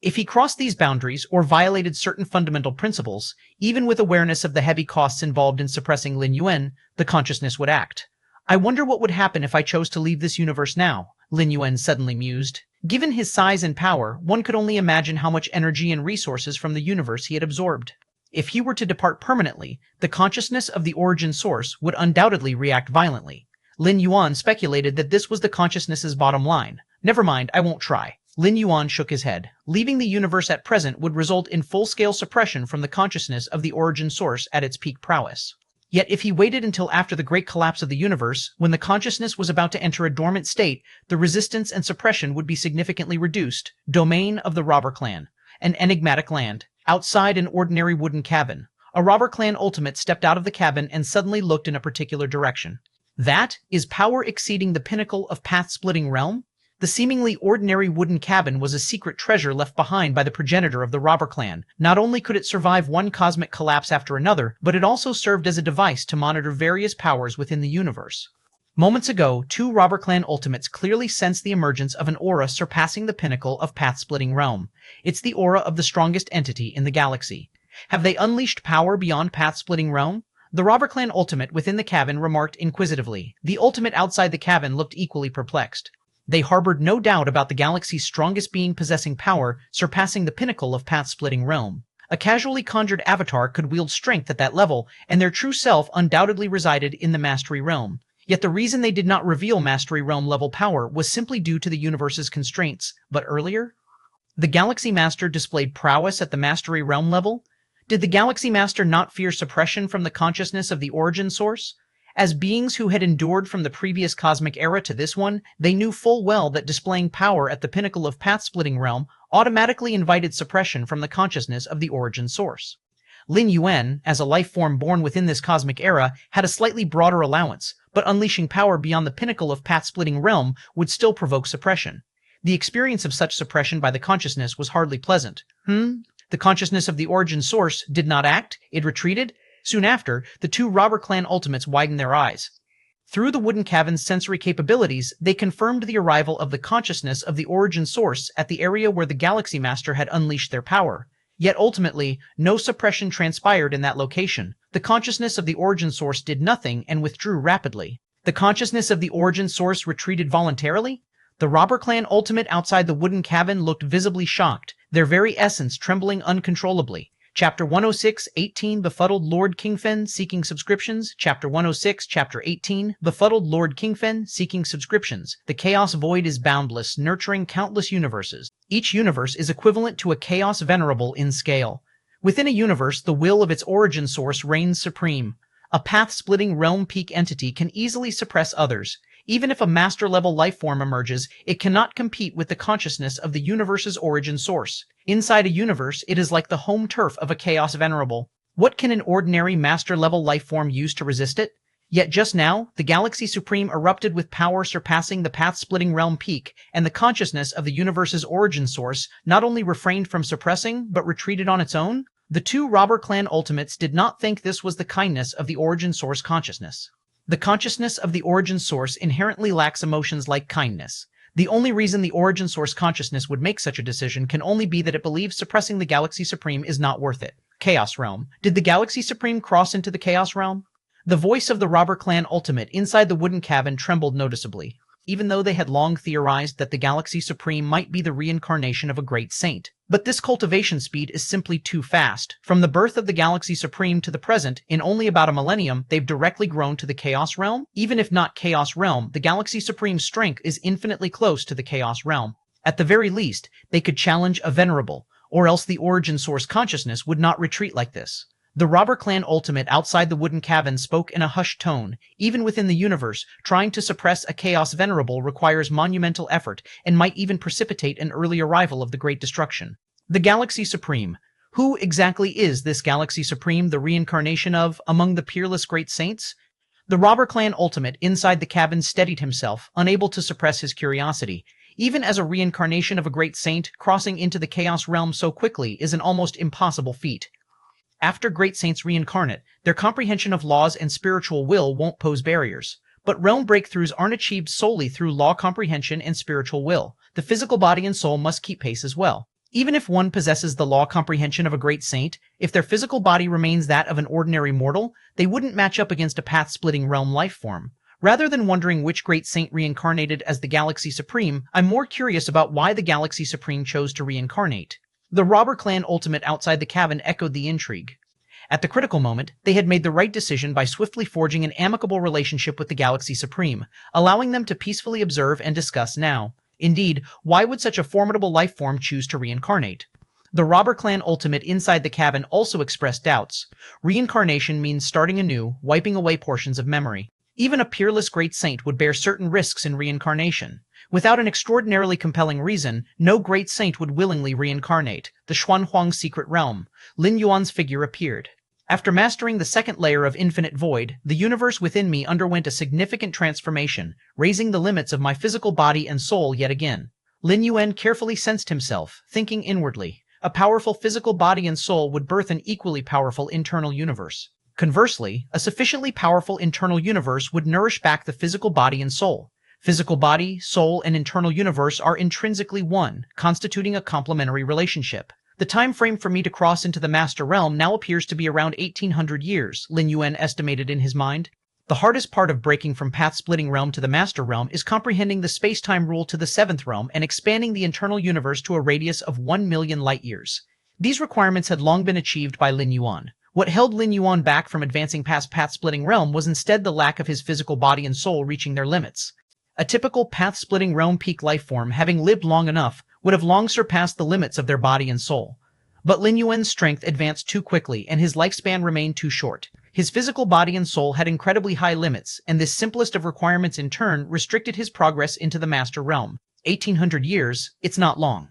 If he crossed these boundaries or violated certain fundamental principles, even with awareness of the heavy costs involved in suppressing Lin Yuan, the consciousness would act. I wonder what would happen if I chose to leave this universe now, Lin Yuan suddenly mused. Given his size and power, one could only imagine how much energy and resources from the universe he had absorbed. If he were to depart permanently, the consciousness of the origin source would undoubtedly react violently. Lin Yuan speculated that this was the consciousness's bottom line. Never mind, I won't try. Lin Yuan shook his head. Leaving the universe at present would result in full-scale suppression from the consciousness of the origin source at its peak prowess. Yet if he waited until after the great collapse of the universe, when the consciousness was about to enter a dormant state, the resistance and suppression would be significantly reduced. Domain of the Robber Clan. An enigmatic land. Outside an ordinary wooden cabin. A Robber Clan ultimate stepped out of the cabin and suddenly looked in a particular direction. That is power exceeding the pinnacle of path-splitting realm? The seemingly ordinary wooden cabin was a secret treasure left behind by the progenitor of the Robber Clan. Not only could it survive one cosmic collapse after another, but it also served as a device to monitor various powers within the universe. Moments ago, two Robber Clan ultimates clearly sensed the emergence of an aura surpassing the pinnacle of path-splitting realm. It's the aura of the strongest entity in the galaxy. Have they unleashed power beyond path-splitting realm? The Robber Clan ultimate within the cabin remarked inquisitively. The ultimate outside the cabin looked equally perplexed. They harbored no doubt about the galaxy's strongest being possessing power, surpassing the pinnacle of path-splitting realm. A casually conjured avatar could wield strength at that level, and their true self undoubtedly resided in the Mastery Realm. Yet the reason they did not reveal Mastery Realm level power was simply due to the universe's constraints. But earlier? The Galaxy Master displayed prowess at the Mastery Realm level? Did the Galaxy Master not fear suppression from the consciousness of the origin source? As beings who had endured from the previous cosmic era to this one, they knew full well that displaying power at the pinnacle of path-splitting realm automatically invited suppression from the consciousness of the origin source. Lin Yuan, as a life form born within this cosmic era, had a slightly broader allowance, but unleashing power beyond the pinnacle of path-splitting realm would still provoke suppression. The experience of such suppression by the consciousness was hardly pleasant. The consciousness of the origin source did not act? It retreated? Soon after, the two Robber Clan ultimates widened their eyes. Through the wooden cabin's sensory capabilities, they confirmed the arrival of the consciousness of the origin source at the area where the Galaxy Master had unleashed their power. Yet ultimately, no suppression transpired in that location. The consciousness of the origin source did nothing and withdrew rapidly. The consciousness of the origin source retreated voluntarily? The Robber Clan ultimate outside the wooden cabin looked visibly shocked, their very essence trembling uncontrollably. Chapter 106, 18, Befuddled Lord Kingfen Seeking Subscriptions. Chapter 106, Chapter 18, Befuddled Lord Kingfen Seeking Subscriptions. The Chaos Void is boundless, nurturing countless universes. Each universe is equivalent to a chaos venerable in scale. Within a universe, the will of its origin source reigns supreme. A path-splitting realm peak entity can easily suppress others. Even if a master-level life form emerges, it cannot compete with the consciousness of the universe's origin source. Inside a universe, it is like the home turf of a chaos venerable. What can an ordinary master-level life form use to resist it? Yet just now, the Galaxy Supreme erupted with power surpassing the path-splitting realm peak, and the consciousness of the universe's origin source not only refrained from suppressing, but retreated on its own? The two robber clan ultimates did not think this was the kindness of the origin source consciousness. The consciousness of the origin source inherently lacks emotions like kindness. The only reason the origin source consciousness would make such a decision can only be that it believes suppressing the Galaxy Supreme is not worth it. Chaos Realm. Did the Galaxy Supreme cross into the Chaos Realm? The voice of the robber clan ultimate inside the wooden cabin trembled noticeably, even though they had long theorized that the Galaxy Supreme might be the reincarnation of a great saint. But this cultivation speed is simply too fast. From the birth of the Galaxy Supreme to the present, in only about a millennium, they've directly grown to the Chaos Realm. Even if not Chaos Realm, the Galaxy Supreme's strength is infinitely close to the Chaos Realm. At the very least, they could challenge a venerable, or else the origin source consciousness would not retreat like this. The robber clan ultimate outside the wooden cabin spoke in a hushed tone. Even within the universe, trying to suppress a chaos venerable requires monumental effort and might even precipitate an early arrival of the Great Destruction. The Galaxy Supreme. Who exactly is this Galaxy Supreme the reincarnation of among the peerless great saints? The robber clan ultimate inside the cabin steadied himself, unable to suppress his curiosity. Even as a reincarnation of a great saint, crossing into the chaos realm so quickly is an almost impossible feat. After great saints reincarnate, their comprehension of laws and spiritual will won't pose barriers. But realm breakthroughs aren't achieved solely through law comprehension and spiritual will. The physical body and soul must keep pace as well. Even if one possesses the law comprehension of a great saint, if their physical body remains that of an ordinary mortal, they wouldn't match up against a path-splitting realm life form. Rather than wondering which great saint reincarnated as the Galaxy Supreme, I'm more curious about why the Galaxy Supreme chose to reincarnate. The robber clan ultimate outside the cabin echoed the intrigue. At the critical moment, they had made the right decision by swiftly forging an amicable relationship with the Galaxy Supreme, allowing them to peacefully observe and discuss now. Indeed, why would such a formidable life form choose to reincarnate? The robber clan ultimate inside the cabin also expressed doubts. Reincarnation means starting anew, wiping away portions of memory. Even a peerless great saint would bear certain risks in reincarnation. Without an extraordinarily compelling reason, no great saint would willingly reincarnate. The Xuanhuang secret realm. Lin Yuan's figure appeared. After mastering the second layer of infinite void, the universe within me underwent a significant transformation, raising the limits of my physical body and soul yet again. Lin Yuan carefully sensed himself, thinking inwardly. A powerful physical body and soul would birth an equally powerful internal universe. Conversely, a sufficiently powerful internal universe would nourish back the physical body and soul. Physical body, soul, and internal universe are intrinsically one, constituting a complementary relationship. The time frame for me to cross into the Master Realm now appears to be around 1800 years, Lin Yuan estimated in his mind. The hardest part of breaking from path-splitting realm to the Master Realm is comprehending the space-time rule to the Seventh Realm and expanding the internal universe to a radius of 1 million light-years. These requirements had long been achieved by Lin Yuan. What held Lin Yuan back from advancing past path-splitting realm was instead the lack of his physical body and soul reaching their limits. A typical path-splitting realm peak life form, having lived long enough, would have long surpassed the limits of their body and soul. But Lin Yuan's strength advanced too quickly, and his lifespan remained too short. His physical body and soul had incredibly high limits, and this simplest of requirements in turn restricted his progress into the Master Realm. 1800 years, it's not long.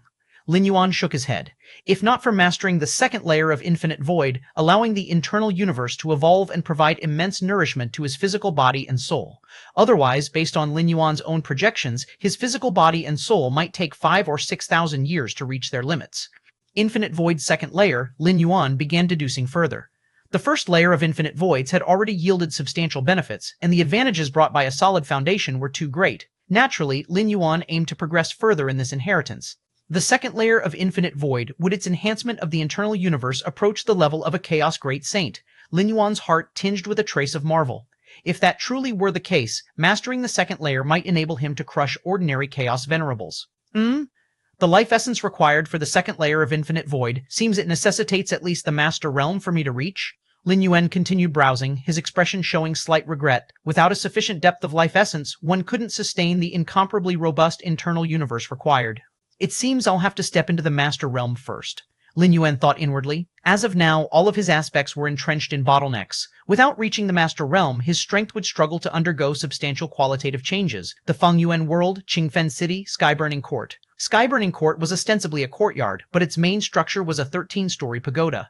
Lin Yuan shook his head. If not for mastering the second layer of infinite void, allowing the internal universe to evolve and provide immense nourishment to his physical body and soul. Otherwise, based on Lin Yuan's own projections, his physical body and soul might take 5,000 or 6,000 years to reach their limits. Infinite Void's second layer, Lin Yuan began deducing further. The first layer of infinite voids had already yielded substantial benefits, and the advantages brought by a solid foundation were too great. Naturally, Lin Yuan aimed to progress further in this inheritance. The second layer of infinite void, would its enhancement of the internal universe approach the level of a chaos great saint? Lin Yuan's heart tinged with a trace of marvel. If that truly were the case, mastering the second layer might enable him to crush ordinary chaos venerables. The life essence required for the second layer of infinite void seems it necessitates at least the Master Realm for me to reach. Lin Yuan continued browsing, his expression showing slight regret. Without a sufficient depth of life essence, one couldn't sustain the incomparably robust internal universe required. It seems I'll have to step into the Master Realm first. Lin Yuan thought inwardly. As of now, all of his aspects were entrenched in bottlenecks. Without reaching the Master Realm, his strength would struggle to undergo substantial qualitative changes. The Fengyuan World, Qingfen City, Skyburning Court. Skyburning Court was ostensibly a courtyard, but its main structure was a 13-story pagoda.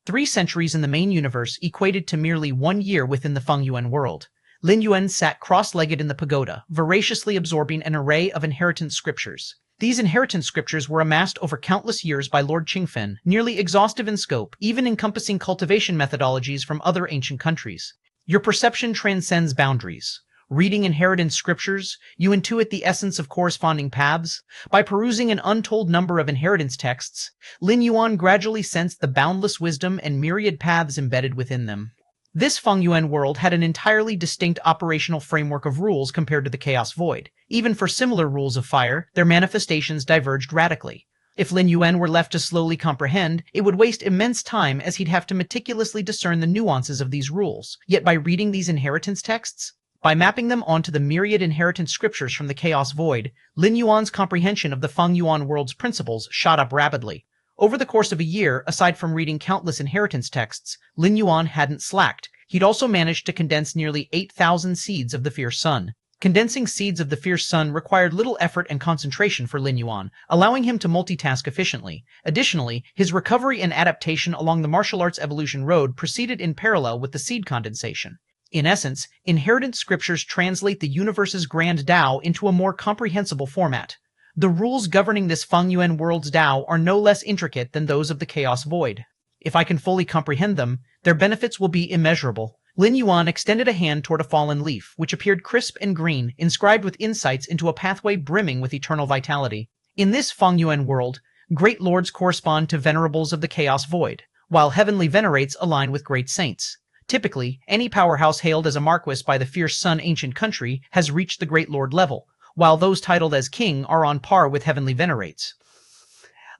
3 centuries in the main universe equated to merely 1 year within the Fengyuan World. Lin Yuan sat cross-legged in the pagoda, voraciously absorbing an array of inheritance scriptures. These inheritance scriptures were amassed over countless years by Lord Qingfen, nearly exhaustive in scope, even encompassing cultivation methodologies from other ancient countries. Your perception transcends boundaries. Reading inheritance scriptures, you intuit the essence of corresponding paths. By perusing an untold number of inheritance texts, Lin Yuan gradually sensed the boundless wisdom and myriad paths embedded within them. This Fengyuan world had an entirely distinct operational framework of rules compared to the Chaos Void. Even for similar rules of fire, their manifestations diverged radically. If Lin Yuan were left to slowly comprehend, it would waste immense time as he'd have to meticulously discern the nuances of these rules. Yet by reading these inheritance texts, by mapping them onto the myriad inheritance scriptures from the Chaos Void, Lin Yuan's comprehension of the Fengyuan world's principles shot up rapidly. Over the course of a year, aside from reading countless inheritance texts, Lin Yuan hadn't slacked. He'd also managed to condense nearly 8,000 seeds of the Fierce Sun. Condensing seeds of the Fierce Sun required little effort and concentration for Lin Yuan, allowing him to multitask efficiently. Additionally, his recovery and adaptation along the martial arts evolution road proceeded in parallel with the seed condensation. In essence, inheritance scriptures translate the universe's grand Dao into a more comprehensible format. The rules governing this Fengyuan world's Dao are no less intricate than those of the Chaos Void. If I can fully comprehend them, their benefits will be immeasurable. Lin Yuan extended a hand toward a fallen leaf, which appeared crisp and green, inscribed with insights into a pathway brimming with eternal vitality. In this Fengyuan world, great lords correspond to venerables of the Chaos Void, while heavenly venerates align with great saints. Typically, any powerhouse hailed as a marquis by the Fierce Sun ancient country has reached the Great Lord level, while those titled as king are on par with heavenly venerates.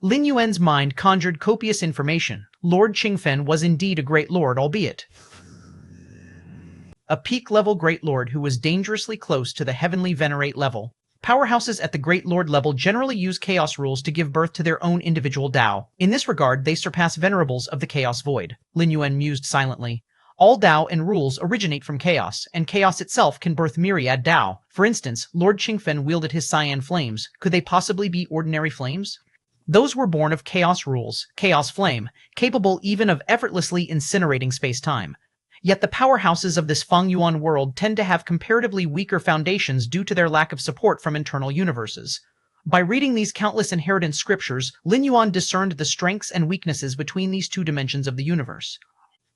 Lin Yuan's mind conjured copious information. Lord Qingfen was indeed a great lord, albeit a peak-level great lord who was dangerously close to the heavenly venerate level. Powerhouses at the Great Lord level generally use chaos rules to give birth to their own individual Dao. In this regard, they surpass venerables of the Chaos Void. Lin Yuan mused silently. All Dao and rules originate from chaos, and chaos itself can birth myriad Dao. For instance, Lord Qingfen wielded his cyan flames. Could they possibly be ordinary flames? Those were born of chaos rules, chaos flame, capable even of effortlessly incinerating space-time. Yet the powerhouses of this Fengyuan world tend to have comparatively weaker foundations due to their lack of support from internal universes. By reading these countless inheritance scriptures, Lin Yuan discerned the strengths and weaknesses between these two dimensions of the universe.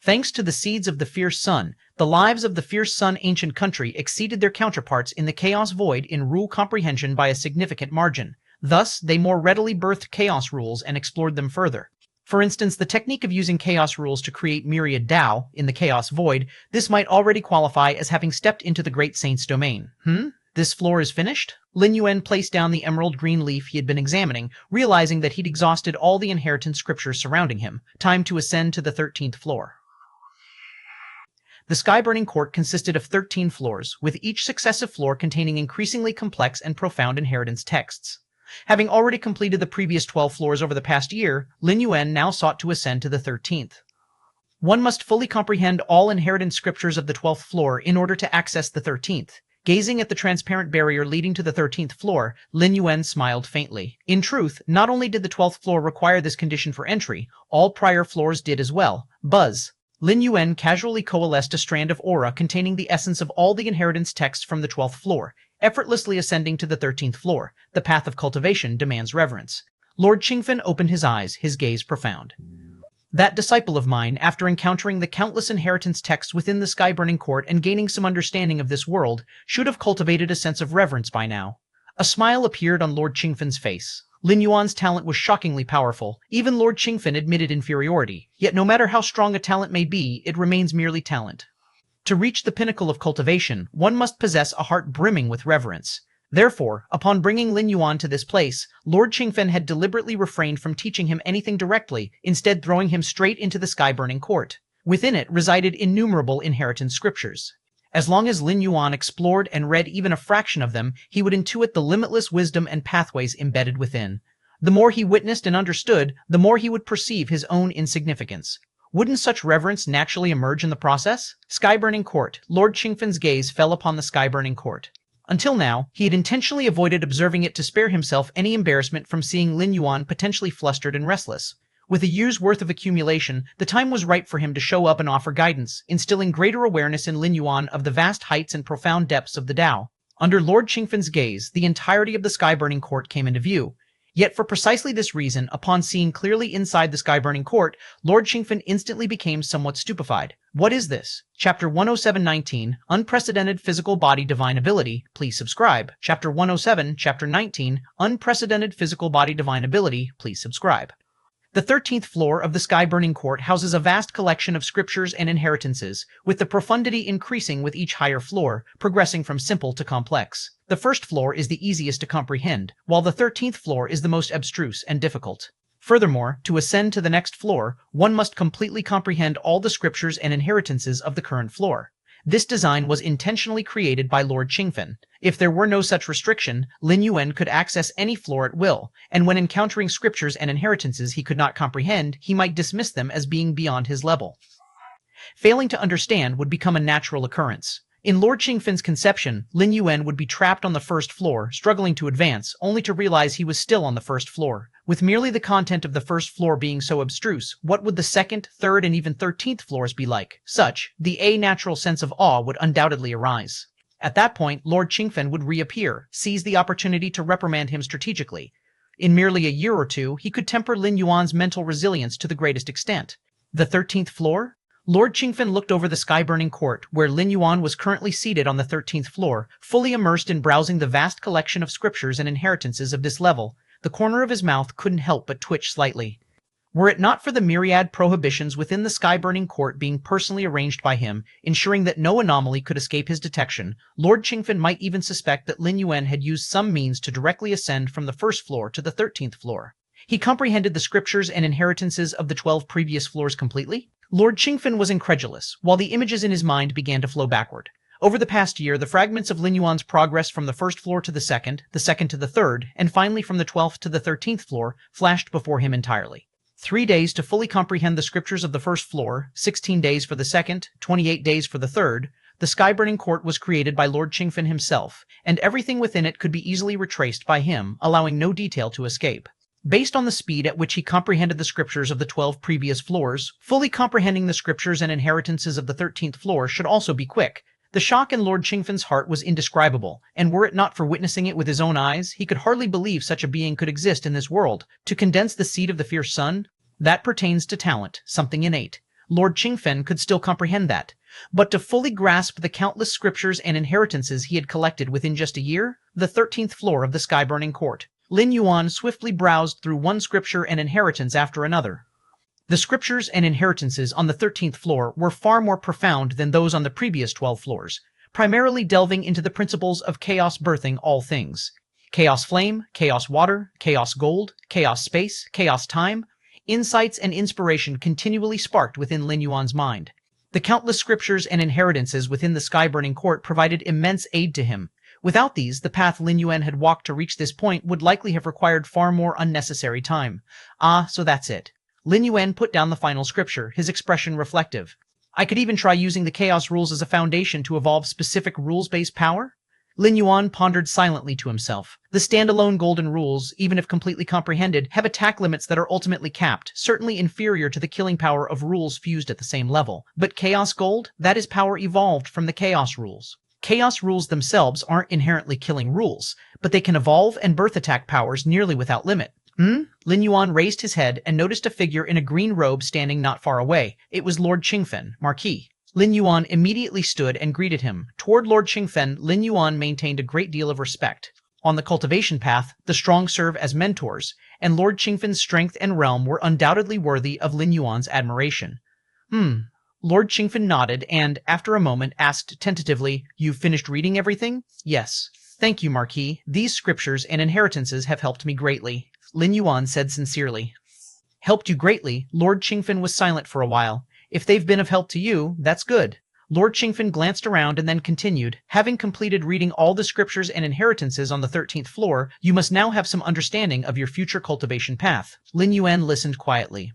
Thanks to the seeds of the Fierce Sun, the lives of the Fierce Sun ancient country exceeded their counterparts in the Chaos Void in rule comprehension by a significant margin. Thus, they more readily birthed chaos rules and explored them further. For instance, the technique of using chaos rules to create myriad Dao in the Chaos Void, this might already qualify as having stepped into the Great Saint's domain. This floor is finished? Lin Yuan placed down the emerald green leaf he had been examining, realizing that he'd exhausted all the inheritance scriptures surrounding him. Time to ascend to the 13th floor. The Skyburning Court consisted of 13 floors, with each successive floor containing increasingly complex and profound inheritance texts. Having already completed the previous 12 floors over the past year, Lin Yuan now sought to ascend to the 13th. One must fully comprehend all inheritance scriptures of the 12th floor in order to access the 13th. Gazing at the transparent barrier leading to the 13th floor, Lin Yuan smiled faintly. In truth, not only did the 12th floor require this condition for entry, all prior floors did as well. Buzz. Lin Yuan casually coalesced a strand of aura containing the essence of all the inheritance texts from the 12th floor, effortlessly ascending to the 13th floor. The path of cultivation demands reverence. Lord Qingfen opened his eyes, his gaze profound. That disciple of mine, after encountering the countless inheritance texts within the Skyburning Court and gaining some understanding of this world, should have cultivated a sense of reverence by now. A smile appeared on Lord Qingfen's face. Lin Yuan's talent was shockingly powerful. Even Lord Qingfen admitted inferiority. Yet no matter how strong a talent may be, it remains merely talent. To reach the pinnacle of cultivation, one must possess a heart brimming with reverence. Therefore, upon bringing Lin Yuan to this place, Lord Qingfen had deliberately refrained from teaching him anything directly, instead throwing him straight into the Skyburning Court. Within it resided innumerable inheritance scriptures. As long as Lin Yuan explored and read even a fraction of them, he would intuit the limitless wisdom and pathways embedded within. The more he witnessed and understood, the more he would perceive his own insignificance. Wouldn't such reverence naturally emerge in the process? Sky-burning court. Lord Qingfen's gaze fell upon the sky-burning court. Until now, he had intentionally avoided observing it to spare himself any embarrassment from seeing Lin Yuan potentially flustered and restless. With a year's worth of accumulation, the time was ripe for him to show up and offer guidance, instilling greater awareness in Lin Yuan of the vast heights and profound depths of the Dao. Under Lord Qingfen's gaze, the entirety of the sky-burning court came into view. Yet for precisely this reason, upon seeing clearly inside the sky-burning court, Lord Qingfen instantly became somewhat stupefied. What is this? Chapter 107-19, Unprecedented Physical Body Divine Ability. Please subscribe. Chapter 107, Chapter 19, Unprecedented Physical Body Divine Ability. Please subscribe. The 13th floor of the sky-burning court houses a vast collection of scriptures and inheritances, with the profundity increasing with each higher floor, progressing from simple to complex. The first floor is the easiest to comprehend, while the 13th floor is the most abstruse and difficult. Furthermore, to ascend to the next floor, one must completely comprehend all the scriptures and inheritances of the current floor. This design was intentionally created by Lord Qingfen. If there were no such restriction, Lin Yuan could access any floor at will, and when encountering scriptures and inheritances he could not comprehend, he might dismiss them as being beyond his level. Failing to understand would become a natural occurrence. In Lord Qingfen's conception, Lin Yuan would be trapped on the first floor, struggling to advance, only to realize he was still on the first floor. With merely the content of the first floor being so abstruse, what would the second, third, and even 13th floors be like? The natural sense of awe would undoubtedly arise. At that point, Lord Qingfen would reappear, seize the opportunity to reprimand him strategically. In merely a year or two, he could temper Lin Yuan's mental resilience to the greatest extent. The 13th floor? Lord Qingfen looked over the sky-burning court, where Lin Yuan was currently seated on the 13th floor, fully immersed in browsing the vast collection of scriptures and inheritances of this level. The corner of his mouth couldn't help but twitch slightly. Were it not for the myriad prohibitions within the sky-burning court being personally arranged by him, ensuring that no anomaly could escape his detection, Lord Qingfen might even suspect that Lin Yuan had used some means to directly ascend from the first floor to the 13th floor. He comprehended the scriptures and inheritances of the 12 previous floors completely? Lord Qingfen was incredulous, while the images in his mind began to flow backward. Over the past year, the fragments of Lin Yuan's progress from the first floor to the second to the third, and finally from the 12th to the 13th floor, flashed before him entirely. 3 days to fully comprehend the scriptures of the first floor, 16 days for the second, 28 days for the third. The sky-burning court was created by Lord Qingfen himself, and everything within it could be easily retraced by him, allowing no detail to escape. Based on the speed at which he comprehended the scriptures of the 12 previous floors, fully comprehending the scriptures and inheritances of the 13th floor should also be quick. The shock in Lord Qingfen's heart was indescribable, and were it not for witnessing it with his own eyes, he could hardly believe such a being could exist in this world. To condense the seed of the fierce sun? That pertains to talent, something innate. Lord Qingfen could still comprehend that. But to fully grasp the countless scriptures and inheritances he had collected within just a year? The 13th floor of the sky-burning court. Lin Yuan swiftly browsed through one scripture and inheritance after another. The scriptures and inheritances on the 13th floor were far more profound than those on the previous 12 floors, primarily delving into the principles of chaos birthing all things. Chaos flame, chaos water, chaos gold, chaos space, chaos time. Insights and inspiration continually sparked within Lin Yuan's mind. The countless scriptures and inheritances within the sky-burning court provided immense aid to him. Without these, the path Lin Yuan had walked to reach this point would likely have required far more unnecessary time. So that's it. Lin Yuan put down the final scripture, his expression reflective. I could even try using the chaos rules as a foundation to evolve specific rules-based power? Lin Yuan pondered silently to himself. The standalone golden rules, even if completely comprehended, have attack limits that are ultimately capped, certainly inferior to the killing power of rules fused at the same level. But chaos gold? That is power evolved from the chaos rules. Chaos rules themselves aren't inherently killing rules, but they can evolve and birth attack powers nearly without limit. Lin Yuan raised his head and noticed a figure in a green robe standing not far away. It was Lord Qingfen, Marquis. Lin Yuan immediately stood and greeted him. Toward Lord Qingfen, Lin Yuan maintained a great deal of respect. On the cultivation path, the strong serve as mentors, and Lord Qingfen's strength and realm were undoubtedly worthy of Lin Yuan's admiration. Lord Qingfen nodded and, after a moment, asked tentatively, "You've finished reading everything?" "Yes. Thank you, Marquis. These scriptures and inheritances have helped me greatly," Lin Yuan said sincerely. "Helped you greatly?" Lord Qingfen was silent for a while. "If they've been of help to you, that's good." Lord Qingfen glanced around and then continued, having completed reading all the scriptures and inheritances on the 13th floor, you must now have some understanding of your future cultivation path. Lin Yuan listened quietly.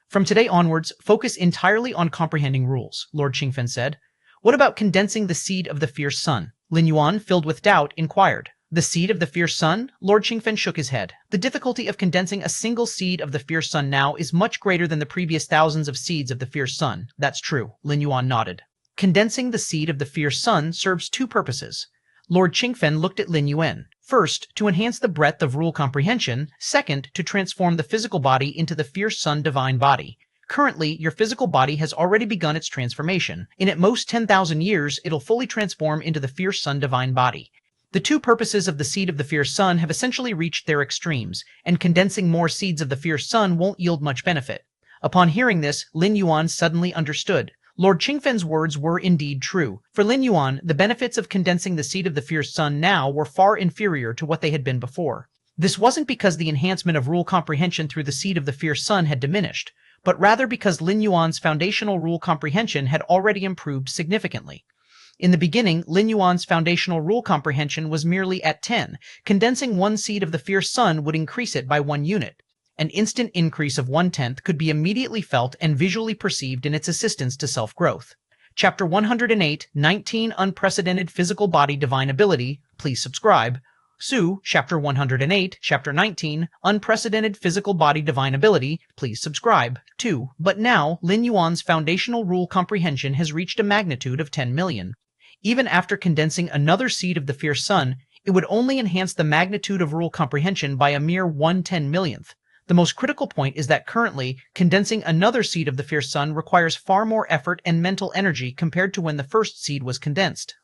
From today onwards, focus entirely on comprehending rules, Lord Qingfen said. What about condensing the seed of the fierce sun? Lin Yuan, filled with doubt, inquired. The seed of the fierce sun? Lord Qingfen shook his head. The difficulty of condensing a single seed of the fierce sun now is much greater than the previous thousands of seeds of the fierce sun. That's true, Lin Yuan nodded. Condensing the seed of the fierce sun serves two purposes. Lord Qingfen looked at Lin Yuan. First, to enhance the breadth of rule comprehension. Second, to transform the physical body into the fierce sun divine body. Currently, your physical body has already begun its transformation. In at most 10,000 years, it'll fully transform into the fierce sun divine body. The two purposes of the seed of the fierce sun have essentially reached their extremes, and condensing more seeds of the fierce sun won't yield much benefit. Upon hearing this, Lin Yuan suddenly understood. Lord Qingfen's words were indeed true. For Lin Yuan, the benefits of condensing the seed of the fierce sun now were far inferior to what they had been before. This wasn't because the enhancement of rule comprehension through the seed of the fierce sun had diminished, but rather because Lin Yuan's foundational rule comprehension had already improved significantly. In the beginning, Lin Yuan's foundational rule comprehension was merely at 10. Condensing one seed of the fierce sun would increase it by 1 unit. An instant increase of 1/10 could be immediately felt and visually perceived in its assistance to self-growth. Chapter 108, 19 Unprecedented Physical Body Divine Ability. Please subscribe. Su, Chapter 108, Chapter 19, Unprecedented Physical Body Divine Ability. Please subscribe. 2. But now, Lin Yuan's foundational rule comprehension has reached a magnitude of 10 million. Even after condensing another seed of the fierce sun, it would only enhance the magnitude of rule comprehension by a mere 1/10,000,000th. The most critical point is that currently, condensing another seed of the fierce sun requires far more effort and mental energy compared to when the first seed was condensed.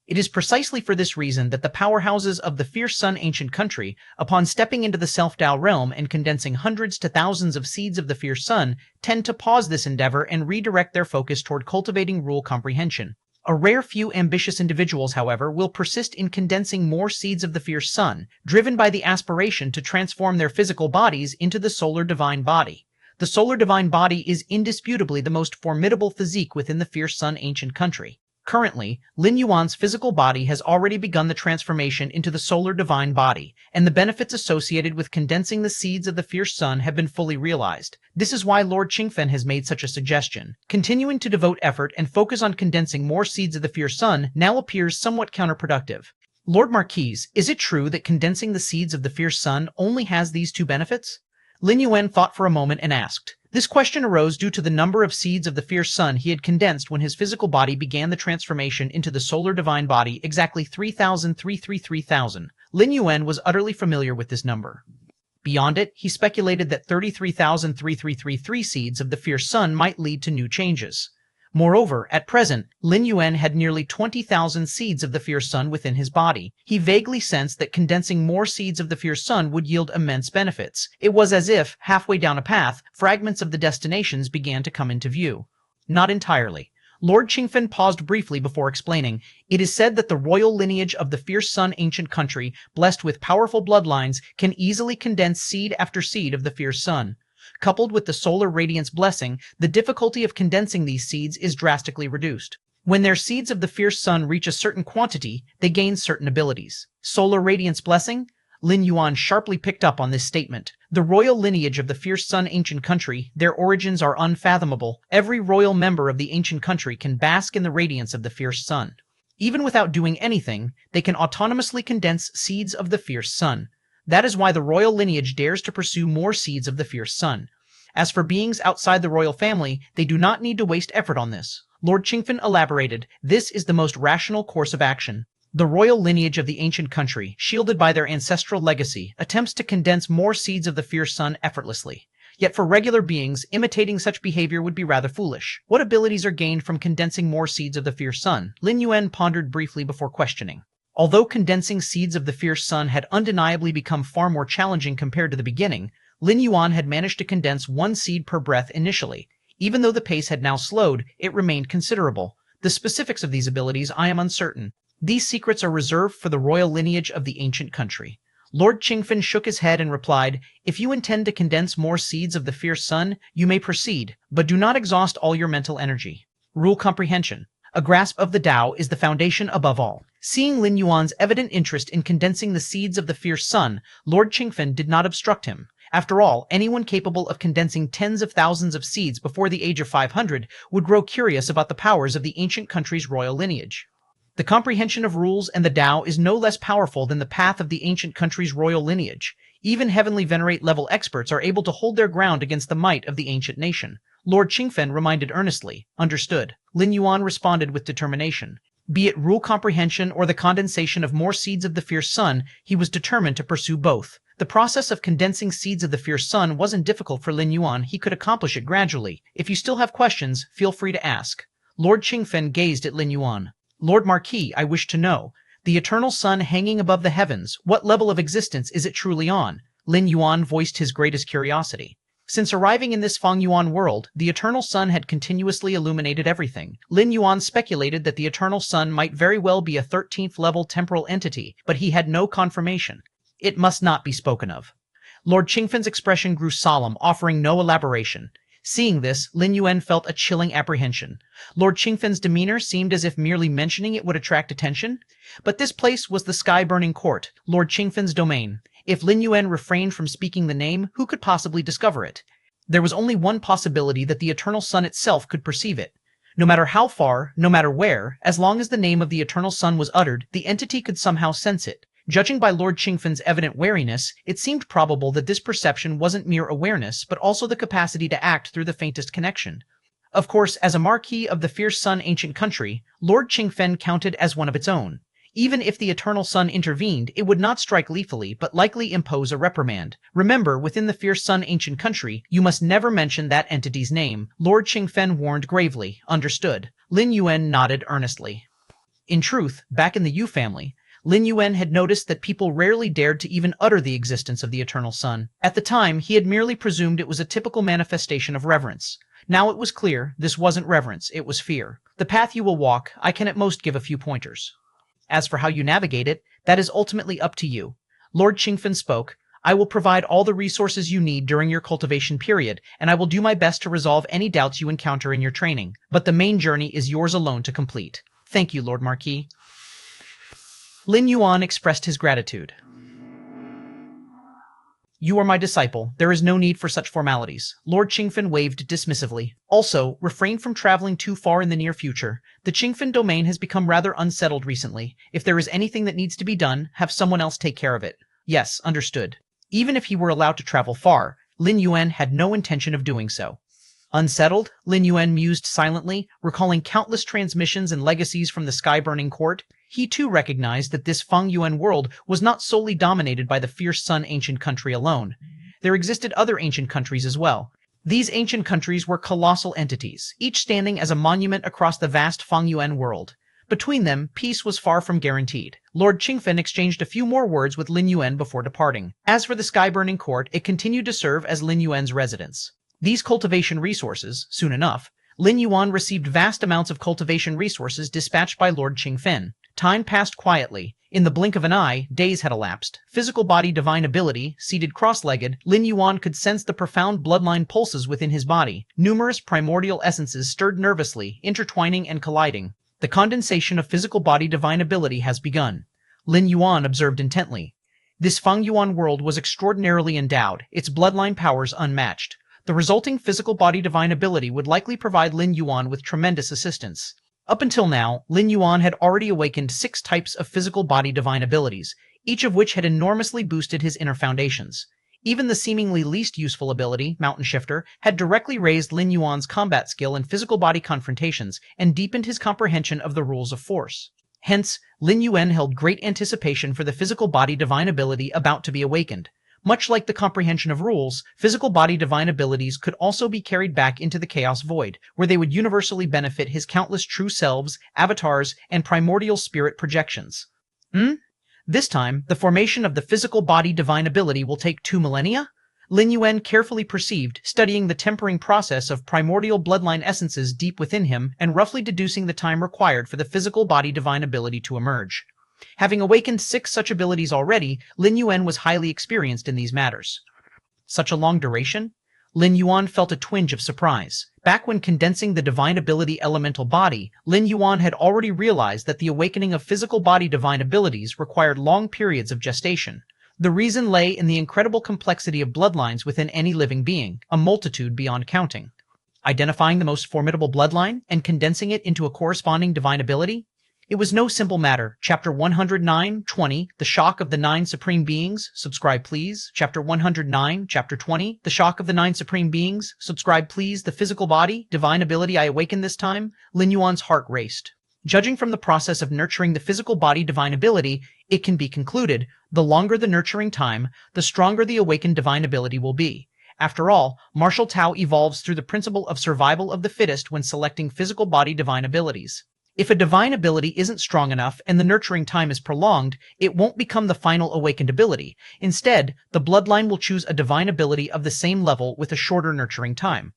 It is precisely for this reason that the powerhouses of the fierce sun ancient country, upon stepping into the self-Dao realm and condensing hundreds to thousands of seeds of the fierce sun, tend to pause this endeavor and redirect their focus toward cultivating rule comprehension. A rare few ambitious individuals, however, will persist in condensing more seeds of the fierce sun, driven by the aspiration to transform their physical bodies into the solar divine body. The solar divine body is indisputably the most formidable physique within the fierce sun ancient country. Currently, Lin Yuan's physical body has already begun the transformation into the solar divine body, and the benefits associated with condensing the seeds of the fierce sun have been fully realized. This is why Lord Qingfen has made such a suggestion. Continuing to devote effort and focus on condensing more seeds of the fierce sun now appears somewhat counterproductive. Lord Marquis, is it true that condensing the seeds of the fierce sun only has these two benefits? Lin Yuan thought for a moment and asked. This question arose due to the number of seeds of the fierce sun he had condensed when his physical body began the transformation into the solar divine body, exactly 3,333,000. Lin Yuan was utterly familiar with this number. Beyond it, he speculated that 33,333 seeds of the fierce sun might lead to new changes. Moreover, at present, Lin Yuan had nearly 20,000 seeds of the fierce sun within his body. He vaguely sensed that condensing more seeds of the fierce sun would yield immense benefits. It was as if, halfway down a path, fragments of the destinations began to come into view. Not entirely. Lord Qingfen paused briefly before explaining. It is said that the royal lineage of the fierce sun ancient country, blessed with powerful bloodlines, can easily condense seed after seed of the fierce sun. Coupled with the solar radiance blessing, the difficulty of condensing these seeds is drastically reduced. When their seeds of the fierce sun reach a certain quantity, they gain certain abilities. Solar radiance blessing? Lin Yuan sharply picked up on this statement. The royal lineage of the fierce sun ancient country, their origins are unfathomable. Every royal member of the ancient country can bask in the radiance of the fierce sun. Even without doing anything, they can autonomously condense seeds of the fierce sun. That is why the royal lineage dares to pursue more seeds of the fierce sun. As for beings outside the royal family, they do not need to waste effort on this. Lord Qingfen elaborated, this is the most rational course of action. The royal lineage of the ancient country, shielded by their ancestral legacy, attempts to condense more seeds of the fierce sun effortlessly. Yet for regular beings, imitating such behavior would be rather foolish. What abilities are gained from condensing more seeds of the fierce sun? Lin Yuan pondered briefly before questioning. Although condensing seeds of the fierce sun had undeniably become far more challenging compared to the beginning, Lin Yuan had managed to condense one seed per breath initially. Even though the pace had now slowed, it remained considerable. The specifics of these abilities I am uncertain. These secrets are reserved for the royal lineage of the ancient country. Lord Qingfen shook his head and replied, if you intend to condense more seeds of the fierce sun, you may proceed, but do not exhaust all your mental energy. Rule comprehension. A grasp of the Dao is the foundation above all. Seeing Lin Yuan's evident interest in condensing the seeds of the fierce sun, Lord Qingfen did not obstruct him. After all, anyone capable of condensing tens of thousands of seeds before the age of 500 would grow curious about the powers of the ancient country's royal lineage. The comprehension of rules and the Dao is no less powerful than the path of the ancient country's royal lineage. Even heavenly venerate level experts are able to hold their ground against the might of the ancient nation. Lord Qingfen reminded earnestly. Understood. Lin Yuan responded with determination. Be it rule comprehension or the condensation of more seeds of the fierce sun, he was determined to pursue both. The process of condensing seeds of the fierce sun wasn't difficult for Lin Yuan. He could accomplish it gradually. If you still have questions, feel free to ask. Lord Qingfen gazed at Lin Yuan. Lord Marquis, I wish to know. The eternal sun hanging above the heavens, what level of existence is it truly on? Lin Yuan voiced his greatest curiosity. Since arriving in this Fangyuan world, the eternal sun had continuously illuminated everything. Lin Yuan speculated that the eternal sun might very well be a 13th level temporal entity, but he had no confirmation. It must not be spoken of. Lord Qingfen's expression grew solemn, offering no elaboration. Seeing this, Lin Yuan felt a chilling apprehension. Lord Qingfen's demeanor seemed as if merely mentioning it would attract attention. But this place was the sky-burning court, Lord Qingfen's domain. If Lin Yuan refrained from speaking the name, who could possibly discover it? There was only one possibility, that the eternal sun itself could perceive it. No matter how far, no matter where, as long as the name of the eternal sun was uttered, the entity could somehow sense it. Judging by Lord Qingfen's evident wariness, it seemed probable that this perception wasn't mere awareness, but also the capacity to act through the faintest connection. Of course, as a marquis of the fierce sun ancient country, Lord Qingfen counted as one of its own. Even if the eternal sun intervened, it would not strike lethally, but likely impose a reprimand. Remember, within the fierce sun ancient country, you must never mention that entity's name. Lord Qingfen warned gravely. Understood. Lin Yuan nodded earnestly. In truth, back in the Yu family, Lin Yuan had noticed that people rarely dared to even utter the existence of the eternal sun. At the time, he had merely presumed it was a typical manifestation of reverence. Now it was clear, this wasn't reverence, it was fear. The path you will walk, I can at most give a few pointers. As for how you navigate it, that is ultimately up to you. Lord Qingfen spoke. I will provide all the resources you need during your cultivation period, and I will do my best to resolve any doubts you encounter in your training. But the main journey is yours alone to complete. Thank you, Lord Marquis. Lin Yuan expressed his gratitude. You are my disciple. There is no need for such formalities. Lord Qingfen waved dismissively. Also, refrain from traveling too far in the near future. The Qingfen domain has become rather unsettled recently. If there is anything that needs to be done, have someone else take care of it. Yes, understood. Even if he were allowed to travel far, Lin Yuan had no intention of doing so. Unsettled, Lin Yuan mused silently, recalling countless transmissions and legacies from the sky-burning court. He too recognized that this Fangyuan world was not solely dominated by the fierce sun ancient country alone. There existed other ancient countries as well. These ancient countries were colossal entities, each standing as a monument across the vast Fangyuan world. Between them, peace was far from guaranteed. Lord Qingfen exchanged a few more words with Lin Yuan before departing. As for the sky-burning court, it continued to serve as Lin Yuan's residence. These cultivation resources, soon enough, Lin Yuan received vast amounts of cultivation resources dispatched by Lord Qingfen. Time passed quietly. In the blink of an eye, days had elapsed. Physical body divine ability, seated cross-legged, Lin Yuan could sense the profound bloodline pulses within his body. Numerous primordial essences stirred nervously, intertwining and colliding. The condensation of physical body divine ability has begun. Lin Yuan observed intently. This Fangyuan world was extraordinarily endowed, its bloodline powers unmatched. The resulting physical body divine ability would likely provide Lin Yuan with tremendous assistance. Up until now, Lin Yuan had already awakened 6 types of physical body divine abilities, each of which had enormously boosted his inner foundations. Even the seemingly least useful ability, Mountain Shifter, had directly raised Lin Yuan's combat skill in physical body confrontations and deepened his comprehension of the rules of force. Hence, Lin Yuan held great anticipation for the physical body divine ability about to be awakened. Much like the comprehension of rules, physical body divine abilities could also be carried back into the Chaos Void, where they would universally benefit his countless true selves, avatars, and primordial spirit projections. This time, the formation of the physical body divine ability will take 2 millennia? Lin Yuan carefully perceived, studying the tempering process of primordial bloodline essences deep within him and roughly deducing the time required for the physical body divine ability to emerge. Having awakened 6 such abilities already, Lin Yuan was highly experienced in these matters. Such a long duration? Lin Yuan felt a twinge of surprise. Back when condensing the divine ability elemental body, Lin Yuan had already realized that the awakening of physical body divine abilities required long periods of gestation. The reason lay in the incredible complexity of bloodlines within any living being, a multitude beyond counting. Identifying the most formidable bloodline and condensing it into a corresponding divine ability? It was no simple matter. Chapter 109-20, The Shock of the Nine Supreme Beings. Subscribe please. Chapter 109, Chapter 20, The Shock of the Nine Supreme Beings. Subscribe please. The physical body, divine ability I awakened this time. Lin Yuan's heart raced. Judging from the process of nurturing the physical body divine ability, it can be concluded, the longer the nurturing time, the stronger the awakened divine ability will be. After all, martial Tao evolves through the principle of survival of the fittest when selecting physical body divine abilities. If a divine ability isn't strong enough and the nurturing time is prolonged, it won't become the final awakened ability. Instead, the bloodline will choose a divine ability of the same level with a shorter nurturing time.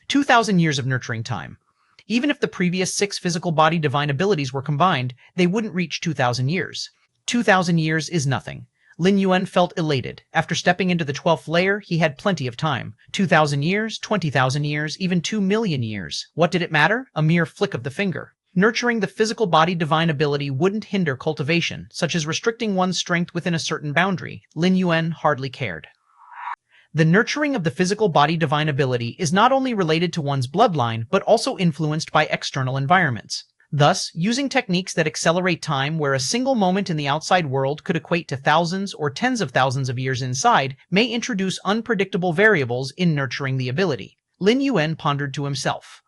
2,000 years of nurturing time. Even if the previous 6 physical body divine abilities were combined, they wouldn't reach 2,000 years. 2,000 years is nothing. Lin Yuan felt elated. After stepping into the 12th layer, he had plenty of time. 2,000 years, 20,000 years, even 2 million years. What did it matter? A mere flick of the finger. Nurturing the physical body divine ability wouldn't hinder cultivation, such as restricting one's strength within a certain boundary. Lin Yuan hardly cared. The nurturing of the physical body divine ability is not only related to one's bloodline, but also influenced by external environments. Thus, using techniques that accelerate time where a single moment in the outside world could equate to thousands or tens of thousands of years inside may introduce unpredictable variables in nurturing the ability. Lin Yuan pondered to himself.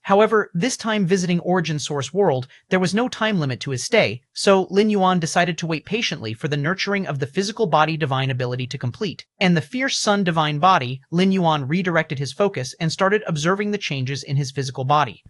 However, this time visiting Origin Source World, there was no time limit to his stay, so Lin Yuan decided to wait patiently for the nurturing of the physical body divine ability to complete. And the fierce sun divine body, Lin Yuan redirected his focus and started observing the changes in his physical body.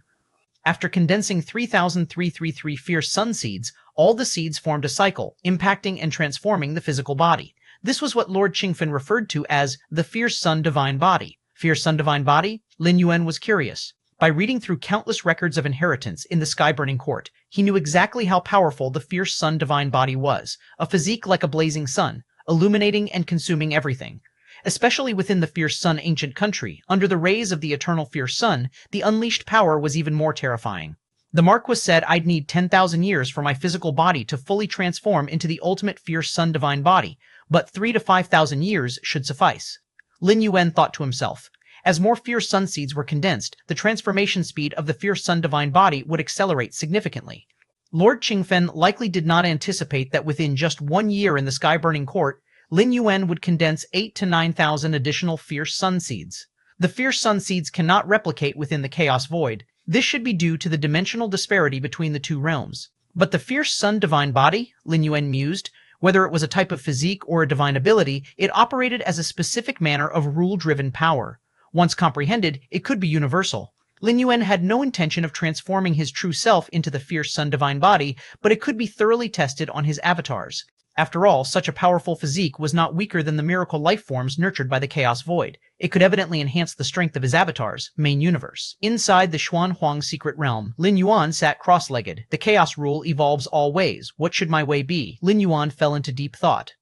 After condensing 3,333 fierce sun seeds, all the seeds formed a cycle, impacting and transforming the physical body. This was what Lord Qingfen referred to as the fierce sun divine body. Fierce sun divine body? Lin Yuan was curious. By reading through countless records of inheritance in the sky-burning court, he knew exactly how powerful the fierce sun divine body was, a physique like a blazing sun, illuminating and consuming everything. Especially within the fierce sun ancient country, under the rays of the eternal fierce sun, the unleashed power was even more terrifying. The Marquis said I'd need 10,000 years for my physical body to fully transform into the ultimate fierce sun divine body, but 3,000 to 5,000 years should suffice. Lin Yuan thought to himself. As more fierce sun seeds were condensed, the transformation speed of the fierce sun divine body would accelerate significantly. Lord Qingfen likely did not anticipate that within just 1 year in the sky-burning court, Lin Yuan would condense 8,000 to 9,000 additional fierce sun seeds. The fierce sun seeds cannot replicate within the chaos void. This should be due to the dimensional disparity between the two realms. But the fierce sun divine body, Lin Yuan mused, whether it was a type of physique or a divine ability, it operated as a specific manner of rule-driven power. Once comprehended, it could be universal. Lin Yuan had no intention of transforming his true self into the fierce sun divine body, but it could be thoroughly tested on his avatars. After all, such a powerful physique was not weaker than the miracle life forms nurtured by the Chaos Void. It could evidently enhance the strength of his avatars, main universe. Inside the Xuan Huang secret realm, Lin Yuan sat cross-legged. The Chaos Rule evolves all ways. What should my way be? Lin Yuan fell into deep thought.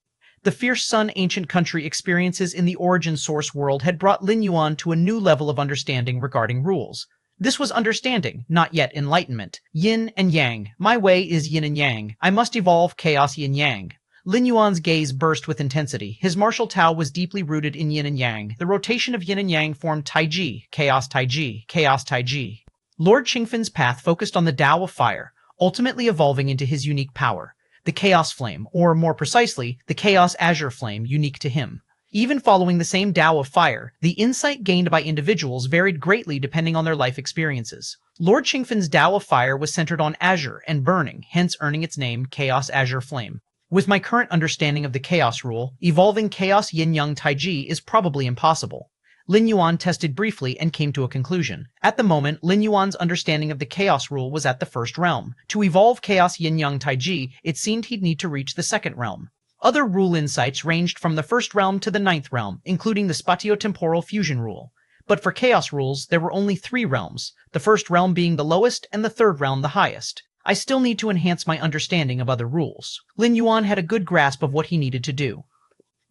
The fierce sun ancient country experiences in the origin source world had brought Lin Yuan to a new level of understanding regarding rules. This was understanding, not yet enlightenment. Yin and yang. My way is yin and yang. I must evolve chaos yin yang. Lin Yuan's gaze burst with intensity. His martial Tao was deeply rooted in yin and yang. The rotation of yin and yang formed Taiji, chaos Taiji, chaos Taiji. Lord Qingfen's path focused on the Dao of fire, ultimately evolving into his unique power. The Chaos Flame, or more precisely, the Chaos Azure Flame, unique to him. Even following the same Dao of fire, the insight gained by individuals varied greatly depending on their life experiences. Lord Qingfen's Dao of fire was centered on azure and burning, hence earning its name Chaos Azure Flame. With my current understanding of the Chaos Rule, evolving Chaos Yin-Yang Taiji is probably impossible. Lin Yuan tested briefly and came to a conclusion. At the moment, Lin Yuan's understanding of the Chaos Rule was at the first realm. To evolve Chaos Yin-Yang Taiji, it seemed he'd need to reach the second realm. Other rule insights ranged from the first realm to the ninth realm, including the spatio-temporal fusion rule. But for Chaos Rules, there were only 3 realms, the first realm being the lowest and the third realm the highest. I still need to enhance my understanding of other rules. Lin Yuan had a good grasp of what he needed to do.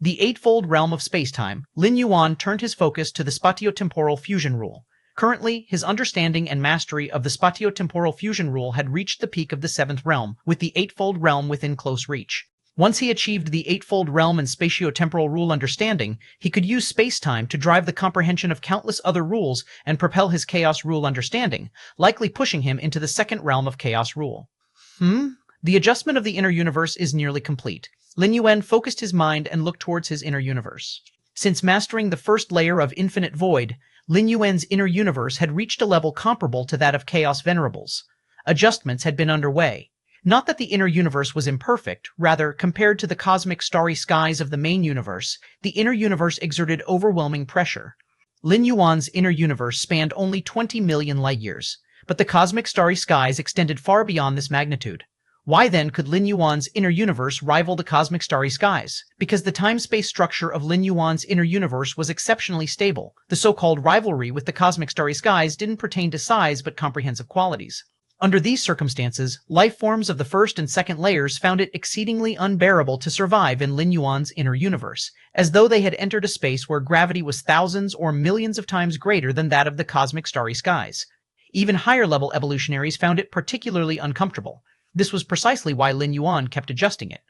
The Eightfold Realm of Spacetime, Lin Yuan turned his focus to the spatiotemporal fusion rule. Currently, his understanding and mastery of the spatiotemporal fusion rule had reached the peak of the Seventh Realm, with the Eightfold Realm within close reach. Once he achieved the Eightfold Realm and spatiotemporal rule understanding, he could use spacetime to drive the comprehension of countless other rules and propel his chaos rule understanding, likely pushing him into the second realm of chaos rule. The adjustment of the inner universe is nearly complete. Lin Yuan focused his mind and looked towards his inner universe. Since mastering the first layer of infinite void, Lin Yuan's inner universe had reached a level comparable to that of Chaos Venerables. Adjustments had been underway. Not that the inner universe was imperfect, rather, compared to the cosmic starry skies of the main universe, the inner universe exerted overwhelming pressure. Lin Yuan's inner universe spanned only 20 million light-years, but the cosmic starry skies extended far beyond this magnitude. Why then could Lin Yuan's inner universe rival the cosmic starry skies? Because the time-space structure of Lin Yuan's inner universe was exceptionally stable. The so-called rivalry with the cosmic starry skies didn't pertain to size but comprehensive qualities. Under these circumstances, life forms of the first and second layers found it exceedingly unbearable to survive in Lin Yuan's inner universe, as though they had entered a space where gravity was thousands or millions of times greater than that of the cosmic starry skies. Even higher-level evolutionaries found it particularly uncomfortable. This was precisely why Lin Yuan kept adjusting it.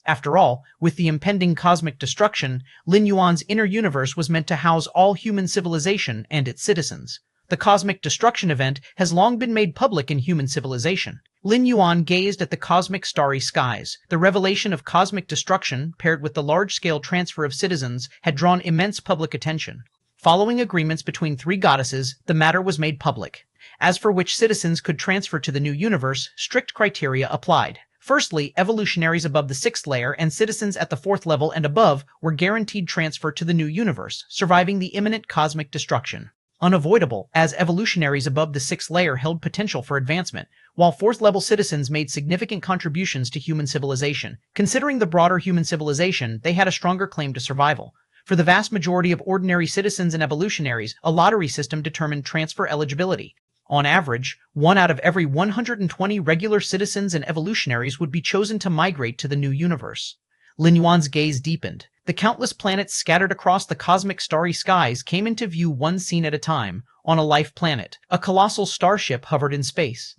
After all, with the impending cosmic destruction, Lin Yuan's inner universe was meant to house all human civilization and its citizens. The cosmic destruction event has long been made public in human civilization. Lin Yuan gazed at the cosmic starry skies. The revelation of cosmic destruction, paired with the large-scale transfer of citizens, had drawn immense public attention. Following agreements between three goddesses, the matter was made public. As for which citizens could transfer to the new universe, strict criteria applied. Firstly, evolutionaries above the sixth layer and citizens at the fourth level and above were guaranteed transfer to the new universe, surviving the imminent cosmic destruction. Unavoidable, as evolutionaries above the sixth layer held potential for advancement, while fourth-level citizens made significant contributions to human civilization. Considering the broader human civilization, they had a stronger claim to survival. For the vast majority of ordinary citizens and evolutionaries, a lottery system determined transfer eligibility. On average, 1 out of every 120 regular citizens and evolutionaries would be chosen to migrate to the new universe. Lin Yuan's gaze deepened. The countless planets scattered across the cosmic starry skies came into view one scene at a time. On a life planet, a colossal starship hovered in space.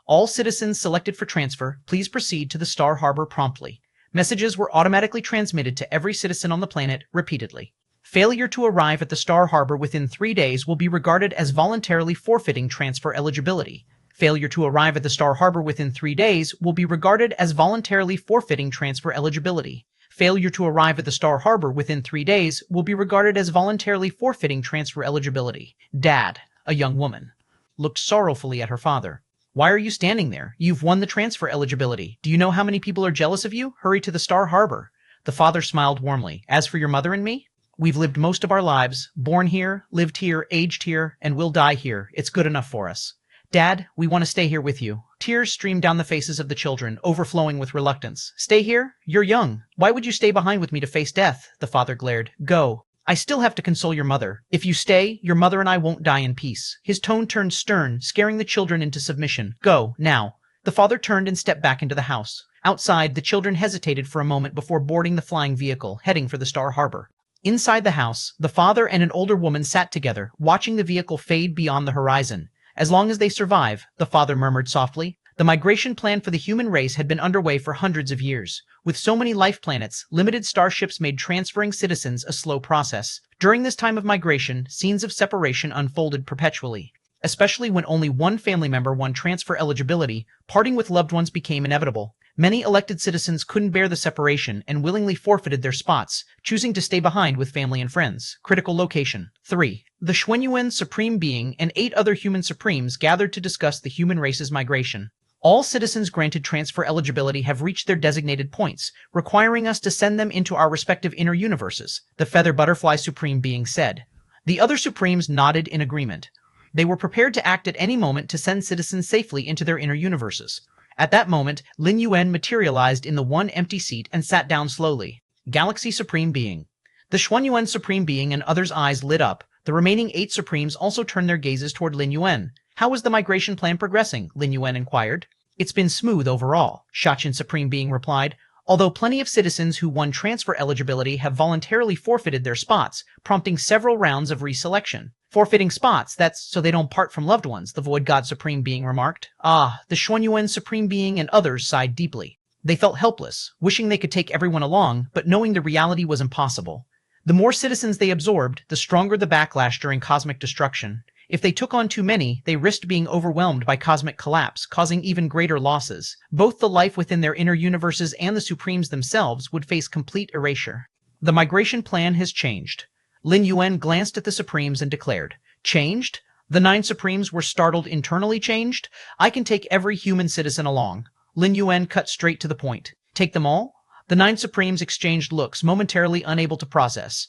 All citizens selected for transfer, please proceed to the Star Harbor promptly. Messages were automatically transmitted to every citizen on the planet repeatedly. Failure to arrive at the Star Harbor within 3 days will be regarded as voluntarily forfeiting transfer eligibility. Failure to arrive at the Star Harbor within 3 days will be regarded as voluntarily forfeiting transfer eligibility. Failure to arrive at the Star Harbor within 3 days will be regarded as voluntarily forfeiting transfer eligibility. Dad, a young woman, looked sorrowfully at her father. Why are you standing there? You've won the transfer eligibility. Do you know how many people are jealous of you? Hurry to the Star Harbor. The father smiled warmly. As for your mother and me? We've lived most of our lives, born here, lived here, aged here, and will die here. It's good enough for us. Dad, we want to stay here with you. Tears streamed down the faces of the children, overflowing with reluctance. Stay here? You're young. Why would you stay behind with me to face death? The father glared. Go. I still have to console your mother. If you stay, your mother and I won't die in peace. His tone turned stern, scaring the children into submission. Go, now. The father turned and stepped back into the house. Outside, the children hesitated for a moment before boarding the flying vehicle, heading for the Star Harbor. Inside the house, the father and an older woman sat together, watching the vehicle fade beyond the horizon. As long as they survive, the father murmured softly. The migration plan for the human race had been underway for hundreds of years. With so many life planets, limited starships made transferring citizens a slow process. During this time of migration, scenes of separation unfolded perpetually. Especially when only one family member won transfer eligibility, parting with loved ones became inevitable. Many elected citizens couldn't bear the separation and willingly forfeited their spots, choosing to stay behind with family and friends. Critical location. 3. The Xuanyuan Supreme Being and 8 other human supremes gathered to discuss the human race's migration. All citizens granted transfer eligibility have reached their designated points, requiring us to send them into our respective inner universes, the Feather Butterfly Supreme Being said. The other supremes nodded in agreement. They were prepared to act at any moment to send citizens safely into their inner universes. At that moment, Lin Yuan materialized in the one empty seat and sat down slowly. Galaxy Supreme Being. The Xuanyuan Supreme Being and others' eyes lit up. The remaining 8 supremes also turned their gazes toward Lin Yuan. How is the migration plan progressing? Lin Yuan inquired. It's been smooth overall, Shachin Supreme Being replied. although plenty of citizens who won transfer eligibility have voluntarily forfeited their spots, prompting several rounds of reselection. Forfeiting spots, that's so they don't part from loved ones, the Void God Supreme Being remarked. Ah, the Xuanyuan Supreme Being and others sighed deeply. They felt helpless, wishing they could take everyone along, but knowing the reality was impossible. The more citizens they absorbed, the stronger the backlash during cosmic destruction. If they took on too many, they risked being overwhelmed by cosmic collapse, causing even greater losses. Both the life within their inner universes and the Supremes themselves would face complete erasure. The migration plan has changed. Lin Yuan glanced at the Supremes and declared, "Changed? The 9 Supremes were startled internally changed? I can take every human citizen along." Lin Yuan cut straight to the point. "Take them all?" The 9 Supremes exchanged looks, momentarily unable to process.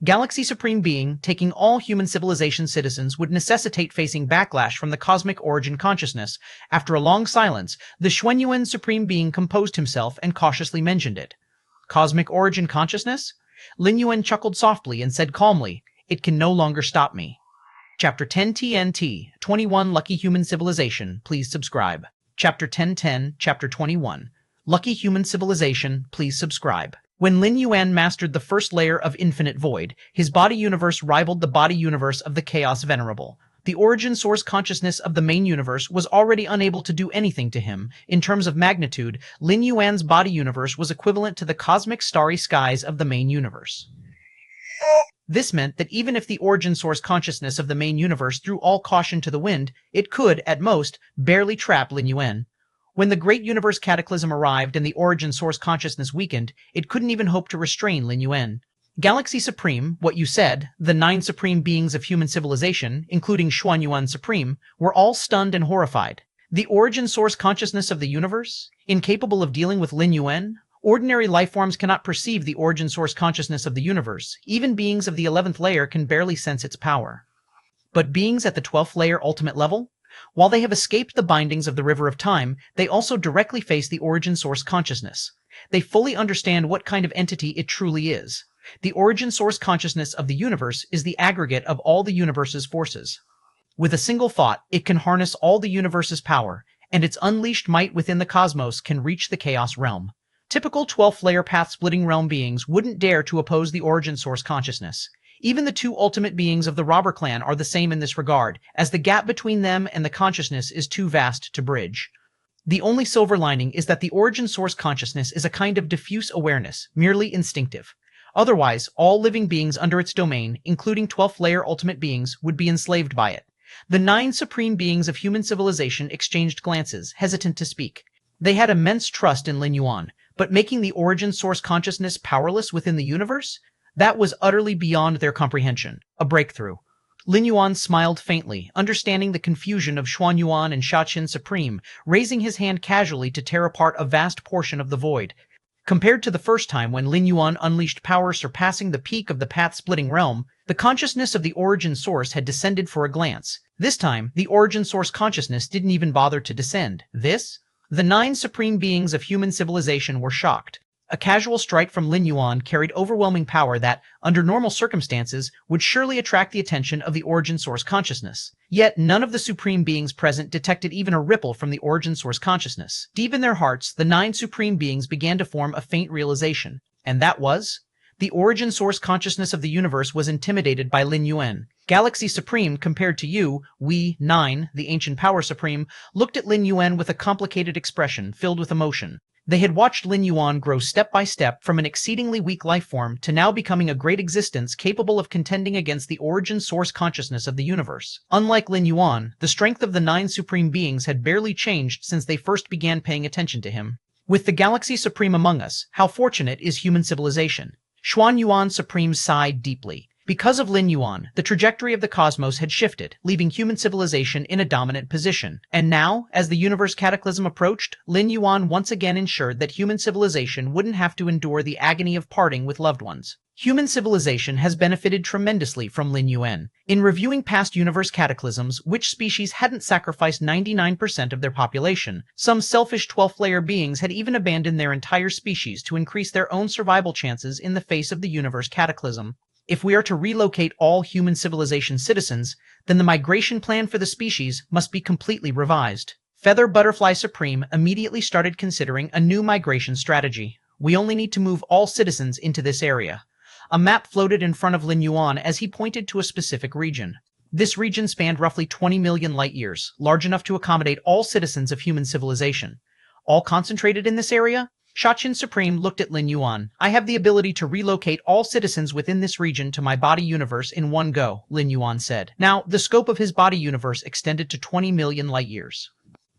Galaxy Supreme Being, taking all human civilization citizens would necessitate facing backlash from the cosmic origin consciousness. After a long silence, the Xuanyuan Supreme Being composed himself and cautiously mentioned it. Cosmic origin consciousness? Lin Yuan chuckled softly and said calmly, "It can no longer stop me." Chapter 10 TNT, 21 Lucky Human Civilization, please subscribe. Chapter 1010, Chapter 21. Lucky Human Civilization, please subscribe. When Lin Yuan mastered the first layer of Infinite Void, his body universe rivaled the body universe of the Chaos Venerable. The origin source consciousness of the main universe was already unable to do anything to him. In terms of magnitude, Lin Yuan's body universe was equivalent to the cosmic starry skies of the main universe. This meant that even if the origin source consciousness of the main universe threw all caution to the wind, it could, at most, barely trap Lin Yuan. When the great universe cataclysm arrived and the origin source consciousness weakened, it couldn't even hope to restrain Lin Yuan. Galaxy Supreme, what you said, the 9 supreme beings of human civilization, including Xuanyuan Supreme, were all stunned and horrified. The origin source consciousness of the universe? Incapable of dealing with Lin Yuan? Ordinary lifeforms cannot perceive the origin source consciousness of the universe. Even beings of the 11th layer can barely sense its power. But beings at the 12th layer ultimate level? While they have escaped the bindings of the River of Time, they also directly face the origin source consciousness. They fully understand what kind of entity it truly is. The origin source consciousness of the universe is the aggregate of all the universe's forces. With a single thought, it can harness all the universe's power, and its unleashed might within the cosmos can reach the chaos realm. Typical 12th layer path-splitting realm beings wouldn't dare to oppose the origin source consciousness. Even the 2 ultimate beings of the Robber Clan are the same in this regard, as the gap between them and the consciousness is too vast to bridge. The only silver lining is that the origin source consciousness is a kind of diffuse awareness, merely instinctive. Otherwise, all living beings under its domain, including 12th layer ultimate beings, would be enslaved by it. The 9 supreme beings of human civilization exchanged glances, hesitant to speak. They had immense trust in Lin Yuan, but making the origin source consciousness powerless within the universe? That was utterly beyond their comprehension. A breakthrough. Lin Yuan smiled faintly, understanding the confusion of Xuanyuan and Shachen Supreme, raising his hand casually to tear apart a vast portion of the void. Compared to the first time when Lin Yuan unleashed power surpassing the peak of the path-splitting realm, the consciousness of the origin source had descended for a glance. This time, the origin source consciousness didn't even bother to descend. This? The 9 supreme beings of human civilization were shocked. A casual strike from Lin Yuan carried overwhelming power that, under normal circumstances, would surely attract the attention of the origin source consciousness. Yet none of the supreme beings present detected even a ripple from the origin source consciousness. Deep in their hearts, the 9 supreme beings began to form a faint realization. And that was? The origin source consciousness of the universe was intimidated by Lin Yuan. Galaxy Supreme, compared to you, we, 9, the ancient power supreme, looked at Lin Yuan with a complicated expression filled with emotion. They had watched Lin Yuan grow step by step from an exceedingly weak lifeform to now becoming a great existence capable of contending against the origin source consciousness of the universe. Unlike Lin Yuan, the strength of the 9 supreme beings had barely changed since they first began paying attention to him. With the Galaxy Supreme among us, how fortunate is human civilization? Xuanyuan Supreme sighed deeply. Because of Lin Yuan, the trajectory of the cosmos had shifted, leaving human civilization in a dominant position. And now, as the universe cataclysm approached, Lin Yuan once again ensured that human civilization wouldn't have to endure the agony of parting with loved ones. Human civilization has benefited tremendously from Lin Yuan. In reviewing past universe cataclysms, which species hadn't sacrificed 99% of their population? Some selfish 12th layer beings had even abandoned their entire species to increase their own survival chances in the face of the universe cataclysm. If we are to relocate all human civilization citizens, then the migration plan for the species must be completely revised. Feather Butterfly Supreme immediately started considering a new migration strategy. We only need to move all citizens into this area. A map floated in front of Lin Yuan as he pointed to a specific region. This region spanned roughly 20 million light-years, large enough to accommodate all citizens of human civilization. All concentrated in this area? Shachen Supreme looked at Lin Yuan. I have the ability to relocate all citizens within this region to my body universe in one go, Lin Yuan said. Now, the scope of his body universe extended to 20 million light-years.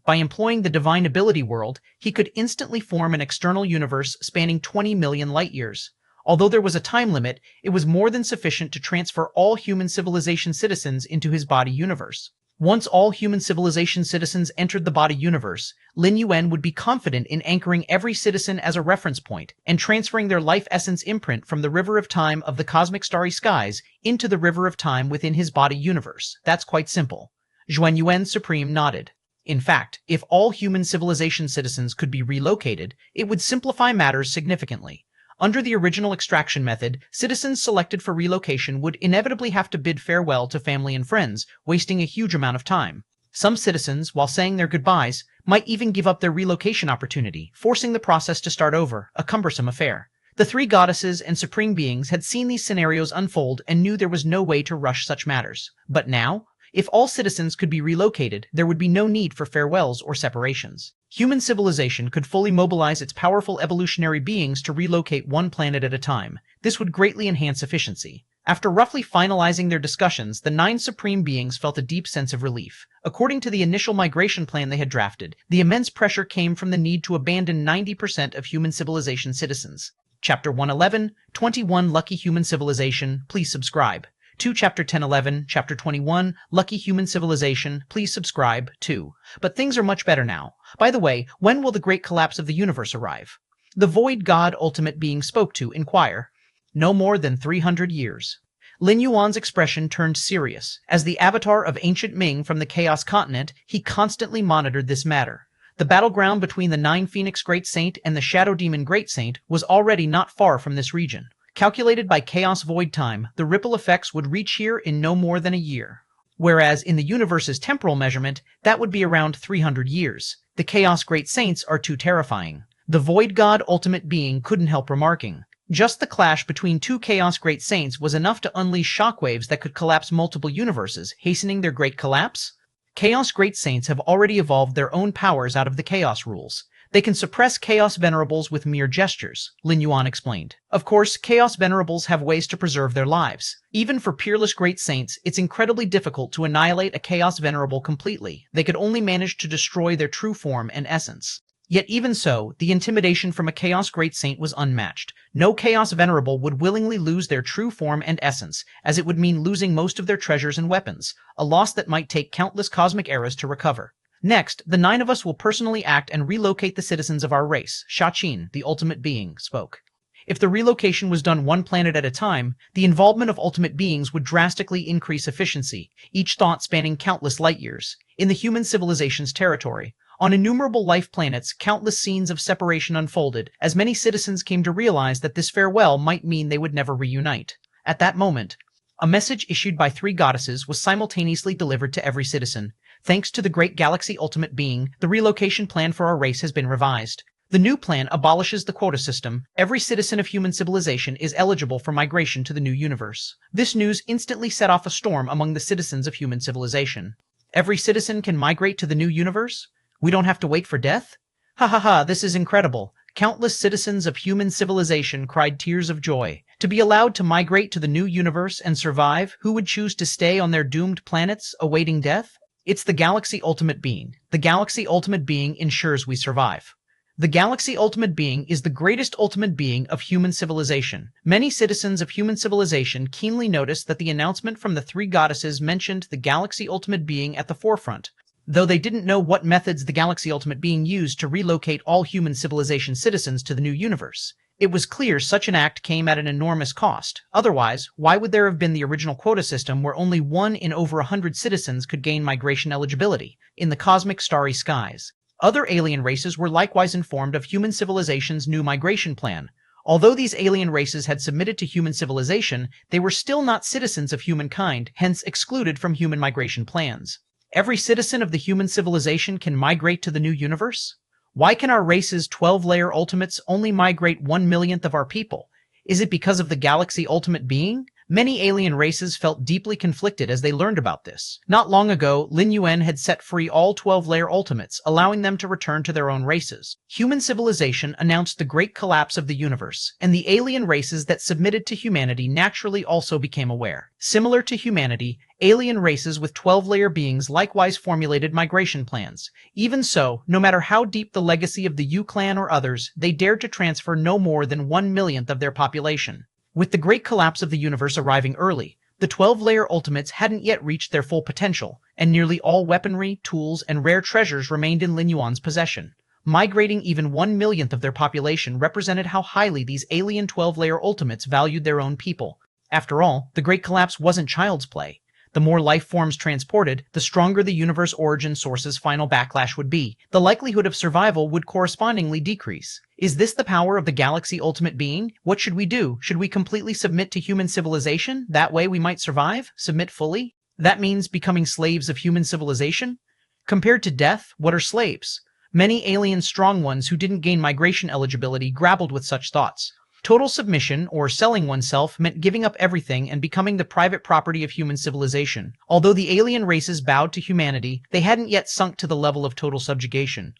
By employing the Divine Ability world, he could instantly form an external universe spanning 20 million light-years. Although there was a time limit, it was more than sufficient to transfer all human civilization citizens into his body universe. Once all human civilization citizens entered the body universe, Lin Yuan would be confident in anchoring every citizen as a reference point and transferring their life essence imprint from the river of time of the cosmic starry skies into the river of time within his body universe. That's quite simple. Zhuan Yuan Supreme nodded. In fact, if all human civilization citizens could be relocated, it would simplify matters significantly. Under the original extraction method, citizens selected for relocation would inevitably have to bid farewell to family and friends, wasting a huge amount of time. Some citizens, while saying their goodbyes, might even give up their relocation opportunity, forcing the process to start over, a cumbersome affair. The three goddesses and supreme beings had seen these scenarios unfold and knew there was no way to rush such matters. But now, if all citizens could be relocated, there would be no need for farewells or separations. Human civilization could fully mobilize its powerful evolutionary beings to relocate one planet at a time. This would greatly enhance efficiency. After roughly finalizing their discussions, the 9 supreme beings felt a deep sense of relief. According to the initial migration plan they had drafted, the immense pressure came from the need to abandon 90% of human civilization citizens. Chapter 111, 21 Lucky Human Civilization, please subscribe. 2 Chapter 1011, Chapter 21, Lucky Human Civilization, please subscribe, 2. But things are much better now. By the way, when will the great collapse of the universe arrive? The Void God Ultimate Being spoke to inquire. No more than 300 years. Lin Yuan's expression turned serious. As the avatar of ancient Ming from the Chaos Continent, he constantly monitored this matter. The battleground between the 9 Phoenix Great Saint and the Shadow Demon Great Saint was already not far from this region. Calculated by Chaos Void time, the ripple effects would reach here in no more than a year. Whereas in the universe's temporal measurement, that would be around 300 years. The Chaos Great Saints are too terrifying. The Void God Ultimate Being couldn't help remarking. Just the clash between 2 Chaos Great Saints was enough to unleash shockwaves that could collapse multiple universes, hastening their great collapse? Chaos Great Saints have already evolved their own powers out of the Chaos rules. They can suppress Chaos Venerables with mere gestures, Lin Yuan explained. Of course, Chaos Venerables have ways to preserve their lives. Even for peerless Great Saints, it's incredibly difficult to annihilate a Chaos Venerable completely. They could only manage to destroy their true form and essence. Yet even so, the intimidation from a Chaos Great Saint was unmatched. No Chaos Venerable would willingly lose their true form and essence, as it would mean losing most of their treasures and weapons, a loss that might take countless cosmic eras to recover. Next, the 9 of us will personally act and relocate the citizens of our race, Shaqin, the Ultimate Being, spoke. If the relocation was done one planet at a time, the involvement of ultimate beings would drastically increase efficiency, each thought spanning countless light years. In the human civilization's territory, on innumerable life planets, countless scenes of separation unfolded, as many citizens came to realize that this farewell might mean they would never reunite. At that moment, a message issued by 3 goddesses was simultaneously delivered to every citizen. Thanks to the great galaxy ultimate being, the relocation plan for our race has been revised. The new plan abolishes the quota system. Every citizen of human civilization is eligible for migration to the new universe. This news instantly set off a storm among the citizens of human civilization. Every citizen can migrate to the new universe? We don't have to wait for death? Ha ha ha, this is incredible. Countless citizens of human civilization cried tears of joy. To be allowed to migrate to the new universe and survive, who would choose to stay on their doomed planets, awaiting death? It's the Galaxy Ultimate Being. The Galaxy Ultimate Being ensures we survive. The Galaxy Ultimate Being is the greatest ultimate being of human civilization. Many citizens of human civilization keenly noticed that the announcement from the 3 goddesses mentioned the Galaxy Ultimate Being at the forefront. Though they didn't know what methods the Galaxy Ultimate Being used to relocate all human civilization citizens to the new universe. It was clear such an act came at an enormous cost. Otherwise, why would there have been the original quota system where only 1 in over 100 citizens could gain migration eligibility, in the cosmic starry skies? Other alien races were likewise informed of human civilization's new migration plan. Although these alien races had submitted to human civilization, they were still not citizens of humankind, hence excluded from human migration plans. Every citizen of the human civilization can migrate to the new universe? Why can our race's 12-layer ultimates only migrate 1/millionth of our people? Is it because of the galaxy ultimate being? Many alien races felt deeply conflicted as they learned about this. Not long ago, Lin Yuan had set free all 12-layer ultimates, allowing them to return to their own races. Human civilization announced the great collapse of the universe, and the alien races that submitted to humanity naturally also became aware. Similar to humanity, alien races with 12-layer beings likewise formulated migration plans. Even so, no matter how deep the legacy of the Yu clan or others, they dared to transfer no more than 1/millionth of their population. With the great collapse of the universe arriving early, the 12-layer ultimates hadn't yet reached their full potential, and nearly all weaponry, tools, and rare treasures remained in Lin Yuan's possession. Migrating even 1/millionth of their population represented how highly these alien 12-layer ultimates valued their own people. After all, the great collapse wasn't child's play. The more life forms transported, the stronger the universe origin source's final backlash would be. The likelihood of survival would correspondingly decrease. Is this the power of the galaxy ultimate being? What should we do? Should we completely submit to human civilization? That way we might survive? Submit fully? That means becoming slaves of human civilization? Compared to death, what are slaves? Many alien strong ones who didn't gain migration eligibility grappled with such thoughts. Total submission, or selling oneself, meant giving up everything and becoming the private property of human civilization. Although the alien races bowed to humanity, they hadn't yet sunk to the level of total subjugation.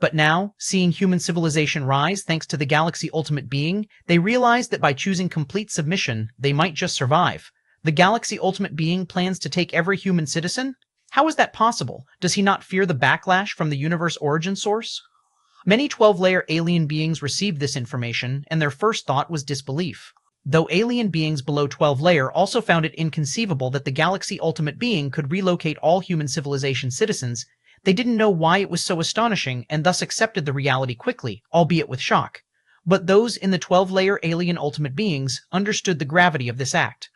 But now, seeing human civilization rise thanks to the galaxy ultimate being, they realized that by choosing complete submission, they might just survive. The galaxy ultimate being plans to take every human citizen? How is that possible? Does he not fear the backlash from the universe origin source? Many 12-layer alien beings received this information, and their first thought was disbelief. Though alien beings below 12-layer also found it inconceivable that the galaxy ultimate being could relocate all human civilization citizens, they didn't know why it was so astonishing and thus accepted the reality quickly, albeit with shock. But those in the 12-layer alien ultimate beings understood the gravity of this act.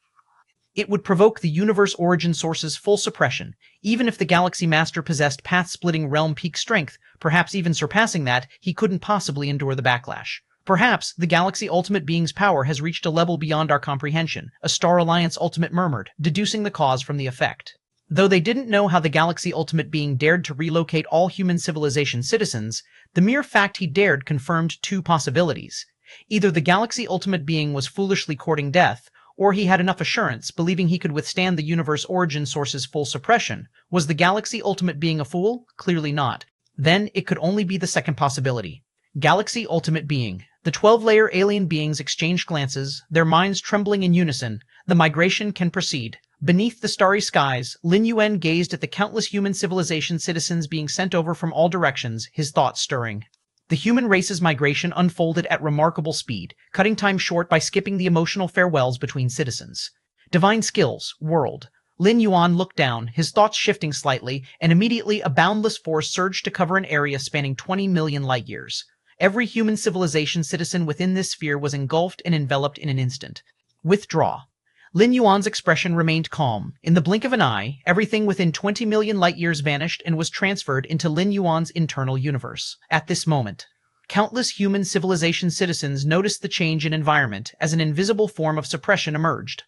It would provoke the universe origin source's full suppression. Even if the Galaxy Master possessed path-splitting realm peak strength, perhaps even surpassing that, he couldn't possibly endure the backlash. Perhaps the Galaxy Ultimate Being's power has reached a level beyond our comprehension, a Star Alliance Ultimate murmured, deducing the cause from the effect. Though they didn't know how the Galaxy Ultimate Being dared to relocate all human civilization citizens, the mere fact he dared confirmed two possibilities. Either the Galaxy Ultimate Being was foolishly courting death, or he had enough assurance, believing he could withstand the universe origin source's full suppression. Was the Galaxy Ultimate Being a fool? Clearly not. Then it could only be the second possibility. Galaxy Ultimate Being. The 12-layer alien beings exchanged glances, their minds trembling in unison. The migration can proceed. Beneath the starry skies, Lin Yuan gazed at the countless human civilization citizens being sent over from all directions, his thoughts stirring. The human race's migration unfolded at remarkable speed, cutting time short by skipping the emotional farewells between citizens. Divine skills, world. Lin Yuan looked down, his thoughts shifting slightly, and immediately a boundless force surged to cover an area spanning 20 million light-years. Every human civilization citizen within this sphere was engulfed and enveloped in an instant. Withdraw. Lin Yuan's expression remained calm. In the blink of an eye, everything within 20 million light-years vanished and was transferred into Lin Yuan's internal universe. At this moment, countless human civilization citizens noticed the change in environment as an invisible form of suppression emerged.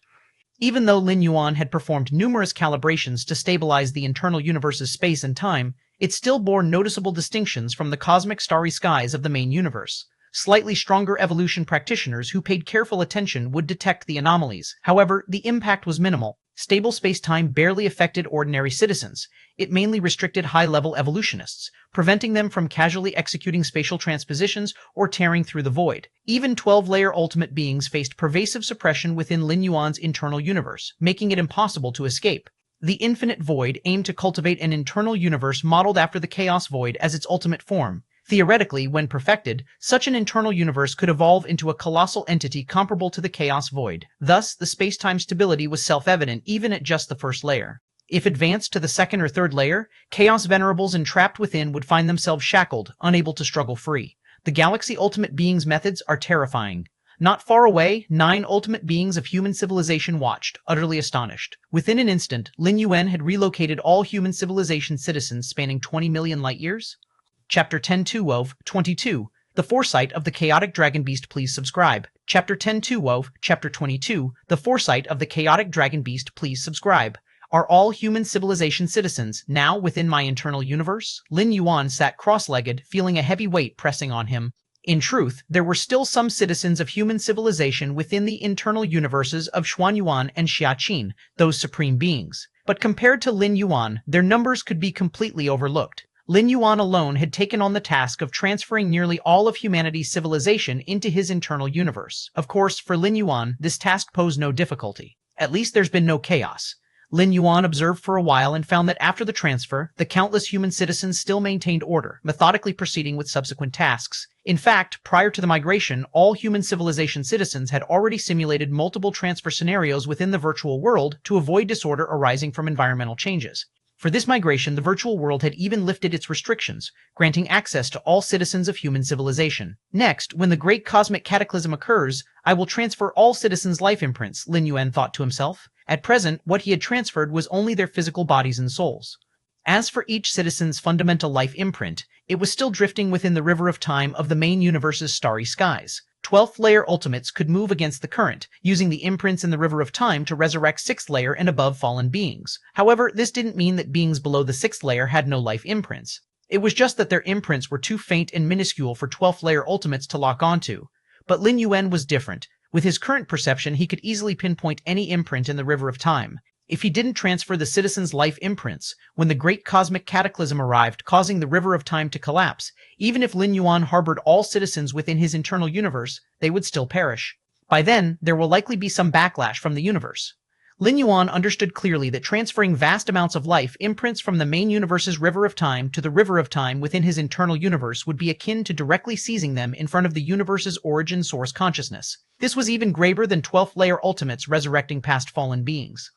Even though Lin Yuan had performed numerous calibrations to stabilize the internal universe's space and time, it still bore noticeable distinctions from the cosmic starry skies of the main universe. Slightly stronger evolution practitioners who paid careful attention would detect the anomalies. However, the impact was minimal. Stable space-time barely affected ordinary citizens. It mainly restricted high-level evolutionists, preventing them from casually executing spatial transpositions or tearing through the void. Even 12-layer ultimate beings faced pervasive suppression within Lin Yuan's internal universe, making it impossible to escape. The Infinite Void aimed to cultivate an internal universe modeled after the Chaos Void as its ultimate form. Theoretically, when perfected, such an internal universe could evolve into a colossal entity comparable to the Chaos Void. Thus, the space-time stability was self-evident even at just the first layer. If advanced to the second or third layer, Chaos Venerables entrapped within would find themselves shackled, unable to struggle free. The Galaxy Ultimate Being's methods are terrifying. Not far away, 9 ultimate beings of human civilization watched, utterly astonished. Within an instant, Lin Yuan had relocated all human civilization citizens spanning 20 million light-years. Chapter 10-2 of 22. The Foresight of the Chaotic Dragon Beast. Please subscribe. Chapter 10-2 of Chapter 22. The Foresight of the Chaotic Dragon Beast. Please subscribe. Are all human civilization citizens now within my internal universe? Lin Yuan sat cross-legged, feeling a heavy weight pressing on him. In truth, there were still some citizens of human civilization within the internal universes of Xuanyuan and Xiaqin, those supreme beings. But compared to Lin Yuan, their numbers could be completely overlooked. Lin Yuan alone had taken on the task of transferring nearly all of humanity's civilization into his internal universe. Of course, for Lin Yuan, this task posed no difficulty. At least there's been no chaos. Lin Yuan observed for a while and found that after the transfer, the countless human citizens still maintained order, methodically proceeding with subsequent tasks. In fact, prior to the migration, all human civilization citizens had already simulated multiple transfer scenarios within the virtual world to avoid disorder arising from environmental changes. For this migration, the virtual world had even lifted its restrictions, granting access to all citizens of human civilization. Next, when the great cosmic cataclysm occurs, I will transfer all citizens' life imprints, Lin Yuan thought to himself. At present, what he had transferred was only their physical bodies and souls. As for each citizen's fundamental life imprint, it was still drifting within the river of time of the main universe's starry skies. 12th layer ultimates could move against the current, using the imprints in the river of time to resurrect 6th layer and above fallen beings. However, this didn't mean that beings below the 6th layer had no life imprints. It was just that their imprints were too faint and minuscule for 12th layer ultimates to lock onto. But Lin Yuan was different. With his current perception, he could easily pinpoint any imprint in the river of time. If he didn't transfer the citizens' life imprints, when the great cosmic cataclysm arrived, causing the river of time to collapse, even if Lin Yuan harbored all citizens within his internal universe, they would still perish. By then, there will likely be some backlash from the universe. Lin Yuan understood clearly that transferring vast amounts of life imprints from the main universe's river of time to the river of time within his internal universe would be akin to directly seizing them in front of the universe's origin source consciousness. This was even graver than 12th layer ultimates resurrecting past fallen beings.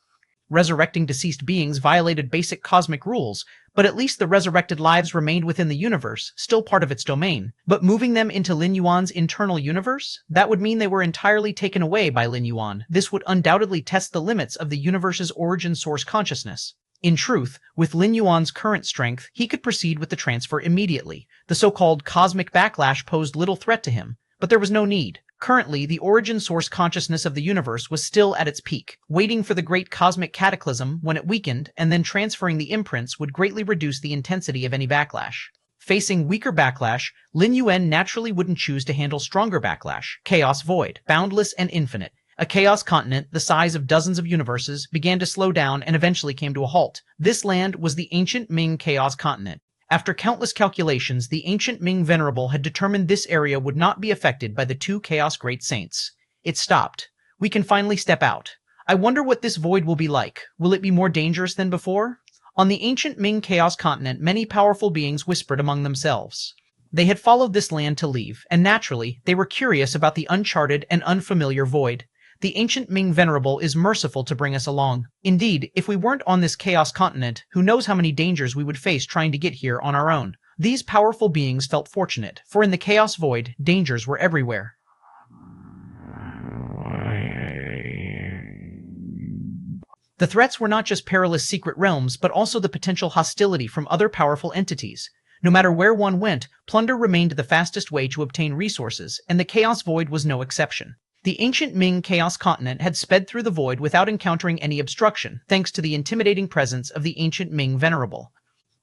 Resurrecting deceased beings violated basic cosmic rules, but at least the resurrected lives remained within the universe, still part of its domain. But moving them into Lin Yuan's internal universe? That would mean they were entirely taken away by Lin Yuan. This would undoubtedly test the limits of the universe's origin source consciousness. In truth, with Lin Yuan's current strength, he could proceed with the transfer immediately. The so-called cosmic backlash posed little threat to him, but there was no need. Currently, the origin source consciousness of the universe was still at its peak, waiting for the great cosmic cataclysm when it weakened, and then transferring the imprints would greatly reduce the intensity of any backlash. Facing weaker backlash, Lin Yuan naturally wouldn't choose to handle stronger backlash. Chaos void, boundless and infinite. A chaos continent, the size of dozens of universes, began to slow down and eventually came to a halt. This land was the ancient Ming Chaos Continent. After countless calculations, the ancient Ming Venerable had determined this area would not be affected by the two Chaos Great Saints. It stopped. We can finally step out. I wonder what this void will be like. Will it be more dangerous than before? On the ancient Ming Chaos Continent, many powerful beings whispered among themselves. They had followed this land to leave, and naturally, they were curious about the uncharted and unfamiliar void. The ancient Ming Venerable is merciful to bring us along. Indeed, if we weren't on this chaos continent, who knows how many dangers we would face trying to get here on our own. These powerful beings felt fortunate, for in the chaos void, dangers were everywhere. The threats were not just perilous secret realms, but also the potential hostility from other powerful entities. No matter where one went, plunder remained the fastest way to obtain resources, and the chaos void was no exception. The ancient Ming Chaos Continent had sped through the void without encountering any obstruction, thanks to the intimidating presence of the ancient Ming Venerable.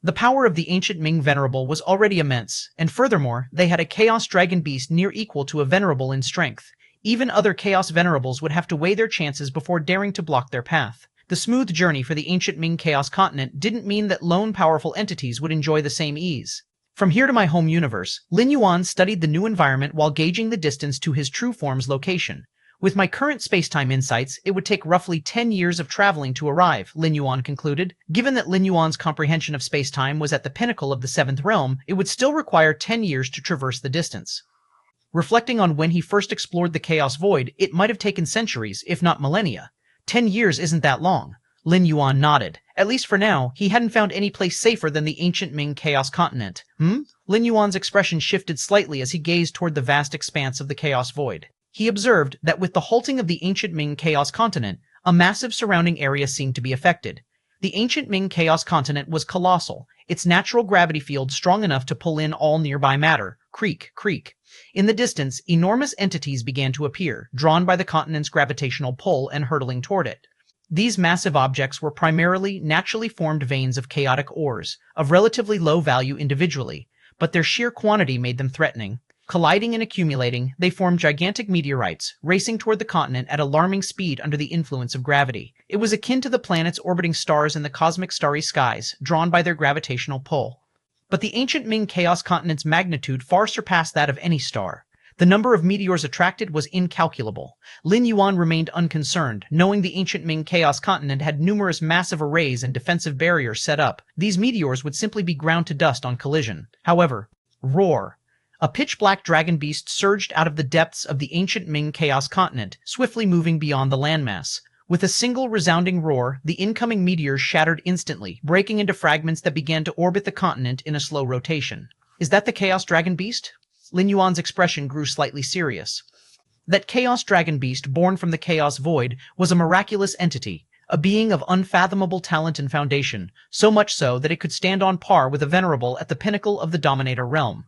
The power of the ancient Ming Venerable was already immense, and furthermore, they had a Chaos Dragon Beast near equal to a Venerable in strength. Even other Chaos Venerables would have to weigh their chances before daring to block their path. The smooth journey for the ancient Ming Chaos Continent didn't mean that lone powerful entities would enjoy the same ease. From here to my home universe, Lin Yuan studied the new environment while gauging the distance to his true form's location. With my current space-time insights, it would take roughly 10 years of traveling to arrive, Lin Yuan concluded. Given that Lin Yuan's comprehension of space-time was at the pinnacle of the 7th realm, it would still require 10 years to traverse the distance. Reflecting on when he first explored the Chaos Void, it might have taken centuries, if not millennia. 10 years isn't that long. Lin Yuan nodded. At least for now, he hadn't found any place safer than the ancient Ming Chaos Continent. Lin Yuan's expression shifted slightly as he gazed toward the vast expanse of the Chaos Void. He observed that with the halting of the ancient Ming Chaos Continent, a massive surrounding area seemed to be affected. The ancient Ming Chaos Continent was colossal, its natural gravity field strong enough to pull in all nearby matter. Creak, creak. In the distance, enormous entities began to appear, drawn by the continent's gravitational pull and hurtling toward it. These massive objects were primarily naturally formed veins of chaotic ores, of relatively low value individually, but their sheer quantity made them threatening. Colliding and accumulating, they formed gigantic meteorites, racing toward the continent at alarming speed under the influence of gravity. It was akin to the planets orbiting stars in the cosmic starry skies, drawn by their gravitational pull. But the ancient Ming Chaos Continent's magnitude far surpassed that of any star. The number of meteors attracted was incalculable. Lin Yuan remained unconcerned, knowing the ancient Ming Chaos Continent had numerous massive arrays and defensive barriers set up. These meteors would simply be ground to dust on collision. However, roar! A pitch-black dragon beast surged out of the depths of the ancient Ming Chaos Continent, swiftly moving beyond the landmass. With a single resounding roar, the incoming meteors shattered instantly, breaking into fragments that began to orbit the continent in a slow rotation. Is that the Chaos Dragon Beast? Lin Yuan's expression grew slightly serious. That Chaos Dragon Beast, born from the Chaos Void, was a miraculous entity, a being of unfathomable talent and foundation, so much so that it could stand on par with a venerable at the pinnacle of the Dominator realm.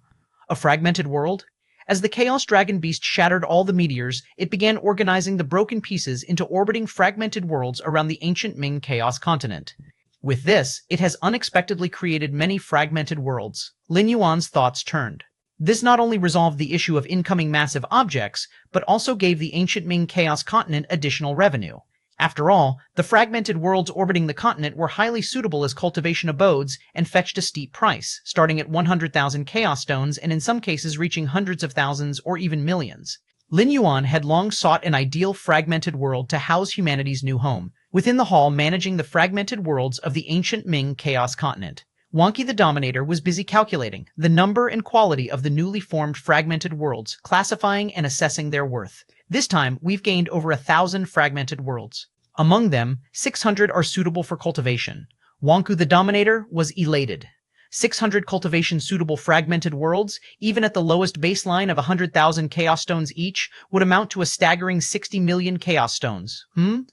A fragmented world? As the Chaos Dragon Beast shattered all the meteors, it began organizing the broken pieces into orbiting fragmented worlds around the ancient Ming Chaos Continent. With this, it has unexpectedly created many fragmented worlds. Lin Yuan's thoughts turned. This not only resolved the issue of incoming massive objects, but also gave the ancient Ming Chaos Continent additional revenue. After all, the fragmented worlds orbiting the continent were highly suitable as cultivation abodes and fetched a steep price, starting at 100,000 chaos stones and in some cases reaching hundreds of thousands or even millions. Lin Yuan had long sought an ideal fragmented world to house humanity's new home, within the hall managing the fragmented worlds of the ancient Ming Chaos Continent. Wonky the Dominator was busy calculating the number and quality of the newly formed fragmented worlds, classifying and assessing their worth. This time, we've gained over 1,000 fragmented worlds. Among them, 600 are suitable for cultivation. Wonku the Dominator was elated. 600 cultivation-suitable fragmented worlds, even at the lowest baseline of 100,000 chaos stones each, would amount to a staggering 60 million chaos stones.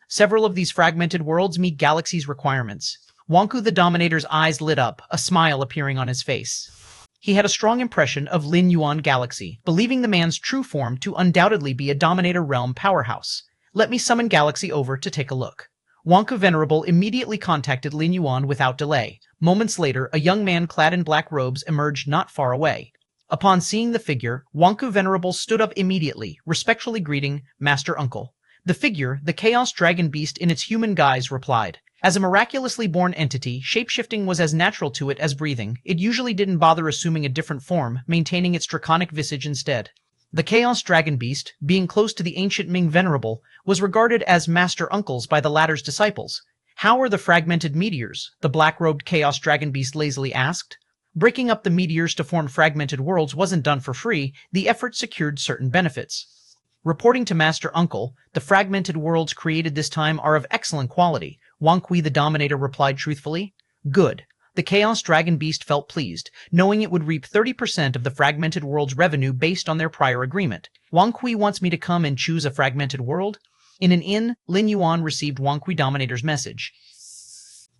Several of these fragmented worlds meet Galaxy's requirements. Wonku the Dominator's eyes lit up, a smile appearing on his face. He had a strong impression of Lin Yuan Galaxy, believing the man's true form to undoubtedly be a Dominator realm powerhouse. Let me summon Galaxy over to take a look. Wonku Venerable immediately contacted Lin Yuan without delay. Moments later, a young man clad in black robes emerged not far away. Upon seeing the figure, Wonku Venerable stood up immediately, respectfully greeting Master Uncle. The figure, the Chaos Dragon Beast in its human guise, replied. As a miraculously born entity, shapeshifting was as natural to it as breathing. It usually didn't bother assuming a different form, maintaining its draconic visage instead. The Chaos Dragon Beast, being close to the ancient Ming Venerable, was regarded as Master Uncles by the latter's disciples. How are the fragmented meteors? The black-robed Chaos Dragon Beast lazily asked. Breaking up the meteors to form fragmented worlds wasn't done for free. The effort secured certain benefits. Reporting to Master Uncle, the fragmented worlds created this time are of excellent quality. Wonku the Dominator replied truthfully. Good. The Chaos Dragon Beast felt pleased, knowing it would reap 30% of the fragmented world's revenue based on their prior agreement. Wonku wants me to come and choose a fragmented world? In an inn, Lin Yuan received Wonku Dominator's message.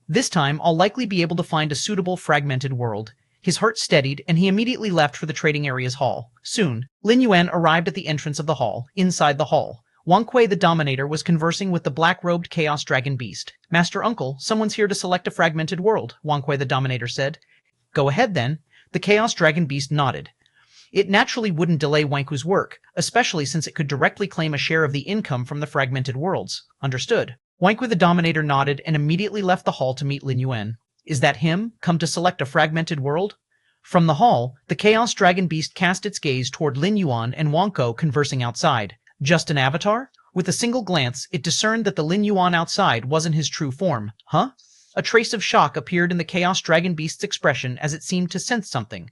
This time, I'll likely be able to find a suitable fragmented world. His heart steadied, and he immediately left for the trading area's hall. Soon, Lin Yuan arrived at the entrance of the hall. Inside the hall, Wonku the Dominator was conversing with the black-robed Chaos Dragon Beast. Master Uncle, someone's here to select a fragmented world, Wonku the Dominator said. Go ahead, then. The Chaos Dragon Beast nodded. It naturally wouldn't delay Wonku's work, especially since it could directly claim a share of the income from the fragmented worlds. Understood. Wonku the Dominator nodded and immediately left the hall to meet Lin Yuan. Is that him, come to select a fragmented world? From the hall, the Chaos Dragon Beast cast its gaze toward Lin Yuan and Wonku conversing outside. Just an avatar? With a single glance, it discerned that the Lin Yuan outside wasn't his true form. Huh? A trace of shock appeared in the Chaos Dragon Beast's expression as it seemed to sense something.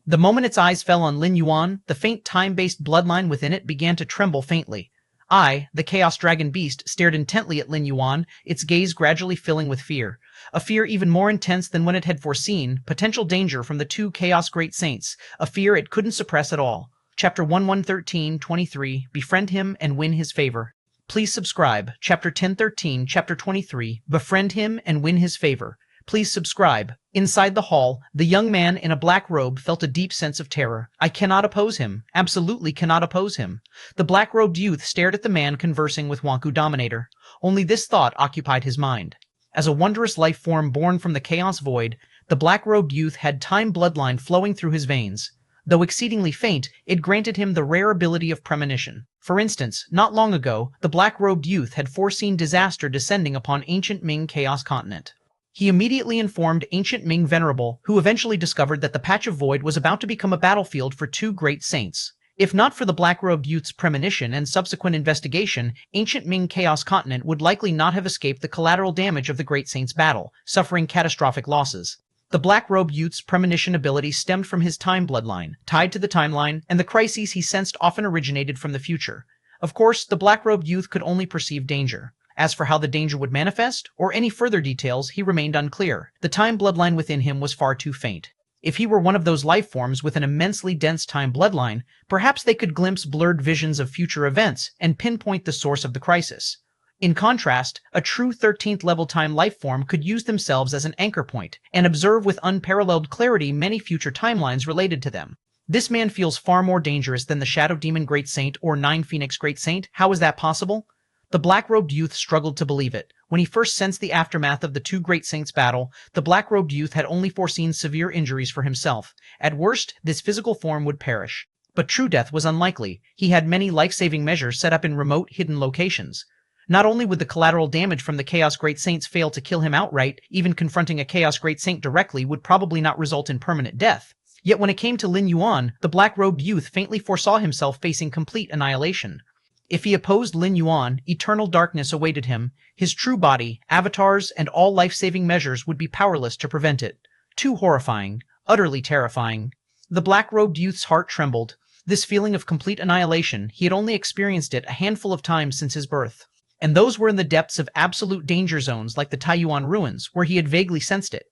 The moment its eyes fell on Lin Yuan, the faint time-based bloodline within it began to tremble faintly. I, the Chaos Dragon Beast, stared intently at Lin Yuan, its gaze gradually filling with fear. A fear even more intense than when it had foreseen, potential danger from the two Chaos Great Saints, a fear it couldn't suppress at all. Chapter 1113-23, Befriend Him and Win His Favor. Please subscribe. Chapter 1013, Chapter 23, Befriend Him and Win His Favor. Please subscribe. Inside the hall, the young man in a black robe felt a deep sense of terror. I cannot oppose him. Absolutely cannot oppose him. The black-robed youth stared at the man conversing with Wonku Dominator. Only this thought occupied his mind. As a wondrous life form born from the chaos void, the black-robed youth had time bloodline flowing through his veins. Though exceedingly faint, it granted him the rare ability of premonition. For instance, not long ago, the black-robed youth had foreseen disaster descending upon ancient Ming Chaos Continent. He immediately informed ancient Ming Venerable, who eventually discovered that the patch of void was about to become a battlefield for two great saints. If not for the black-robed youth's premonition and subsequent investigation, ancient Ming Chaos Continent would likely not have escaped the collateral damage of the great saints' battle, suffering catastrophic losses. The black-robed youth's premonition ability stemmed from his time bloodline, tied to the timeline, and the crises he sensed often originated from the future. Of course, the black-robed youth could only perceive danger. As for how the danger would manifest, or any further details, he remained unclear. The time bloodline within him was far too faint. If he were one of those life forms with an immensely dense time bloodline, perhaps they could glimpse blurred visions of future events and pinpoint the source of the crisis. In contrast, a true 13th level time life form could use themselves as an anchor point and observe with unparalleled clarity many future timelines related to them. This man feels far more dangerous than the Shadow Demon Great Saint or Nine Phoenix Great Saint. How is that possible? The black-robed youth struggled to believe it. When he first sensed the aftermath of the two great saints' battle, the black-robed youth had only foreseen severe injuries for himself. At worst, this physical form would perish. But true death was unlikely. He had many life-saving measures set up in remote, hidden locations. Not only would the collateral damage from the Chaos Great Saints fail to kill him outright, even confronting a Chaos Great Saint directly would probably not result in permanent death. Yet when it came to Lin Yuan, the black-robed youth faintly foresaw himself facing complete annihilation. If he opposed Lin Yuan, eternal darkness awaited him. His true body, avatars, and all life-saving measures would be powerless to prevent it. Too horrifying, utterly terrifying. The black-robed youth's heart trembled. This feeling of complete annihilation, he had only experienced it a handful of times since his birth. And those were in the depths of absolute danger zones like the Taiyuan ruins, where he had vaguely sensed it.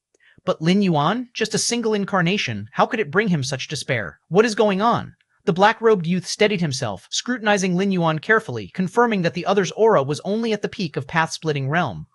But Lin Yuan, just a single incarnation, how could it bring him such despair? What is going on? The black-robed youth steadied himself, scrutinizing Lin Yuan carefully, confirming that the other's aura was only at the peak of path-splitting realm.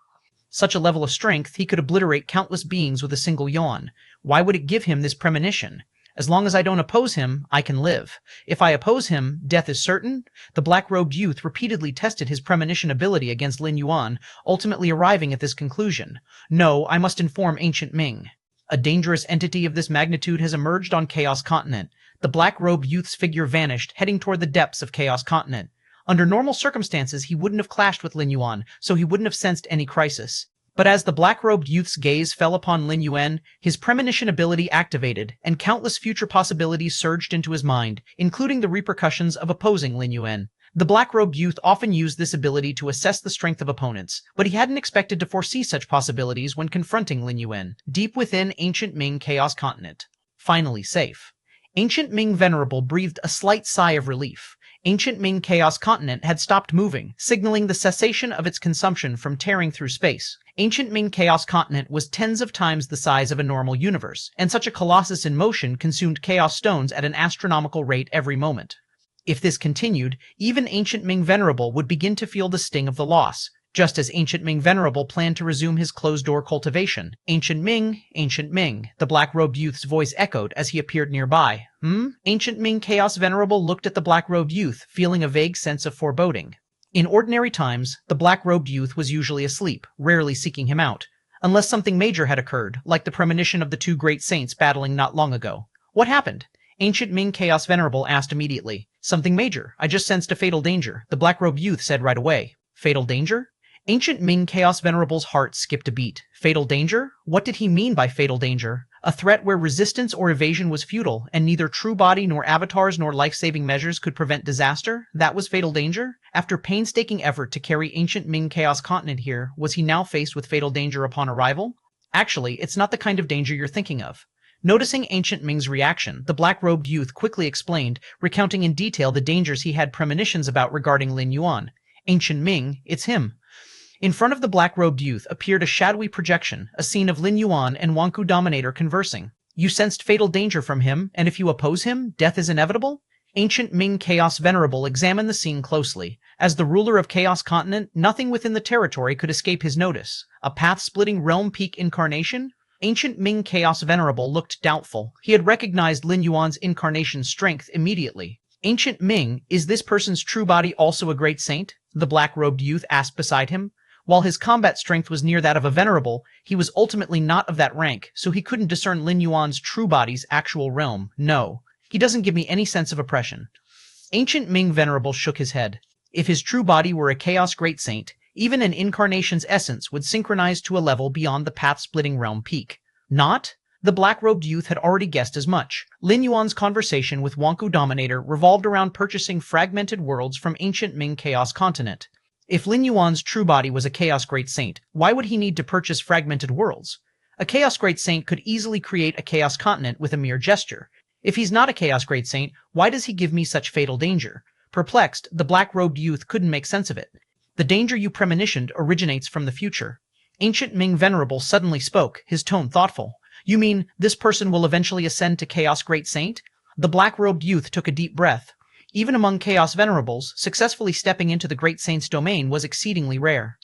Such a level of strength, he could obliterate countless beings with a single yawn. Why would it give him this premonition? As long as I don't oppose him, I can live. If I oppose him, death is certain? The black-robed youth repeatedly tested his premonition ability against Lin Yuan, ultimately arriving at this conclusion. No, I must inform ancient Ming. A dangerous entity of this magnitude has emerged on Chaos Continent. The black-robed youth's figure vanished, heading toward the depths of Chaos Continent. Under normal circumstances, he wouldn't have clashed with Lin Yuan, so he wouldn't have sensed any crisis. But as the black-robed youth's gaze fell upon Lin Yuan, his premonition ability activated, and countless future possibilities surged into his mind, including the repercussions of opposing Lin Yuan. The black-robed youth often used this ability to assess the strength of opponents, but he hadn't expected to foresee such possibilities when confronting Lin Yuan, deep within ancient Ming Chaos Continent. Finally safe. Ancient Ming Venerable breathed a slight sigh of relief. Ancient Ming Chaos Continent had stopped moving, signaling the cessation of its consumption from tearing through space. Ancient Ming Chaos Continent was tens of times the size of a normal universe, and such a colossus in motion consumed chaos stones at an astronomical rate every moment. If this continued, even Ancient Ming Venerable would begin to feel the sting of the loss, just as Ancient Ming Venerable planned to resume his closed-door cultivation. Ancient Ming, the black-robed youth's voice echoed as he appeared nearby. Ancient Ming Chaos Venerable looked at the black-robed youth, feeling a vague sense of foreboding. In ordinary times, the black-robed youth was usually asleep, rarely seeking him out, unless something major had occurred, like the premonition of the two great saints battling not long ago. What happened? Ancient Ming Chaos Venerable asked immediately. Something major. I just sensed a fatal danger, the black-robed youth said right away. Fatal danger? Ancient Ming Chaos Venerable's heart skipped a beat. Fatal danger? What did he mean by fatal danger? A threat where resistance or evasion was futile, and neither true body nor avatars nor life-saving measures could prevent disaster? That was fatal danger? After painstaking effort to carry Ancient Ming Chaos Continent here, was he now faced with fatal danger upon arrival? Actually, it's not the kind of danger you're thinking of. Noticing Ancient Ming's reaction, the black-robed youth quickly explained, recounting in detail the dangers he had premonitions about regarding Lin Yuan. Ancient Ming, it's him. In front of the black-robed youth appeared a shadowy projection, a scene of Lin Yuan and Wanku Dominator conversing. You sensed fatal danger from him, and if you oppose him, death is inevitable? Ancient Ming Chaos Venerable examined the scene closely. As the ruler of Chaos Continent, nothing within the territory could escape his notice. A path-splitting realm peak incarnation? Ancient Ming Chaos Venerable looked doubtful. He had recognized Lin Yuan's incarnation strength immediately. Ancient Ming, is this person's true body also a great saint? The black-robed youth asked beside him. While his combat strength was near that of a venerable, he was ultimately not of that rank, so he couldn't discern Lin Yuan's true body's actual realm. No, he doesn't give me any sense of oppression. Ancient Ming Venerable shook his head. If his true body were a Chaos Great Saint, even an incarnation's essence would synchronize to a level beyond the path-splitting realm peak. Not? The black-robed youth had already guessed as much. Lin Yuan's conversation with Wonku Dominator revolved around purchasing fragmented worlds from ancient Ming Chaos Continent. If Lin Yuan's true body was a Chaos Great Saint, why would he need to purchase fragmented worlds? A Chaos Great Saint could easily create a Chaos Continent with a mere gesture. If he's not a Chaos Great Saint, why does he give me such fatal danger? Perplexed, the black-robed youth couldn't make sense of it. The danger you premonitioned originates from the future. Ancient Ming Venerable suddenly spoke, his tone thoughtful. You mean, this person will eventually ascend to Chaos Great Saint? The black-robed youth took a deep breath. Even among Chaos Venerables, successfully stepping into the Great Saint's domain was exceedingly rare.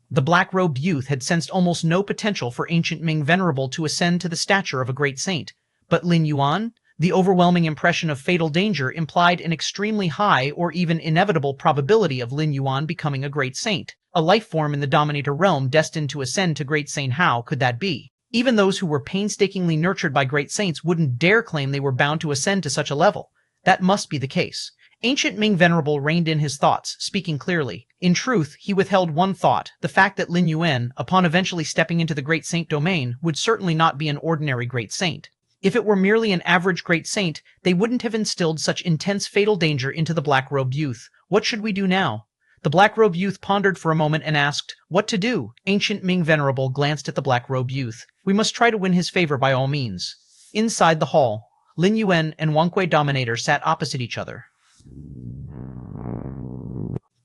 The black-robed youth had sensed almost no potential for Ancient Ming Venerable to ascend to the stature of a Great Saint. But Lin Yuan? The overwhelming impression of fatal danger implied an extremely high or even inevitable probability of Lin Yuan becoming a Great Saint. A life form in the Dominator realm destined to ascend to Great Saint. How could that be? Even those who were painstakingly nurtured by Great Saints wouldn't dare claim they were bound to ascend to such a level. That must be the case. Ancient Ming Venerable reined in his thoughts, speaking clearly. In truth, he withheld one thought, the fact that Lin Yuan, upon eventually stepping into the Great Saint domain, would certainly not be an ordinary Great Saint. If it were merely an average Great Saint, they wouldn't have instilled such intense fatal danger into the black-robed youth. What should we do now? The black-robed youth pondered for a moment and asked, what to do? Ancient Ming Venerable glanced at the black-robed youth. We must try to win his favor by all means. Inside the hall, Lin Yuan and Wonku Dominator sat opposite each other.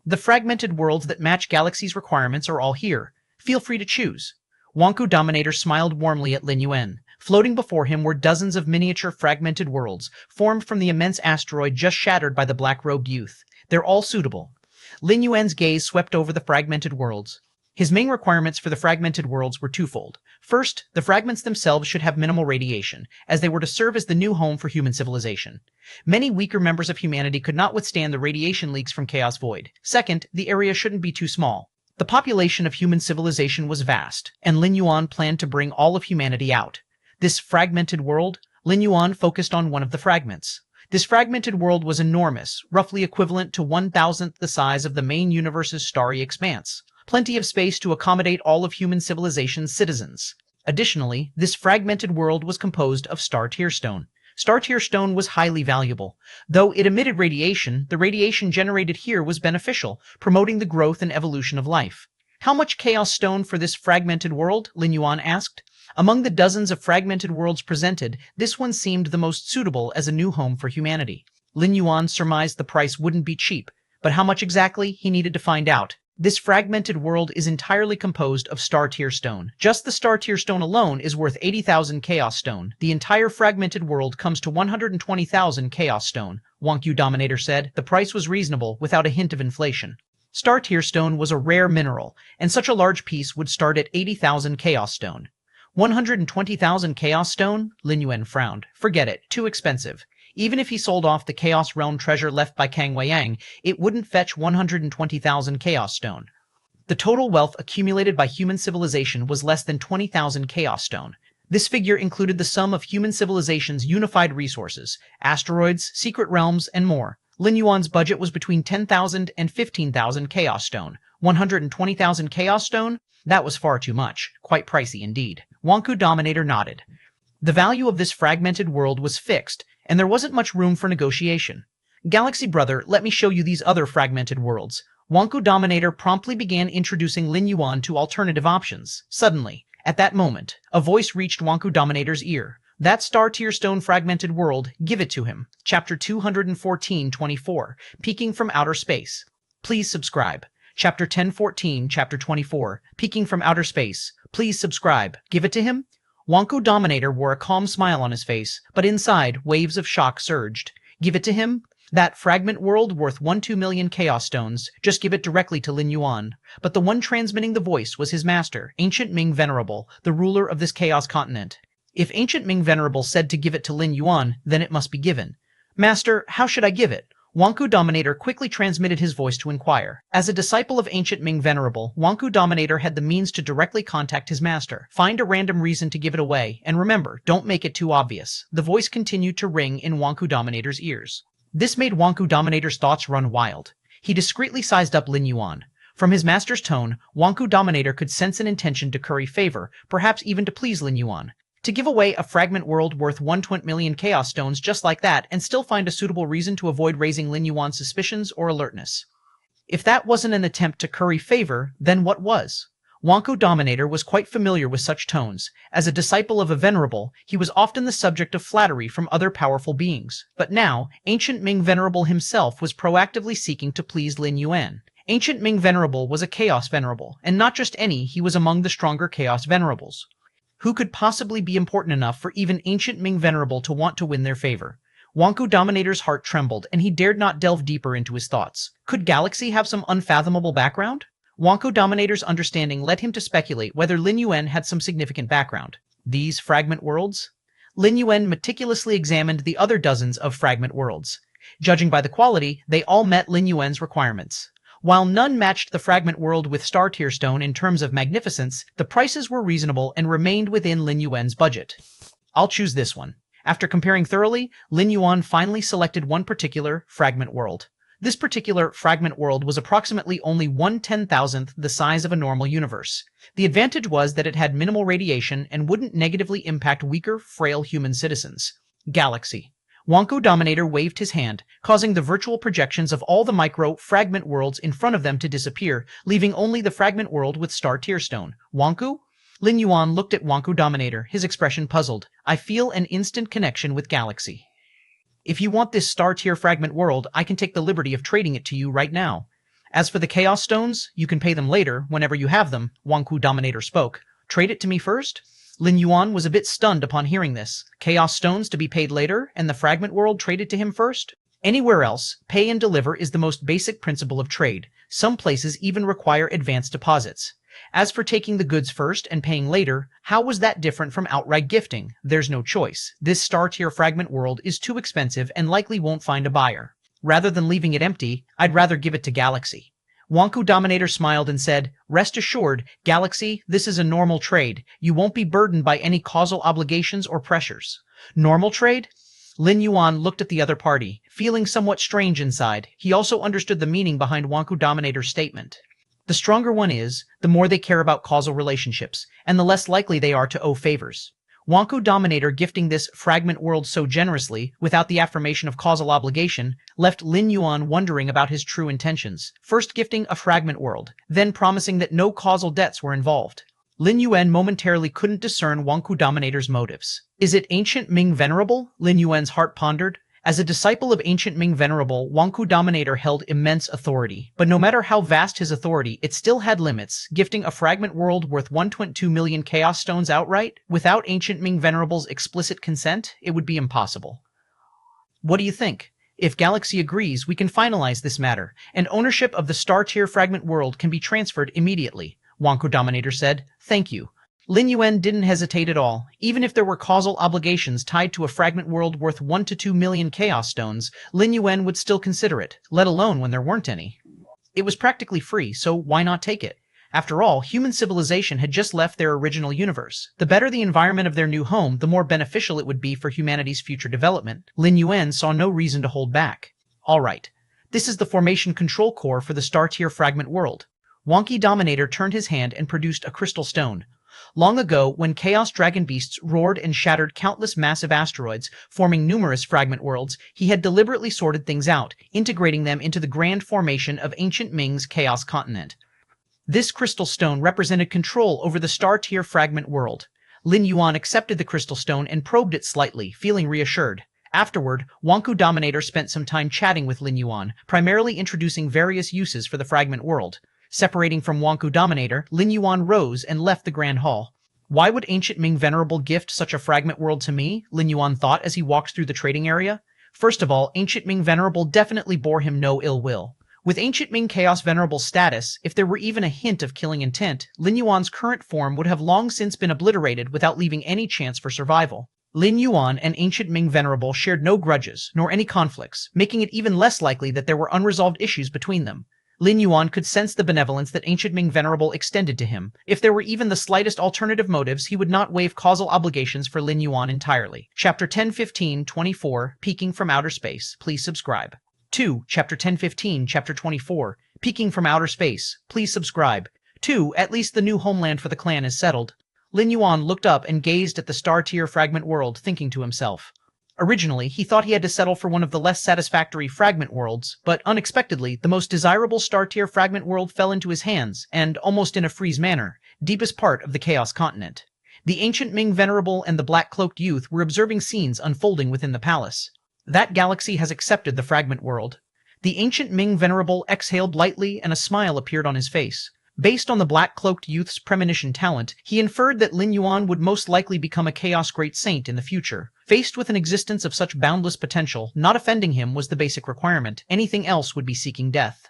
The fragmented worlds that match Galaxy's requirements are all here. Feel free to choose. Wonku Dominator smiled warmly at Lin Yuan. Floating before him were dozens of miniature fragmented worlds, formed from the immense asteroid just shattered by the black-robed youth. They're all suitable. Lin Yuan's gaze swept over the fragmented worlds. His main requirements for the fragmented worlds were twofold. First, the fragments themselves should have minimal radiation, as they were to serve as the new home for human civilization. Many weaker members of humanity could not withstand the radiation leaks from Chaos Void. Second, the area shouldn't be too small. The population of human civilization was vast, and Lin Yuan planned to bring all of humanity out. This fragmented world, Lin Yuan focused on one of the fragments. This fragmented world was enormous, roughly equivalent to 1,000th the size of the main universe's starry expanse. Plenty of space to accommodate all of human civilization's citizens. Additionally, this fragmented world was composed of star-tier stone. Star-tier stone was highly valuable. Though it emitted radiation, the radiation generated here was beneficial, promoting the growth and evolution of life. How much chaos stone for this fragmented world? Lin Yuan asked. Among the dozens of fragmented worlds presented, this one seemed the most suitable as a new home for humanity. Lin Yuan surmised the price wouldn't be cheap, but how much exactly, he needed to find out. This fragmented world is entirely composed of star-tier stone. Just the star-tier stone alone is worth 80,000 chaos stone. The entire fragmented world comes to 120,000 chaos stone, Wonku Dominator said. The price was reasonable, without a hint of inflation. Star-tier stone was a rare mineral, and such a large piece would start at 80,000 chaos stone. 120,000 chaos stone? Lin Yuan frowned. Forget it, too expensive. Even if he sold off the Chaos Realm treasure left by Kang Weiyang, it wouldn't fetch 120,000 Chaos Stone. The total wealth accumulated by human civilization was less than 20,000 Chaos Stone. This figure included the sum of human civilization's unified resources, asteroids, secret realms, and more. Lin Yuan's budget was between 10,000 and 15,000 Chaos Stone. 120,000 Chaos Stone? That was far too much. Quite pricey indeed. Wonku Dominator nodded. The value of this fragmented world was fixed, and there wasn't much room for negotiation. Galaxy Brother, let me show you these other fragmented worlds. Wonku Dominator promptly began introducing Lin Yuan to alternative options. Suddenly, at that moment, a voice reached Wonku Dominator's ear. That star-tier stone fragmented world, give it to him. Chapter 214-24, Peeking from Outer Space. Please subscribe. Chapter 1014, Chapter 24, Peeking from Outer Space. Please subscribe. Give it to him? Wonku Dominator wore a calm smile on his face, but inside, waves of shock surged. Give it to him? That fragment world worth 1-2 million Chaos Stones. Just give it directly to Lin Yuan. But the one transmitting the voice was his master, Ancient Ming Venerable, the ruler of this Chaos continent. If Ancient Ming Venerable said to give it to Lin Yuan, then it must be given. Master, how should I give it? Wanku Dominator quickly transmitted his voice to inquire. As a disciple of ancient Ming Venerable, Wanku Dominator had the means to directly contact his master. Find a random reason to give it away, and remember, don't make it too obvious. The voice continued to ring in Wanku Dominator's ears. This made Wanku Dominator's thoughts run wild. He discreetly sized up Lin Yuan. From his master's tone, Wanku Dominator could sense an intention to curry favor, perhaps even to please Lin Yuan. To give away a fragment world worth 120 million Chaos Stones just like that and still find a suitable reason to avoid raising Lin Yuan's suspicions or alertness. If that wasn't an attempt to curry favor, then what was? Wanku Dominator was quite familiar with such tones. As a disciple of a venerable, he was often the subject of flattery from other powerful beings. But now, ancient Ming Venerable himself was proactively seeking to please Lin Yuan. Ancient Ming Venerable was a Chaos Venerable, and not just any, he was among the stronger Chaos Venerables. Who could possibly be important enough for even ancient Ming Venerable to want to win their favor? Wanku Dominator's heart trembled, and he dared not delve deeper into his thoughts. Could Galaxy have some unfathomable background? Wanku Dominator's understanding led him to speculate whether Lin Yuan had some significant background. These fragment worlds? Lin Yuan meticulously examined the other dozens of fragment worlds. Judging by the quality, they all met Lin Yuan's requirements. While none matched the fragment world with Star Tier Stone in terms of magnificence, the prices were reasonable and remained within Lin Yuan's budget. I'll choose this one. After comparing thoroughly, Lin Yuan finally selected one particular fragment world. This particular fragment world was approximately only 1/10,000th the size of a normal universe. The advantage was that it had minimal radiation and wouldn't negatively impact weaker, frail human citizens. Galaxy. Wanku Dominator waved his hand, causing the virtual projections of all the micro-fragment worlds in front of them to disappear, leaving only the fragment world with Star Tier Stone. Wanku? Lin Yuan looked at Wanku Dominator, his expression puzzled. I feel an instant connection with Galaxy. If you want this Star Tier fragment world, I can take the liberty of trading it to you right now. As for the Chaos Stones, you can pay them later, whenever you have them, Wanku Dominator spoke. Trade it to me first? Lin Yuan was a bit stunned upon hearing this. Chaos Stones to be paid later, and the fragment world traded to him first? Anywhere else, pay and deliver is the most basic principle of trade. Some places even require advance deposits. As for taking the goods first and paying later, how was that different from outright gifting? There's no choice. This Star-tier fragment world is too expensive and likely won't find a buyer. Rather than leaving it empty, I'd rather give it to Galaxy. Wanku Dominator smiled and said, Rest assured, Galaxy, this is a normal trade. You won't be burdened by any causal obligations or pressures. Normal trade? Lin Yuan looked at the other party, feeling somewhat strange inside. He also understood the meaning behind Wanku Dominator's statement. The stronger one is, the more they care about causal relationships, and the less likely they are to owe favors. Wanku Dominator gifting this fragment world so generously, without the affirmation of causal obligation, left Lin Yuan wondering about his true intentions. First gifting a fragment world, then promising that no causal debts were involved. Lin Yuan momentarily couldn't discern Wanku Dominator's motives. Is it ancient Ming Venerable? Lin Yuan's heart pondered. As a disciple of ancient Ming Venerable, Wanku Dominator held immense authority. But no matter how vast his authority, it still had limits. Gifting a fragment world worth 1.2 million Chaos Stones outright, without ancient Ming Venerable's explicit consent, it would be impossible. What do you think? If Galaxy agrees, we can finalize this matter, and ownership of the Star-tier fragment world can be transferred immediately, Wanku Dominator said. Thank you. Lin Yuan didn't hesitate at all. Even if there were causal obligations tied to a fragment world worth 1 to 2 million Chaos Stones, Lin Yuan would still consider it, let alone when there weren't any. It was practically free, so why not take it? After all, human civilization had just left their original universe. The better the environment of their new home, the more beneficial it would be for humanity's future development. Lin Yuan saw no reason to hold back. All right. This is the formation control core for the Star-tier fragment world. Wanku Dominator turned his hand and produced a crystal stone. Long ago, when Chaos Dragon Beasts roared and shattered countless massive asteroids, forming numerous fragment worlds, he had deliberately sorted things out, integrating them into the grand formation of ancient Ming's Chaos Continent. This crystal stone represented control over the Star-tier fragment world. Lin Yuan accepted the crystal stone and probed it slightly, feeling reassured. Afterward, Wanku Dominator spent some time chatting with Lin Yuan, primarily introducing various uses for the fragment world. Separating from Wanku Dominator, Lin Yuan rose and left the Grand Hall. Why would ancient Ming Venerable gift such a fragment world to me? Lin Yuan thought as he walked through the trading area. First of all, ancient Ming Venerable definitely bore him no ill will. With ancient Ming Chaos Venerable's status, if there were even a hint of killing intent, Lin Yuan's current form would have long since been obliterated without leaving any chance for survival. Lin Yuan and ancient Ming Venerable shared no grudges, nor any conflicts, making it even less likely that there were unresolved issues between them. Lin Yuan could sense the benevolence that ancient Ming Venerable extended to him. If there were even the slightest alternative motives, he would not waive causal obligations for Lin Yuan entirely. Chapter 10:15-24, Peeking from Outer Space. Please subscribe. 2. Chapter 10:15, Chapter 24, Peeking from Outer Space. Please subscribe. 2. At least the new homeland for the clan is settled. Lin Yuan looked up and gazed at the star-tier fragment world, thinking to himself. Originally, he thought he had to settle for one of the less satisfactory fragment worlds, but unexpectedly, the most desirable star-tier fragment world fell into his hands, and, almost in a freeze manner, deepest part of the Chaos continent. The ancient Ming Venerable and the black-cloaked youth were observing scenes unfolding within the palace. That galaxy has accepted the fragment world. The ancient Ming Venerable exhaled lightly and a smile appeared on his face. Based on the black-cloaked youth's premonition talent, he inferred that Lin Yuan would most likely become a Chaos Great Saint in the future. Faced with an existence of such boundless potential, not offending him was the basic requirement. Anything else would be seeking death.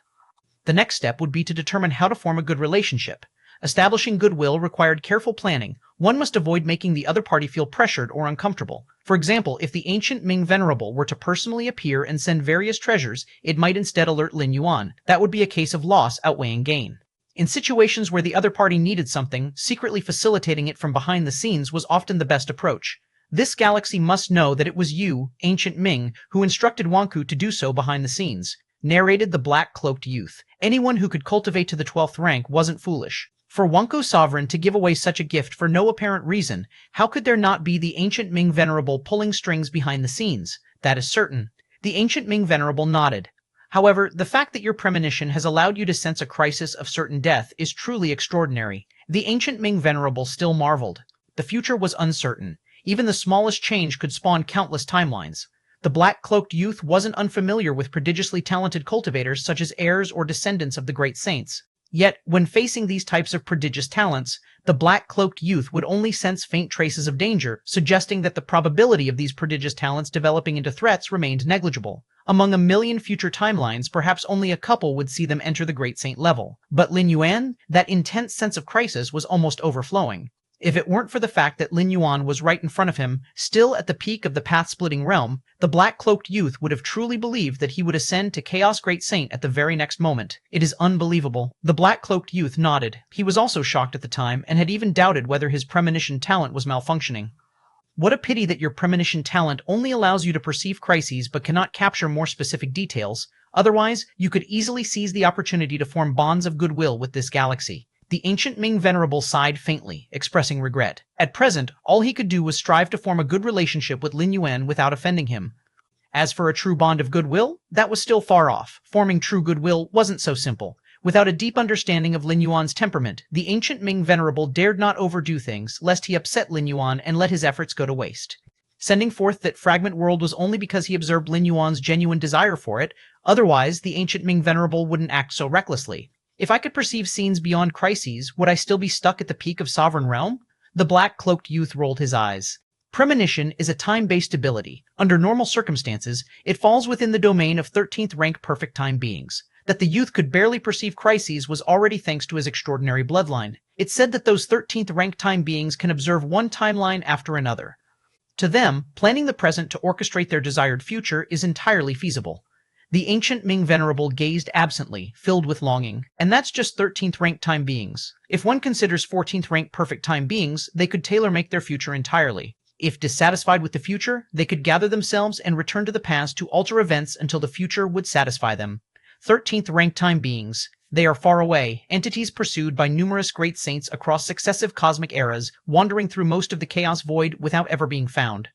The next step would be to determine how to form a good relationship. Establishing goodwill required careful planning. One must avoid making the other party feel pressured or uncomfortable. For example, if the ancient Ming Venerable were to personally appear and send various treasures, it might instead alert Lin Yuan. That would be a case of loss outweighing gain. In situations where the other party needed something, secretly facilitating it from behind the scenes was often the best approach. This galaxy must know that it was you, ancient Ming, who instructed Wanku to do so behind the scenes. Narrated the black-cloaked youth. Anyone who could cultivate to the 12th rank wasn't foolish. For Wanku Sovereign to give away such a gift for no apparent reason, how could there not be the ancient Ming Venerable pulling strings behind the scenes? That is certain. The ancient Ming Venerable nodded. However, the fact that your premonition has allowed you to sense a crisis of certain death is truly extraordinary. The ancient Ming Venerable still marveled. The future was uncertain. Even the smallest change could spawn countless timelines. The black-cloaked youth wasn't unfamiliar with prodigiously talented cultivators such as heirs or descendants of the great saints. Yet, when facing these types of prodigious talents, the black-cloaked youth would only sense faint traces of danger, suggesting that the probability of these prodigious talents developing into threats remained negligible. Among a million future timelines, perhaps only a couple would see them enter the Great Saint level. But Lin Yuan, that intense sense of crisis was almost overflowing. If it weren't for the fact that Lin Yuan was right in front of him, still at the peak of the path-splitting realm, the black-cloaked youth would have truly believed that he would ascend to Chaos Great Saint at the very next moment. It is unbelievable. The black-cloaked youth nodded. He was also shocked at the time, and had even doubted whether his premonition talent was malfunctioning. What a pity that your premonition talent only allows you to perceive crises but cannot capture more specific details. Otherwise, you could easily seize the opportunity to form bonds of goodwill with this galaxy. The ancient Ming Venerable sighed faintly, expressing regret. At present, all he could do was strive to form a good relationship with Lin Yuan without offending him. As for a true bond of goodwill, that was still far off. Forming true goodwill wasn't so simple. Without a deep understanding of Lin Yuan's temperament, the ancient Ming Venerable dared not overdo things, lest he upset Lin Yuan and let his efforts go to waste. Sending forth that fragment world was only because he observed Lin Yuan's genuine desire for it. Otherwise, the ancient Ming Venerable wouldn't act so recklessly. If I could perceive scenes beyond crises, would I still be stuck at the peak of Sovereign Realm? The black-cloaked youth rolled his eyes. Premonition is a time-based ability. Under normal circumstances, it falls within the domain of 13th rank perfect time beings. That the youth could barely perceive crises was already thanks to his extraordinary bloodline. It said that those 13th rank time beings can observe one timeline after another. To them, planning the present to orchestrate their desired future is entirely feasible. The ancient Ming Venerable gazed absently, filled with longing. And that's just 13th rank time beings. If one considers 14th rank perfect time beings, they could tailor-make their future entirely. If dissatisfied with the future, they could gather themselves and return to the past to alter events until the future would satisfy them. 13th rank time beings. They are far away, entities pursued by numerous great saints across successive cosmic eras, wandering through most of the chaos void without ever being found.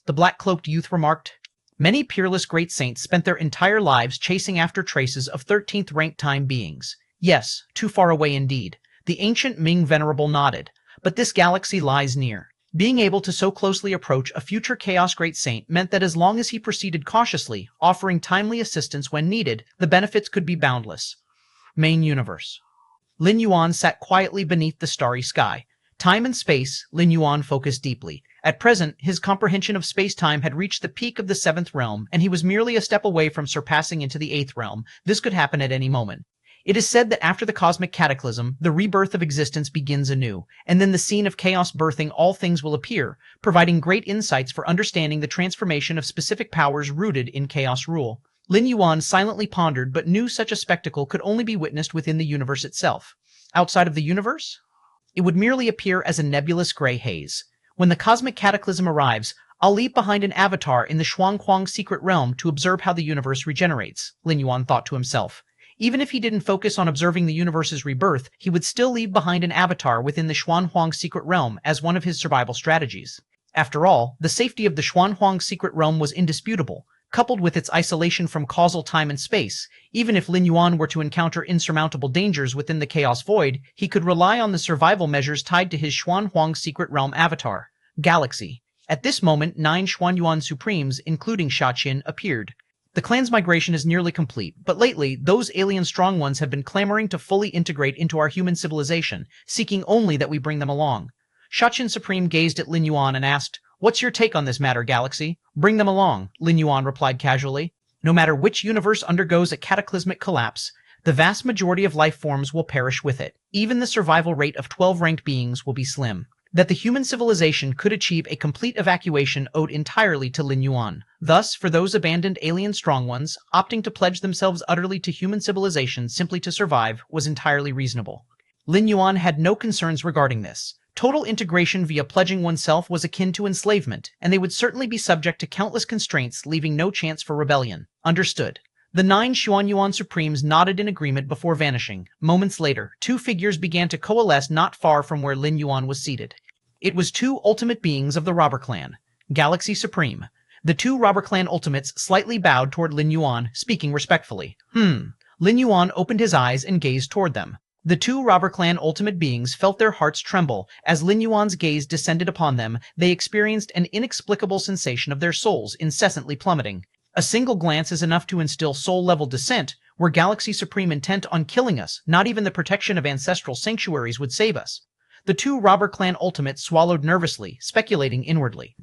The black-cloaked youth remarked, "Many peerless great saints spent their entire lives chasing after traces of 13th rank time beings. Yes, too far away indeed." The ancient Ming Venerable nodded. But this galaxy lies near. Being able to so closely approach a future Chaos Great Saint meant that as long as he proceeded cautiously, offering timely assistance when needed, the benefits could be boundless. Main Universe. Lin Yuan sat quietly beneath the starry sky. Time and space, Lin Yuan focused deeply. At present, his comprehension of space-time had reached the peak of the 7th realm, and he was merely a step away from surpassing into the 8th realm. This could happen at any moment. It is said that after the cosmic cataclysm, the rebirth of existence begins anew, and then the scene of chaos birthing all things will appear, providing great insights for understanding the transformation of specific powers rooted in chaos rule. Lin Yuan silently pondered but knew such a spectacle could only be witnessed within the universe itself. Outside of the universe? It would merely appear as a nebulous gray haze. When the cosmic cataclysm arrives, I'll leave behind an avatar in the Xuanhuang secret realm to observe how the universe regenerates, Lin Yuan thought to himself. Even if he didn't focus on observing the universe's rebirth, he would still leave behind an avatar within the Xuanhuang secret realm as one of his survival strategies. After all, the safety of the Xuanhuang secret realm was indisputable, coupled with its isolation from causal time and space. Even if Lin Yuan were to encounter insurmountable dangers within the Chaos Void, he could rely on the survival measures tied to his Xuanhuang secret realm avatar, Galaxy. At this moment, 9 Xuanyuan Supremes, including Shatin, appeared. The clan's migration is nearly complete, but lately, those alien strong ones have been clamoring to fully integrate into our human civilization, seeking only that we bring them along. Shatin Supreme gazed at Lin Yuan and asked, "What's your take on this matter, Galaxy?" "Bring them along," Lin Yuan replied casually. "No matter which universe undergoes a cataclysmic collapse, the vast majority of life forms will perish with it. Even the survival rate of 12 ranked beings will be slim. That the human civilization could achieve a complete evacuation owed entirely to Lin Yuan. Thus, for those abandoned alien strong ones, opting to pledge themselves utterly to human civilization simply to survive was entirely reasonable. Lin Yuan had no concerns regarding this. Total integration via pledging oneself was akin to enslavement, and they would certainly be subject to countless constraints, leaving no chance for rebellion. Understood. The 9 Xuanyuan Supremes nodded in agreement before vanishing. Moments later, 2 figures began to coalesce not far from where Lin Yuan was seated. It was 2 ultimate beings of the Robber Clan. Galaxy Supreme. The 2 Robber Clan ultimates slightly bowed toward Lin Yuan, speaking respectfully. Lin Yuan opened his eyes and gazed toward them. The 2 Robber Clan ultimate beings felt their hearts tremble. As Lin Yuan's gaze descended upon them, they experienced an inexplicable sensation of their souls incessantly plummeting. A single glance is enough to instill soul-level dissent. Were Galaxy Supreme intent on killing us, not even the protection of ancestral sanctuaries would save us. The 2 Robber Clan ultimates swallowed nervously, speculating inwardly.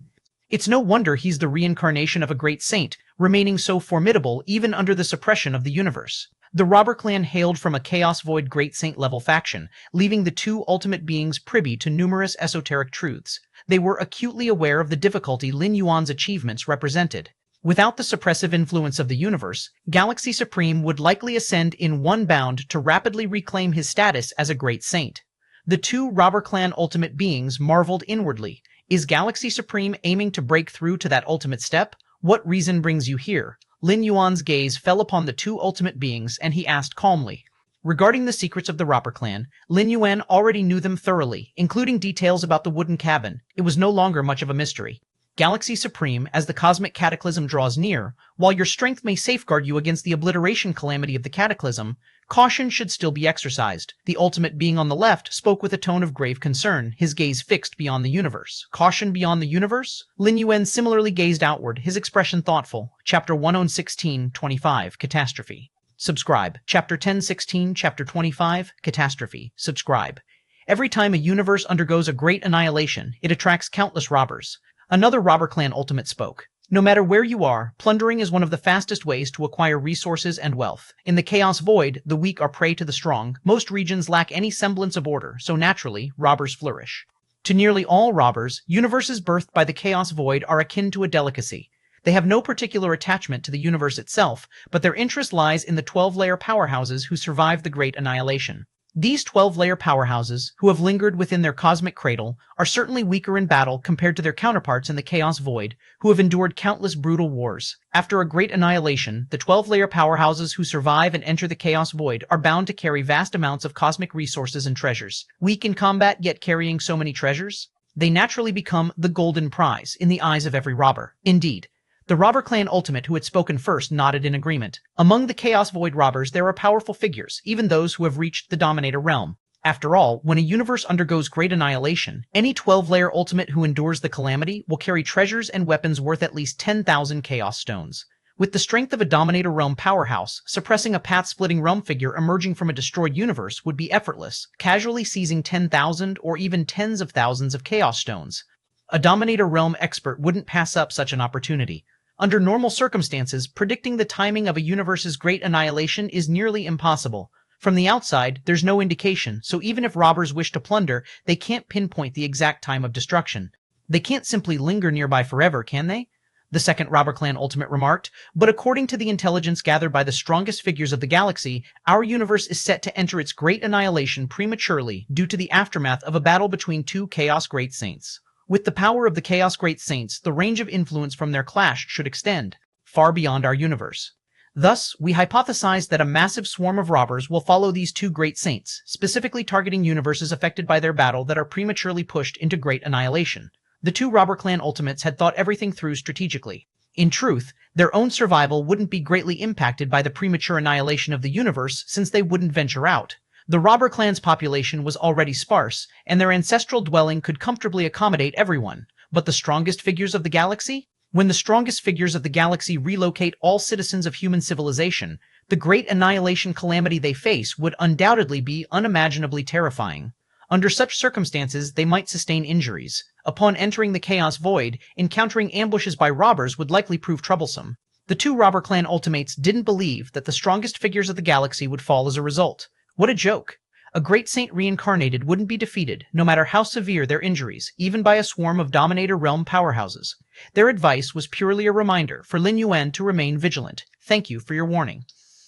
It's no wonder he's the reincarnation of a great saint, remaining so formidable even under the suppression of the universe. The Robber Clan hailed from a Chaos Void Great Saint-level faction, leaving the 2 ultimate beings privy to numerous esoteric truths. They were acutely aware of the difficulty Lin Yuan's achievements represented. Without the suppressive influence of the universe, Galaxy Supreme would likely ascend in one bound to rapidly reclaim his status as a great saint. The 2 Robber Clan ultimate beings marveled inwardly. Is Galaxy Supreme aiming to break through to that ultimate step? What reason brings you here? Lin Yuan's gaze fell upon the 2 ultimate beings, and he asked calmly. Regarding the secrets of the Robber Clan, Lin Yuan already knew them thoroughly, including details about the wooden cabin. It was no longer much of a mystery. Galaxy Supreme, as the cosmic cataclysm draws near, while your strength may safeguard you against the obliteration calamity of the cataclysm, caution should still be exercised. The ultimate being on the left spoke with a tone of grave concern, his gaze fixed beyond the universe. Caution beyond the universe? Lin Yuan similarly gazed outward, his expression thoughtful. Chapter 116-25, Catastrophe. Subscribe. Chapter 1016, Chapter 25, Catastrophe. Subscribe. Every time a universe undergoes a great annihilation, it attracts countless robbers. Another Robber Clan ultimate spoke. No matter where you are, plundering is one of the fastest ways to acquire resources and wealth. In the Chaos Void, the weak are prey to the strong. Most regions lack any semblance of order, so naturally, robbers flourish. To nearly all robbers, universes birthed by the Chaos Void are akin to a delicacy. They have no particular attachment to the universe itself, but their interest lies in the 12-layer powerhouses who survived the Great Annihilation. These 12-layer powerhouses, who have lingered within their cosmic cradle, are certainly weaker in battle compared to their counterparts in the Chaos Void, who have endured countless brutal wars. After a great annihilation, the 12-layer powerhouses who survive and enter the Chaos Void are bound to carry vast amounts of cosmic resources and treasures. Weak in combat, yet carrying so many treasures? They naturally become the golden prize in the eyes of every robber. Indeed, the Robber Clan ultimate who had spoken first nodded in agreement. Among the Chaos Void robbers there are powerful figures, even those who have reached the Dominator realm. After all, when a universe undergoes great annihilation, any 12-layer ultimate who endures the calamity will carry treasures and weapons worth at least 10,000 Chaos Stones. With the strength of a Dominator realm powerhouse, suppressing a path-splitting realm figure emerging from a destroyed universe would be effortless, casually seizing 10,000 or even tens of thousands of Chaos Stones. A Dominator realm expert wouldn't pass up such an opportunity. Under normal circumstances, predicting the timing of a universe's great annihilation is nearly impossible. From the outside, there's no indication, so even if robbers wish to plunder, they can't pinpoint the exact time of destruction. They can't simply linger nearby forever, can they? The second robber clan ultimate remarked, but according to the intelligence gathered by the strongest figures of the galaxy, our universe is set to enter its great annihilation prematurely due to the aftermath of a battle between two Chaos Great Saints. With the power of the Chaos Great Saints, the range of influence from their clash should extend far beyond our universe. Thus, we hypothesize that a massive swarm of robbers will follow these two great saints, specifically targeting universes affected by their battle that are prematurely pushed into great annihilation. The two robber clan ultimates had thought everything through strategically. In truth, their own survival wouldn't be greatly impacted by the premature annihilation of the universe since they wouldn't venture out. The robber clan's population was already sparse, and their ancestral dwelling could comfortably accommodate everyone. But the strongest figures of the galaxy? When the strongest figures of the galaxy relocate all citizens of human civilization, the great annihilation calamity they face would undoubtedly be unimaginably terrifying. Under such circumstances, they might sustain injuries. Upon entering the Chaos Void, encountering ambushes by robbers would likely prove troublesome. The two robber clan ultimates didn't believe that the strongest figures of the galaxy would fall as a result. What a joke! A great saint reincarnated wouldn't be defeated, no matter how severe their injuries, even by a swarm of Dominator Realm powerhouses. Their advice was purely a reminder for Lin Yuan to remain vigilant. Thank you for your warning.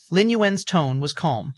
Lin Yuan's tone was calm.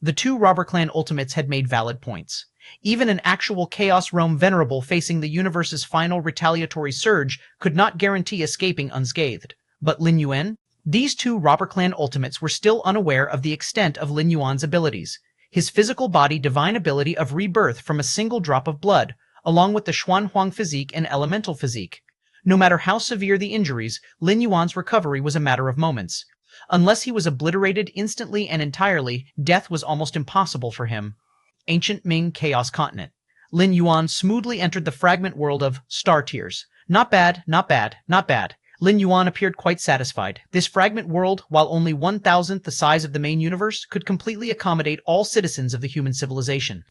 The two robber clan ultimates had made valid points. Even an actual Chaos Realm venerable facing the universe's final retaliatory surge could not guarantee escaping unscathed. But Lin Yuan? These two robber clan ultimates were still unaware of the extent of Lin Yuan's abilities. His physical body divine ability of rebirth from a single drop of blood, along with the Xuanhuang physique and elemental physique. No matter how severe the injuries, Lin Yuan's recovery was a matter of moments. Unless he was obliterated instantly and entirely, death was almost impossible for him. Ancient Ming Chaos Continent. Lin Yuan smoothly entered the fragment world of Star Tears. Not bad, not bad, not bad. Lin Yuan appeared quite satisfied. This fragment world, while only 1,000th the size of the main universe, could completely accommodate all citizens of the human civilization.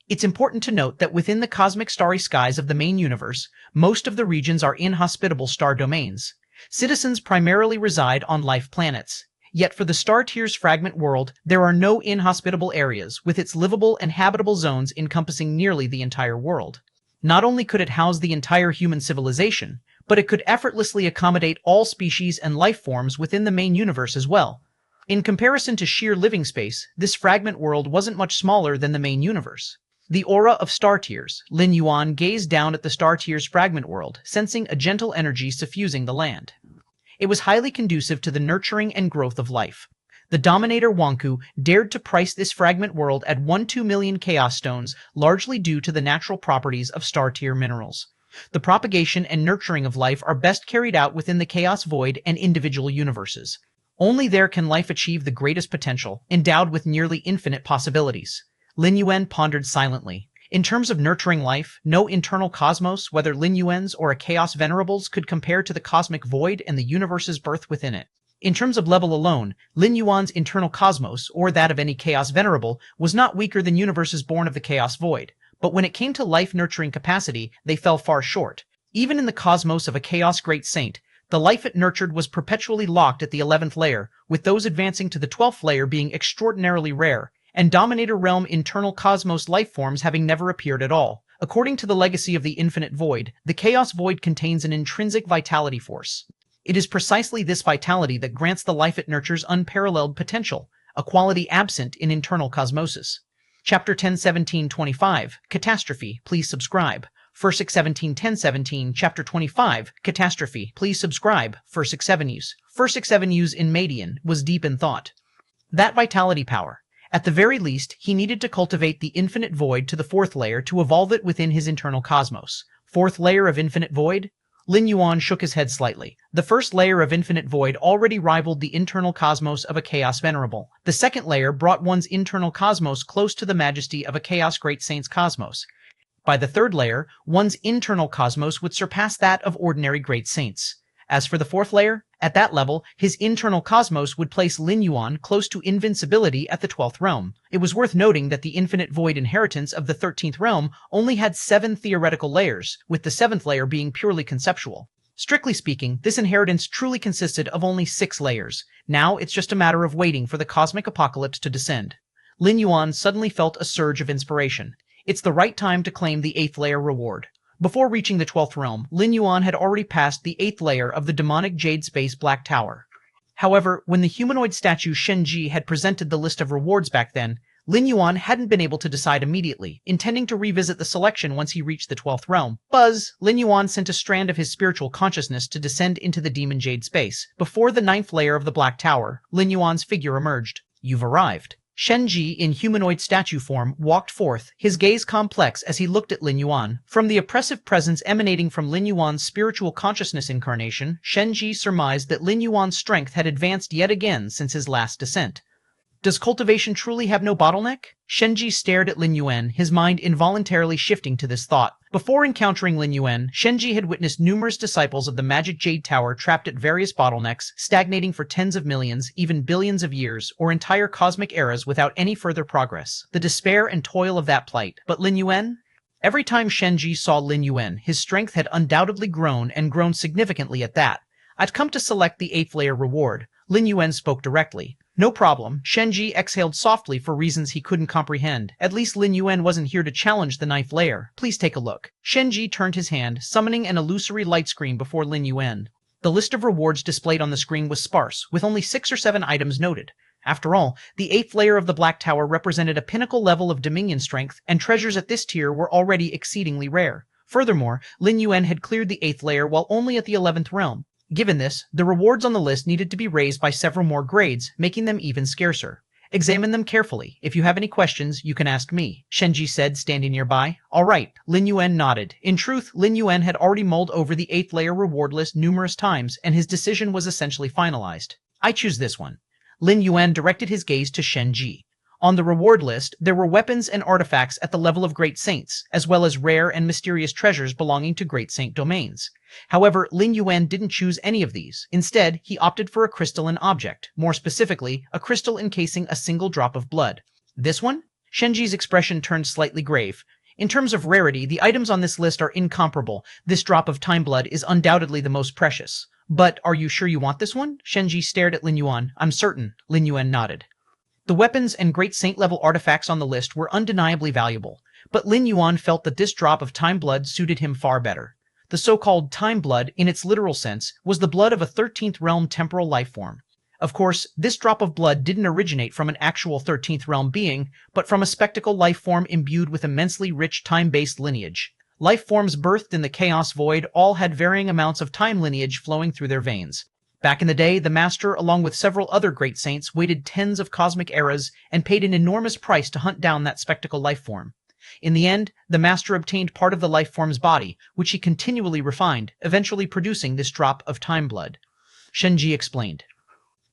It's important to note that within the cosmic starry skies of the main universe, most of the regions are inhospitable star domains. Citizens primarily reside on life planets. Yet for the Star Tears fragment world, there are no inhospitable areas, with its livable and habitable zones encompassing nearly the entire world. Not only could it house the entire human civilization, but it could effortlessly accommodate all species and life forms within the main universe as well. In comparison to sheer living space, this fragment world wasn't much smaller than the main universe. The aura of Star Tears. Lin Yuan gazed down at the Star Tears fragment world, sensing a gentle energy suffusing the land. It was highly conducive to the nurturing and growth of life. The Dominator Wonku dared to price this fragment world at 1-2 million Chaos Stones, largely due to the natural properties of Star Tier minerals. The propagation and nurturing of life are best carried out within the Chaos Void and individual universes. Only there can life achieve the greatest potential, endowed with nearly infinite possibilities. Lin Yuan pondered silently. In terms of nurturing life, no internal cosmos, whether Lin Yuan's or a Chaos Venerable's, could compare to the cosmic void and the universe's birth within it. In terms of level alone, Lin Yuan's internal cosmos, or that of any Chaos Venerable, was not weaker than universes born of the Chaos Void. But when it came to life-nurturing capacity, they fell far short. Even in the cosmos of a Chaos Great Saint, the life it nurtured was perpetually locked at the 11th layer, with those advancing to the 12th layer being extraordinarily rare, and Dominator Realm internal cosmos life forms having never appeared at all. According to the legacy of the Infinite Void, the Chaos Void contains an intrinsic vitality force. It is precisely this vitality that grants the life it nurtures unparalleled potential, a quality absent in internal cosmosis. Chapter 101725, Catastrophe, please subscribe. Fursic 171017, Chapter 25, Catastrophe, please subscribe. Fursic 7 use. Fursic 7 use in Madian was deep in thought. That vitality power. At the very least, he needed to cultivate the Infinite Void to the 4th layer to evolve it within his internal cosmos. 4th layer of Infinite Void? Lin Yuan shook his head slightly. The first layer of Infinite Void already rivaled the internal cosmos of a Chaos Venerable. The second layer brought one's internal cosmos close to the majesty of a Chaos Great Saint's cosmos. By the third layer, one's internal cosmos would surpass that of ordinary Great Saints. As for the 4th layer, at that level, his internal cosmos would place Lin Yuan close to invincibility at the 12th realm. It was worth noting that the Infinite Void inheritance of the 13th realm only had 7 theoretical layers, with the 7th layer being purely conceptual. Strictly speaking, this inheritance truly consisted of only 6 layers. Now it's just a matter of waiting for the cosmic apocalypse to descend. Lin Yuan suddenly felt a surge of inspiration. It's the right time to claim the 8th layer reward. Before reaching the 12th realm, Lin Yuan had already passed the 8th layer of the demonic Jade Space Black Tower. However, when the humanoid statue Shenji had presented the list of rewards back then, Lin Yuan hadn't been able to decide immediately, intending to revisit the selection once he reached the 12th realm. Lin Yuan sent a strand of his spiritual consciousness to descend into the demon Jade Space. Before the 9th layer of the Black Tower, Lin Yuan's figure emerged. You've arrived. Shenji, in humanoid statue form, walked forth, his gaze complex as he looked at Lin Yuan. From the oppressive presence emanating from Lin Yuan's spiritual consciousness incarnation, Shenji surmised that Lin Yuan's strength had advanced yet again since his last descent. Does cultivation truly have no bottleneck? Shenji stared at Lin Yuan, his mind involuntarily shifting to this thought. Before encountering Lin Yuan, Shenji had witnessed numerous disciples of the Magic Jade Tower trapped at various bottlenecks, stagnating for tens of millions, even billions of years, or entire cosmic eras without any further progress. The despair and toil of that plight. But Lin Yuan? Every time Shenji saw Lin Yuan, his strength had undoubtedly grown and grown significantly at that. I'd come to select the 8th layer reward. Lin Yuan spoke directly. No problem. Shenji exhaled softly for reasons he couldn't comprehend. At least Lin Yuan wasn't here to challenge the 9th layer. Please take a look. Shenji turned his hand, summoning an illusory light screen before Lin Yuan. The list of rewards displayed on the screen was sparse, with only 6 or 7 items noted. After all, the 8th layer of the Black Tower represented a pinnacle level of dominion strength, and treasures at this tier were already exceedingly rare. Furthermore, Lin Yuan had cleared the 8th layer while only at the 11th realm. Given this, the rewards on the list needed to be raised by several more grades, making them even scarcer. Examine them carefully. If you have any questions, you can ask me, Shenji said, standing nearby. All right, Lin Yuan nodded. In truth, Lin Yuan had already mulled over the 8th layer reward list numerous times, and his decision was essentially finalized. I choose this one. Lin Yuan directed his gaze to Shenji. On the reward list, there were weapons and artifacts at the level of Great Saints, as well as rare and mysterious treasures belonging to Great Saint domains. However, Lin Yuan didn't choose any of these. Instead, he opted for a crystalline object, more specifically, a crystal encasing a single drop of blood. This one? Shenji's expression turned slightly grave. In terms of rarity, the items on this list are incomparable. This drop of time blood is undoubtedly the most precious. But are you sure you want this one? Shenji stared at Lin Yuan. I'm certain. Lin Yuan nodded. The weapons and Great Saint-level artifacts on the list were undeniably valuable, but Lin Yuan felt that this drop of time blood suited him far better. The so-called time blood, in its literal sense, was the blood of a 13th realm temporal life form. Of course, this drop of blood didn't originate from an actual 13th realm being, but from a spectacle life form imbued with immensely rich time-based lineage. Life forms birthed in the chaos void all had varying amounts of time lineage flowing through their veins. Back in the day, the Master, along with several other great saints, waited tens of cosmic eras and paid an enormous price to hunt down that spectacle life form. In the end, the Master obtained part of the life form's body, which he continually refined, eventually producing this drop of time blood. Shenji explained.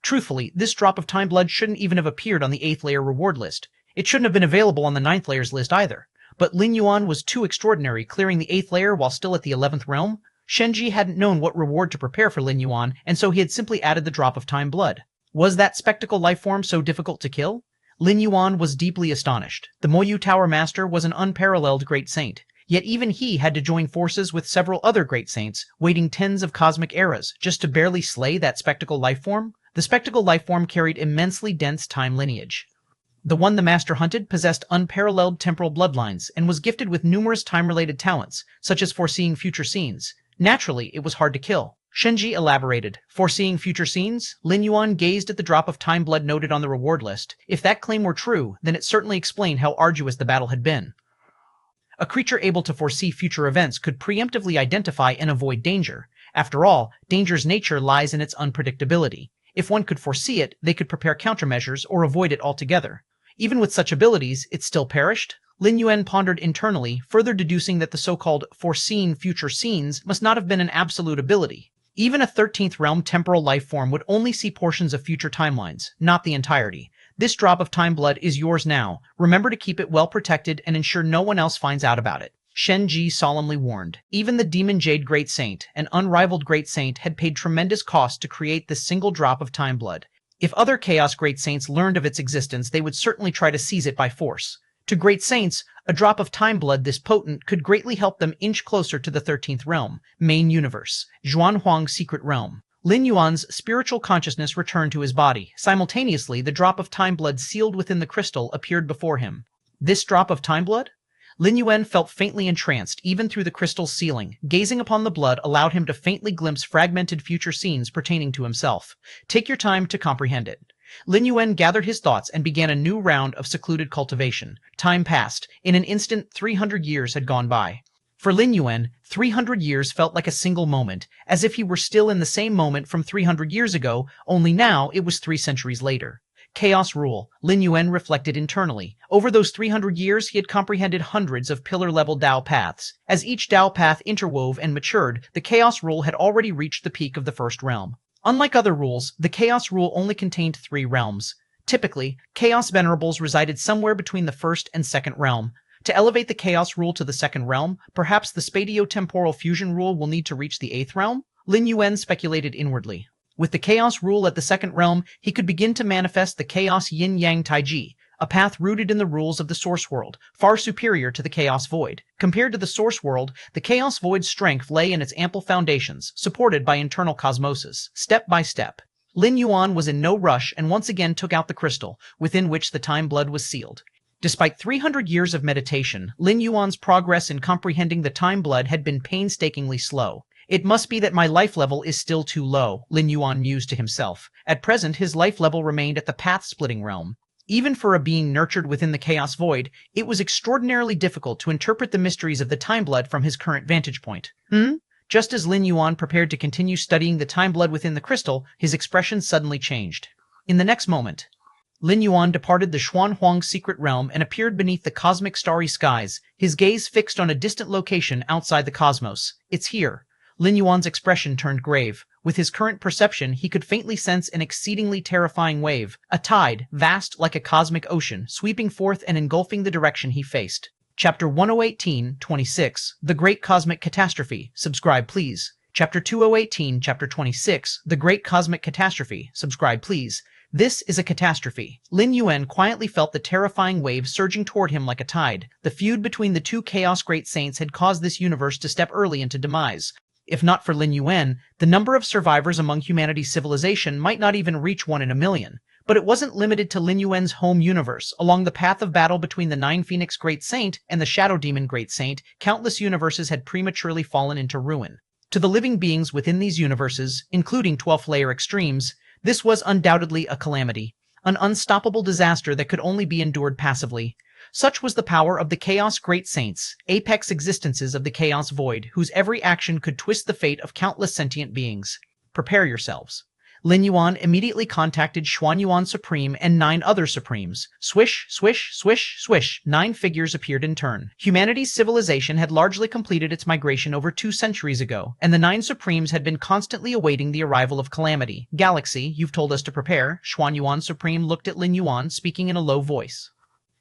Truthfully, this drop of time blood shouldn't even have appeared on the 8th layer reward list. It shouldn't have been available on the 9th layer's list either. But Lin Yuan was too extraordinary, clearing the 8th layer while still at the 11th realm. Shenji hadn't known what reward to prepare for Lin Yuan, and so he had simply added the drop of time blood. Was that spectacle life form so difficult to kill? Lin Yuan was deeply astonished. The Moyu Tower Master was an unparalleled great saint, yet even he had to join forces with several other great saints, waiting tens of cosmic eras, just to barely slay that spectacle life form. The spectacle life form carried immensely dense time lineage. The one the Master hunted possessed unparalleled temporal bloodlines, and was gifted with numerous time-related talents, such as foreseeing future scenes. Naturally, it was hard to kill. Shenji elaborated. Foreseeing future scenes? Lin Yuan gazed at the drop of time blood noted on the reward list. If that claim were true, then it certainly explained how arduous the battle had been. A creature able to foresee future events could preemptively identify and avoid danger. After all, danger's nature lies in its unpredictability. If one could foresee it, they could prepare countermeasures or avoid it altogether. Even with such abilities, it still perished? Lin Yuan pondered internally, further deducing that the so-called foreseen future scenes must not have been an absolute ability. Even a 13th realm temporal life form would only see portions of future timelines, not the entirety. This drop of time blood is yours now. Remember to keep it well protected and ensure no one else finds out about it. Shenji solemnly warned. Even the Demon Jade Great Saint, an unrivaled great saint, had paid tremendous cost to create this single drop of time blood. If other Chaos Great Saints learned of its existence, they would certainly try to seize it by force. To great saints, a drop of time blood this potent could greatly help them inch closer to the 13th realm, main universe, Zhuanhuang's secret realm. Lin Yuan's spiritual consciousness returned to his body. Simultaneously, the drop of time blood sealed within the crystal appeared before him. This drop of time blood? Lin Yuan felt faintly entranced, even through the crystal's ceiling. Gazing upon the blood allowed him to faintly glimpse fragmented future scenes pertaining to himself. Take your time to comprehend it. Lin Yuan gathered his thoughts and began a new round of secluded cultivation. Time passed. In an instant, 300 years had gone by. For Lin Yuan, 300 years felt like a single moment, as if he were still in the same moment from 300 years ago, only now it was 3 centuries later. Chaos rule, Lin Yuan reflected internally. Over those 300 years, he had comprehended hundreds of pillar-level Dao paths. As each Dao path interwove and matured, the chaos rule had already reached the peak of the first realm. Unlike other rules, the chaos rule only contained 3 realms. Typically, chaos venerables resided somewhere between the first and second realm. To elevate the chaos rule to the second realm, perhaps the spatio-temporal fusion rule will need to reach the 8th realm? Lin Yuan speculated inwardly. With the chaos rule at the second realm, he could begin to manifest the chaos yin-yang taiji, a path rooted in the rules of the source world, far superior to the chaos void. Compared to the source world, the chaos void's strength lay in its ample foundations, supported by internal cosmosis. Step by step, Lin Yuan was in no rush and once again took out the crystal, within which the time blood was sealed. Despite 300 years of meditation, Lin Yuan's progress in comprehending the time blood had been painstakingly slow. It must be that my life level is still too low, Lin Yuan mused to himself. At present, his life level remained at the path-splitting realm. Even for a being nurtured within the chaos void, it was extraordinarily difficult to interpret the mysteries of the time blood from his current vantage point. Just as Lin Yuan prepared to continue studying the time blood within the crystal, his expression suddenly changed. In the next moment, Lin Yuan departed the Xuanhuang secret realm and appeared beneath the cosmic starry skies, his gaze fixed on a distant location outside the cosmos. It's here. Lin Yuan's expression turned grave. With his current perception, he could faintly sense an exceedingly terrifying wave, a tide, vast like a cosmic ocean, sweeping forth and engulfing the direction he faced. Chapter 1018-26, The Great Cosmic Catastrophe. Subscribe, please. Chapter 2018, Chapter 26, The Great Cosmic Catastrophe. Subscribe, please. This is a catastrophe. Lin Yuan quietly felt the terrifying wave surging toward him like a tide. The feud between the 2 Chaos Great Saints had caused this universe to step early into demise. If not for Lin Yuan, the number of survivors among humanity's civilization might not even reach 1 in a million. But it wasn't limited to Lin Yuan's home universe. Along the path of battle between the 9 Phoenix Great Saint and the Shadow Demon Great Saint, countless universes had prematurely fallen into ruin. To the living beings within these universes, including 12th layer extremes, this was undoubtedly a calamity, an unstoppable disaster that could only be endured passively. Such was the power of the Chaos Great Saints, apex existences of the Chaos Void, whose every action could twist the fate of countless sentient beings. Prepare yourselves. Lin Yuan immediately contacted Xuanyuan Supreme and 9 other Supremes. Swish, swish, swish, swish, 9 figures appeared in turn. Humanity's civilization had largely completed its migration over 2 centuries ago, and the 9 Supremes had been constantly awaiting the arrival of calamity. Galaxy, you've told us to prepare. Xuanyuan Supreme looked at Lin Yuan, speaking in a low voice.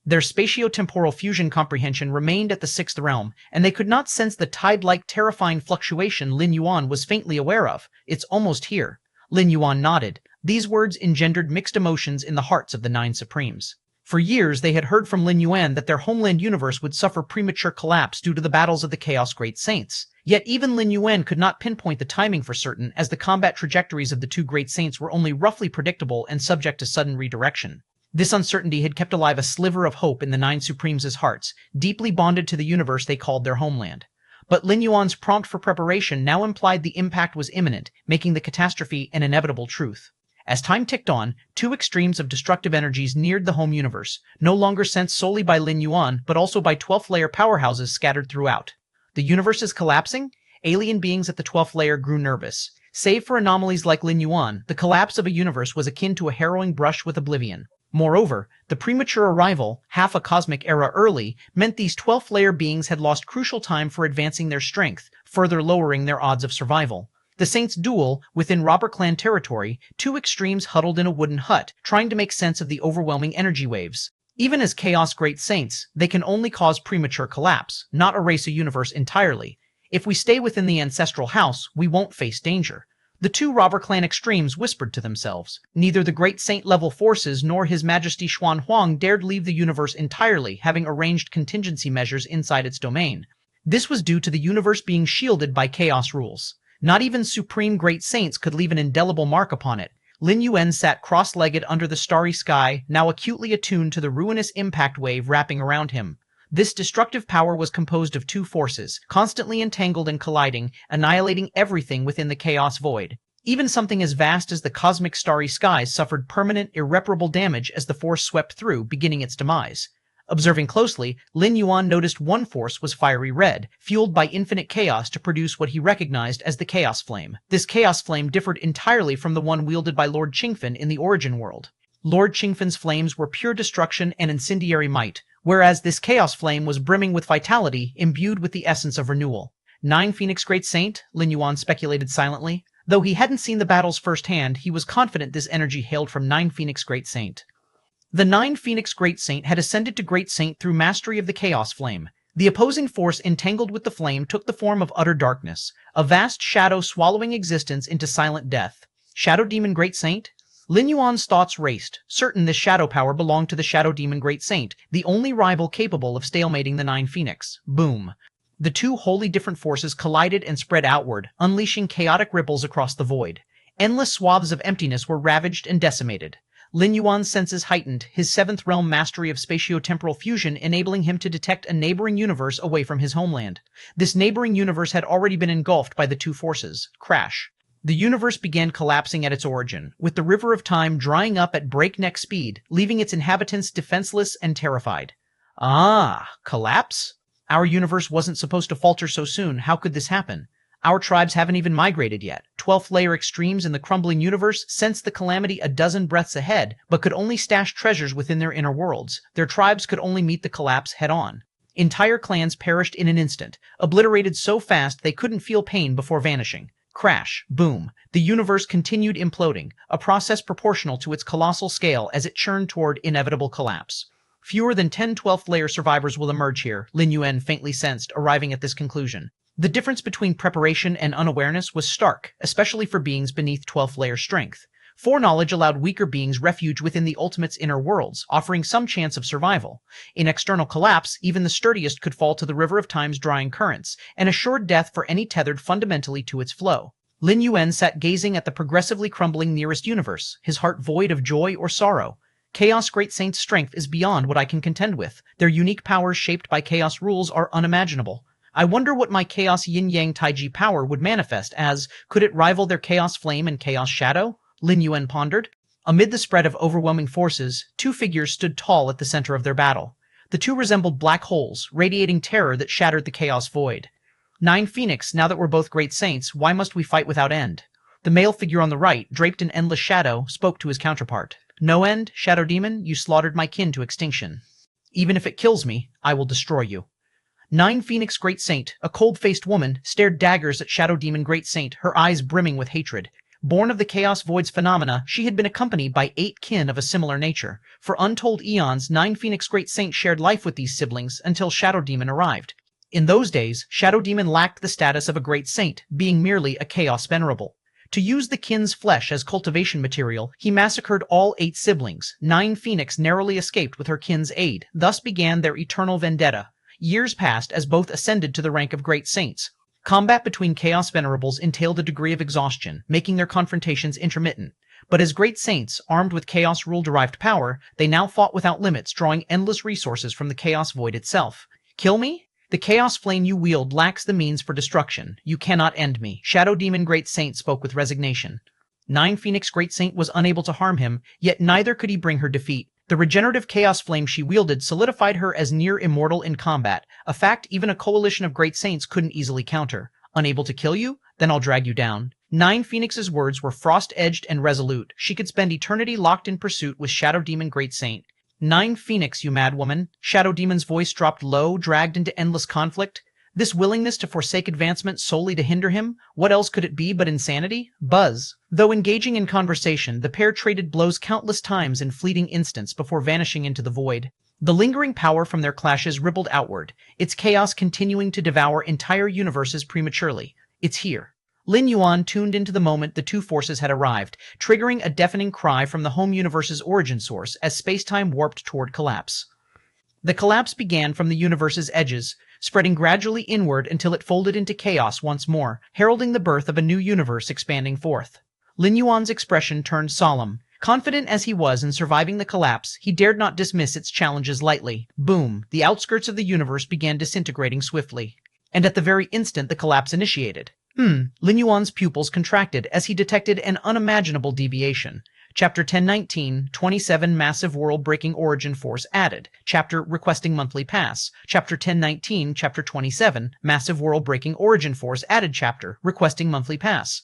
Their spatio-temporal fusion comprehension remained at the 6th realm, and they could not sense the tide-like terrifying fluctuation Lin Yuan was faintly aware of. It's almost here. Lin Yuan nodded. These words engendered mixed emotions in the hearts of the 9 Supremes. For years, they had heard from Lin Yuan that their homeland universe would suffer premature collapse due to the battles of the Chaos Great Saints. Yet even Lin Yuan could not pinpoint the timing for certain, as the combat trajectories of the 2 Great Saints were only roughly predictable and subject to sudden redirection. This uncertainty had kept alive a sliver of hope in the 9 Supremes' hearts, deeply bonded to the universe they called their homeland. But Lin Yuan's prompt for preparation now implied the impact was imminent, making the catastrophe an inevitable truth. As time ticked on, 2 extremes of destructive energies neared the home universe, no longer sensed solely by Lin Yuan, but also by 12th layer powerhouses scattered throughout. The universe is collapsing? Alien beings at the 12th layer grew nervous. Save for anomalies like Lin Yuan, the collapse of a universe was akin to a harrowing brush with oblivion. Moreover, the premature arrival, half a cosmic era early, meant these 12th layer beings had lost crucial time for advancing their strength, further lowering their odds of survival. The Saints duel, within Robber Clan territory, 2 extremes huddled in a wooden hut, trying to make sense of the overwhelming energy waves. Even as Chaos Great Saints, they can only cause premature collapse, not erase a universe entirely. If we stay within the ancestral house, we won't face danger. The 2 Robber Clan extremes whispered to themselves. Neither the Great Saint-level forces nor His Majesty Xuanhuang dared leave the universe entirely, having arranged contingency measures inside its domain. This was due to the universe being shielded by chaos rules. Not even supreme great saints could leave an indelible mark upon it. Lin Yuan sat cross-legged under the starry sky, now acutely attuned to the ruinous impact wave wrapping around him. This destructive power was composed of two forces, constantly entangled and colliding, annihilating everything within the chaos void. Even something as vast as the cosmic starry skies suffered permanent, irreparable damage as the force swept through, beginning its demise. Observing closely, Lin Yuan noticed one force was fiery red, fueled by infinite chaos to produce what he recognized as the Chaos Flame. This Chaos Flame differed entirely from the one wielded by Lord Qingfen in the Origin World. Lord Qingfen's flames were pure destruction and incendiary might, whereas this Chaos Flame was brimming with vitality, imbued with the essence of renewal. 9 Phoenix Great Saint, Lin Yuan speculated silently. Though he hadn't seen the battles firsthand, he was confident this energy hailed from 9 Phoenix Great Saint. The 9 Phoenix Great Saint had ascended to Great Saint through mastery of the Chaos Flame. The opposing force entangled with the flame took the form of utter darkness, a vast shadow swallowing existence into silent death. Shadow Demon Great Saint? Lin Yuan's thoughts raced, certain this shadow power belonged to the Shadow Demon Great Saint, the only rival capable of stalemating the 9 Phoenix. Boom. The two wholly different forces collided and spread outward, unleashing chaotic ripples across the void. Endless swaths of emptiness were ravaged and decimated. Lin Yuan's senses heightened, his seventh realm mastery of spatio-temporal fusion enabling him to detect a neighboring universe away from his homeland. This neighboring universe had already been engulfed by the two forces. Crash. The universe began collapsing at its origin, with the river of time drying up at breakneck speed, leaving its inhabitants defenseless and terrified. Ah, collapse? Our universe wasn't supposed to falter so soon. How could this happen? Our tribes haven't even migrated yet. 12th layer extremes in the crumbling universe sensed the calamity a dozen breaths ahead, but could only stash treasures within their inner worlds. Their tribes could only meet the collapse head-on. Entire clans perished in an instant, obliterated so fast they couldn't feel pain before vanishing. Crash. Boom. The universe continued imploding, a process proportional to its colossal scale as it churned toward inevitable collapse. Fewer than 10 12th layer survivors will emerge here, Lin Yuan faintly sensed, arriving at this conclusion. The difference between preparation and unawareness was stark, especially for beings beneath 12th layer strength. Foreknowledge allowed weaker beings refuge within the Ultimate's inner worlds, offering some chance of survival. In external collapse, even the sturdiest could fall to the river of time's drying currents, an assured death for any tethered fundamentally to its flow. Lin Yuan sat gazing at the progressively crumbling nearest universe, his heart void of joy or sorrow. Chaos Great Saint's strength is beyond what I can contend with. Their unique powers shaped by chaos rules are unimaginable. I wonder what my Chaos Yin-Yang Taiji power would manifest as. Could it rival their Chaos Flame and Chaos Shadow? Lin Yuan pondered. Amid the spread of overwhelming forces, two figures stood tall at the center of their battle. The two resembled black holes, radiating terror that shattered the chaos void. 9 Phoenix, now that we're both great saints, why must we fight without end? The male figure on the right, draped in endless shadow, spoke to his counterpart. No end, Shadow Demon, you slaughtered my kin to extinction. Even if it kills me, I will destroy you. 9 Phoenix Great Saint, a cold-faced woman, stared daggers at Shadow Demon Great Saint, her eyes brimming with hatred. Born of the Chaos Void's phenomena, she had been accompanied by 8 kin of a similar nature. For untold eons, 9 Phoenix Great Saint shared life with these siblings until Shadow Demon arrived. In those days, Shadow Demon lacked the status of a great saint, being merely a chaos venerable. To use the kin's flesh as cultivation material, he massacred all 8 siblings. 9 Phoenix narrowly escaped with her kin's aid. Thus began their eternal vendetta. Years passed as both ascended to the rank of great saints. Combat between Chaos Venerables entailed a degree of exhaustion, making their confrontations intermittent. But as great saints, armed with Chaos Rule-derived power, they now fought without limits, drawing endless resources from the Chaos Void itself. Kill me? The Chaos Flame you wield lacks the means for destruction. You cannot end me. Shadow Demon Great Saint spoke with resignation. 9 Phoenix Great Saint was unable to harm him, yet neither could he bring her defeat. The regenerative chaos flame she wielded solidified her as near immortal in combat, a fact even a coalition of great saints couldn't easily counter. Unable to kill you? Then I'll drag you down. 9 Phoenix's words were frost-edged and resolute. She could spend eternity locked in pursuit with Shadow Demon Great Saint. 9 Phoenix, you mad woman. Shadow Demon's voice dropped low, dragged into endless conflict. This willingness to forsake advancement solely to hinder him? What else could it be but insanity? Buzz. Though engaging in conversation, the pair traded blows countless times in fleeting instants before vanishing into the void. The lingering power from their clashes rippled outward, its chaos continuing to devour entire universes prematurely. It's here. Lin Yuan tuned into the moment the two forces had arrived, triggering a deafening cry from the home universe's origin source as space-time warped toward collapse. The collapse began from the universe's edges, spreading gradually inward until it folded into chaos once more, heralding the birth of a new universe expanding forth. Lin Yuan's expression turned solemn. Confident as he was in surviving the collapse, he dared not dismiss its challenges lightly. Boom! The outskirts of the universe began disintegrating swiftly. And at the very instant the collapse initiated. Lin Yuan's pupils contracted as he detected an unimaginable deviation. Chapter 1019, 27 Massive World-Breaking Origin Force added. Chapter Requesting Monthly Pass. Chapter 1019, Chapter 27, Massive World-Breaking Origin Force added. Chapter Requesting Monthly Pass.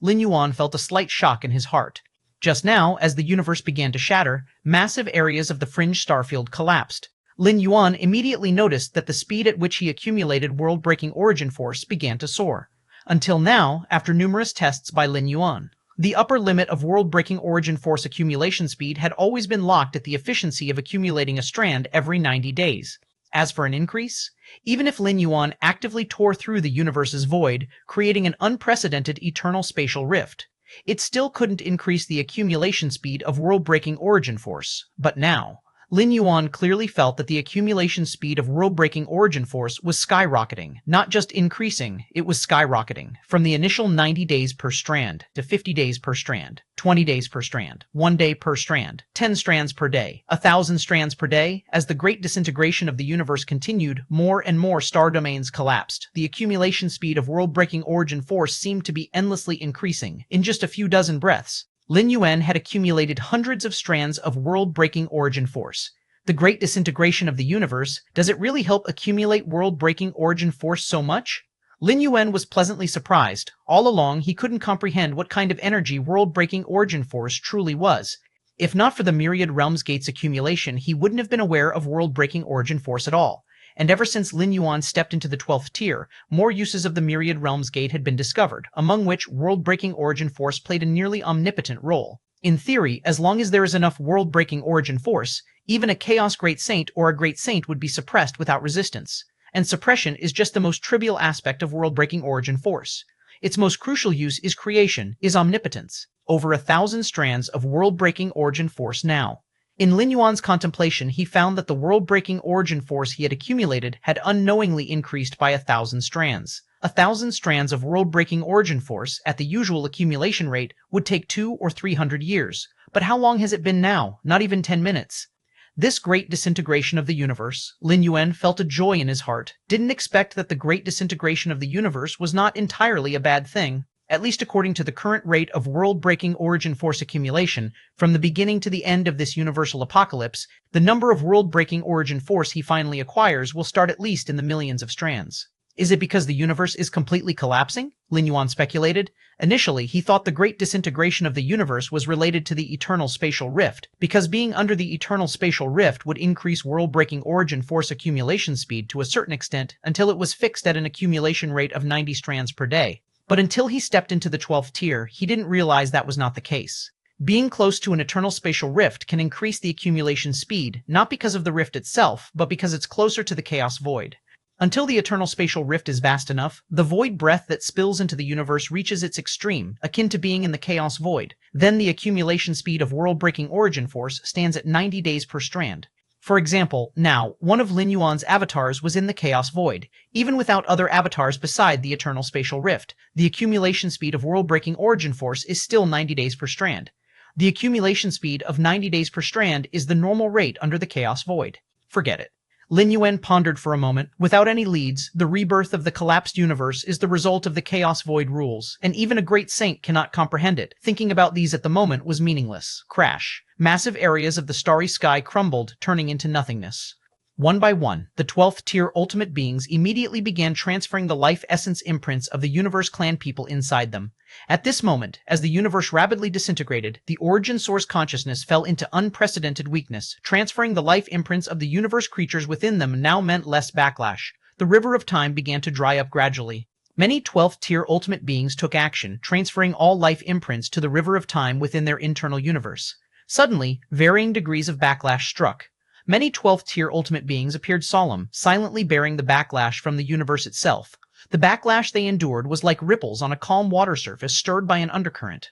Lin Yuan felt a slight shock in his heart. Just now, as the universe began to shatter, massive areas of the fringe starfield collapsed. Lin Yuan immediately noticed that the speed at which he accumulated world-breaking origin force began to soar. Until now, after numerous tests by Lin Yuan, the upper limit of world-breaking origin force accumulation speed had always been locked at the efficiency of accumulating a strand every 90 days. As for an increase, even if Lin Yuan actively tore through the universe's void, creating an unprecedented eternal spatial rift, it still couldn't increase the accumulation speed of world-breaking origin force. But now, Lin Yuan clearly felt that the accumulation speed of world-breaking origin force was skyrocketing. Not just increasing, it was skyrocketing. From the initial 90 days per strand to 50 days per strand, 20 days per strand, 1 day per strand, 10 strands per day, 1,000 strands per day. As the great disintegration of the universe continued, more and more star domains collapsed. The accumulation speed of world-breaking origin force seemed to be endlessly increasing. In just a few dozen breaths, Lin Yuan had accumulated hundreds of strands of world-breaking origin force. The great disintegration of the universe, does it really help accumulate world-breaking origin force so much? Lin Yuan was pleasantly surprised. All along, he couldn't comprehend what kind of energy world-breaking origin force truly was. If not for the Myriad Realms Gate's accumulation, he wouldn't have been aware of world-breaking origin force at all. And ever since Lin Yuan stepped into the 12th tier, more uses of the Myriad Realms Gate had been discovered, among which world-breaking origin force played a nearly omnipotent role. In theory, as long as there is enough world-breaking origin force, even a Chaos Great Saint or a Great Saint would be suppressed without resistance. And suppression is just the most trivial aspect of world-breaking origin force. Its most crucial use is creation, is omnipotence. Over 1,000 strands of world-breaking origin force now. In Lin Yuan's contemplation, he found that the world-breaking origin force he had accumulated had unknowingly increased by 1,000 strands. 1,000 strands of world-breaking origin force, at the usual accumulation rate, would take 200 or 300 years. But how long has it been now? Not even 10 minutes. This great disintegration of the universe, Lin Yuan felt a joy in his heart. Didn't expect that the great disintegration of the universe was not entirely a bad thing. At least according to the current rate of world-breaking origin force accumulation, from the beginning to the end of this universal apocalypse, the number of world-breaking origin force he finally acquires will start at least in the millions of strands. Is it because the universe is completely collapsing? Lin Yuan speculated. Initially, he thought the great disintegration of the universe was related to the eternal spatial rift, because being under the eternal spatial rift would increase world-breaking origin force accumulation speed to a certain extent until it was fixed at an accumulation rate of 90 strands per day. But until he stepped into the 12th tier, he didn't realize that was not the case. Being close to an eternal spatial rift can increase the accumulation speed, not because of the rift itself, but because it's closer to the chaos void. Until the eternal spatial rift is vast enough, the void breath that spills into the universe reaches its extreme, akin to being in the chaos void. Then the accumulation speed of world-breaking origin force stands at 90 days per strand. For example, now, one of Lin Yuan's avatars was in the Chaos Void. Even without other avatars beside the Eternal Spatial Rift, the accumulation speed of world-breaking origin force is still 90 days per strand. The accumulation speed of 90 days per strand is the normal rate under the Chaos Void. Forget it. Lin Yuan pondered for a moment. Without any leads, the rebirth of the collapsed universe is the result of the Chaos Void rules, and even a great saint cannot comprehend it. Thinking about these at the moment was meaningless. Crash. Massive areas of the starry sky crumbled, turning into nothingness. One by one, the 12th tier ultimate beings immediately began transferring the life essence imprints of the universe clan people inside them. At this moment, as the universe rapidly disintegrated, the origin source consciousness fell into unprecedented weakness. Transferring the life imprints of the universe creatures within them now meant less backlash. The river of time began to dry up gradually. Many 12th tier ultimate beings took action, transferring all life imprints to the river of time within their internal universe. Suddenly, varying degrees of backlash struck. Many 12th tier ultimate beings appeared solemn, silently bearing the backlash from the universe itself. The backlash they endured was like ripples on a calm water surface stirred by an undercurrent.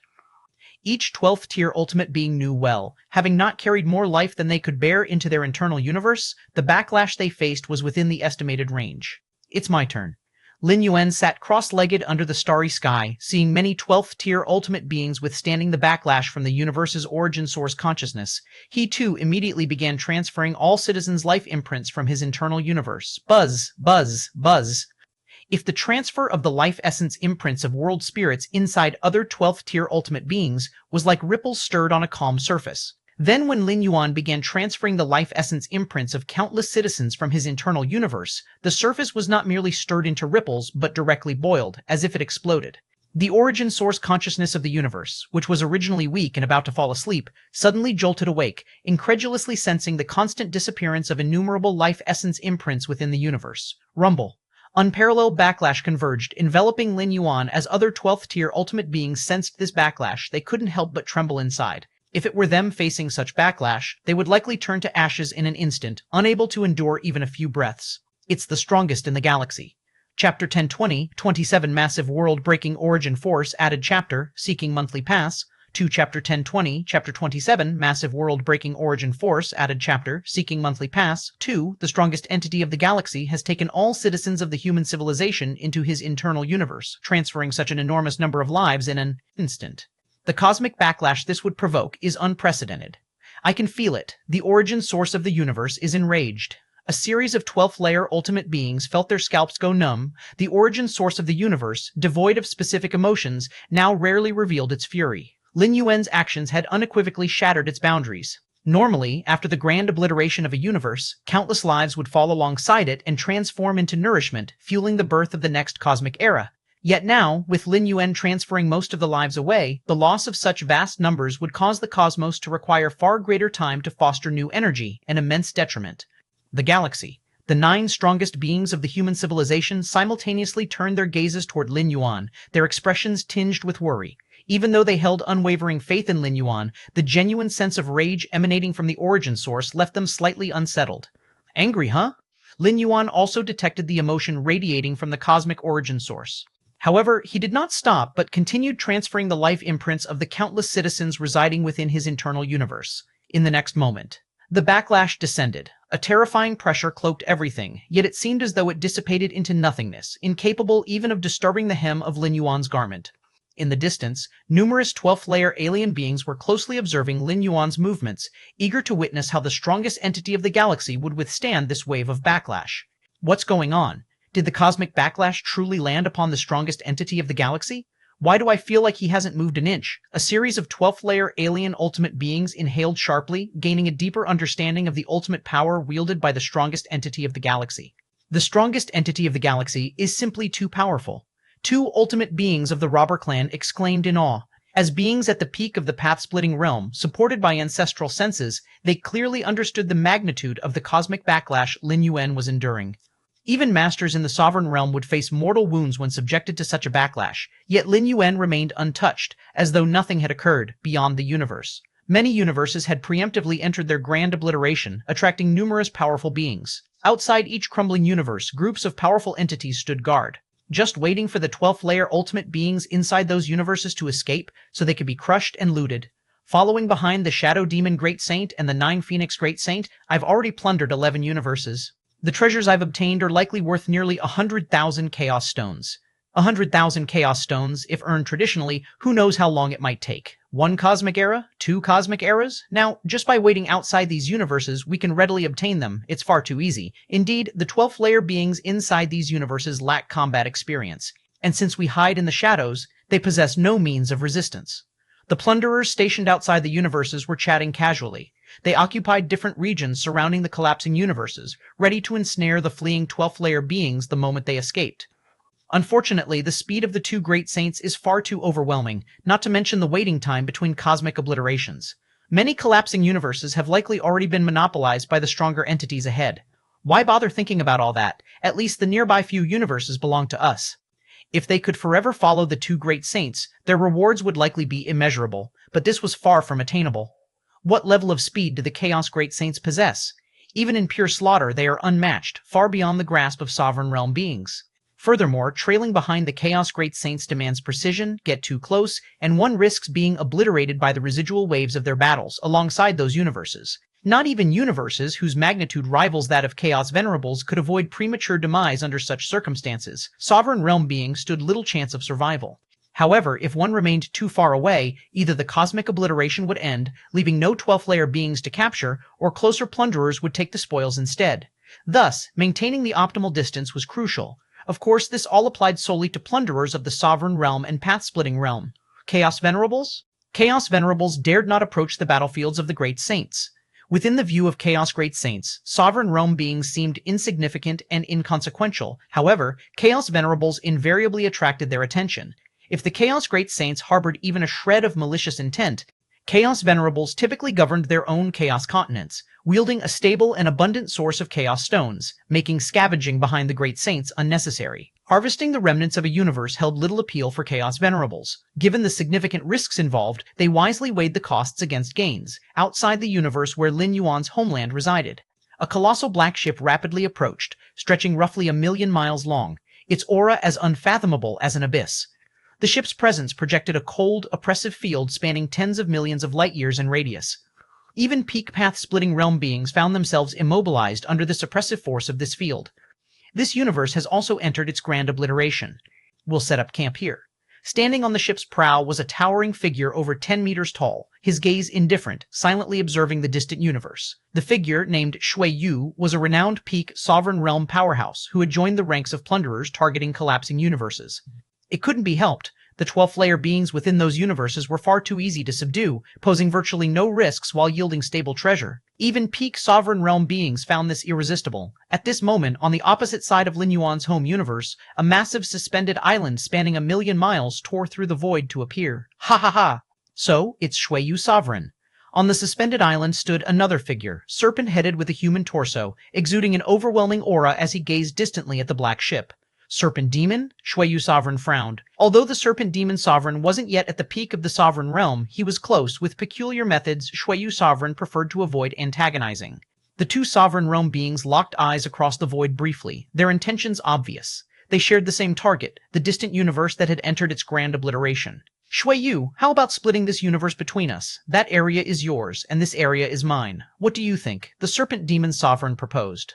Each 12th tier ultimate being knew well, having not carried more life than they could bear into their internal universe, the backlash they faced was within the estimated range. It's my turn. Lin Yuan sat cross-legged under the starry sky, seeing many 12th tier ultimate beings withstanding the backlash from the universe's origin source consciousness. He too immediately began transferring all citizens' life imprints from his internal universe. Buzz, buzz, buzz. If the transfer of the life essence imprints of world spirits inside other 12th tier ultimate beings was like ripples stirred on a calm surface. Then when Lin Yuan began transferring the life essence imprints of countless citizens from his internal universe, the surface was not merely stirred into ripples, but directly boiled, as if it exploded. The origin source consciousness of the universe, which was originally weak and about to fall asleep, suddenly jolted awake, incredulously sensing the constant disappearance of innumerable life essence imprints within the universe. Rumble. Unparalleled backlash converged, enveloping Lin Yuan. As other 12th tier ultimate beings sensed this backlash, they couldn't help but tremble inside. If it were them facing such backlash, they would likely turn to ashes in an instant, unable to endure even a few breaths. It's the strongest in the galaxy. Chapter 1020, 27 Massive World-Breaking Origin Force added chapter, Seeking Monthly Pass. To Chapter 1020, Chapter 27, Massive World-Breaking Origin Force added chapter, Seeking Monthly Pass. 2. The strongest entity of the galaxy has taken all citizens of the human civilization into his internal universe, transferring such an enormous number of lives in an instant. The cosmic backlash this would provoke is unprecedented. I can feel it. The origin source of the universe is enraged. A series of 12th layer ultimate beings felt their scalps go numb. The origin source of the universe, devoid of specific emotions, now rarely revealed its fury. Lin Yuan's actions had unequivocally shattered its boundaries. Normally, after the grand obliteration of a universe, countless lives would fall alongside it and transform into nourishment, fueling the birth of the next cosmic era. Yet now, with Lin Yuan transferring most of the lives away, the loss of such vast numbers would cause the cosmos to require far greater time to foster new energy, an immense detriment. The galaxy. The 9 strongest beings of the human civilization simultaneously turned their gazes toward Lin Yuan, their expressions tinged with worry. Even though they held unwavering faith in Lin Yuan, the genuine sense of rage emanating from the origin source left them slightly unsettled. Angry, huh? Lin Yuan also detected the emotion radiating from the cosmic origin source. However, he did not stop but continued transferring the life imprints of the countless citizens residing within his internal universe. In the next moment, the backlash descended. A terrifying pressure cloaked everything, yet it seemed as though it dissipated into nothingness, incapable even of disturbing the hem of Lin Yuan's garment. In the distance, numerous 12th layer alien beings were closely observing Lin Yuan's movements, eager to witness how the strongest entity of the galaxy would withstand this wave of backlash. What's going on? Did the cosmic backlash truly land upon the strongest entity of the galaxy? Why do I feel like he hasn't moved an inch? A series of 12th layer alien ultimate beings inhaled sharply, gaining a deeper understanding of the ultimate power wielded by the strongest entity of the galaxy. The strongest entity of the galaxy is simply too powerful. 2 ultimate beings of the robber clan exclaimed in awe. As beings at the peak of the path-splitting realm, supported by ancestral senses, they clearly understood the magnitude of the cosmic backlash Lin Yuan was enduring. Even masters in the sovereign realm would face mortal wounds when subjected to such a backlash, yet Lin Yuan remained untouched, as though nothing had occurred beyond the universe. Many universes had preemptively entered their grand obliteration, attracting numerous powerful beings. Outside each crumbling universe, groups of powerful entities stood guard, just waiting for the 12th layer ultimate beings inside those universes to escape so they could be crushed and looted. Following behind the Shadow Demon Great Saint and the 9 Phoenix Great Saint, I've already plundered 11 universes. The treasures I've obtained are likely worth nearly 100,000 Chaos Stones. 100,000 Chaos Stones, if earned traditionally, who knows how long it might take. 1 cosmic era? 2 cosmic eras? Now, just by waiting outside these universes, we can readily obtain them. It's far too easy. Indeed, the 12th layer beings inside these universes lack combat experience, and since we hide in the shadows, they possess no means of resistance. The plunderers stationed outside the universes were chatting casually. They occupied different regions surrounding the collapsing universes, ready to ensnare the fleeing 12th layer beings the moment they escaped. Unfortunately, the speed of the 2 great saints is far too overwhelming, not to mention the waiting time between cosmic obliterations. Many collapsing universes have likely already been monopolized by the stronger entities ahead. Why bother thinking about all that? At least the nearby few universes belong to us. If they could forever follow the 2 great saints, their rewards would likely be immeasurable, but this was far from attainable. What level of speed do the Chaos Great Saints possess? Even in pure slaughter, they are unmatched, far beyond the grasp of sovereign realm beings. Furthermore, trailing behind the Chaos Great Saints demands precision, get too close, and one risks being obliterated by the residual waves of their battles alongside those universes. Not even universes whose magnitude rivals that of Chaos Venerables could avoid premature demise under such circumstances. Sovereign Realm beings stood little chance of survival. However, if one remained too far away, either the cosmic obliteration would end, leaving no 12th-layer beings to capture, or closer plunderers would take the spoils instead. Thus, maintaining the optimal distance was crucial. Of course, this all applied solely to plunderers of the Sovereign Realm and Path-Splitting Realm. Chaos Venerables? Chaos Venerables dared not approach the battlefields of the Great Saints. Within the view of Chaos Great Saints, Sovereign Realm beings seemed insignificant and inconsequential. However, Chaos Venerables invariably attracted their attention. If the Chaos Great Saints harbored even a shred of malicious intent, Chaos Venerables typically governed their own Chaos continents, wielding a stable and abundant source of Chaos stones, making scavenging behind the Great Saints unnecessary. Harvesting the remnants of a universe held little appeal for Chaos Venerables. Given the significant risks involved, they wisely weighed the costs against gains, outside the universe where Lin Yuan's homeland resided. A colossal black ship rapidly approached, stretching roughly 1,000,000 miles long, its aura as unfathomable as an abyss. The ship's presence projected a cold, oppressive field spanning tens of millions of light-years in radius. Even peak path-splitting realm beings found themselves immobilized under the suppressive force of this field. This universe has also entered its grand obliteration. We'll set up camp here. Standing on the ship's prow was a towering figure over 10 meters tall, his gaze indifferent, silently observing the distant universe. The figure, named Shui Yu, was a renowned peak sovereign realm powerhouse who had joined the ranks of plunderers targeting collapsing universes. It couldn't be helped. The 12th-layer beings within those universes were far too easy to subdue, posing virtually no risks while yielding stable treasure. Even peak sovereign realm beings found this irresistible. At this moment, on the opposite side of Lin Yuan's home universe, a massive suspended island spanning 1,000,000 miles tore through the void to appear. Ha ha ha! So, it's Shui Yu Sovereign. On the suspended island stood another figure, serpent-headed with a human torso, exuding an overwhelming aura as he gazed distantly at the black ship. Serpent Demon? Shui Yu Sovereign frowned. Although the Serpent Demon Sovereign wasn't yet at the peak of the Sovereign Realm, he was close. With peculiar methods, Shui Yu Sovereign preferred to avoid antagonizing. The two Sovereign Realm beings locked eyes across the void briefly, their intentions obvious. They shared the same target, the distant universe that had entered its grand obliteration. Shui Yu, how about splitting this universe between us? That area is yours, and this area is mine. What do you think? The Serpent Demon Sovereign proposed.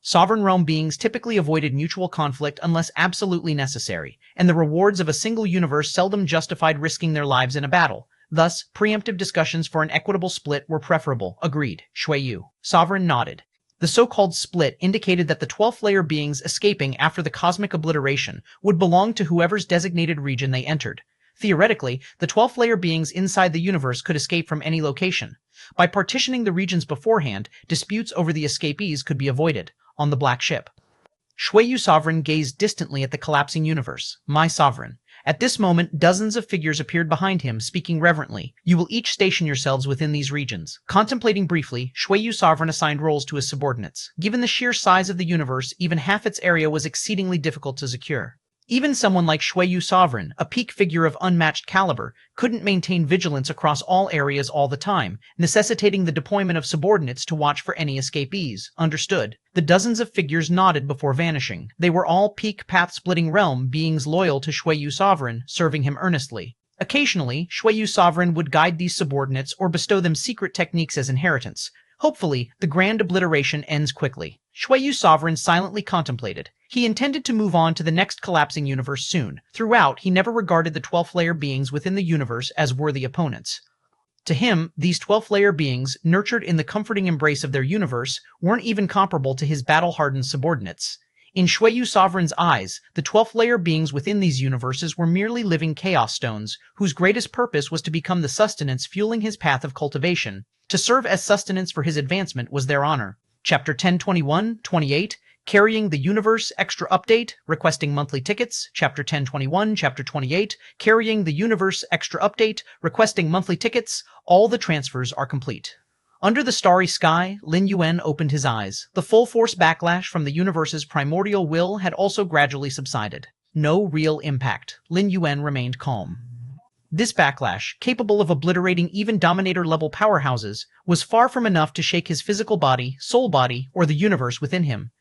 Sovereign realm beings typically avoided mutual conflict unless absolutely necessary, and the rewards of a single universe seldom justified risking their lives in a battle. Thus, preemptive discussions for an equitable split were preferable. Agreed. Shui Yu. Sovereign nodded. The so-called split indicated that the 12th-layer beings escaping after the cosmic obliteration would belong to whoever's designated region they entered. Theoretically, the 12th-layer beings inside the universe could escape from any location. By partitioning the regions beforehand, disputes over the escapees could be avoided. On the black ship, Shui Yu Sovereign gazed distantly at the collapsing universe. My sovereign. At this moment, dozens of figures appeared behind him, speaking reverently. You will each station yourselves within these regions. Contemplating briefly, Shui Yu Sovereign assigned roles to his subordinates. Given the sheer size of the universe, even half its area was exceedingly difficult to secure. Even someone like Shui Yu Sovereign, a peak figure of unmatched caliber, couldn't maintain vigilance across all areas all the time, necessitating the deployment of subordinates to watch for any escapees. Understood. The dozens of figures nodded before vanishing. They were all peak path-splitting realm beings loyal to Shui Yu Sovereign, serving him earnestly. Occasionally, Shui Yu Sovereign would guide these subordinates or bestow them secret techniques as inheritance. Hopefully, the grand obliteration ends quickly. Shui Yu Sovereign silently contemplated. He intended to move on to the next collapsing universe soon. Throughout, he never regarded the 12th-layer beings within the universe as worthy opponents. To him, these 12th-layer beings, nurtured in the comforting embrace of their universe, weren't even comparable to his battle-hardened subordinates. In Shui Yu Sovereign's eyes, the 12th-layer beings within these universes were merely living chaos stones, whose greatest purpose was to become the sustenance fueling his path of cultivation. To serve as sustenance for his advancement was their honor. Chapter 1021-28, Carrying the Universe Extra Update, Requesting Monthly Tickets. Chapter 1021, Chapter 28, Carrying the Universe Extra Update, Requesting Monthly Tickets. All the transfers are complete. Under the starry sky, Lin Yuan opened his eyes. The full-force backlash from the universe's primordial will had also gradually subsided. No real impact. Lin Yuan remained calm. This backlash, capable of obliterating even Dominator-level powerhouses, was far from enough to shake his physical body, soul body, or the universe within him.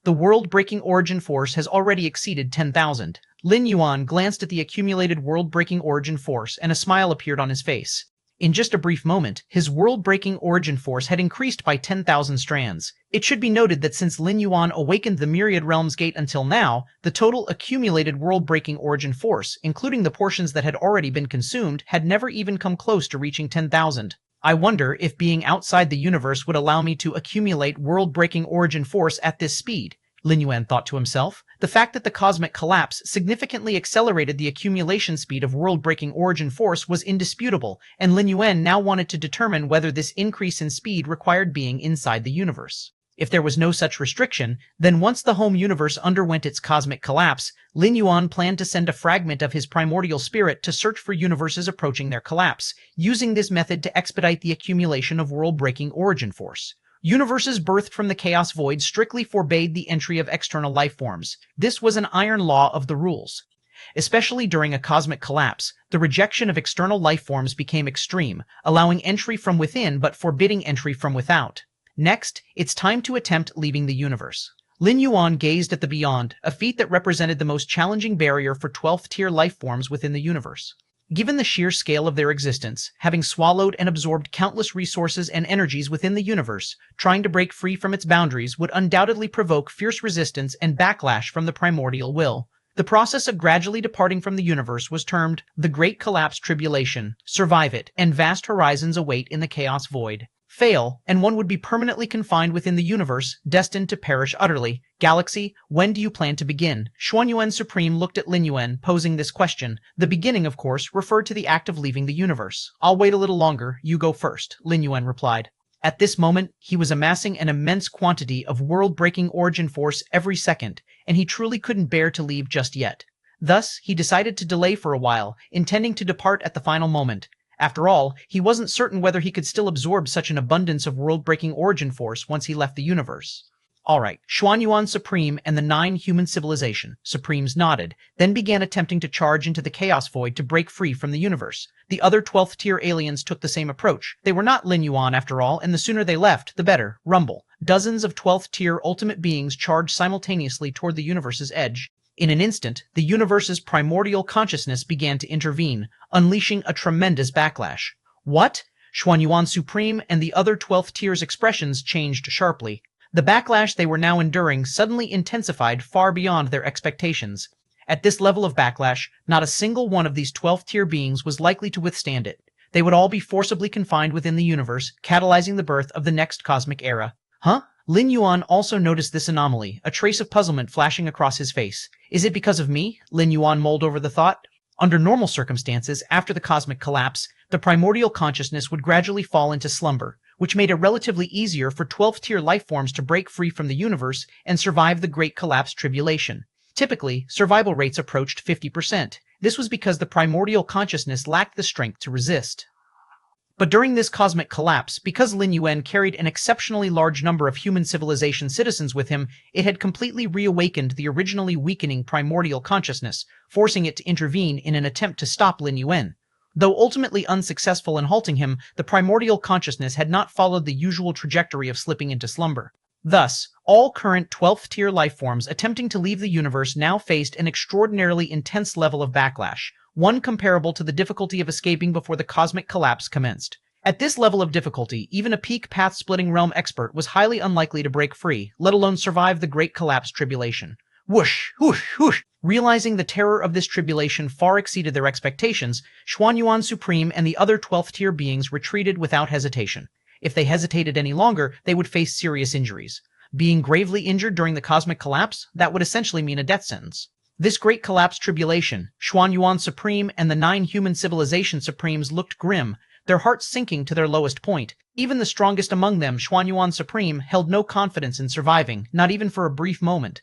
The world-breaking origin force has already exceeded 10,000. Lin Yuan glanced at the accumulated world-breaking origin force and a smile appeared on his face. In just a brief moment, his world-breaking origin force had increased by 10,000 strands. It should be noted that since Lin Yuan awakened the Myriad Realms Gate until now, the total accumulated world-breaking origin force, including the portions that had already been consumed, had never even come close to reaching 10,000. I wonder if being outside the universe would allow me to accumulate world-breaking origin force at this speed, Lin Yuan thought to himself. The fact that the cosmic collapse significantly accelerated the accumulation speed of world-breaking origin force was indisputable, and Lin Yuan now wanted to determine whether this increase in speed required being inside the universe. If there was no such restriction, then once the home universe underwent its cosmic collapse, Lin Yuan planned to send a fragment of his primordial spirit to search for universes approaching their collapse, using this method to expedite the accumulation of world-breaking origin force. Universes birthed from the chaos void strictly forbade the entry of external life forms. This was an iron law of the rules. Especially during a cosmic collapse, the rejection of external life forms became extreme, allowing entry from within but forbidding entry from without. Next, it's time to attempt leaving the universe. Lin Yuan gazed at the beyond, a feat that represented the most challenging barrier for 12th-tier life forms within the universe. Given the sheer scale of their existence, having swallowed and absorbed countless resources and energies within the universe, trying to break free from its boundaries would undoubtedly provoke fierce resistance and backlash from the primordial will. The process of gradually departing from the universe was termed the Great Collapse Tribulation. Survive it, and vast horizons await in the chaos void. Fail, and one would be permanently confined within the universe, destined to perish utterly. Galaxy, when do you plan to begin? Xuanyuan Supreme looked at Lin Yuan, posing this question. The beginning, of course, referred to the act of leaving the universe. I'll wait a little longer, you go first, Lin Yuan replied. At this moment, he was amassing an immense quantity of world-breaking origin force every second, and he truly couldn't bear to leave just yet. Thus, he decided to delay for a while, intending to depart at the final moment. After all, he wasn't certain whether he could still absorb such an abundance of world-breaking origin force once he left the universe. Alright, Xuanyuan Supreme and the 9 human civilization. Supremes nodded, then began attempting to charge into the chaos void to break free from the universe. The other 12th-tier aliens took the same approach. They were not Lin Yuan after all, and the sooner they left, the better. Rumble. Dozens of 12th-tier ultimate beings charged simultaneously toward the universe's edge. In an instant, the universe's primordial consciousness began to intervene, unleashing a tremendous backlash. What? Xuanyuan Supreme and the other 12th tier's expressions changed sharply. The backlash they were now enduring suddenly intensified far beyond their expectations. At this level of backlash, not a single one of these 12th tier beings was likely to withstand it. They would all be forcibly confined within the universe, catalyzing the birth of the next cosmic era. Huh? Lin Yuan also noticed this anomaly, a trace of puzzlement flashing across his face. Is it because of me? Lin Yuan mulled over the thought. Under normal circumstances, after the cosmic collapse, the primordial consciousness would gradually fall into slumber, which made it relatively easier for 12th-tier life forms to break free from the universe and survive the Great Collapse Tribulation. Typically, survival rates approached 50%. This was because the primordial consciousness lacked the strength to resist. But during this cosmic collapse, because Lin Yuan carried an exceptionally large number of human civilization citizens with him, it had completely reawakened the originally weakening primordial consciousness, forcing it to intervene in an attempt to stop Lin Yuan. Though ultimately unsuccessful in halting him, the primordial consciousness had not followed the usual trajectory of slipping into slumber. Thus, all current 12th-tier life forms attempting to leave the universe now faced an extraordinarily intense level of backlash, one comparable to the difficulty of escaping before the cosmic collapse commenced. At this level of difficulty, even a peak path-splitting realm expert was highly unlikely to break free, let alone survive the Great Collapse Tribulation. Whoosh, whoosh, whoosh! Realizing the terror of this tribulation far exceeded their expectations, Xuanyuan Supreme and the other 12th-tier beings retreated without hesitation. If they hesitated any longer, they would face serious injuries. Being gravely injured during the cosmic collapse, that would essentially mean a death sentence. This Great Collapse Tribulation, Xuanyuan Supreme and the 9 human civilization supremes looked grim, their hearts sinking to their lowest point. Even the strongest among them, Xuanyuan Supreme, held no confidence in surviving, not even for a brief moment.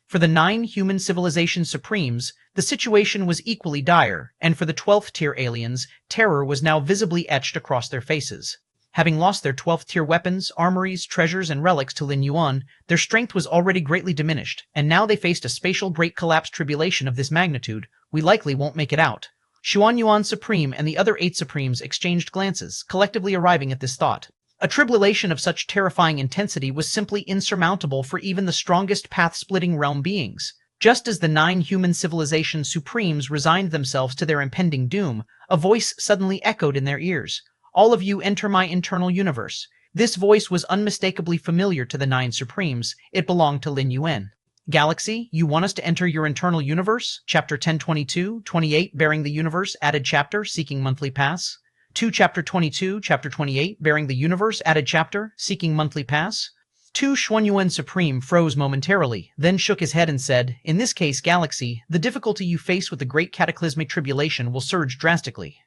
For the 9 human civilization supremes, the situation was equally dire, and for the 12th-tier aliens, terror was now visibly etched across their faces. Having lost their 12th-tier weapons, armories, treasures, and relics to Lin Yuan, their strength was already greatly diminished, and now they faced a spatial Great Collapse Tribulation of this magnitude. We likely won't make it out. Xuanyuan Supreme and the other 8 Supremes exchanged glances, collectively arriving at this thought. A tribulation of such terrifying intensity was simply insurmountable for even the strongest path-splitting realm beings. Just as the 9 human civilization supremes resigned themselves to their impending doom, a voice suddenly echoed in their ears. "All of you enter my internal universe." This voice was unmistakably familiar to the 9 supremes. It belonged to Lin Yuan. "Galaxy, you want us to enter your internal universe?" Chapter 10:22-28, Bearing the Universe, added chapter, Seeking Monthly Pass. 2 Chapter 22, Chapter 28, Bearing the Universe, added chapter, Seeking Monthly Pass. 2 Xuanyuan Supreme froze momentarily, then shook his head and said, "In this case, Galaxy, the difficulty you face with the great cataclysmic tribulation will surge drastically."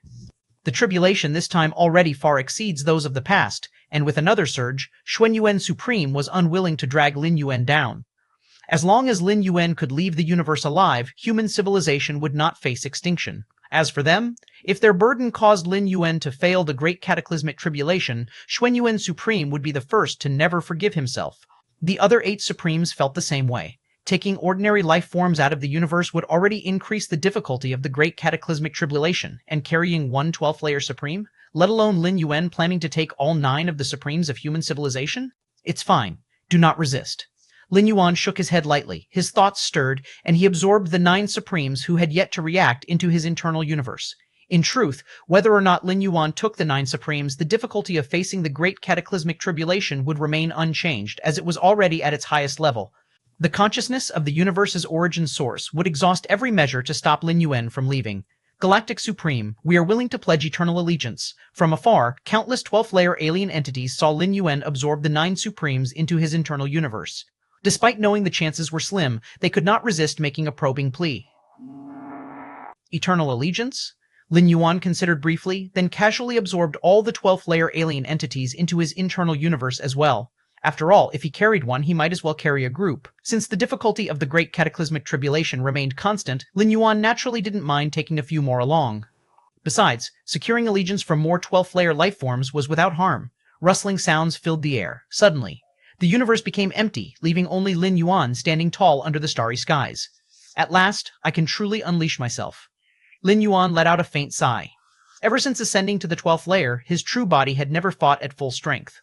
The tribulation this time already far exceeds those of the past, and with another surge, Xuanyuan Supreme was unwilling to drag Lin Yuan down. As long as Lin Yuan could leave the universe alive, human civilization would not face extinction. As for them, if their burden caused Lin Yuan to fail the great cataclysmic tribulation, Xuanyuan Supreme would be the first to never forgive himself. The other 8 Supremes felt the same way. Taking ordinary life forms out of the universe would already increase the difficulty of the great cataclysmic tribulation, and carrying one 12th-layer Supreme, let alone Lin Yuan planning to take all 9 of the Supremes of human civilization? It's fine. Do not resist. Lin Yuan shook his head lightly, his thoughts stirred, and he absorbed the 9 Supremes who had yet to react into his internal universe. In truth, whether or not Lin Yuan took the 9 Supremes, the difficulty of facing the great cataclysmic tribulation would remain unchanged, as it was already at its highest level. The consciousness of the universe's origin source would exhaust every measure to stop Lin Yuan from leaving. "Galactic Supreme, we are willing to pledge eternal allegiance." From afar, countless 12th-layer alien entities saw Lin Yuan absorb the 9 Supremes into his internal universe. Despite knowing the chances were slim, they could not resist making a probing plea. Eternal allegiance? Lin Yuan considered briefly, then casually absorbed all the 12th-layer alien entities into his internal universe as well. After all, if he carried one, he might as well carry a group. Since the difficulty of the great cataclysmic tribulation remained constant, Lin Yuan naturally didn't mind taking a few more along. Besides, securing allegiance from more 12th-layer life forms was without harm. Rustling sounds filled the air. Suddenly, the universe became empty, leaving only Lin Yuan standing tall under the starry skies. "At last, I can truly unleash myself." Lin Yuan let out a faint sigh. Ever since ascending to the 12th layer, his true body had never fought at full strength.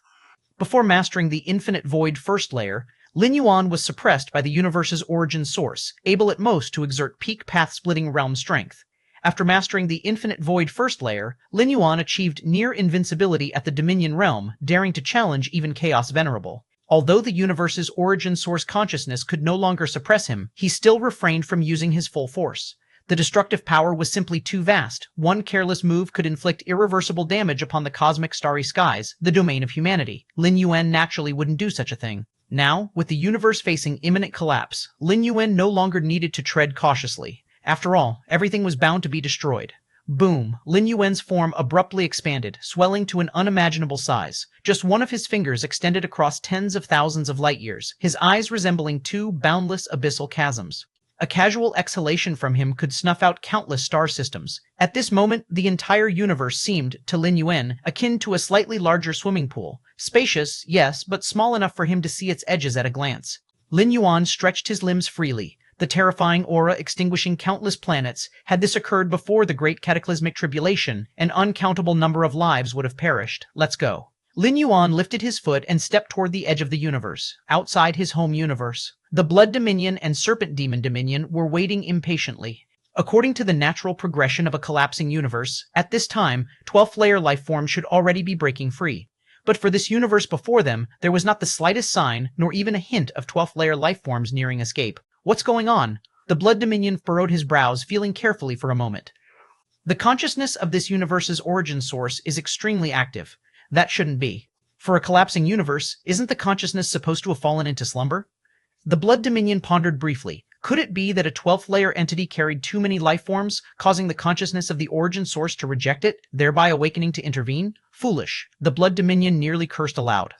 Before mastering the infinite void first layer, Lin Yuan was suppressed by the universe's origin source, able at most to exert peak path-splitting realm strength. After mastering the infinite void first layer, Lin Yuan achieved near invincibility at the Dominion realm, daring to challenge even Chaos Venerable. Although the universe's origin source consciousness could no longer suppress him, he still refrained from using his full force. The destructive power was simply too vast. One careless move could inflict irreversible damage upon the cosmic starry skies, the domain of humanity. Lin Yuan naturally wouldn't do such a thing. Now, with the universe facing imminent collapse, Lin Yuan no longer needed to tread cautiously. After all, everything was bound to be destroyed. Boom! Lin Yuan's form abruptly expanded, swelling to an unimaginable size. Just one of his fingers extended across tens of thousands of light years, his eyes resembling 2 boundless abyssal chasms. A casual exhalation from him could snuff out countless star systems. At this moment, the entire universe seemed, to Lin Yuan, akin to a slightly larger swimming pool. Spacious, yes, but small enough for him to see its edges at a glance. Lin Yuan stretched his limbs freely, the terrifying aura extinguishing countless planets. Had this occurred before the great cataclysmic tribulation, an uncountable number of lives would have perished. Let's go. Lin Yuan lifted his foot and stepped toward the edge of the universe, outside his home universe. The Blood Dominion and Serpent Demon Dominion were waiting impatiently. According to the natural progression of a collapsing universe, at this time, 12th-layer life forms should already be breaking free. But for this universe before them, there was not the slightest sign, nor even a hint of 12th-layer life forms nearing escape. What's going on? The Blood Dominion furrowed his brows, feeling carefully for a moment. The consciousness of this universe's origin source is extremely active. That shouldn't be. For a collapsing universe, isn't the consciousness supposed to have fallen into slumber? The Blood Dominion pondered briefly. Could it be that a 12th-layer entity carried too many life forms, causing the consciousness of the origin source to reject it, thereby awakening to intervene? Foolish. The Blood Dominion nearly cursed aloud.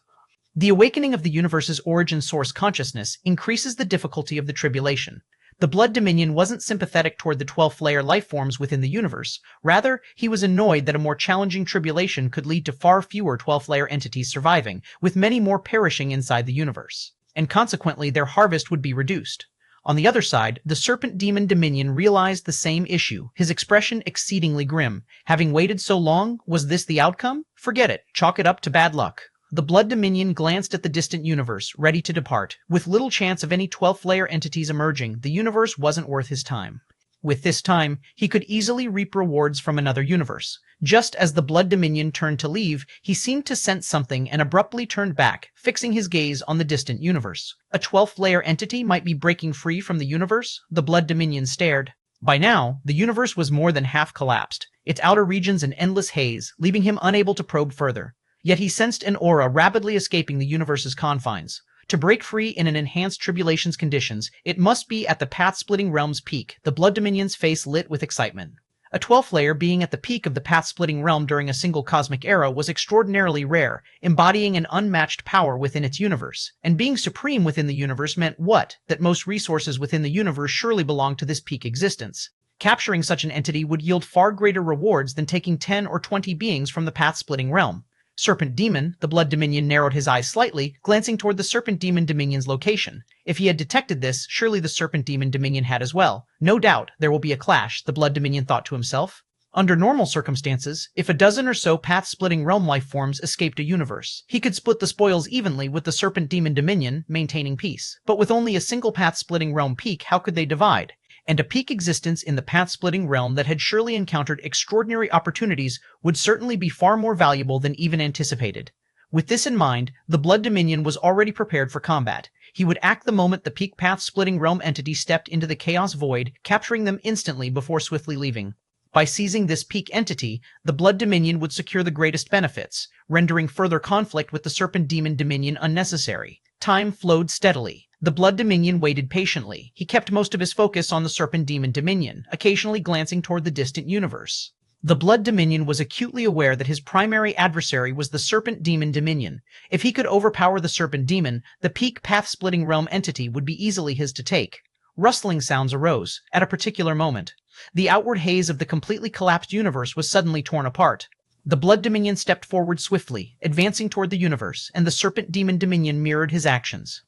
The awakening of the universe's origin source consciousness increases the difficulty of the tribulation. The Blood Dominion wasn't sympathetic toward the 12th-layer life forms within the universe. Rather, he was annoyed that a more challenging tribulation could lead to far fewer 12th-layer entities surviving, with many more perishing inside the universe. And consequently, their harvest would be reduced. On the other side, the Serpent Demon Dominion realized the same issue, his expression exceedingly grim. Having waited so long, was this the outcome? Forget it. Chalk it up to bad luck. the Blood Dominion glanced at the distant universe, ready to depart. With little chance of any 12th layer entities emerging, the universe wasn't worth his time. With this time, he could easily reap rewards from another universe. Just as the Blood Dominion turned to leave, he seemed to sense something and abruptly turned back, fixing his gaze on the distant universe. A 12th layer entity might be breaking free from the universe? The Blood Dominion stared. By now, the universe was more than half collapsed, its outer regions an endless haze, leaving him unable to probe further. Yet he sensed an aura rapidly escaping the universe's confines. To break free in an enhanced tribulations conditions, it must be at the path-splitting realm's peak. The Blood Dominion's face lit with excitement. A 12th layer being at the peak of the path-splitting realm during a single cosmic era was extraordinarily rare, embodying an unmatched power within its universe. And being supreme within the universe meant what? That most resources within the universe surely belonged to this peak existence. Capturing such an entity would yield far greater rewards than taking 10 or 20 beings from the path-splitting realm. Serpent Demon, the Blood Dominion narrowed his eyes slightly, glancing toward the Serpent Demon Dominion's location. If he had detected this, surely the Serpent Demon Dominion had as well. No doubt, there will be a clash, the Blood Dominion thought to himself. Under normal circumstances, if a dozen or so path-splitting realm life forms escaped a universe, he could split the spoils evenly with the Serpent Demon Dominion, maintaining peace. But with only a single path-splitting realm peak, how could they divide? And a peak existence in the path-splitting realm that had surely encountered extraordinary opportunities would certainly be far more valuable than even anticipated. With this in mind, the Blood Dominion was already prepared for combat. He would act the moment the peak path-splitting realm entity stepped into the chaos void, capturing them instantly before swiftly leaving. By seizing this peak entity, the Blood Dominion would secure the greatest benefits, rendering further conflict with the Serpent Demon Dominion unnecessary. Time flowed steadily. The Blood Dominion waited patiently. He kept most of his focus on the Serpent Demon Dominion, occasionally glancing toward the distant universe. The Blood Dominion was acutely aware that his primary adversary was the Serpent Demon Dominion. If he could overpower the Serpent Demon, the peak path-splitting realm entity would be easily his to take. Rustling sounds arose, at a particular moment. The outward haze of the completely collapsed universe was suddenly torn apart. The Blood Dominion stepped forward swiftly, advancing toward the universe, and the Serpent Demon Dominion mirrored his actions.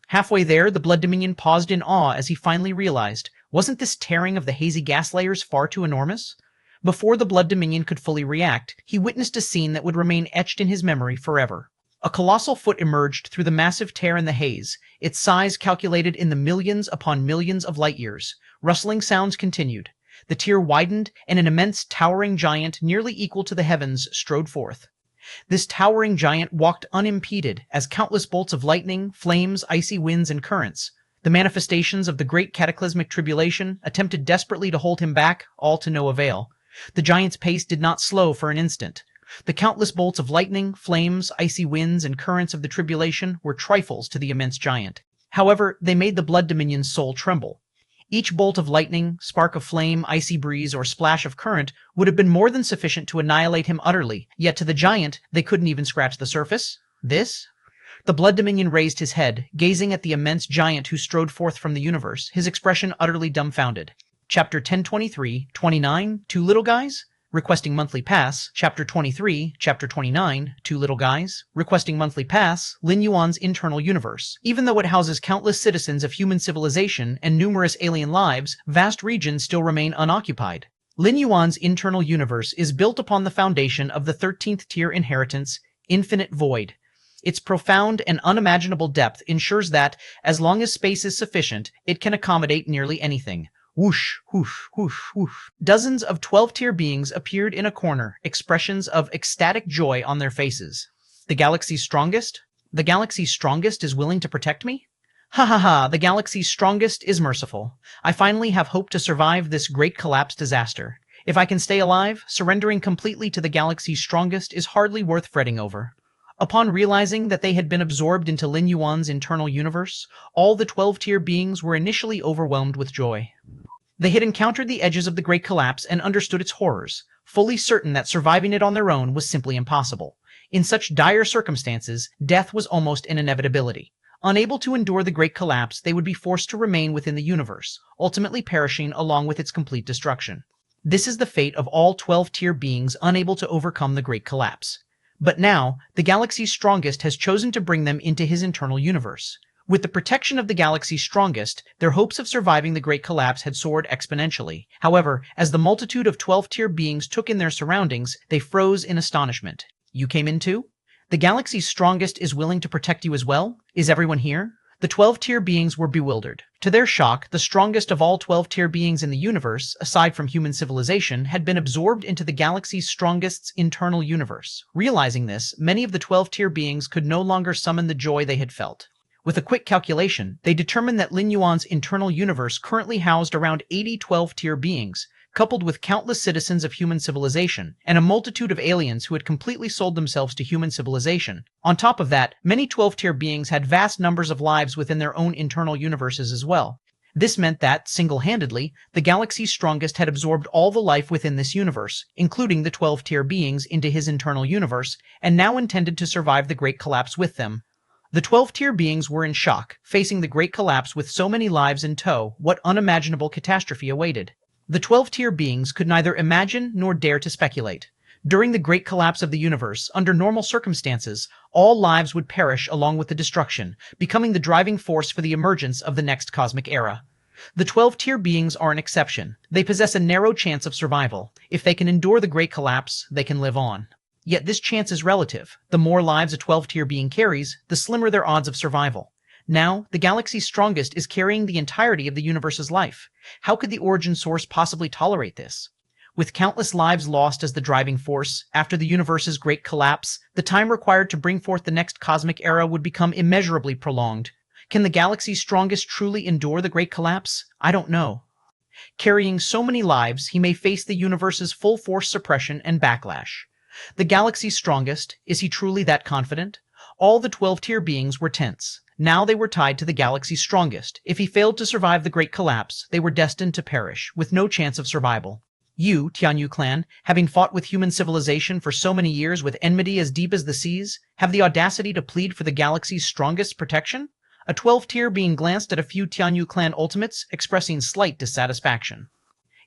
Halfway there, the Blood Dominion paused in awe as he finally realized, wasn't this tearing of the hazy gas layers far too enormous? Before the Blood Dominion could fully react, he witnessed a scene that would remain etched in his memory forever. A colossal foot emerged through the massive tear in the haze, its size calculated in the millions upon millions of light years. Rustling sounds continued. The tear widened, and an immense towering giant nearly equal to the heavens strode forth. This towering giant walked unimpeded as countless bolts of lightning, flames, icy winds, and currents, the manifestations of the great cataclysmic tribulation, attempted desperately to hold him back, all to no avail. The giant's pace did not slow for an instant. The countless bolts of lightning, flames, icy winds, and currents of the tribulation were trifles to the immense giant. However, they made the Blood Dominion's soul tremble. Each bolt of lightning, spark of flame, icy breeze, or splash of current would have been more than sufficient to annihilate him utterly, yet to the giant, they couldn't even scratch the surface. This? The Blood Dominion raised his head, gazing at the immense giant who strode forth from the universe, his expression utterly dumbfounded. Chapter 1023, 29, Two Little Guys? Requesting monthly pass. Chapter 23, Chapter 29, Two Little Guys. Requesting monthly pass. Lin Yuan's internal universe. Even though it houses countless citizens of human civilization and numerous alien lives, vast regions still remain unoccupied. Lin Yuan's internal universe is built upon the foundation of the 13th tier inheritance, Infinite Void. Its profound and unimaginable depth ensures that, as long as space is sufficient, it can accommodate nearly anything. Whoosh, whoosh, whoosh, whoosh. Dozens of 12-tier beings appeared in a corner, expressions of ecstatic joy on their faces. The galaxy's strongest? The galaxy's strongest is willing to protect me? Ha ha ha, the galaxy's strongest is merciful. I finally have hope to survive this great collapse disaster. If I can stay alive, surrendering completely to the galaxy's strongest is hardly worth fretting over. Upon realizing that they had been absorbed into Lin Yuan's internal universe, all the 12-tier beings were initially overwhelmed with joy. They had encountered the edges of the Great Collapse and understood its horrors, fully certain that surviving it on their own was simply impossible. In such dire circumstances, death was almost an inevitability. Unable to endure the Great Collapse, they would be forced to remain within the universe, ultimately perishing along with its complete destruction. This is the fate of all 12-tier beings unable to overcome the Great Collapse. But now, the galaxy's strongest has chosen to bring them into his internal universe. With the protection of the galaxy's strongest, their hopes of surviving the Great Collapse had soared exponentially. However, as the multitude of 12-tier beings took in their surroundings, they froze in astonishment. You came in too? The galaxy's strongest is willing to protect you as well? Is everyone here? The 12-tier beings were bewildered. To their shock, the strongest of all 12-tier beings in the universe, aside from human civilization, had been absorbed into the galaxy's strongest's internal universe. Realizing this, many of the 12-tier beings could no longer summon the joy they had felt. With a quick calculation, they determined that Lin Yuan's internal universe currently housed around 80 12-tier beings, coupled with countless citizens of human civilization, and a multitude of aliens who had completely sold themselves to human civilization. On top of that, many 12-tier beings had vast numbers of lives within their own internal universes as well. This meant that, single-handedly, the galaxy's strongest had absorbed all the life within this universe, including the 12-tier beings, into his internal universe, and now intended to survive the Great Collapse with them. The 12-tier beings were in shock, facing the Great Collapse with so many lives in tow. What unimaginable catastrophe awaited? The 12-tier beings could neither imagine nor dare to speculate. During the Great Collapse of the universe, under normal circumstances, all lives would perish along with the destruction, becoming the driving force for the emergence of the next cosmic era. The 12-tier beings are an exception. They possess a narrow chance of survival. If they can endure the Great Collapse, they can live on. Yet this chance is relative. The more lives a 12-tier being carries, the slimmer their odds of survival. Now, the galaxy's strongest is carrying the entirety of the universe's life. How could the origin source possibly tolerate this? With countless lives lost as the driving force, after the universe's great collapse, the time required to bring forth the next cosmic era would become immeasurably prolonged. Can the galaxy's strongest truly endure the great collapse? I don't know. Carrying so many lives, he may face the universe's full force suppression and backlash. The galaxy's strongest, is he truly that confident? All the 12-tier beings were tense. Now they were tied to the galaxy's strongest. If he failed to survive the great collapse, they were destined to perish, with no chance of survival. You, Tianyu clan, having fought with human civilization for so many years with enmity as deep as the seas, have the audacity to plead for the galaxy's strongest protection? A 12-tier being glanced at a few Tianyu clan ultimates, expressing slight dissatisfaction.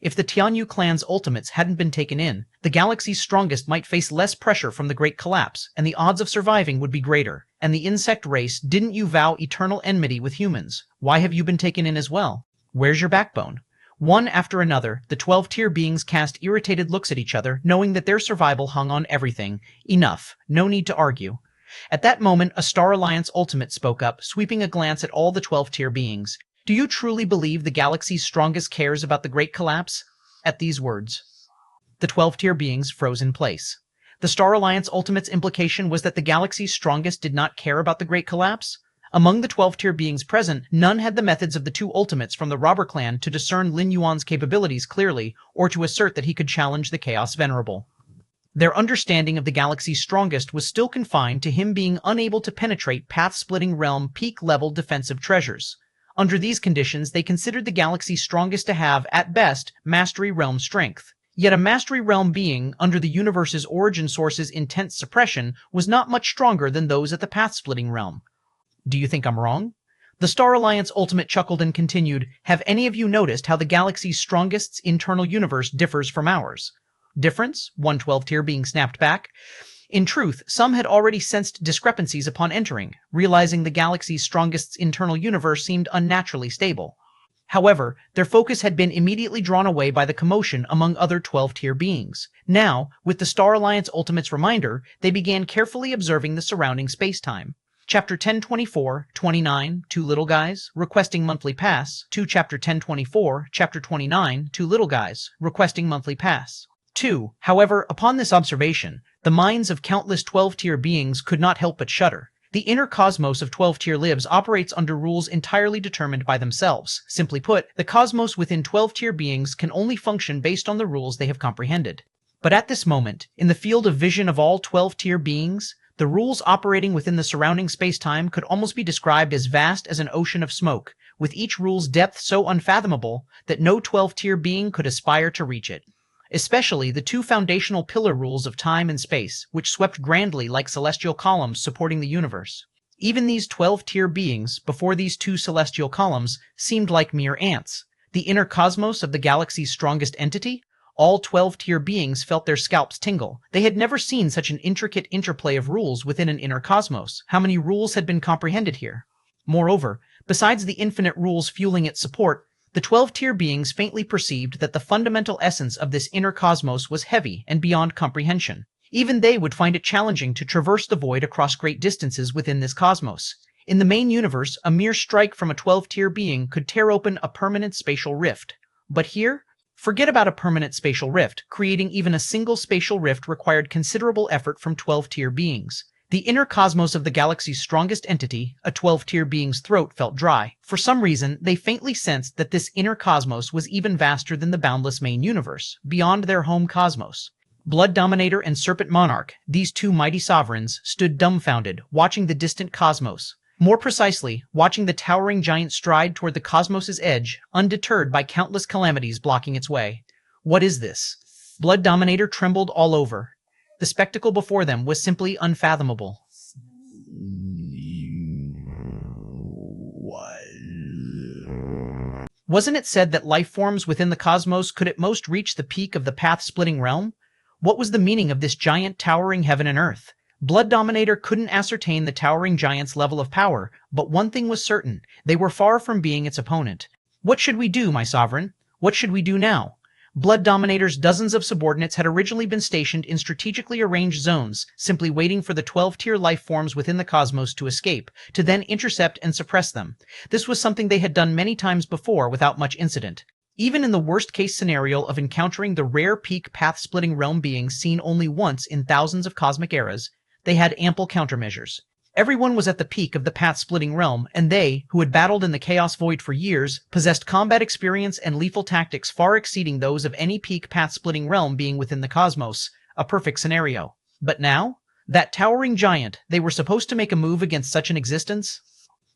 If the Tianyu clan's ultimates hadn't been taken in, the galaxy's strongest might face less pressure from the great collapse, and the odds of surviving would be greater. And the insect race, didn't you vow eternal enmity with humans? Why have you been taken in as well? Where's your backbone? One after another, the 12-tier beings cast irritated looks at each other, knowing that their survival hung on everything. Enough. No need to argue. At that moment, a Star Alliance ultimate spoke up, sweeping a glance at all the 12-tier beings. Do you truly believe the galaxy's strongest cares about the great collapse? At these words, the 12-tier beings froze in place. The Star Alliance ultimate's implication was that the galaxy's strongest did not care about the great collapse? Among the 12-tier beings present, none had the methods of the two ultimates from the robber clan to discern Lin Yuan's capabilities clearly, or to assert that he could challenge the Chaos Venerable. Their understanding of the galaxy's strongest was still confined to him being unable to penetrate path-splitting realm peak-level defensive treasures. Under these conditions, they considered the galaxy's strongest to have, at best, mastery realm strength. Yet a mastery realm being, under the universe's origin source's intense suppression, was not much stronger than those at the path-splitting realm. Do you think I'm wrong? The Star Alliance ultimate chuckled and continued, have any of you noticed how the galaxy's strongest's internal universe differs from ours? Difference? One 12-tier being snapped back. In truth, some had already sensed discrepancies upon entering, realizing the galaxy's strongest's internal universe seemed unnaturally stable. However, their focus had been immediately drawn away by the commotion among other 12-tier beings. Now, with the Star Alliance Ultimate's reminder, they began carefully observing the surrounding space-time. Chapter 1024, 29, Two Little Guys, requesting monthly pass. To Chapter 1024, Chapter 29, Two Little Guys, requesting monthly pass. 2. However, upon this observation, the minds of countless 12-tier beings could not help but shudder. The inner cosmos of 12-tier lives operates under rules entirely determined by themselves. Simply put, the cosmos within 12-tier beings can only function based on the rules they have comprehended. But at this moment, in the field of vision of all 12-tier beings, the rules operating within the surrounding space-time could almost be described as vast as an ocean of smoke, with each rule's depth so unfathomable that no 12-tier being could aspire to reach it. Especially the two foundational pillar rules of time and space, which swept grandly like celestial columns supporting the universe. Even these 12-tier beings, before these two celestial columns, seemed like mere ants. The inner cosmos of the galaxy's strongest entity? All 12-tier beings felt their scalps tingle. They had never seen such an intricate interplay of rules within an inner cosmos. How many rules had been comprehended here? Moreover, besides the infinite rules fueling its support, the 12-tier beings faintly perceived that the fundamental essence of this inner cosmos was heavy and beyond comprehension. Even they would find it challenging to traverse the void across great distances within this cosmos. In the main universe, a mere strike from a 12-tier being could tear open a permanent spatial rift. But here, forget about a permanent spatial rift. Creating even a single spatial rift required considerable effort from 12-tier beings. The inner cosmos of the galaxy's strongest entity, a 12-tier being's throat, felt dry. For some reason, they faintly sensed that this inner cosmos was even vaster than the boundless main universe, beyond their home cosmos. Blood Dominator and Serpent Monarch, these two mighty sovereigns, stood dumbfounded, watching the distant cosmos. More precisely, watching the towering giant stride toward the cosmos's edge, undeterred by countless calamities blocking its way. What is this? Blood Dominator trembled all over. The spectacle before them was simply unfathomable. Wasn't it said that life forms within the cosmos could at most reach the peak of the path-splitting realm? What was the meaning of this giant towering heaven and earth? Blood Dominator couldn't ascertain the towering giant's level of power, but one thing was certain: they were far from being its opponent. What should we do, my sovereign? What should we do now? Blood Dominator's dozens of subordinates had originally been stationed in strategically arranged zones, simply waiting for the 12-tier life forms within the cosmos to escape, to then intercept and suppress them. This was something they had done many times before without much incident. Even in the worst-case scenario of encountering the rare peak path-splitting realm beings seen only once in thousands of cosmic eras, they had ample countermeasures. Everyone was at the peak of the path-splitting realm, and they, who had battled in the Chaos Void for years, possessed combat experience and lethal tactics far exceeding those of any peak path-splitting realm being within the cosmos, a perfect scenario. But now? That towering giant, they were supposed to make a move against such an existence?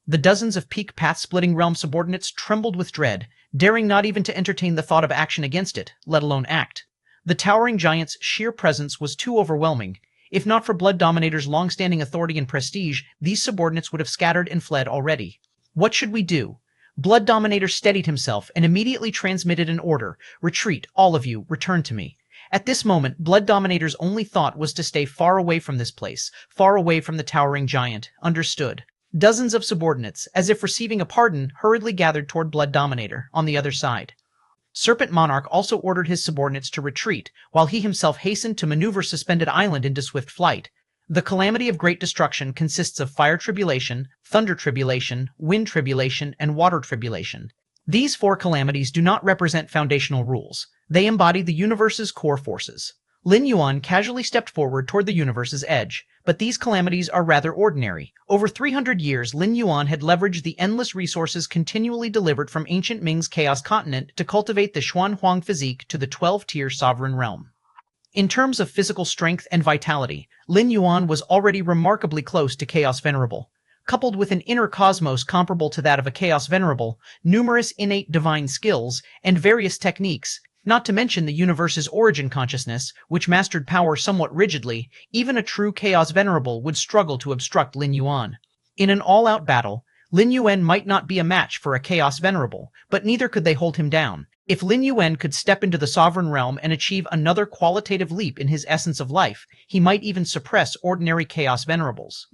The dozens of peak path-splitting realm subordinates trembled with dread, daring not even to entertain the thought of action against it, let alone act. The towering giant's sheer presence was too overwhelming. If not for Blood Dominator's long-standing authority and prestige, these subordinates would have scattered and fled already. What should we do? Blood Dominator steadied himself and immediately transmitted an order. Retreat, all of you, return to me. At this moment, Blood Dominator's only thought was to stay far away from this place, far away from the towering giant. Understood. Dozens of subordinates, as if receiving a pardon, hurriedly gathered toward Blood Dominator, on the other side. Serpent Monarch also ordered his subordinates to retreat, while he himself hastened to maneuver Suspended Island into swift flight. The calamity of great destruction consists of fire tribulation, thunder tribulation, wind tribulation, and water tribulation. These four calamities do not represent foundational rules. They embody the universe's core forces. Lin Yuan casually stepped forward toward the universe's edge, but these calamities are rather ordinary. Over 300 years, Lin Yuan had leveraged the endless resources continually delivered from ancient Ming's Chaos Continent to cultivate the Xuan Huang physique to the 12-tier sovereign realm. In terms of physical strength and vitality, Lin Yuan was already remarkably close to Chaos Venerable. Coupled with an inner cosmos comparable to that of a Chaos Venerable, numerous innate divine skills, and various techniques, not to mention the universe's origin consciousness, which mastered power somewhat rigidly, even a true Chaos Venerable would struggle to obstruct Lin Yuan. In an all-out battle, Lin Yuan might not be a match for a Chaos Venerable, but neither could they hold him down. If Lin Yuan could step into the sovereign realm and achieve another qualitative leap in his essence of life, he might even suppress ordinary Chaos Venerables.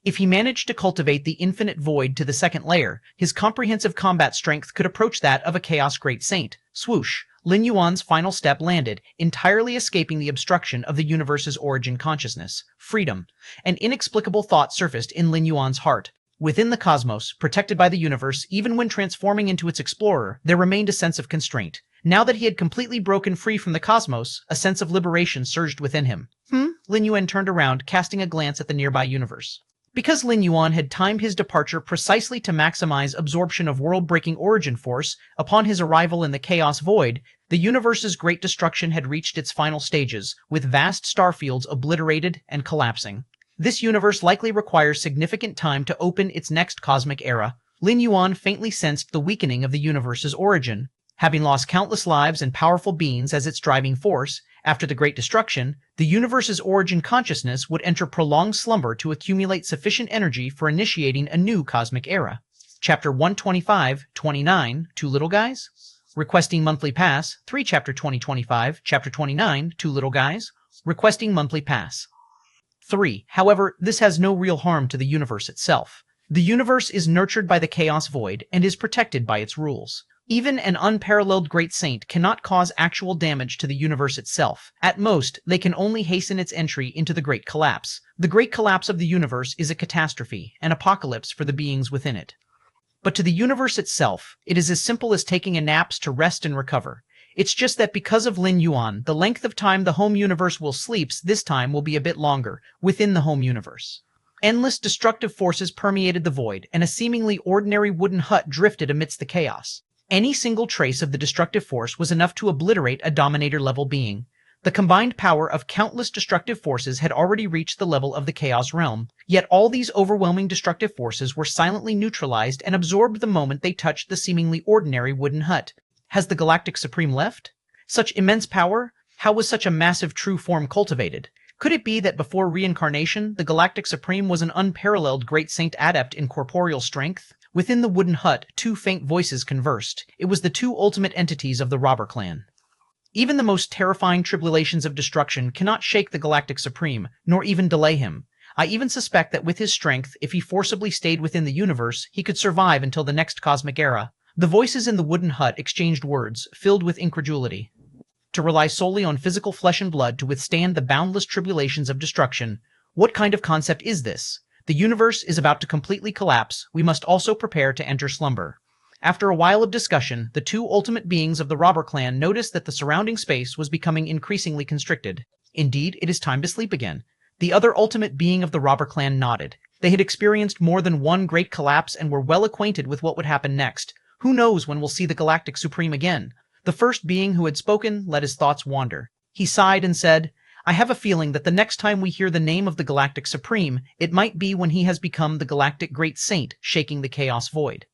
If he managed to cultivate the infinite void to the second layer, his comprehensive combat strength could approach that of a Chaos Great Saint. Swoosh! Lin Yuan's final step landed, entirely escaping the obstruction of the universe's origin consciousness. Freedom. An inexplicable thought surfaced in Lin Yuan's heart. Within the cosmos, protected by the universe, even when transforming into its explorer, there remained a sense of constraint. Now that he had completely broken free from the cosmos, a sense of liberation surged within him. Lin Yuan turned around, casting a glance at the nearby universe. Because Lin Yuan had timed his departure precisely to maximize absorption of world-breaking origin force, upon his arrival in the Chaos Void, the universe's great destruction had reached its final stages, with vast starfields obliterated and collapsing. This universe likely requires significant time to open its next cosmic era. Lin Yuan faintly sensed the weakening of the universe's origin. Having lost countless lives and powerful beings as its driving force, after the Great Destruction, the universe's origin consciousness would enter prolonged slumber to accumulate sufficient energy for initiating a new cosmic era. Chapter 125-29, Two Little Guys? Requesting monthly pass, 3 Chapter 2025, Chapter 29, Two Little Guys? Requesting monthly pass. 3. However, this has no real harm to the universe itself. The universe is nurtured by the Chaos Void and is protected by its rules. Even an unparalleled great saint cannot cause actual damage to the universe itself. At most, they can only hasten its entry into the Great Collapse. The Great Collapse of the universe is a catastrophe, an apocalypse for the beings within it. But to the universe itself, it is as simple as taking a nap to rest and recover. It's just that because of Lin Yuan, the length of time the home universe will sleep this time will be a bit longer, within the home universe. Endless destructive forces permeated the void, and a seemingly ordinary wooden hut drifted amidst the chaos. Any single trace of the destructive force was enough to obliterate a Dominator-level being. The combined power of countless destructive forces had already reached the level of the Chaos Realm, yet all these overwhelming destructive forces were silently neutralized and absorbed the moment they touched the seemingly ordinary wooden hut. Has the Galactic Supreme left? Such immense power? How was such a massive true form cultivated? Could it be that before reincarnation, the Galactic Supreme was an unparalleled great saint adept in corporeal strength? Within the wooden hut, two faint voices conversed. It was the two ultimate entities of the robber clan. Even the most terrifying tribulations of destruction cannot shake the Galactic Supreme, nor even delay him. I even suspect that with his strength, if he forcibly stayed within the universe, he could survive until the next cosmic era. The voices in the wooden hut exchanged words, filled with incredulity. To rely solely on physical flesh and blood to withstand the boundless tribulations of destruction, what kind of concept is this? The universe is about to completely collapse. We must also prepare to enter slumber. After a while of discussion, the two ultimate beings of the robber clan noticed that the surrounding space was becoming increasingly constricted. Indeed, it is time to sleep again. The other ultimate being of the robber clan nodded. They had experienced more than one great collapse and were well acquainted with what would happen next. Who knows when we'll see the Galactic Supreme again? The first being who had spoken let his thoughts wander. He sighed and said, I have a feeling that the next time we hear the name of the Galactic Supreme, it might be when he has become the Galactic Great Saint, shaking the Chaos Void.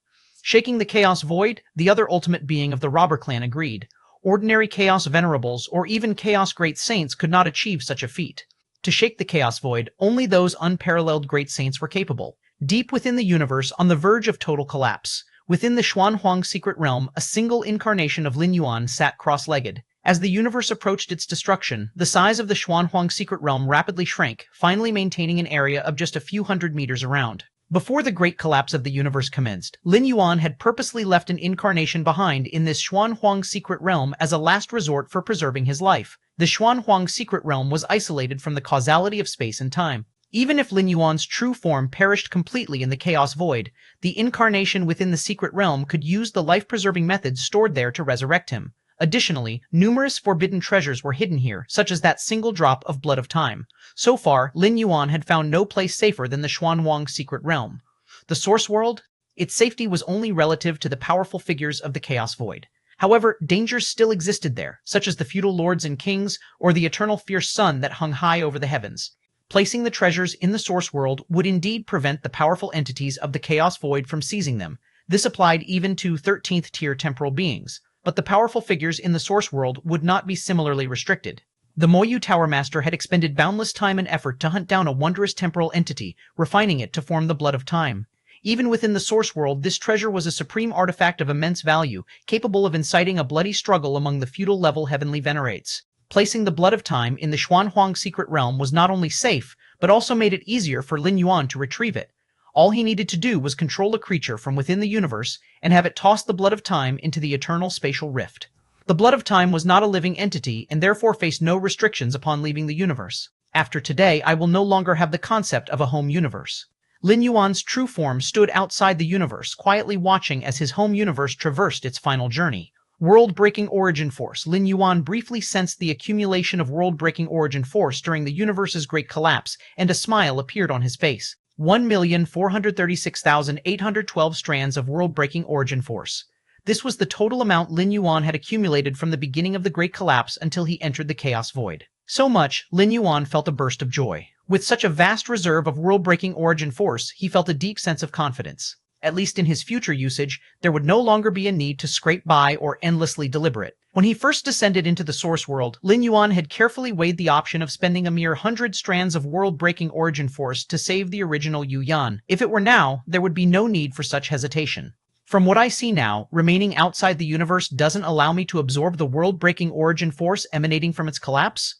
Shaking the Chaos Void, the other ultimate being of the robber clan agreed. Ordinary Chaos Venerables or even Chaos Great Saints could not achieve such a feat. To shake the Chaos Void, only those unparalleled Great Saints were capable. Deep within the universe, on the verge of total collapse, within the Xuanhuang secret realm, a single incarnation of Lin Yuan sat cross-legged. As the universe approached its destruction, the size of the Xuanhuang secret realm rapidly shrank, finally maintaining an area of just a few hundred meters around. Before the great collapse of the universe commenced, Lin Yuan had purposely left an incarnation behind in this Xuanhuang secret realm as a last resort for preserving his life. The Xuanhuang secret realm was isolated from the causality of space and time. Even if Lin Yuan's true form perished completely in the Chaos Void, the incarnation within the secret realm could use the life-preserving methods stored there to resurrect him. Additionally, numerous forbidden treasures were hidden here, such as that single drop of blood of time. So far, Lin Yuan had found no place safer than the Xuanhuang secret realm. The Source World? Its safety was only relative to the powerful figures of the Chaos Void. However, dangers still existed there, such as the feudal lords and kings, or the eternal fierce sun that hung high over the heavens. Placing the treasures in the Source World would indeed prevent the powerful entities of the Chaos Void from seizing them. This applied even to 13th-tier temporal beings. But the powerful figures in the Source World would not be similarly restricted. The Moyu Tower Master had expended boundless time and effort to hunt down a wondrous temporal entity, refining it to form the Blood of Time. Even within the Source World, this treasure was a supreme artifact of immense value, capable of inciting a bloody struggle among the feudal-level heavenly venerates. Placing the Blood of Time in the Xuanhuang secret realm was not only safe, but also made it easier for Lin Yuan to retrieve it. All he needed to do was control a creature from within the universe and have it toss the Blood of Time into the eternal spatial rift. The Blood of Time was not a living entity and therefore faced no restrictions upon leaving the universe. After today, I will no longer have the concept of a home universe. Lin Yuan's true form stood outside the universe, quietly watching as his home universe traversed its final journey. World-breaking origin force. Lin Yuan briefly sensed the accumulation of world-breaking origin force during the universe's great collapse, and a smile appeared on his face. 1,436,812 strands of world-breaking origin force. This was the total amount Lin Yuan had accumulated from the beginning of the Great Collapse until he entered the Chaos Void. So much, Lin Yuan felt a burst of joy. With such a vast reserve of world-breaking origin force, he felt a deep sense of confidence. At least in his future usage, there would no longer be a need to scrape by or endlessly deliberate. When he first descended into the Source World, Lin Yuan had carefully weighed the option of spending a mere 100 strands of world-breaking origin force to save the original Yu Yan. If it were now, there would be no need for such hesitation. From what I see now, remaining outside the universe doesn't allow me to absorb the world-breaking origin force emanating from its collapse?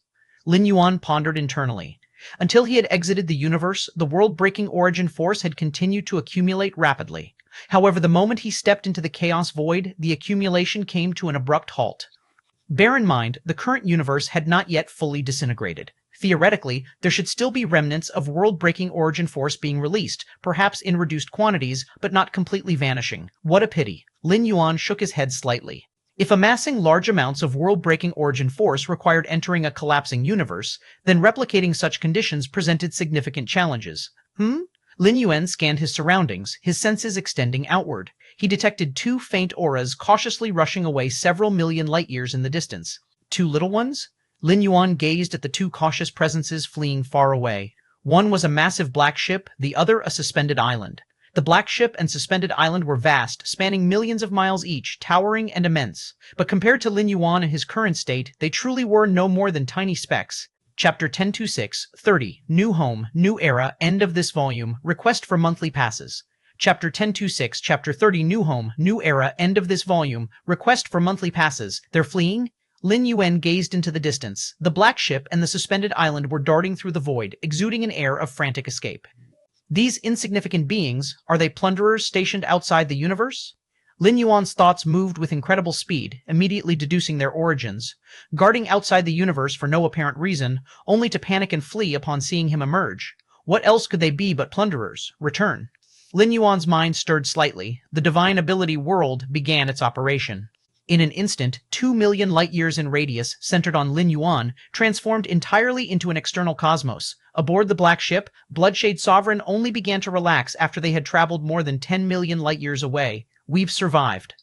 Lin Yuan pondered internally. Until he had exited the universe, the world-breaking origin force had continued to accumulate rapidly. However, the moment he stepped into the chaos void, the accumulation came to an abrupt halt. Bear in mind, the current universe had not yet fully disintegrated. Theoretically, there should still be remnants of world-breaking origin force being released, perhaps in reduced quantities, but not completely vanishing. What a pity. Lin Yuan shook his head slightly. If amassing large amounts of world-breaking origin force required entering a collapsing universe, then replicating such conditions presented significant challenges. Lin Yuan scanned his surroundings, his senses extending outward. He detected two faint auras cautiously rushing away several million light-years in the distance. Two little ones? Lin Yuan gazed at the two cautious presences fleeing far away. One was a massive black ship, the other a suspended island. The black ship and suspended island were vast, spanning millions of miles each, towering and immense. But compared to Lin Yuan in his current state, they truly were no more than tiny specks. Chapter 1026, 30, New Home, New Era, End of this volume, Request for Monthly Passes. Chapter 1026, Chapter 30, New Home, New Era, End of this volume, Request for Monthly Passes. They're fleeing? Lin Yuan gazed into the distance. The black ship and the suspended island were darting through the void, exuding an air of frantic escape. These insignificant beings, are they plunderers stationed outside the universe? Lin Yuan's thoughts moved with incredible speed, immediately deducing their origins. Guarding outside the universe for no apparent reason, only to panic and flee upon seeing him emerge. What else could they be but plunderers? Return. Lin Yuan's mind stirred slightly. The divine ability world began its operation. In an instant, 2 million light-years in radius, centered on Lin Yuan, transformed entirely into an external cosmos. Aboard the black ship, Bloodshade Sovereign only began to relax after they had traveled more than 10 million light-years away. We've survived.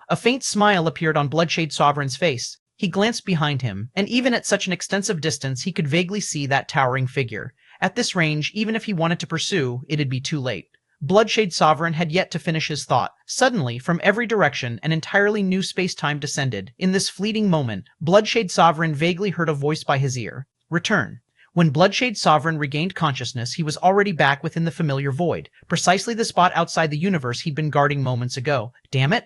A faint smile appeared on Bloodshade Sovereign's face. He glanced behind him, and even at such an extensive distance he could vaguely see that towering figure. At this range, even if he wanted to pursue, it'd be too late. Bloodshade Sovereign had yet to finish his thought. Suddenly, from every direction, an entirely new space-time descended. In this fleeting moment, Bloodshade Sovereign vaguely heard a voice by his ear. Return. When Bloodshade Sovereign regained consciousness, he was already back within the familiar void, precisely the spot outside the universe he'd been guarding moments ago. Damn it!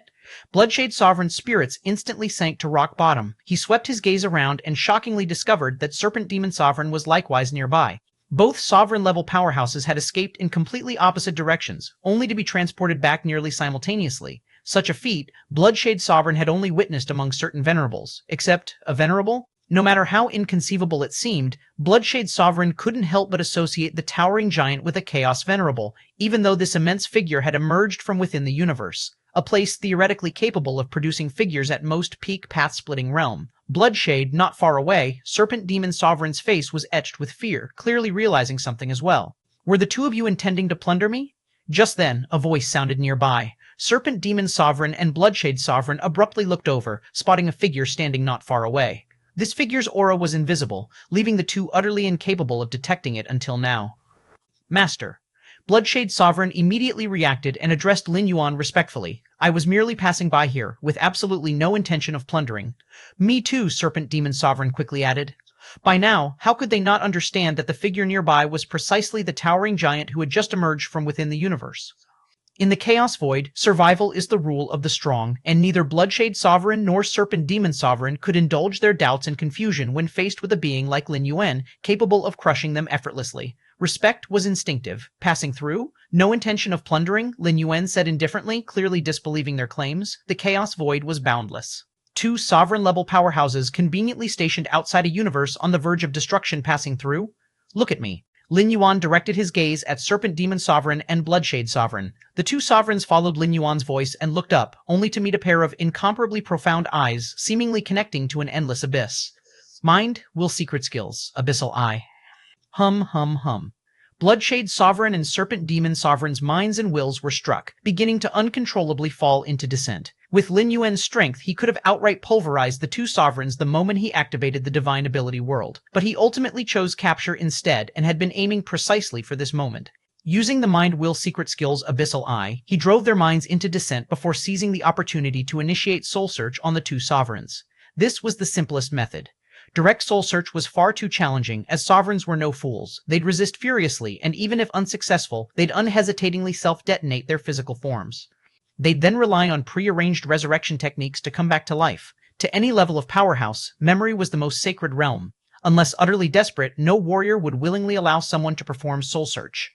Bloodshade Sovereign's spirits instantly sank to rock bottom. He swept his gaze around and shockingly discovered that Serpent Demon Sovereign was likewise nearby. Both sovereign-level powerhouses had escaped in completely opposite directions, only to be transported back nearly simultaneously. Such a feat, Bloodshade Sovereign had only witnessed among certain venerables. Except, a venerable? No matter how inconceivable it seemed, Bloodshade Sovereign couldn't help but associate the towering giant with a Chaos Venerable, even though this immense figure had emerged from within the universe. A place theoretically capable of producing figures at most peak path-splitting realm. Bloodshade, not far away, Serpent Demon Sovereign's face was etched with fear, clearly realizing something as well. Were the two of you intending to plunder me? Just then, a voice sounded nearby. Serpent Demon Sovereign and Bloodshade Sovereign abruptly looked over, spotting a figure standing not far away. This figure's aura was invisible, leaving the two utterly incapable of detecting it until now. Master. Bloodshade Sovereign immediately reacted and addressed Lin Yuan respectfully. I was merely passing by here, with absolutely no intention of plundering. Me too, Serpent Demon Sovereign quickly added. By now, how could they not understand that the figure nearby was precisely the towering giant who had just emerged from within the universe? In the Chaos Void, survival is the rule of the strong, and neither Bloodshade Sovereign nor Serpent Demon Sovereign could indulge their doubts and confusion when faced with a being like Lin Yuan, capable of crushing them effortlessly. Respect was instinctive. Passing through? No intention of plundering, Lin Yuan said indifferently, clearly disbelieving their claims. The Chaos Void was boundless. Two sovereign-level powerhouses conveniently stationed outside a universe on the verge of destruction passing through? Look at me. Lin Yuan directed his gaze at Serpent Demon Sovereign and Bloodshade Sovereign. The two sovereigns followed Lin Yuan's voice and looked up, only to meet a pair of incomparably profound eyes, seemingly connecting to an endless abyss. Mind, will secret skills, abyssal eye. Hum, hum, hum. Bloodshade Sovereign and Serpent Demon Sovereign's minds and wills were struck, beginning to uncontrollably fall into descent. With Lin Yuan's strength, he could have outright pulverized the two sovereigns the moment he activated the Divine Ability World. But he ultimately chose capture instead and had been aiming precisely for this moment. Using the mind-will secret skill's Abyssal Eye, he drove their minds into descent before seizing the opportunity to initiate soul search on the two sovereigns. This was the simplest method. Direct soul search was far too challenging, as sovereigns were no fools. They'd resist furiously, and even if unsuccessful, they'd unhesitatingly self-detonate their physical forms. They'd then rely on pre-arranged resurrection techniques to come back to life. To any level of powerhouse, memory was the most sacred realm. Unless utterly desperate, no warrior would willingly allow someone to perform soul search.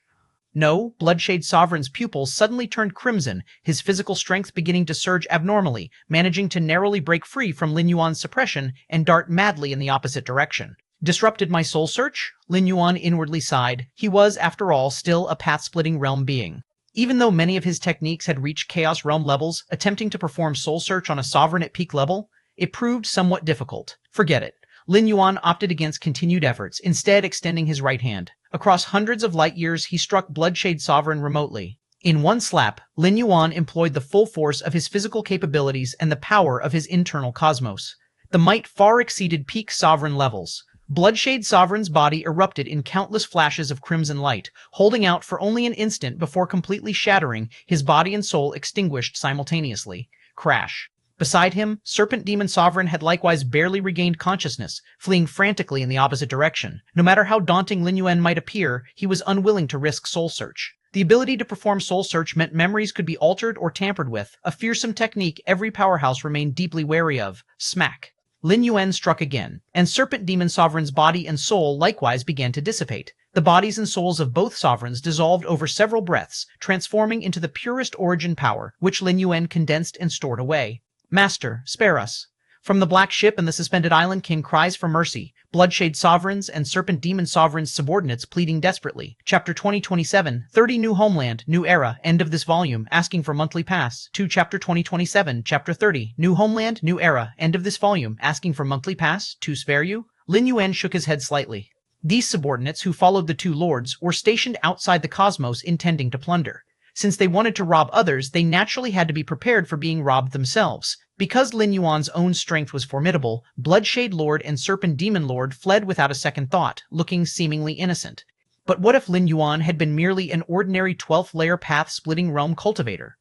No, Bloodshade Sovereign's pupils suddenly turned crimson, his physical strength beginning to surge abnormally, managing to narrowly break free from Lin Yuan's suppression and dart madly in the opposite direction. Disrupted my soul search? Lin Yuan inwardly sighed. He was, after all, still a path-splitting realm being. Even though many of his techniques had reached Chaos Realm levels, attempting to perform soul search on a sovereign at peak level, it proved somewhat difficult. Forget it. Lin Yuan opted against continued efforts, instead extending his right hand. Across hundreds of light years, he struck Bloodshade Sovereign remotely. In one slap, Lin Yuan employed the full force of his physical capabilities and the power of his internal cosmos. The might far exceeded peak sovereign levels. Bloodshade Sovereign's body erupted in countless flashes of crimson light, holding out for only an instant before completely shattering, his body and soul extinguished simultaneously. Crash. Beside him, Serpent Demon Sovereign had likewise barely regained consciousness, fleeing frantically in the opposite direction. No matter how daunting Lin Yuan might appear, he was unwilling to risk soul search. The ability to perform soul search meant memories could be altered or tampered with, a fearsome technique every powerhouse remained deeply wary of. Smack. Lin Yuan struck again, and Serpent Demon Sovereign's body and soul likewise began to dissipate. The bodies and souls of both sovereigns dissolved over several breaths, transforming into the purest origin power, which Lin Yuan condensed and stored away. Master, spare us. From the Black Ship and the Suspended Island came cries for mercy, Bloodshade Sovereigns and Serpent Demon Sovereigns' subordinates pleading desperately. Chapter 2027, 30 New Homeland, New Era, end of this volume, asking for monthly pass. To Chapter 2027, Chapter 30, New Homeland, New Era, end of this volume, asking for monthly pass. To spare you? Lin Yuan shook his head slightly. These subordinates, who followed the two lords, were stationed outside the cosmos intending to plunder. Since they wanted to rob others, they naturally had to be prepared for being robbed themselves. Because Lin Yuan's own strength was formidable, Bloodshade Lord and Serpent Demon Lord fled without a second thought, looking seemingly innocent. But what if Lin Yuan had been merely an ordinary 12th layer path-splitting realm cultivator?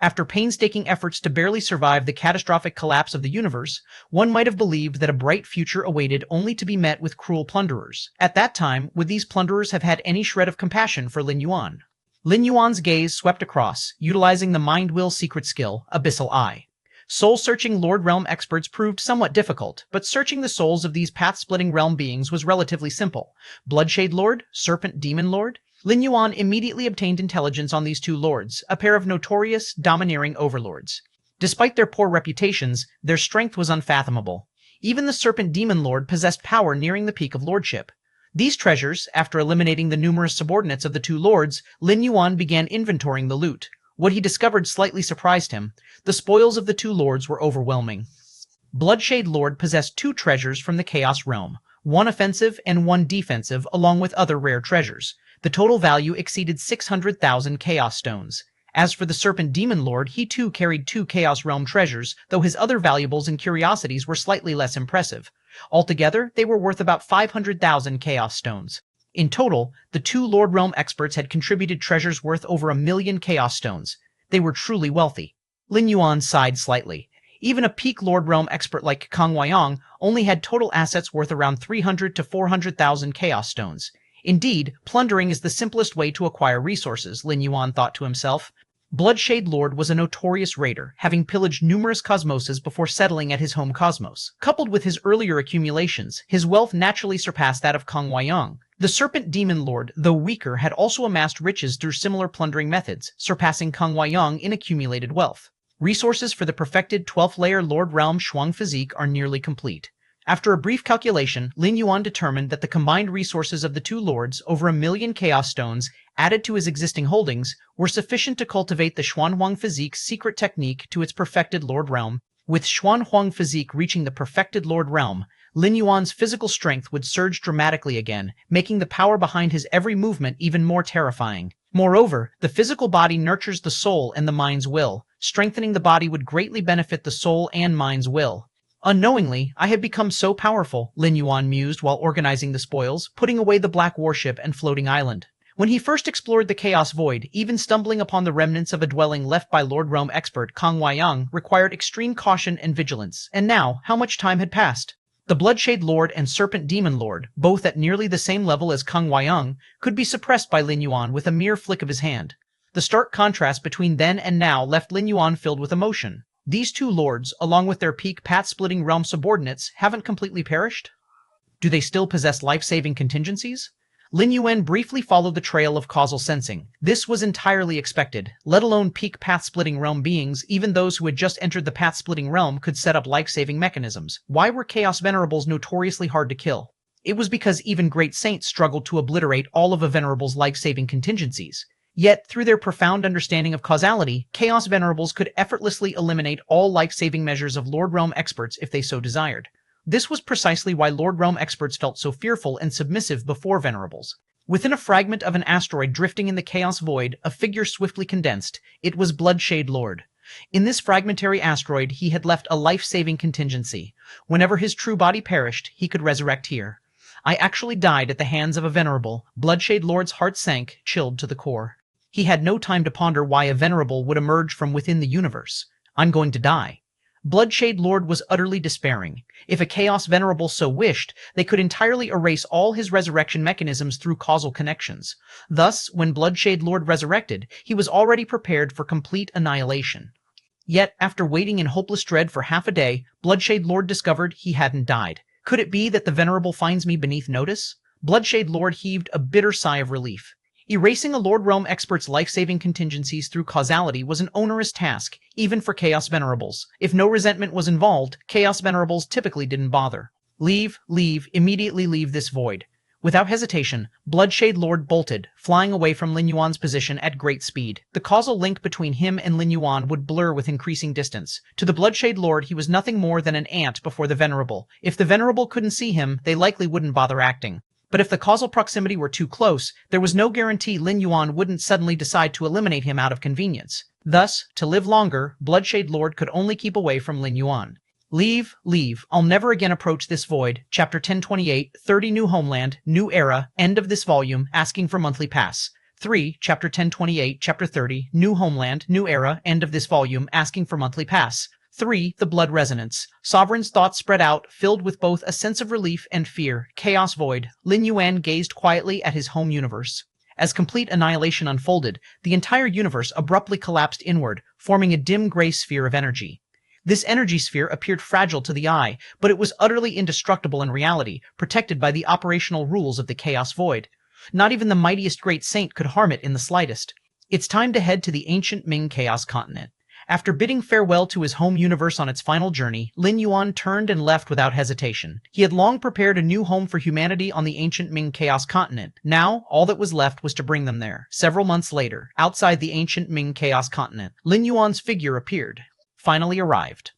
After painstaking efforts to barely survive the catastrophic collapse of the universe, one might have believed that a bright future awaited only to be met with cruel plunderers. At that time, would these plunderers have had any shred of compassion for Lin Yuan? Lin Yuan's gaze swept across, utilizing the Mind-Will secret skill, Abyssal Eye. Soul-searching Lord Realm experts proved somewhat difficult, but searching the souls of these path-splitting realm beings was relatively simple. Bloodshade Lord, Serpent Demon Lord. Lin Yuan immediately obtained intelligence on these two lords, a pair of notorious, domineering overlords. Despite their poor reputations, their strength was unfathomable. Even the Serpent Demon Lord possessed power nearing the peak of lordship. These treasures, after eliminating the numerous subordinates of the two lords, Lin Yuan began inventorying the loot. What he discovered slightly surprised him. The spoils of the two lords were overwhelming. Bloodshade Lord possessed two treasures from the Chaos Realm, one offensive and one defensive, along with other rare treasures. The total value exceeded 600,000 Chaos Stones. As for the Serpent Demon Lord, he too carried two Chaos Realm treasures, though his other valuables and curiosities were slightly less impressive. Altogether, they were worth about 500,000 Chaos Stones. In total, the two Lord Realm experts had contributed treasures worth over 1,000,000 Chaos Stones. They were truly wealthy. Lin Yuan sighed slightly. Even a peak Lord Realm expert like Kang Weiyang only had total assets worth around 300 to 400,000 Chaos Stones. Indeed, plundering is the simplest way to acquire resources, Lin Yuan thought to himself. Bloodshade Lord was a notorious raider, having pillaged numerous cosmoses before settling at his home cosmos. Coupled with his earlier accumulations, his wealth naturally surpassed that of Kang Weiyang. The Serpent Demon Lord, though weaker, had also amassed riches through similar plundering methods, surpassing Kang Weiyang in accumulated wealth. Resources for the perfected 12th layer Lord Realm Shuang physique are nearly complete. After a brief calculation, Lin Yuan determined that the combined resources of the two lords, over 1,000,000 Chaos Stones, added to his existing holdings, were sufficient to cultivate the Xuanhuang Physique's secret technique to its perfected Lord Realm. With Xuanhuang Physique reaching the perfected Lord Realm, Lin Yuan's physical strength would surge dramatically again, making the power behind his every movement even more terrifying. Moreover, the physical body nurtures the soul and the mind's will. Strengthening the body would greatly benefit the soul and mind's will. Unknowingly, I have become so powerful, Lin Yuan mused while organizing the spoils, putting away the black warship and floating island. When he first explored the Chaos Void, even stumbling upon the remnants of a dwelling left by Lord Realm expert Kang Weiyang required extreme caution and vigilance. And now, how much time had passed? The Bloodshade Lord and Serpent Demon Lord, both at nearly the same level as Kang Weiyang, could be suppressed by Lin Yuan with a mere flick of his hand. The stark contrast between then and now left Lin Yuan filled with emotion. These two lords, along with their peak path-splitting realm subordinates, haven't completely perished? Do they still possess life-saving contingencies? Lin Yuan briefly followed the trail of causal sensing. This was entirely expected, let alone peak path-splitting realm beings. Even those who had just entered the path-splitting realm could set up life-saving mechanisms. Why were Chaos Venerables notoriously hard to kill? It was because even great saints struggled to obliterate all of a Venerable's life-saving contingencies. Yet, through their profound understanding of causality, Chaos Venerables could effortlessly eliminate all life-saving measures of Lord Realm experts if they so desired. This was precisely why Lord Realm experts felt so fearful and submissive before Venerables. Within a fragment of an asteroid drifting in the chaos void, a figure swiftly condensed. It was Bloodshade Lord. In this fragmentary asteroid, he had left a life-saving contingency. Whenever his true body perished, he could resurrect here. I actually died at the hands of a Venerable. Bloodshade Lord's heart sank, chilled to the core. He had no time to ponder why a Venerable would emerge from within the universe. I'm going to die. Bloodshade Lord was utterly despairing. If a Chaos Venerable so wished, they could entirely erase all his resurrection mechanisms through causal connections. Thus, when Bloodshade Lord resurrected, he was already prepared for complete annihilation. Yet, after waiting in hopeless dread for half a day, Bloodshade Lord discovered he hadn't died. Could it be that the Venerable finds me beneath notice? Bloodshade Lord heaved a bitter sigh of relief. Erasing a Lord Realm expert's life-saving contingencies through causality was an onerous task, even for Chaos Venerables. If no resentment was involved, Chaos Venerables typically didn't bother. Leave, immediately leave this void. Without hesitation, Bloodshade Lord bolted, flying away from Lin Yuan's position at great speed. The causal link between him and Lin Yuan would blur with increasing distance. To the Bloodshade Lord, he was nothing more than an ant before the Venerable. If the Venerable couldn't see him, they likely wouldn't bother acting. But if the causal proximity were too close, there was no guarantee Lin Yuan wouldn't suddenly decide to eliminate him out of convenience. Thus, to live longer, Bloodshade Lord could only keep away from Lin Yuan. Leave, I'll never again approach this void. Chapter 1028, 30 New Homeland, New Era, end of this volume, asking for monthly pass. 3. Chapter 1028, Chapter 30, New Homeland, New Era, end of this volume, asking for monthly pass. 3. The Blood Resonance. Sovereign's thoughts spread out, filled with both a sense of relief and fear. Chaos Void. Lin Yuan gazed quietly at his home universe. As complete annihilation unfolded, the entire universe abruptly collapsed inward, forming a dim gray sphere of energy. This energy sphere appeared fragile to the eye, but it was utterly indestructible in reality, protected by the operational rules of the Chaos Void. Not even the mightiest great saint could harm it in the slightest. It's time to head to the ancient Ming Chaos Continent. After bidding farewell to his home universe on its final journey, Lin Yuan turned and left without hesitation. He had long prepared a new home for humanity on the ancient Ming Chaos Continent. Now, all that was left was to bring them there. Several months later, outside the ancient Ming Chaos Continent, Lin Yuan's figure appeared. Finally arrived.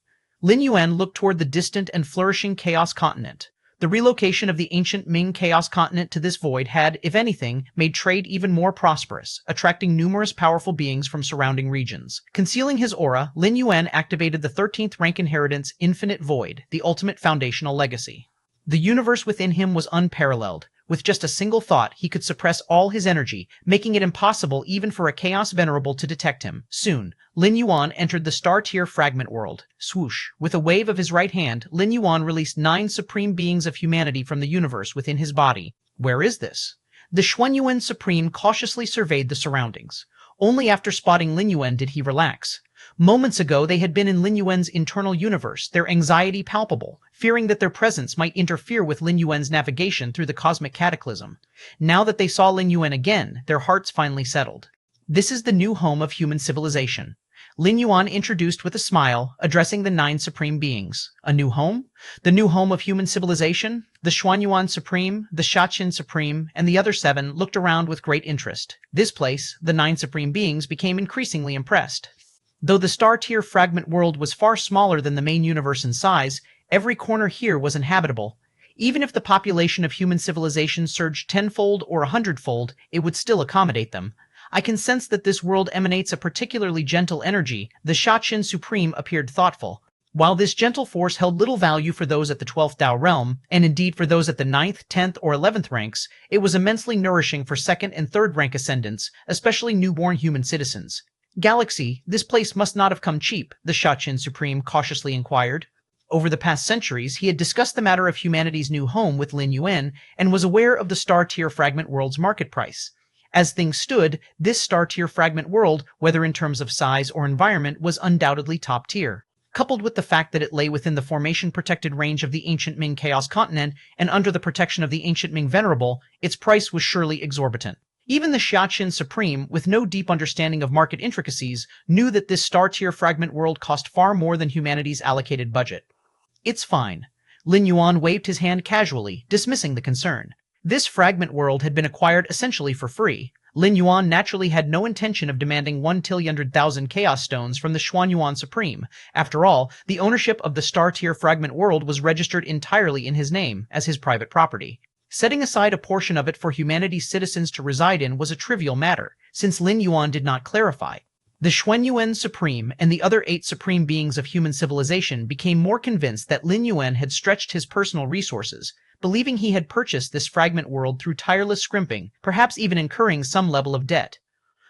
Lin Yuan looked toward the distant and flourishing Chaos Continent. The relocation of the ancient Ming Chaos Continent to this void had, if anything, made trade even more prosperous, attracting numerous powerful beings from surrounding regions. Concealing his aura, Lin Yuan activated the 13th rank inheritance Infinite Void, the ultimate foundational legacy. The universe within him was unparalleled. With just a single thought, he could suppress all his energy, making it impossible even for a Chaos Venerable to detect him. Soon, Lin Yuan entered the star-tier fragment world. Swoosh. With a wave of his right hand, Lin Yuan released 9 supreme beings of humanity from the universe within his body. Where is this? The Xuanyuan Supreme cautiously surveyed the surroundings. Only after spotting Lin Yuan did he relax. Moments ago, they had been in Lin Yuan's internal universe, their anxiety palpable, fearing that their presence might interfere with Lin Yuan's navigation through the cosmic cataclysm. Now that they saw Lin Yuan again, their hearts finally settled. This is the new home of human civilization. Lin Yuan introduced with a smile, addressing the 9 supreme beings. A new home? The new home of human civilization? The Xuanyuan Supreme, the Shatin Supreme, and the other 7 looked around with great interest. This place, the 9 supreme beings became increasingly impressed. Though the star-tier fragment world was far smaller than the main universe in size, every corner here was inhabitable. Even if the population of human civilization surged 10-fold or 100-fold, it would still accommodate them. I can sense that this world emanates a particularly gentle energy. The Shatin Supreme appeared thoughtful. While this gentle force held little value for those at the 12th Dao realm, and indeed for those at the 9th, 10th, or 11th ranks, it was immensely nourishing for 2nd and 3rd rank ascendants, especially newborn human citizens. Galaxy, this place must not have come cheap, the Shatin Supreme cautiously inquired. Over the past centuries, he had discussed the matter of humanity's new home with Lin Yuan and was aware of the star-tier fragment world's market price. As things stood, this star-tier fragment world, whether in terms of size or environment, was undoubtedly top tier. Coupled with the fact that it lay within the formation-protected range of the ancient Ming Chaos Continent and under the protection of the ancient Ming Venerable, its price was surely exorbitant. Even the Xiaqin Supreme, with no deep understanding of market intricacies, knew that this star-tier fragment world cost far more than humanity's allocated budget. It's fine. Lin Yuan waved his hand casually, dismissing the concern. This fragment world had been acquired essentially for free. Lin Yuan naturally had no intention of demanding 1,100,000 Chaos Stones from the Xuanyuan Supreme. After all, the ownership of the star-tier fragment world was registered entirely in his name, as his private property. Setting aside a portion of it for humanity's citizens to reside in was a trivial matter, since Lin Yuan did not clarify. The Xuanyuan Supreme and the other 8 supreme beings of human civilization became more convinced that Lin Yuan had stretched his personal resources, believing he had purchased this fragment world through tireless scrimping, perhaps even incurring some level of debt.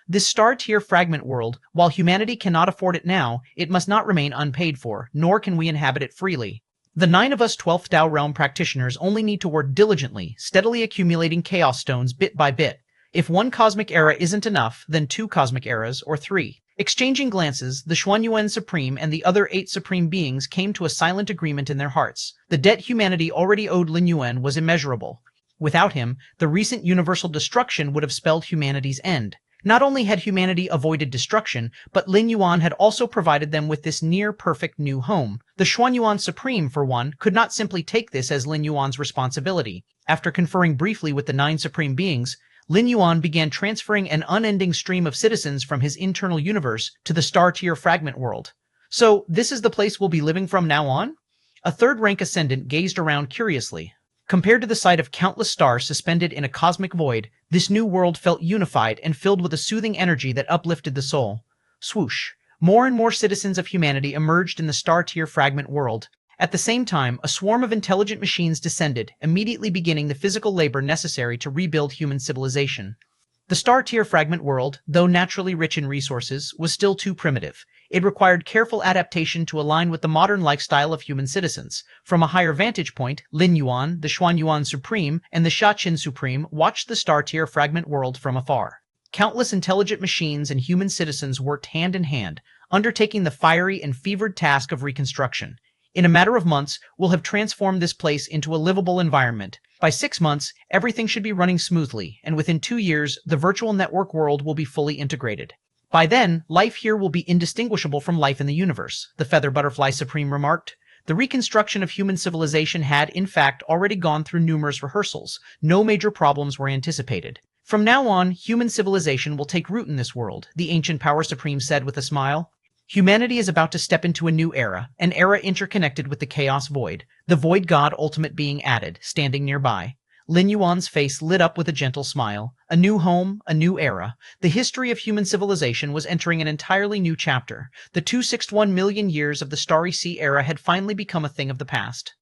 This star-tier fragment world, while humanity cannot afford it now, it must not remain unpaid for, nor can we inhabit it freely. The 9 of us 12th Dao Realm practitioners only need to work diligently, steadily accumulating Chaos Stones bit by bit. If 1 cosmic era isn't enough, then 2 cosmic eras, or 3. Exchanging glances, the Xuanyuan Supreme and the other 8 supreme beings came to a silent agreement in their hearts. The debt humanity already owed Lin Yuan was immeasurable. Without him, the recent universal destruction would have spelled humanity's end. Not only had humanity avoided destruction, but Lin Yuan had also provided them with this near-perfect new home. The Xuanyuan Supreme, for one, could not simply take this as Lin Yuan's responsibility. After conferring briefly with the 9 supreme beings, Lin Yuan began transferring an unending stream of citizens from his internal universe to the star-tier fragment world. So, this is the place we'll be living from now on? A third-rank ascendant gazed around curiously. Compared to the sight of countless stars suspended in a cosmic void, this new world felt unified and filled with a soothing energy that uplifted the soul. Swoosh. More and more citizens of humanity emerged in the star-tier fragment world. At the same time, a swarm of intelligent machines descended, immediately beginning the physical labor necessary to rebuild human civilization. The star-tier fragment world, though naturally rich in resources, was still too primitive. It required careful adaptation to align with the modern lifestyle of human citizens. From a higher vantage point, Lin Yuan, the Xuanyuan Supreme, and the Xiaqin Supreme watched the star-tier fragment world from afar. Countless intelligent machines and human citizens worked hand in hand, undertaking the fiery and fevered task of reconstruction. In a matter of months, we'll have transformed this place into a livable environment. By 6 months, everything should be running smoothly, and within 2 years, the virtual network world will be fully integrated. By then, life here will be indistinguishable from life in the universe, the Feather Butterfly Supreme remarked. The reconstruction of human civilization had, in fact, already gone through numerous rehearsals. No major problems were anticipated. From now on, human civilization will take root in this world, the Ancient Power Supreme said with a smile. Humanity is about to step into a new era, an era interconnected with the Chaos Void, the Void God Ultimate being added, standing nearby. Lin Yuan's face lit up with a gentle smile. A new home, a new era. The history of human civilization was entering an entirely new chapter. The 261 million years of the Starry Sea era had finally become a thing of the past.